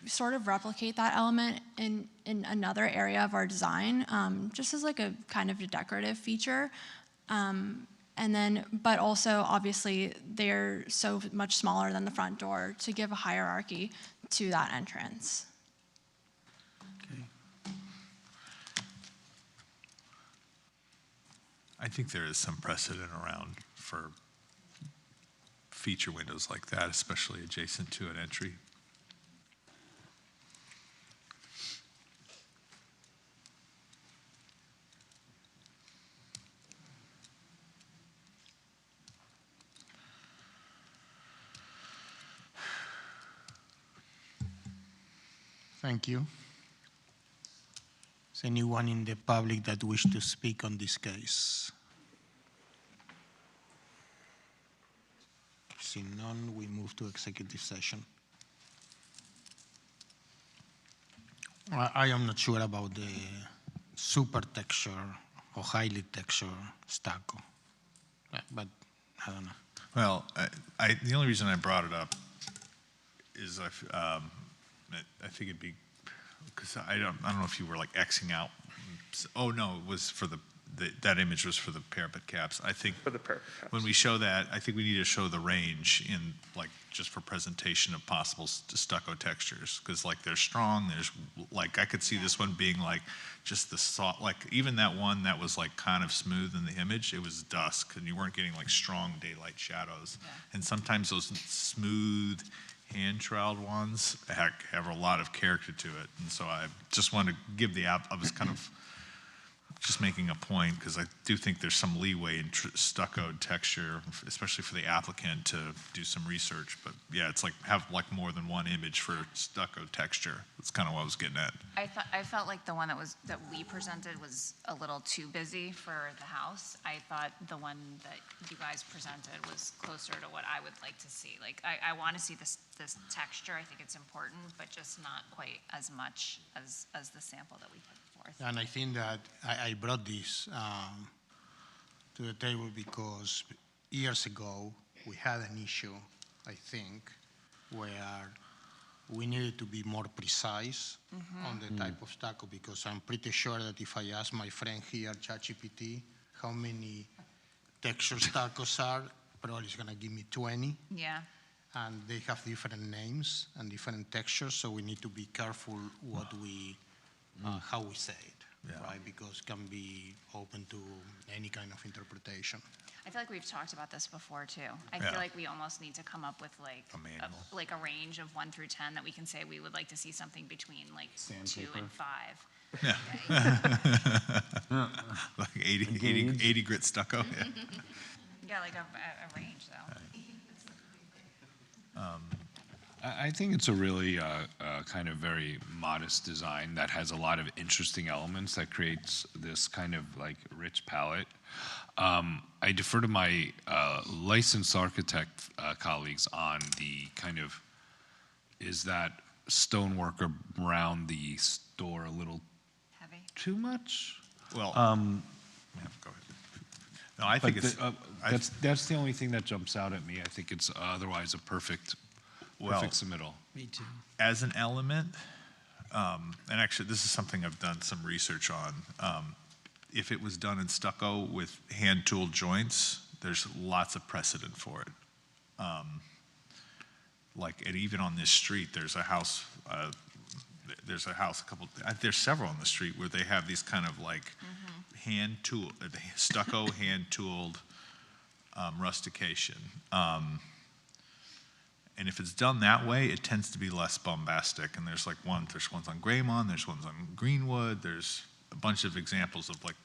sort of replicate that element in another area of our design, just as like a kind of a decorative feature. But also obviously they're so much smaller than the front door to give a hierarchy to that entrance. I think there is some precedent around for feature windows like that, especially adjacent to an entry. Thank you. Is anyone in the public that wish to speak on this case? Seeing none, we move to executive session. I am not sure about the super texture or highly textured stucco, but I don't know. Well, the only reason I brought it up is I think it'd be, because I don't know if you were like Xing out. Oh no, it was for that image was for the parapet caps. I think For the parapet caps. when we show that, I think we need to show the range in like just for presentation of possible stucco textures, because like they're strong. There's like I could see this one being like just the soft, like even that one that was like kind of smooth in the image. It was dusk, and you weren't getting like strong daylight shadows. Yeah. And sometimes those smooth hand troweled ones have a lot of character to it. And so I just wanted to give I was kind of just making a point, because I do think there's some leeway in stucco texture, especially for the applicant to do some research. But yeah, it's like have like more than one image for stucco texture. That's kind of what I was getting at. I felt like the one that we presented was a little too busy for the house. I thought the one that you guys presented was closer to what I would like to see. Like I want to see this texture. I think it's important, but just not quite as much as the sample that we put forth. And I think that I brought this to the table because years ago we had an issue, I think, where we needed to be more precise on the type of stucco, because I'm pretty sure that if I ask my friend here, ChatGPT, how many texture stuccos are, probably it's going to give me 20. Yeah. And they have different names and different textures, so we need to be careful what we how we say it, Yeah. right? Because it can be open to any kind of interpretation. I feel like we've talked about this before too. I Yeah. feel like we almost need to come up with like A manual. like a range of 1 through 10 that we can say we would like to see something between like 2 and 5. Yeah. Like 80 grit stucco, yeah. Yeah, like a range though. I think it's a really kind of very modest design that has a lot of interesting elements that creates this kind of like rich palette. I defer to my licensed architect colleagues on the kind of, is that stonework around the store a little Heavy. too much? Well, yeah, go ahead. No, I think But it's, that's the only thing that jumps out at me. I think it's otherwise a perfect submittal. Me too. as an element, and actually, this is something I've done some research on. If it was done in stucco with hand-tooled joints, there's lots of precedent for it. And even on this street, there's a house, there's several on the street where they have these kind of like stucco, hand-tooled rustication. And if it's done that way, it tends to be less bombastic. And there's ones on Greymon, there's ones on Greenwood, there's a bunch of examples of like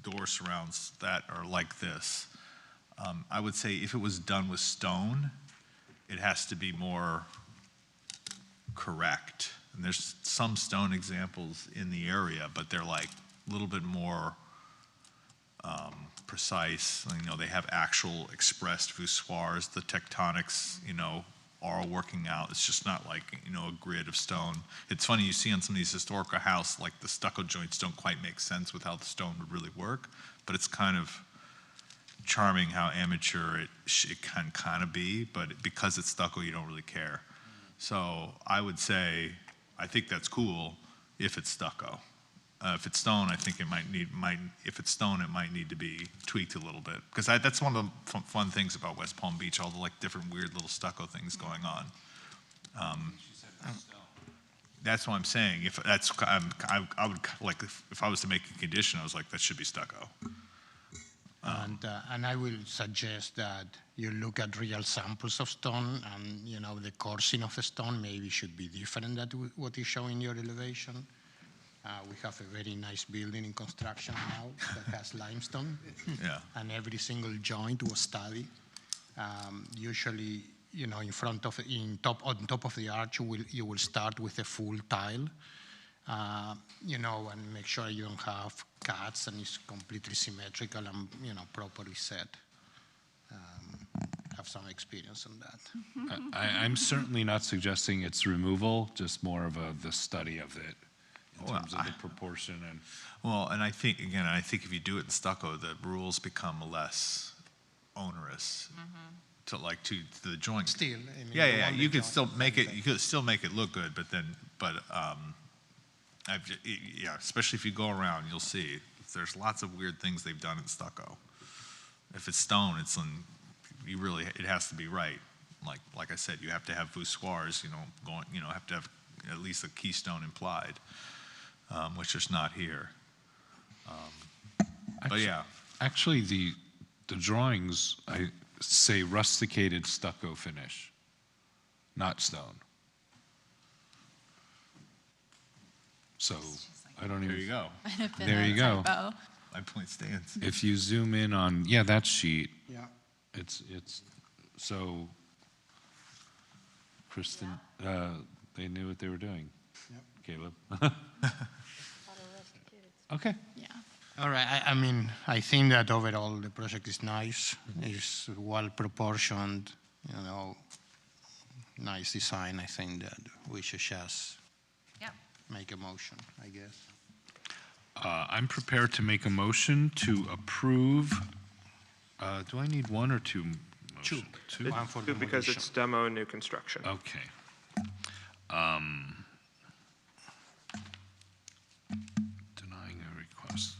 door surrounds that are like this. I would say if it was done with stone, it has to be more correct. And there's some stone examples in the area, but they're like a little bit more precise. They have actual expressed voussoirs, the tectonics, are working out. It's just not like, a grid of stone. It's funny, you see on some of these historical houses, like the stucco joints don't quite make sense with how the stone would really work, but it's kind of charming how amateur it can kind of be, but because it's stucco, you don't really care. So I would say, I think that's cool if it's stucco. If it's stone, I think it might need to be tweaked a little bit. Because that's one of the fun things about West Palm Beach, all the like different weird little stucco things going on. That's what I'm saying. If that's, I would like, if I was to make a condition, I was like, that should be stucco. And I will suggest that you look at real samples of stone, and the coursing of the stone maybe should be different than what is shown in your elevation. We have a very nice building in construction now that has limestone. Yeah. And every single joint was studied. Usually, on top of the arch, you will start with a full tile, and make sure you don't have cuts and it's completely symmetrical and, properly set. Have some experience on that. I'm certainly not suggesting it's removal, just more of the study of it. In terms of the proportion and and I think if you do it in stucco, the rules become less onerous to the joint. Still, you could still make it. You could still make it look good, especially if you go around, you'll see there's lots of weird things they've done in stucco. If it's stone, it has to be right. Like I said, you have to have voussoirs. Have to have at least a keystone implied. Which is not here. But yeah. Actually, the drawings, I say rusticated stucco finish, not stone. So I don't even. There you go. There you go. My point stands. If you zoom in on, that sheet. Yeah. It's so, Kristen, they knew what they were doing. Caleb. Okay. Yeah. All right. I think that overall the project is nice. It's well proportioned, nice design. I think that we should just make a motion, I guess. I'm prepared to make a motion to approve. Do I need one or two motions? Two. One for Because it's demo and new construction. Okay. Denying a request.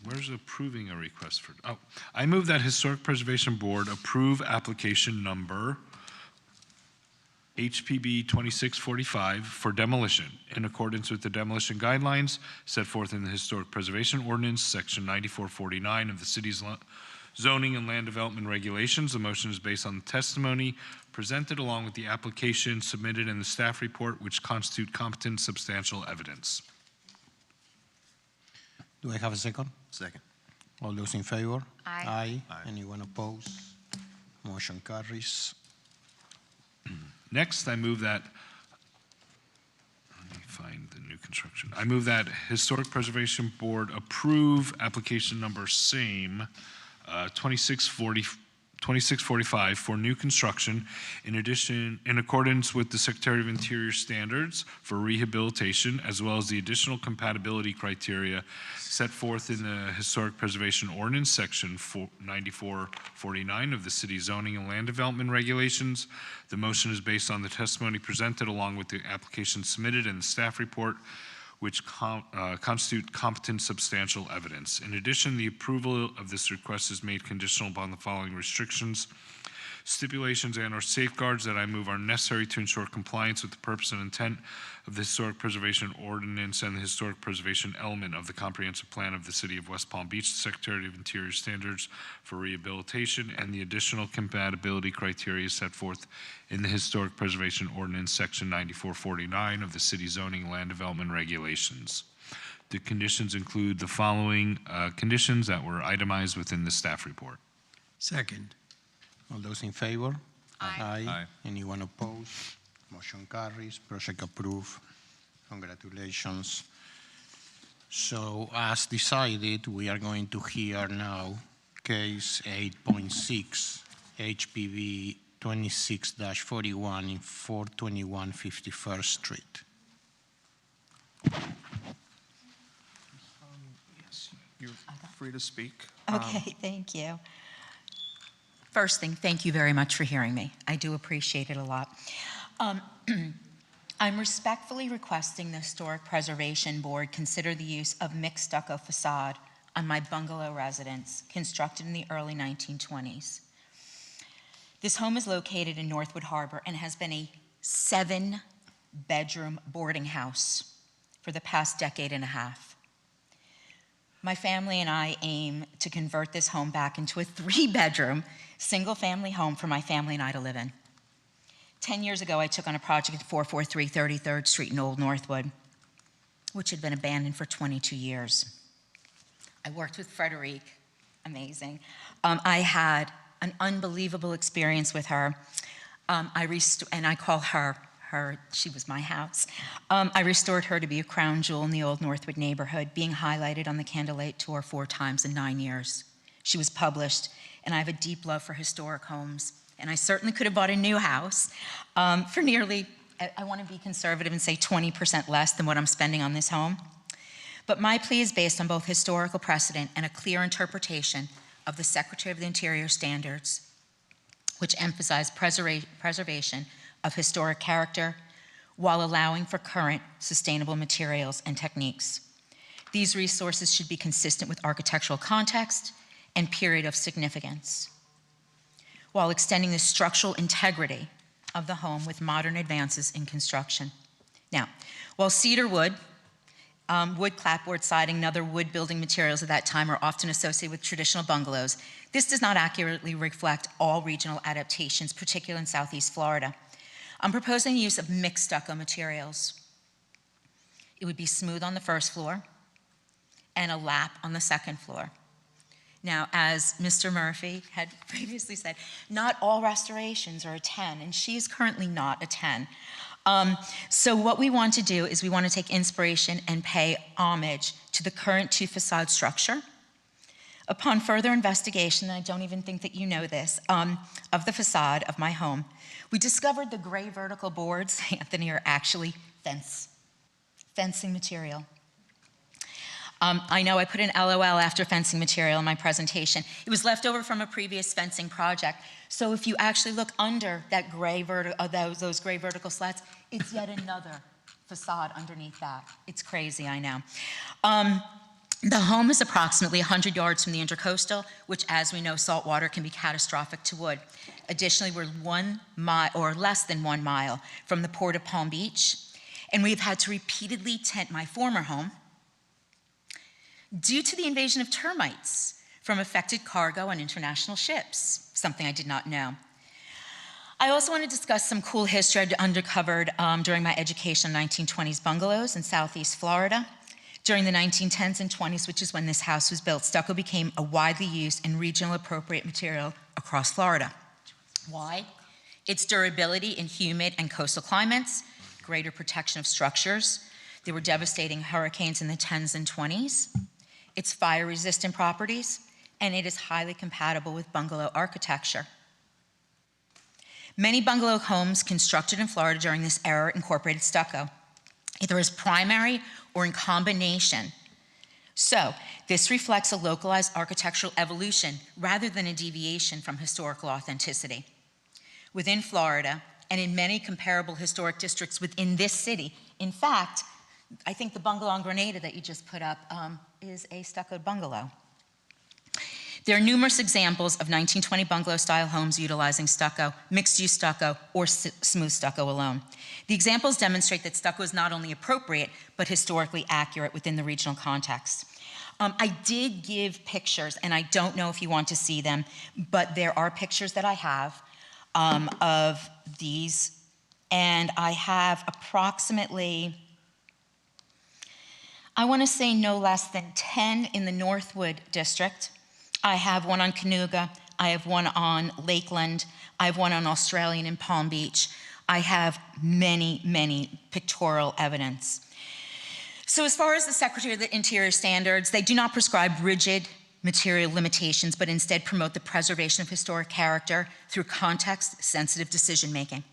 Where's approving a request for? Oh, I move that Historic Preservation Board approve application number HPB 2645 for demolition in accordance with the demolition guidelines set forth in the Historic Preservation Ordinance, Section 9449 of the city's zoning and land development regulations. The motion is based on the testimony presented along with the application submitted in the staff report, which constitute competent substantial evidence. Do I have a second? Second. All those in favor? Aye. Aye. Anyone opposed? Motion carries. Next, I move that, let me find the new construction. I move that Historic Preservation Board approve application number same, 2645 for new construction. In addition, in accordance with the Secretary of Interior standards for rehabilitation, as well as the additional compatibility criteria set forth in the Historic Preservation Ordinance, Section 9449 of the City Zoning and Land Development Regulations. The motion is based on the testimony presented along with the application submitted in the staff report, which constitute competent substantial evidence. In addition, the approval of this request is made conditional upon the following restrictions, stipulations, and/or safeguards that I move are necessary to ensure compliance with the purpose and intent of the Historic Preservation Ordinance and the Historic Preservation element of the Comprehensive Plan of the City of West Palm Beach, the Secretary of Interior standards for rehabilitation, and the additional compatibility criteria set forth in the Historic Preservation Ordinance, Section 9449 of the City Zoning and Land Development Regulations. The conditions include the following conditions that were itemized within the staff report. Second. All those in favor? Aye. Aye. Anyone opposed? Motion carries. Project approved. Congratulations. So as decided, we are going to hear now case 8.6, HPV 26-41 in 421 51st Street. Yes, you're free to speak. Okay, thank you. First thing, thank you very much for hearing me. I do appreciate it a lot. I'm respectfully requesting the Historic Preservation Board consider the use of mixed stucco facade on my bungalow residence constructed in the early 1920s. This home is located in Northwood Harbor and has been a 7-bedroom boarding house for the past decade and a half. My family and I aim to convert this home back into a 3-bedroom, single-family home for my family and I to live in. 10 years ago, I took on a project at 443 33rd Street in Old Northwood, which had been abandoned for 22 years. I worked with Frederique, amazing. I had an unbelievable experience with her. And I call her, she was my house. I restored her to be a crown jewel in the Old Northwood neighborhood, being highlighted on the Candlelight Tour 4 times in 9 years. She was published, and I have a deep love for historic homes. And I certainly could have bought a new house for nearly, I want to be conservative and say 20% less than what I'm spending on this home. But my plea is based on both historical precedent and a clear interpretation of the Secretary of the Interior standards, which emphasize preservation of historic character while allowing for current sustainable materials and techniques. These resources should be consistent with architectural context and period of significance, while extending the structural integrity of the home with modern advances in construction. Now, while cedar wood, wood clapboard siding, and other wood building materials at that time are often associated with traditional bungalows, this does not accurately reflect all regional adaptations, particularly in Southeast Florida. I'm proposing the use of mixed stucco materials. It would be smooth on the first floor and a lap on the second floor. Now, as Mr. Murphy had previously said, not all restorations are a 10, and she is currently not a 10. So what we want to do is we want to take inspiration and pay homage to the current 2 facade structure. Upon further investigation, and I don't even think that you know this, of the facade of my home, we discovered the gray vertical boards, Anthony, are actually fencing material. I know I put an LOL after fencing material in my presentation. It was left over from a previous fencing project. So if you actually look under that gray those gray vertical slats, it's yet another facade underneath that. It's crazy, I know. The home is approximately 100 yards from the intercoastal, which, as we know, salt water can be catastrophic to wood. Additionally, we're 1 mile or less than 1 mile from the Port of Palm Beach, and we've had to repeatedly tent my former home due to the invasion of termites from affected cargo on international ships, something I did not know. I also want to discuss some cool history I uncovered during my education in 1920s bungalows in Southeast Florida. During the 1910s and 20s, which is when this house was built, stucco became a widely used and regional appropriate material across Florida. Why? Its durability in humid and coastal climates, greater protection of structures. There were devastating hurricanes in the 10s and 20s. Its fire-resistant properties, and it is highly compatible with bungalow architecture. Many bungalow homes constructed in Florida during this era incorporated stucco, either as primary or in combination. So, this reflects a localized architectural evolution rather than a deviation from historical authenticity. Within Florida, and in many comparable historic districts within this city, in fact, I think the bungalow on Grenada that you just put up is a stuccoed bungalow. There are numerous examples of 1920 bungalow-style homes utilizing stucco, mixed-use stucco, or smooth stucco alone. The examples demonstrate that stucco is not only appropriate, but historically accurate within the regional context. I did give pictures, and I don't know if you want to see them, but there are pictures that I have of these, and I have approximately, I want to say no less than 10 in the Northwood district. I have one on Canoga, I have one on Lakeland, I have one on Australian in Palm Beach. I have many, many pictorial evidence. So as far as the Secretary of the Interior standards, they do not prescribe rigid material limitations, but instead promote the preservation of historic character through context-sensitive decision-making.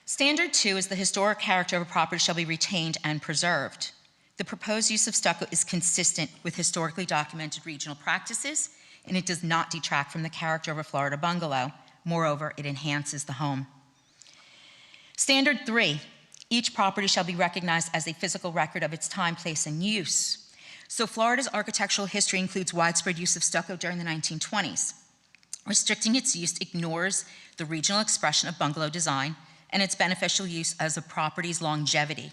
Standard 2 is the historic character of a property shall be retained and preserved. The proposed use of stucco is consistent with historically documented regional practices, and it does not detract from the character of a Florida bungalow. Moreover, it enhances the home. Standard 3, each property shall be recognized as a physical record of its time, place, and use. So Florida's architectural history includes widespread use of stucco during the 1920s. Restricting its use ignores the regional expression of bungalow design and its beneficial use as a property's longevity.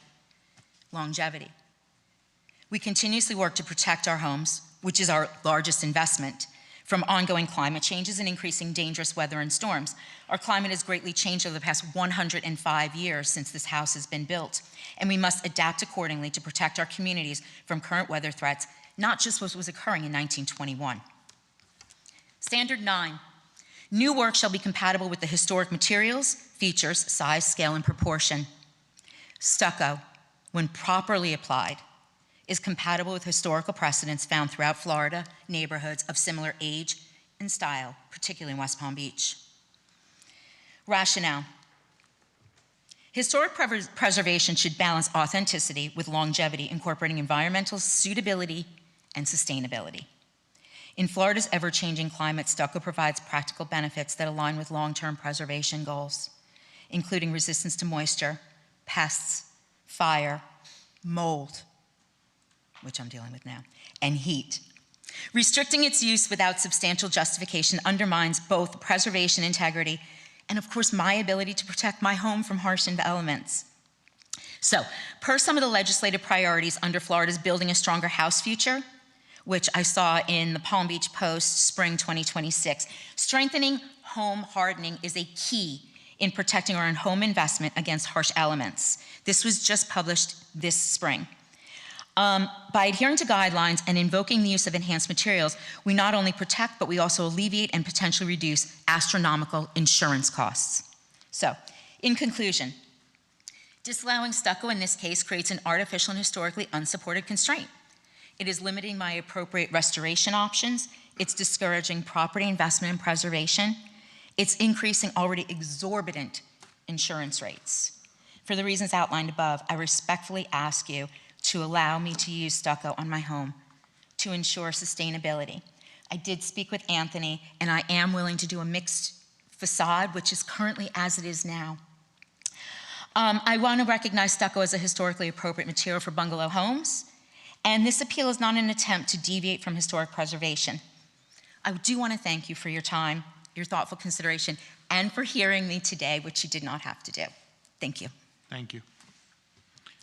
We continuously work to protect our homes, which is our largest investment, from ongoing climate changes and increasing dangerous weather and storms. Our climate has greatly changed over the past 105 years since this house has been built, and we must adapt accordingly to protect our communities from current weather threats, not just what was occurring in 1921. Standard 9, new work shall be compatible with the historic materials, features, size, scale, and proportion. Stucco, when properly applied, is compatible with historical precedents found throughout Florida neighborhoods of similar age and style, particularly in West Palm Beach. Rationale. Historic preservation should balance authenticity with longevity, incorporating environmental suitability and sustainability. In Florida's ever-changing climate, stucco provides practical benefits that align with long-term preservation goals, including resistance to moisture, pests, fire, mold, which I'm dealing with now, and heat. Restricting its use without substantial justification undermines both preservation integrity and, of course, my ability to protect my home from harsh elements. So, per some of the legislative priorities under Florida's Building a Stronger House Future, which I saw in the Palm Beach Post, spring 2026, strengthening home hardening is a key in protecting our home investment against harsh elements. This was just published this spring. By adhering to guidelines and invoking the use of enhanced materials, we not only protect, but we also alleviate and potentially reduce astronomical insurance costs. So, in conclusion, disallowing stucco in this case creates an artificial and historically unsupported constraint. It is limiting my appropriate restoration options, it's discouraging property investment and preservation, it's increasing already exorbitant insurance rates. For the reasons outlined above, I respectfully ask you to allow me to use stucco on my home to ensure sustainability. I did speak with Anthony, and I am willing to do a mixed facade, which is currently as it is now. I want to recognize stucco as a historically appropriate material for bungalow homes, And this appeal is not an attempt to deviate from historic preservation. I do want to thank you for your time, your thoughtful consideration, and for hearing me today, which you did not have to do. Thank you. Thank you.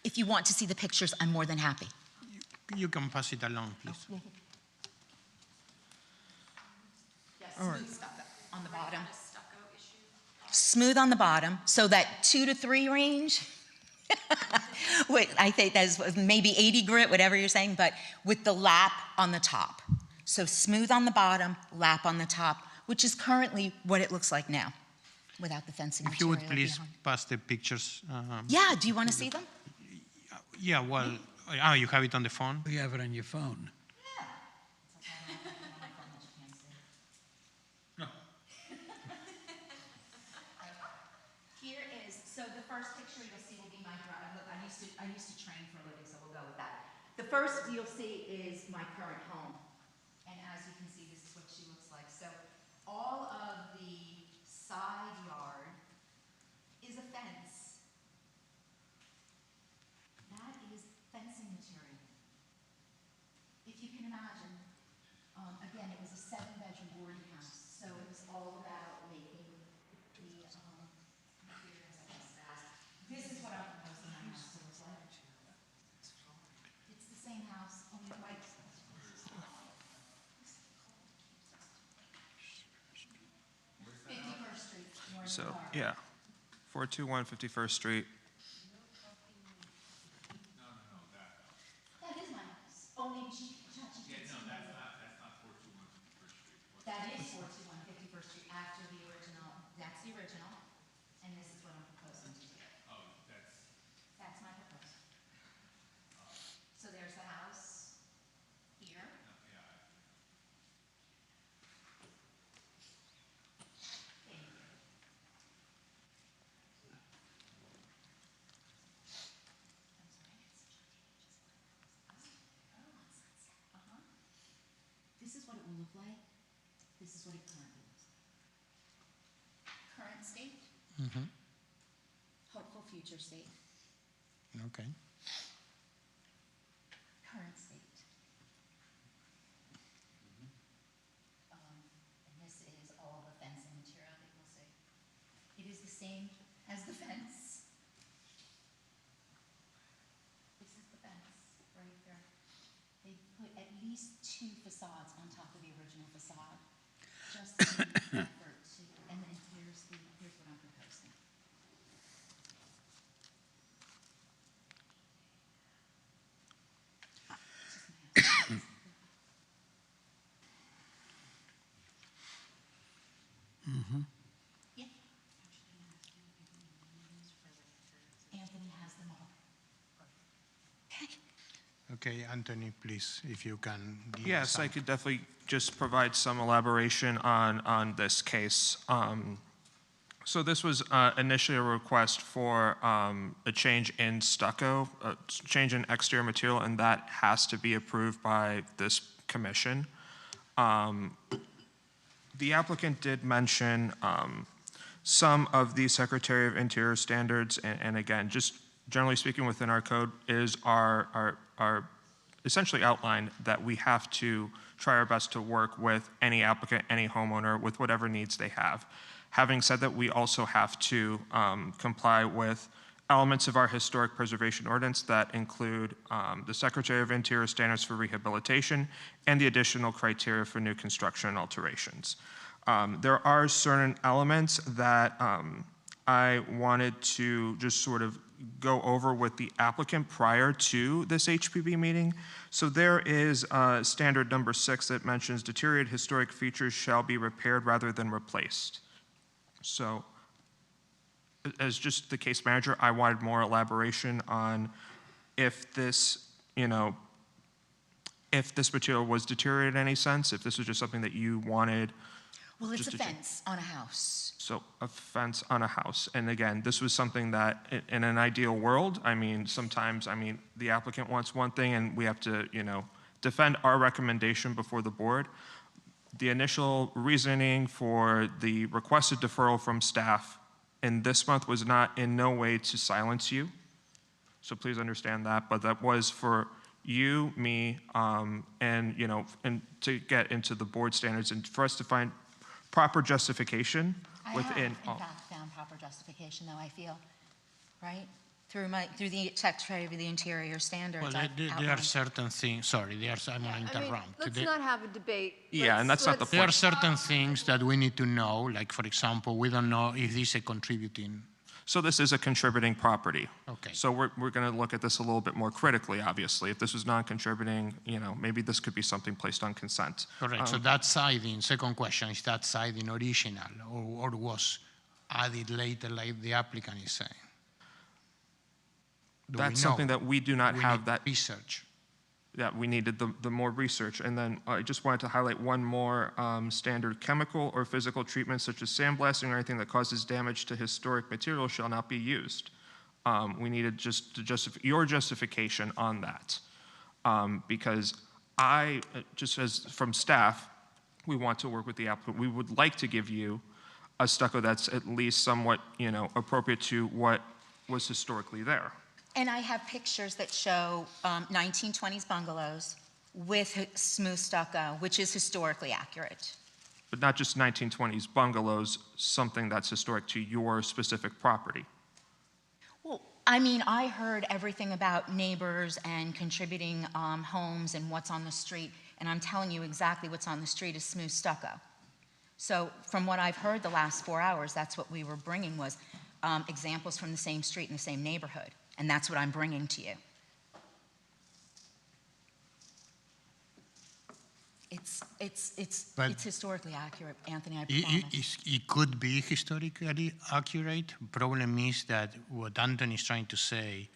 If you want to see the pictures, I'm more than happy. You can pass it along, please. All right. On the bottom. Smooth on the bottom, so that 2 to 3 range. Wait, I think that's maybe 80 grit, whatever you're saying, but with the lap on the top. So smooth on the bottom, lap on the top, which is currently what it looks like now, without the fencing If you would material please behind. pass the pictures. Yeah, do you want to see them? Yeah, well, you have it on the phone? You have it on your phone. Here is, so the first picture you'll see will be my drive. Look, I used to train for a living, so we'll go with that. The first you'll see is my current home. And as you can see, this is what she looks like. So all of the side yard is a fence. That is fencing material. If you can imagine, again, it was a 7-bedroom boarding house, so it was all about making the materials, I guess, fast. This is what I'm proposing my house to look like. It's the same house, only white. 51st Street, North So, Park. yeah, 421 51st Street. That is my house. Only she touched it. Yeah, no, that's not 421 51st Street. That is 421 51st Street after the original. That's the original. And this is what I'm proposing to do. Oh, that's my proposal. So there's the house here. Thank you. This is what it will look like. This is what it currently looks like. Current state, Mm-hmm. hopeful future state, Okay. current state. And this is all the fencing material that you'll see. It is the same as the fence. This is the fence right there. They put at least 2 facades on top of the original facade, just in an effort to, and then here's what I'm proposing. Mm-hmm. Yeah. Anthony has them all. Okay. Okay, Anthony, please, if you can give Yes, some. I could definitely just provide some elaboration on this case. So this was initially a request for a change in stucco, a change in exterior material, and that has to be approved by this commission. The applicant did mention some of the Secretary of Interior standards, and again, just generally speaking within our code is our essentially outlined that we have to try our best to work with any applicant, any homeowner, with whatever needs they have. Having said that, we also have to comply with elements of our historic preservation ordinance that include the Secretary of Interior standards for rehabilitation and the additional criteria for new construction and alterations. There are certain elements that I wanted to just sort of go over with the applicant prior to this HPB meeting. So there is standard number 6 that mentions deteriorated historic features shall be repaired rather than replaced. So as just the case manager, I wanted more elaboration on if this, if this material was deteriorated in any sense, if this was just something that you wanted. Well, it's a fence on a house. So a fence on a house. And again, this was something that in an ideal world, sometimes, the applicant wants one thing and we have to, defend our recommendation before the board. The initial reasoning for the requested deferral from staff in this month was not in no way to silence you. So please understand that, but that was for you, me, and, you know, and to get into the board standards and for us to find proper justification within. I have, in fact, found proper justification, though, I feel, right? Through the Secretary of the Interior standards. Well, there are certain things, sorry, I'm going to interrupt. Let's not have a debate. Yeah, and that's not the point. There are certain things that we need to know, like, for example, we don't know if this is a contributing. So this is a contributing property. Okay. So we're going to look at this a little bit more critically, obviously. If this was non-contributing, you know, maybe this could be something placed on consent. Correct. So that siding, second question, is that siding original or was added later, like the applicant is saying? That's something that we do not have that research. Yeah, we needed the more research. And then I just wanted to highlight one more standard: chemical or physical treatment such as sandblasting or anything that causes damage to historic material shall not be used. We needed just to your justification on that. Because just as from staff, we want to work with the applicant. We would like to give you a stucco that's at least somewhat, you know, appropriate to what was historically there. And I have pictures that show 1920s bungalows with smooth stucco, which is historically accurate. But not just 1920s bungalows, something that's historic to your specific property. Well, I mean, I heard everything about neighbors and contributing homes and what's on the street, and I'm telling you exactly what's on the street is smooth stucco. So from what I've heard the last 4 hours, that's what we were bringing was examples from the same street in the same neighborhood. And that's what I'm bringing to you. It's historically accurate, Anthony, I promise. It could be historically accurate. Problem is that what Anthony is trying to say,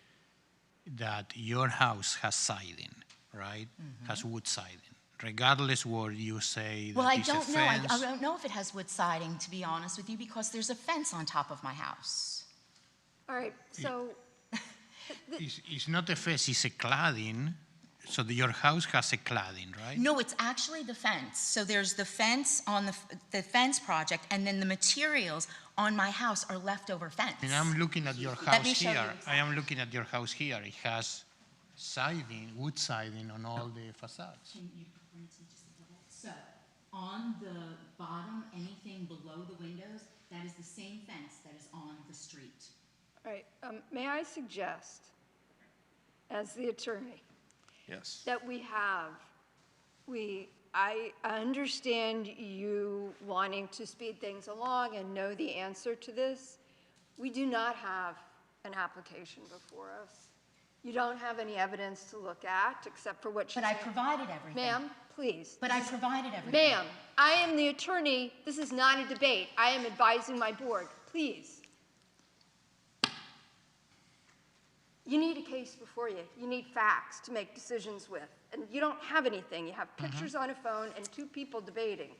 that your house has siding, right? Mm-hmm. Has wood siding. Regardless what you say, well, I don't know. I don't know if it has wood siding, to be honest with you, because there's a fence on top of my house. All right, so... It's not a fence, it's a cladding. So your house has a cladding, right? No, it's actually the fence. So there's the fence on the fence project, and then the materials on my house are leftover fence. And I'm looking at your house here. I am looking at your house here. It has siding, wood siding on all the facades. Can you bring it to just a little? So on the bottom, anything below the windows, that is the same fence that is on the street. All right, may I suggest, as the attorney, yes, that I understand you wanting to speed things along and know the answer to this. We do not have an application before us. You don't have any evidence to look at except for what you said. But I provided everything. Ma'am, please. But I provided everything. Ma'am, I am the attorney. This is not a debate. I am advising my board. Please. You need a case before you. You need facts to make decisions with. And you don't have anything. You have pictures on a phone and two people debating.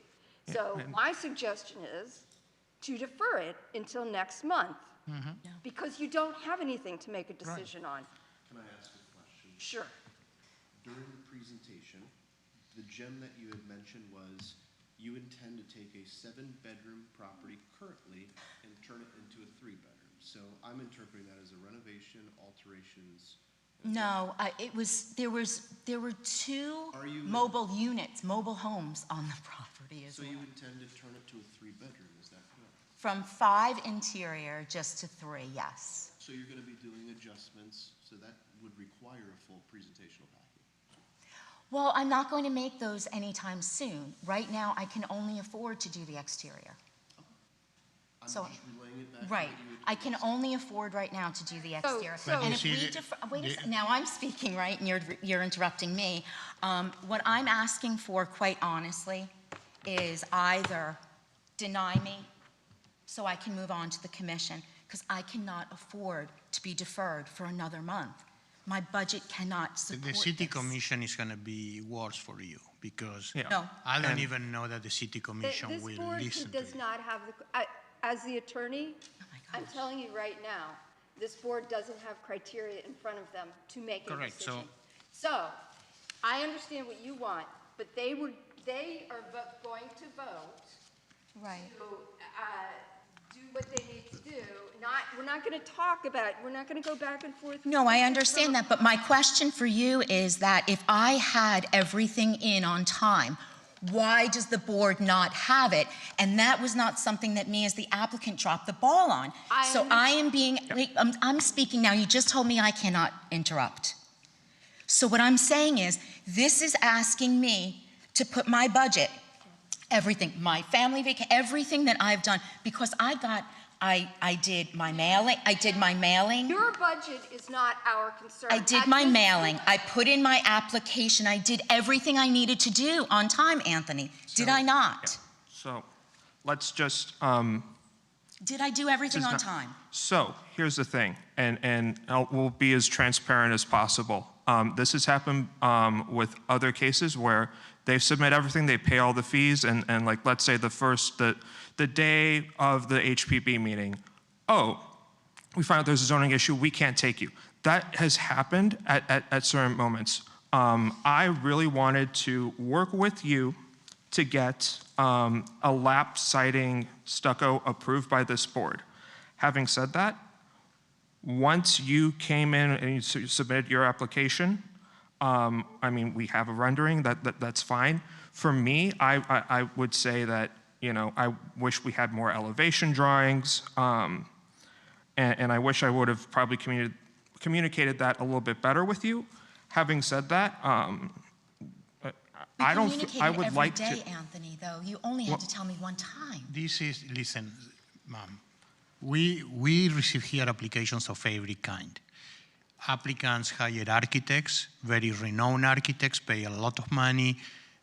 So my suggestion is to defer it until next month because you don't have anything to make a decision on. Can I ask a question? Sure. During the presentation, the gem that you had mentioned was you intend to take a 7-bedroom property currently and turn it into a 3-bedroom. So I'm interpreting that as a renovation, alterations. No, there were 2 mobile units, mobile homes on the property as well. So you intend to turn it to a 3-bedroom, is that correct? From 5 interior just to 3, yes. So you're going to be doing adjustments, so that would require a full presentational package. Well, I'm not going to make those anytime soon. Right now, I can only afford to do the exterior. I'm just relaying it back. Right. I can only afford right now to do the exterior. And if we wait a second, now I'm speaking, right, and you're interrupting me. What I'm asking for, quite honestly, is either deny me so I can move on to the commission, because I cannot afford to be deferred for another month. My budget cannot support The city this. commission is going to be worse for you because No. I don't even know that the city commission will This board listen to does you. not have as the attorney, I'm telling you right now, this board doesn't have criteria in front of them to make a Correct. decision. So I understand what you want, but they are going to vote right. to do what they need to do. We're not going to talk about, we're not going to go back and forth. No, I understand that, but my question for you is that if I had everything in on time, why does the board not have it? And that was not something that me as the applicant dropped the ball on. So I am being, wait, I'm speaking now. You just told me I cannot interrupt. So what I'm saying is, this is asking me to put my budget, everything, my family vacation, everything that I've done, because I did my mailing. Your budget is not our concern. I did my mailing. I put in my application. I did everything I needed to do on time, Anthony. Did I not? So let's just, Did I do everything on time? So here's the thing, and we'll be as transparent as possible. This has happened with other cases where they submit everything, they pay all the fees, and like, let's say the day of the HPB meeting, oh, we find out there's a zoning issue, we can't take you. That has happened at certain moments. I really wanted to work with you to get a lap siding stucco approved by this board. Having said that, once you came in and you submitted your application, I mean, we have a rendering, that's fine. For me, I would say that, you know, I wish we had more elevation drawings, and I wish I would have probably communicated that a little bit better with you. Having said that, I would like to. Every day, Anthony, though. You only had to tell me one time. This is, listen, ma'am, we receive here applications of every kind. Applicants hire architects, very renowned architects, pay a lot of money.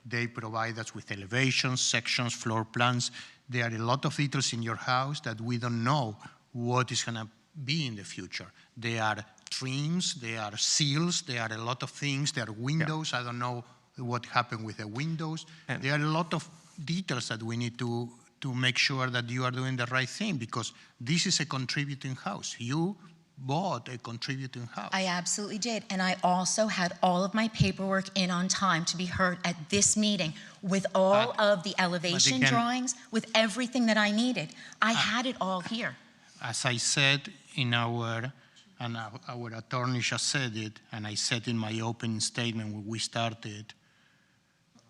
They provide us with elevations, sections, floor plans. There are a lot of details in your house that we don't know what is going to be in the future. There are trims, there are seals, there are a lot of things, there are windows. Yeah. I don't know what happened with the windows. And there are a lot of details that we need to make sure that you are doing the right thing, because this is a contributing house. You bought a contributing house. I absolutely did. And I also had all of my paperwork in on time to be heard at this meeting with all of the elevation drawings, with everything that I needed. I had it all here. As I said in our attorney just said it, and I said in my opening statement when we started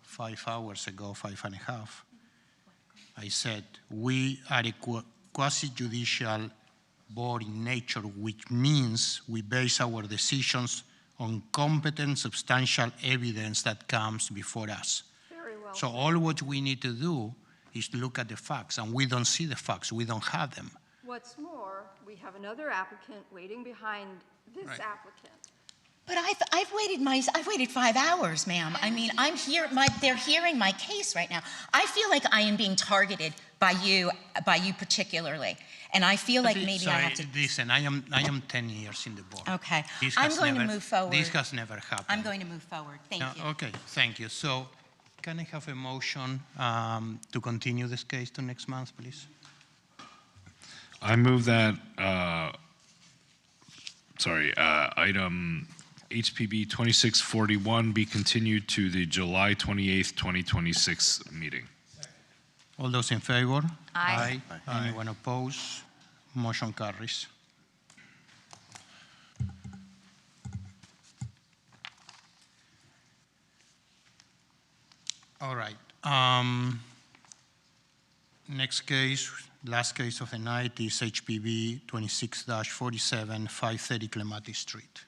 5 hours ago, 5.5, I said, we are a quasi-judicial board in nature, which means we base our decisions on competent, substantial evidence that comes before us. Very well. So all what we need to do is look at the facts, and we don't see the facts, we don't have them. What's more, we have another applicant waiting behind this applicant. But I've waited 5 hours, ma'am. I mean, I'm here. They're hearing my case right now. I feel like I am being targeted by you particularly, and I feel like maybe I have to. Listen, I am 10 years in the board. Okay, I'm going to move forward. This has never happened. I'm going to move forward. Thank you. Okay, thank you. So, can I have a motion to continue this case to next month, please? I move that. Item HPB 2641 be continued to the July 28th, 2026 meeting. All those in favor? Aye. Anyone opposed? Motion carries. All right. Next case, last case of the night is HPB 26-47, 530 Clematis Street.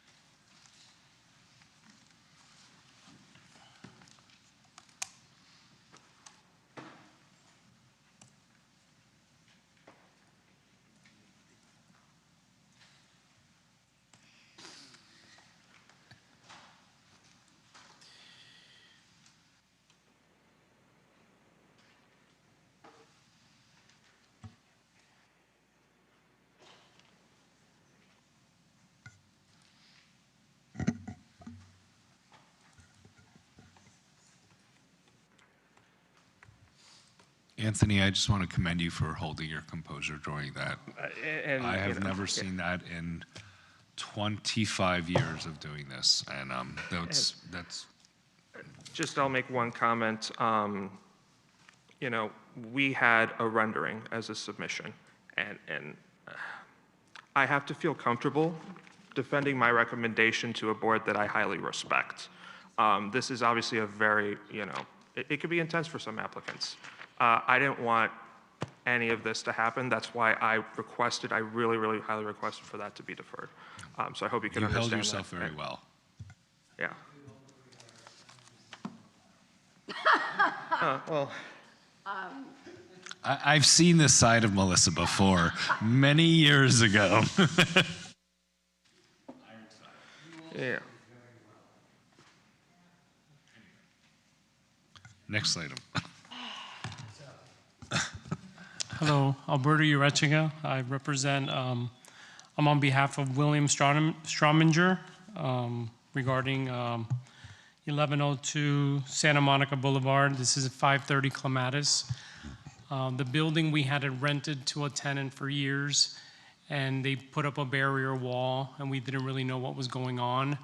Anthony, I just want to commend you for holding your composure during that. I have never seen that in 25 years of doing this, and that's. Just, I'll make one comment. You know, we had a rendering as a submission, And I have to feel comfortable defending my recommendation to a board that I highly respect. This is obviously a very, it could be intense for some applicants. I didn't want any of this to happen. That's why I really, really highly requested for that to be deferred. So I hope you can You understand held yourself that. very well. Yeah. Well. I've seen this side of Melissa before, many years ago. Yeah. Next item. Hello, Alberto Urechiga. I represent, I'm on behalf of William Strominger regarding 1102 Santa Monica Boulevard. This is 530 Clematis. The building, we had it rented to a tenant for years, and they put up a barrier wall, and we didn't really know what was going on.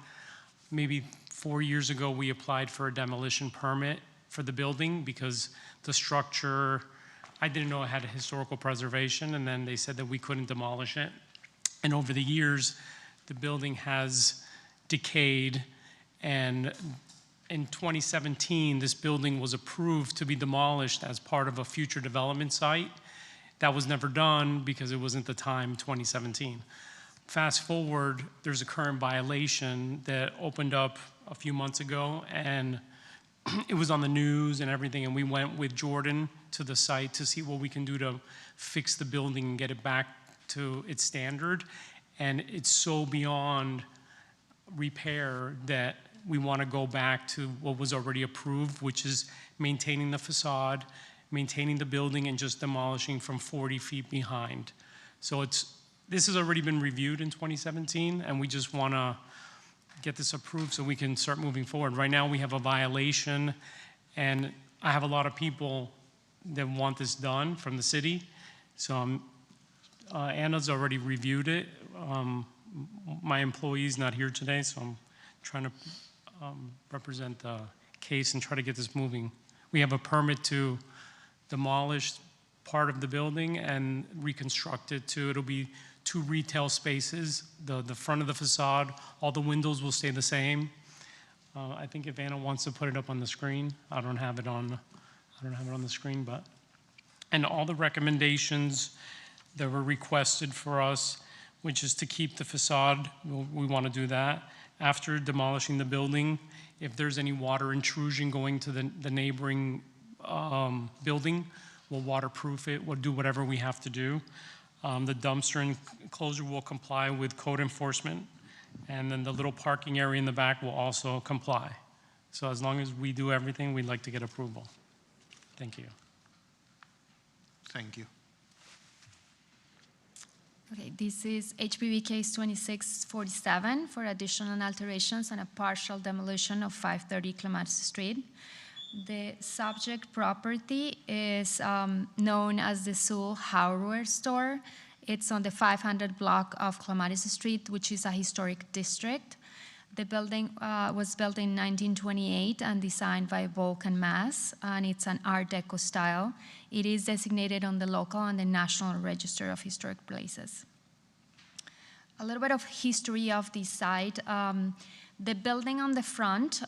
Maybe 4 years ago, we applied for a demolition permit for the building because the structure, I didn't know it had a historical preservation, and then they said that we couldn't demolish it. And over the years, the building has decayed, and in 2017, this building was approved to be demolished as part of a future development site. That was never done because it wasn't the time, 2017. Fast forward, there's a current violation that opened up a few months ago, and it was on the news and everything, and we went with Jordan to the site to see what we can do to fix the building and get it back to its standard. And it's so beyond repair that we want to go back to what was already approved, which is maintaining the facade, maintaining the building, and just demolishing from 40 feet behind. So this has already been reviewed in 2017, and we just want to get this approved so we can start moving forward. Right now we have a violation, and I have a lot of people that want this done from the city. So Anna's already reviewed it. My employee's not here today, so I'm trying to represent the case and try to get this moving. We have a permit to demolish part of the building and reconstruct it it'll be 2 retail spaces, the front of the facade, all the windows will stay the same. I think if Anna wants to put it up on the screen, I don't have it on the screen, and all the recommendations that were requested for us, which is to keep the facade, we want to do that. After demolishing the building, if there's any water intrusion going to the neighboring building, we'll waterproof it, we'll do whatever we have to do. The dumpster enclosure will comply with code enforcement, and then the little parking area in the back will also comply. So as long as we do everything, we'd like to get approval. Thank you. Thank you. Okay, this is HPB case 2647 for additional alterations and a partial demolition of 530 Clematis Street. The subject property is known as the Sewell Hardware Store. It's on the 500 block of Clematis Street, which is a historic district. The building was built in 1928 and designed by Vulcan Mass, and it's an Art Deco style. It is designated on the local and the National Register of Historic Places. A little bit of history of this site. The building on the front,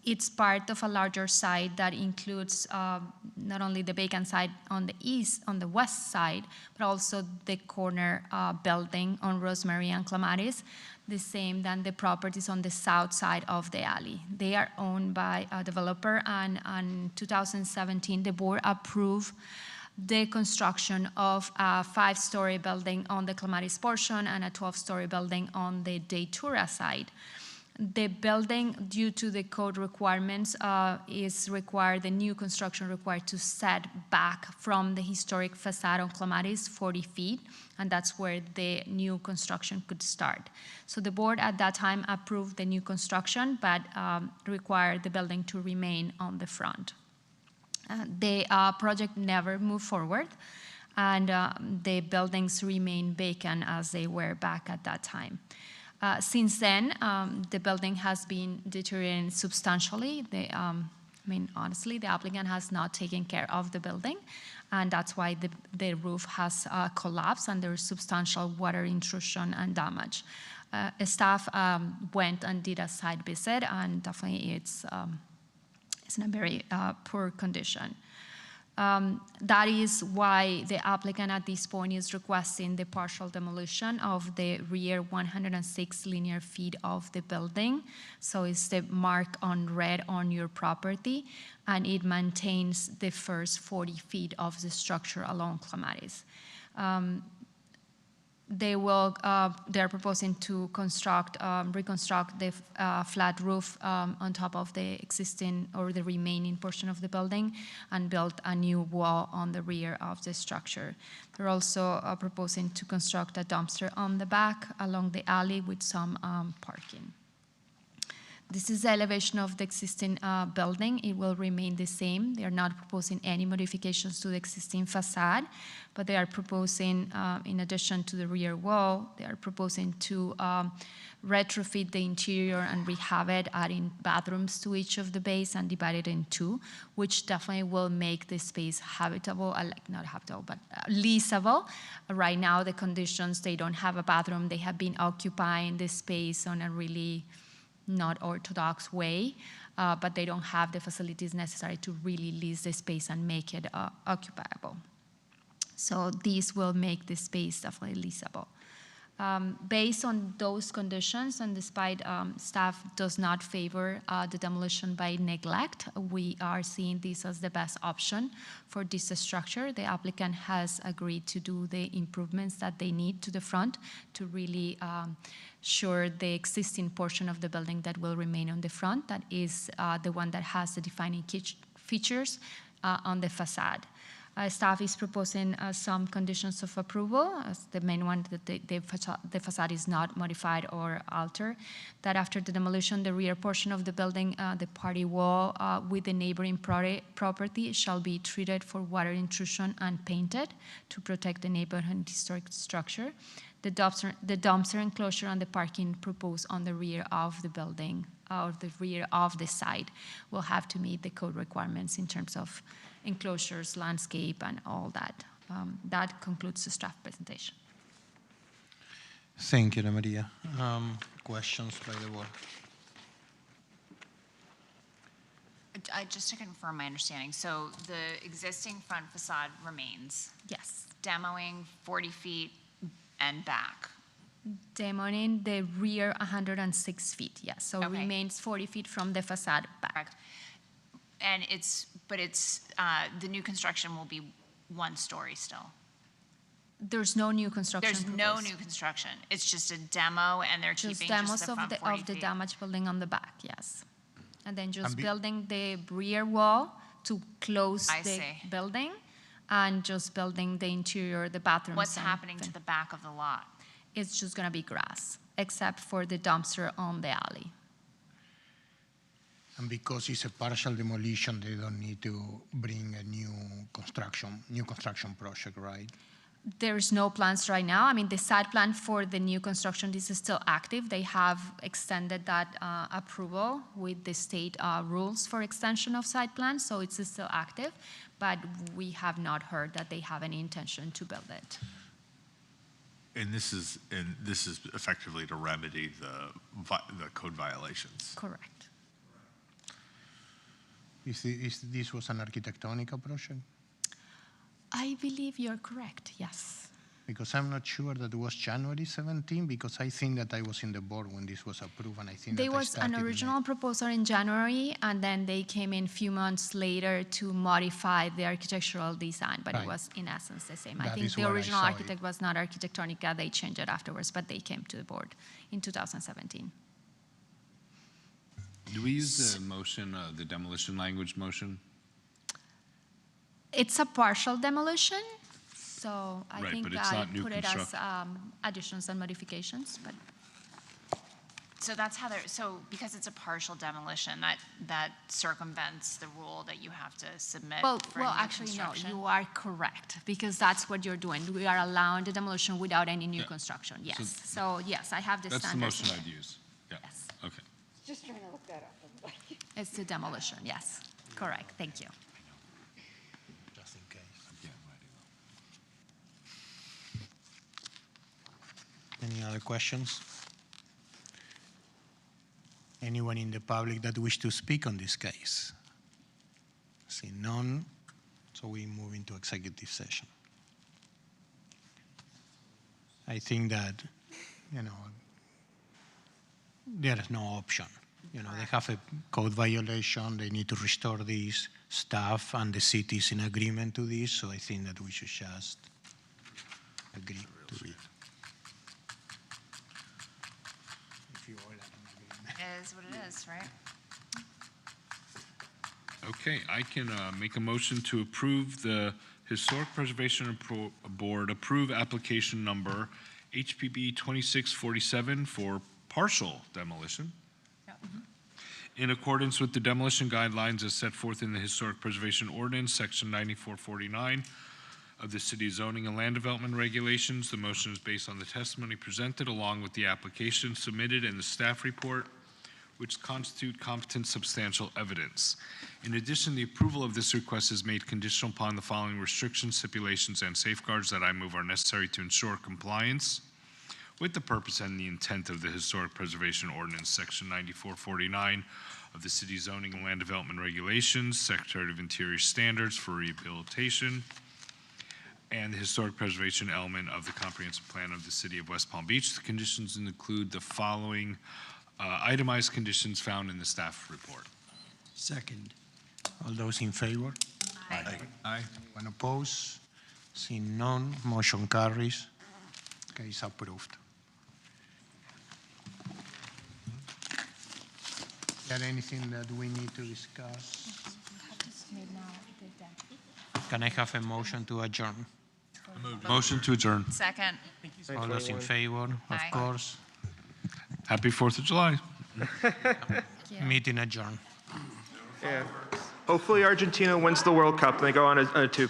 it's part of a larger site that includes not only the vacant site on the west side, but also the corner building on Rosemary and Clematis, the same than the properties on the south side of the alley. They are owned by a developer, and in 2017, the board approved the construction of a 5-story building on the Clematis portion and a 12-story building on the Datura side. The building, due to the code requirements, the new construction required to set back from the historic facade on Clematis 40 feet, and that's where the new construction could start. So the board at that time approved the new construction, but required the building to remain on the front. The project never moved forward, and the buildings remain vacant as they were back at that time. Since then, the building has been deteriorating substantially. I mean, honestly, the applicant has not taken care of the building, and that's why the roof has collapsed and there's substantial water intrusion and damage. Staff went and did a site visit, and definitely it's in a very poor condition. That is why the applicant at this point is requesting the partial demolition of the rear 106 linear feet of the building. So it's the mark on red on your property, and it maintains the first 40 feet of the structure along Clematis. They're proposing to reconstruct the flat roof on top of the existing or the remaining portion of the building and build a new wall on the rear of the structure. They're also proposing to construct a dumpster on the back along the alley with some parking. This is the elevation of the existing building. It will remain the same. They are not proposing any modifications to the existing facade, but they are proposing, in addition to the rear wall, they are proposing to retrofit the interior and rehab it, adding bathrooms to each of the bays and divide it in two, which definitely will make the space habitable, not habitable, but leasable. Right now, the conditions, they don't have a bathroom. They have been occupying the space on a really not orthodox way, but they don't have the facilities necessary to really lease the space and make it occupiable. So these will make the space definitely leasable. Based on those conditions, and despite staff does not favor the demolition by neglect, we are seeing this as the best option for this structure. The applicant has agreed to do the improvements that they need to the front to really sure the existing portion of the building that will remain on the front, that is the one that has the defining features on the facade. Staff is proposing some conditions of approval, as the main one that the facade is not modified or altered, that after the demolition, the rear portion of the building, the party wall with the neighboring property shall be treated for water intrusion and painted to protect the neighborhood historic structure. The dumpster enclosure and the parking proposed on the rear of the building, or the rear of the site, will have to meet the code requirements in terms of enclosures, landscape, and all that. That concludes the staff presentation. Thank you, Ana Maria. Questions by the board? Just to confirm my understanding, so the existing front facade remains? Yes. Demoing 40 feet and back? Demoing the rear 106 feet, yes. So Okay. remains 40 feet from the facade back. And the new construction will be one story still? There's no new construction There's no new construction. It's just a demo, and they're keeping just the front 40 of the feet? damaged building on the back, yes. And then just And building the rear wall to close I the see. building, and just building the interior, the bathrooms. What's and happening to the back of the lot? It's just gonna be grass, except for the dumpster on the alley. And because it's a partial demolition, they don't need to bring a new construction project, right? There's no plans right now. I mean, the site plan for the new construction, this is still active. They have extended that approval with the state rules for extension of site plans, so it's still active, but we have not heard that they have any intention to build it. And this is effectively to remedy the code violations. Correct. This was an architectonic project? I believe you're correct, yes. Because I'm not sure that it was January 17, because I think that I was in the board when this was approved, and I think There that I was an started in original proposal in January, and then they came in a few months later to modify the architectural design, but Right. it was in essence the same. I That think is the what I original saw it. architect was not Architectonica, they changed it afterwards, but they came to the board in 2017. Do we use the motion, the demolition language motion? It's a partial demolition, so I Right, think but it's I not new put it as construction. additions and modifications, but So that's how because it's a partial demolition, that circumvents the rule that you have to submit for new actually, no, construction? you are correct, because that's what you're doing. We are allowing the demolition without any new construction, yes. So, yes, I have the That's the standards. motion I'd use. Yeah. Yes. Okay. Just trying to look that up. It's the demolition, yes. Correct, thank you. Just in case. Any other questions? Anyone in the public that wish to speak on this case? See none, so we move into executive session. I think that, there is no option. They have a code violation, they need to restore this staff, and the city is in agreement to this, so I think that we should just agree to it. If you all are in agreement. It is what it is, right? Okay, I can make a motion to approve the Historic Preservation Board approve application number HPB 2647 for partial demolition. In accordance with the demolition guidelines as set forth in the Historic Preservation Ordinance, Section 9449 of the City Zoning and Land Development Regulations, the motion is based on the testimony presented along with the application submitted and the staff report, which constitute competent substantial evidence. In addition, the approval of this request is made conditional upon the following restrictions, stipulations, and safeguards that I move are necessary to ensure compliance with the purpose and the intent of the Historic Preservation Ordinance, Section 9449 of the City Zoning and Land Development Regulations, Secretary of Interior Standards for Rehabilitation, and the Historic Preservation element of the Comprehensive Plan of the City of West Palm Beach. The conditions include the following itemized conditions found in the staff report. Second. All those in favor? Aye. Aye. Anyone opposed? Seeing none, motion carries. Case approved. Is there anything that we need to discuss? Can I have a motion to adjourn? Motion to adjourn. Second. All those in favor, of Aye. course. Happy 4th of July. Meeting adjourned. Yeah. Hopefully Argentina wins the World Cup and they go on a 2.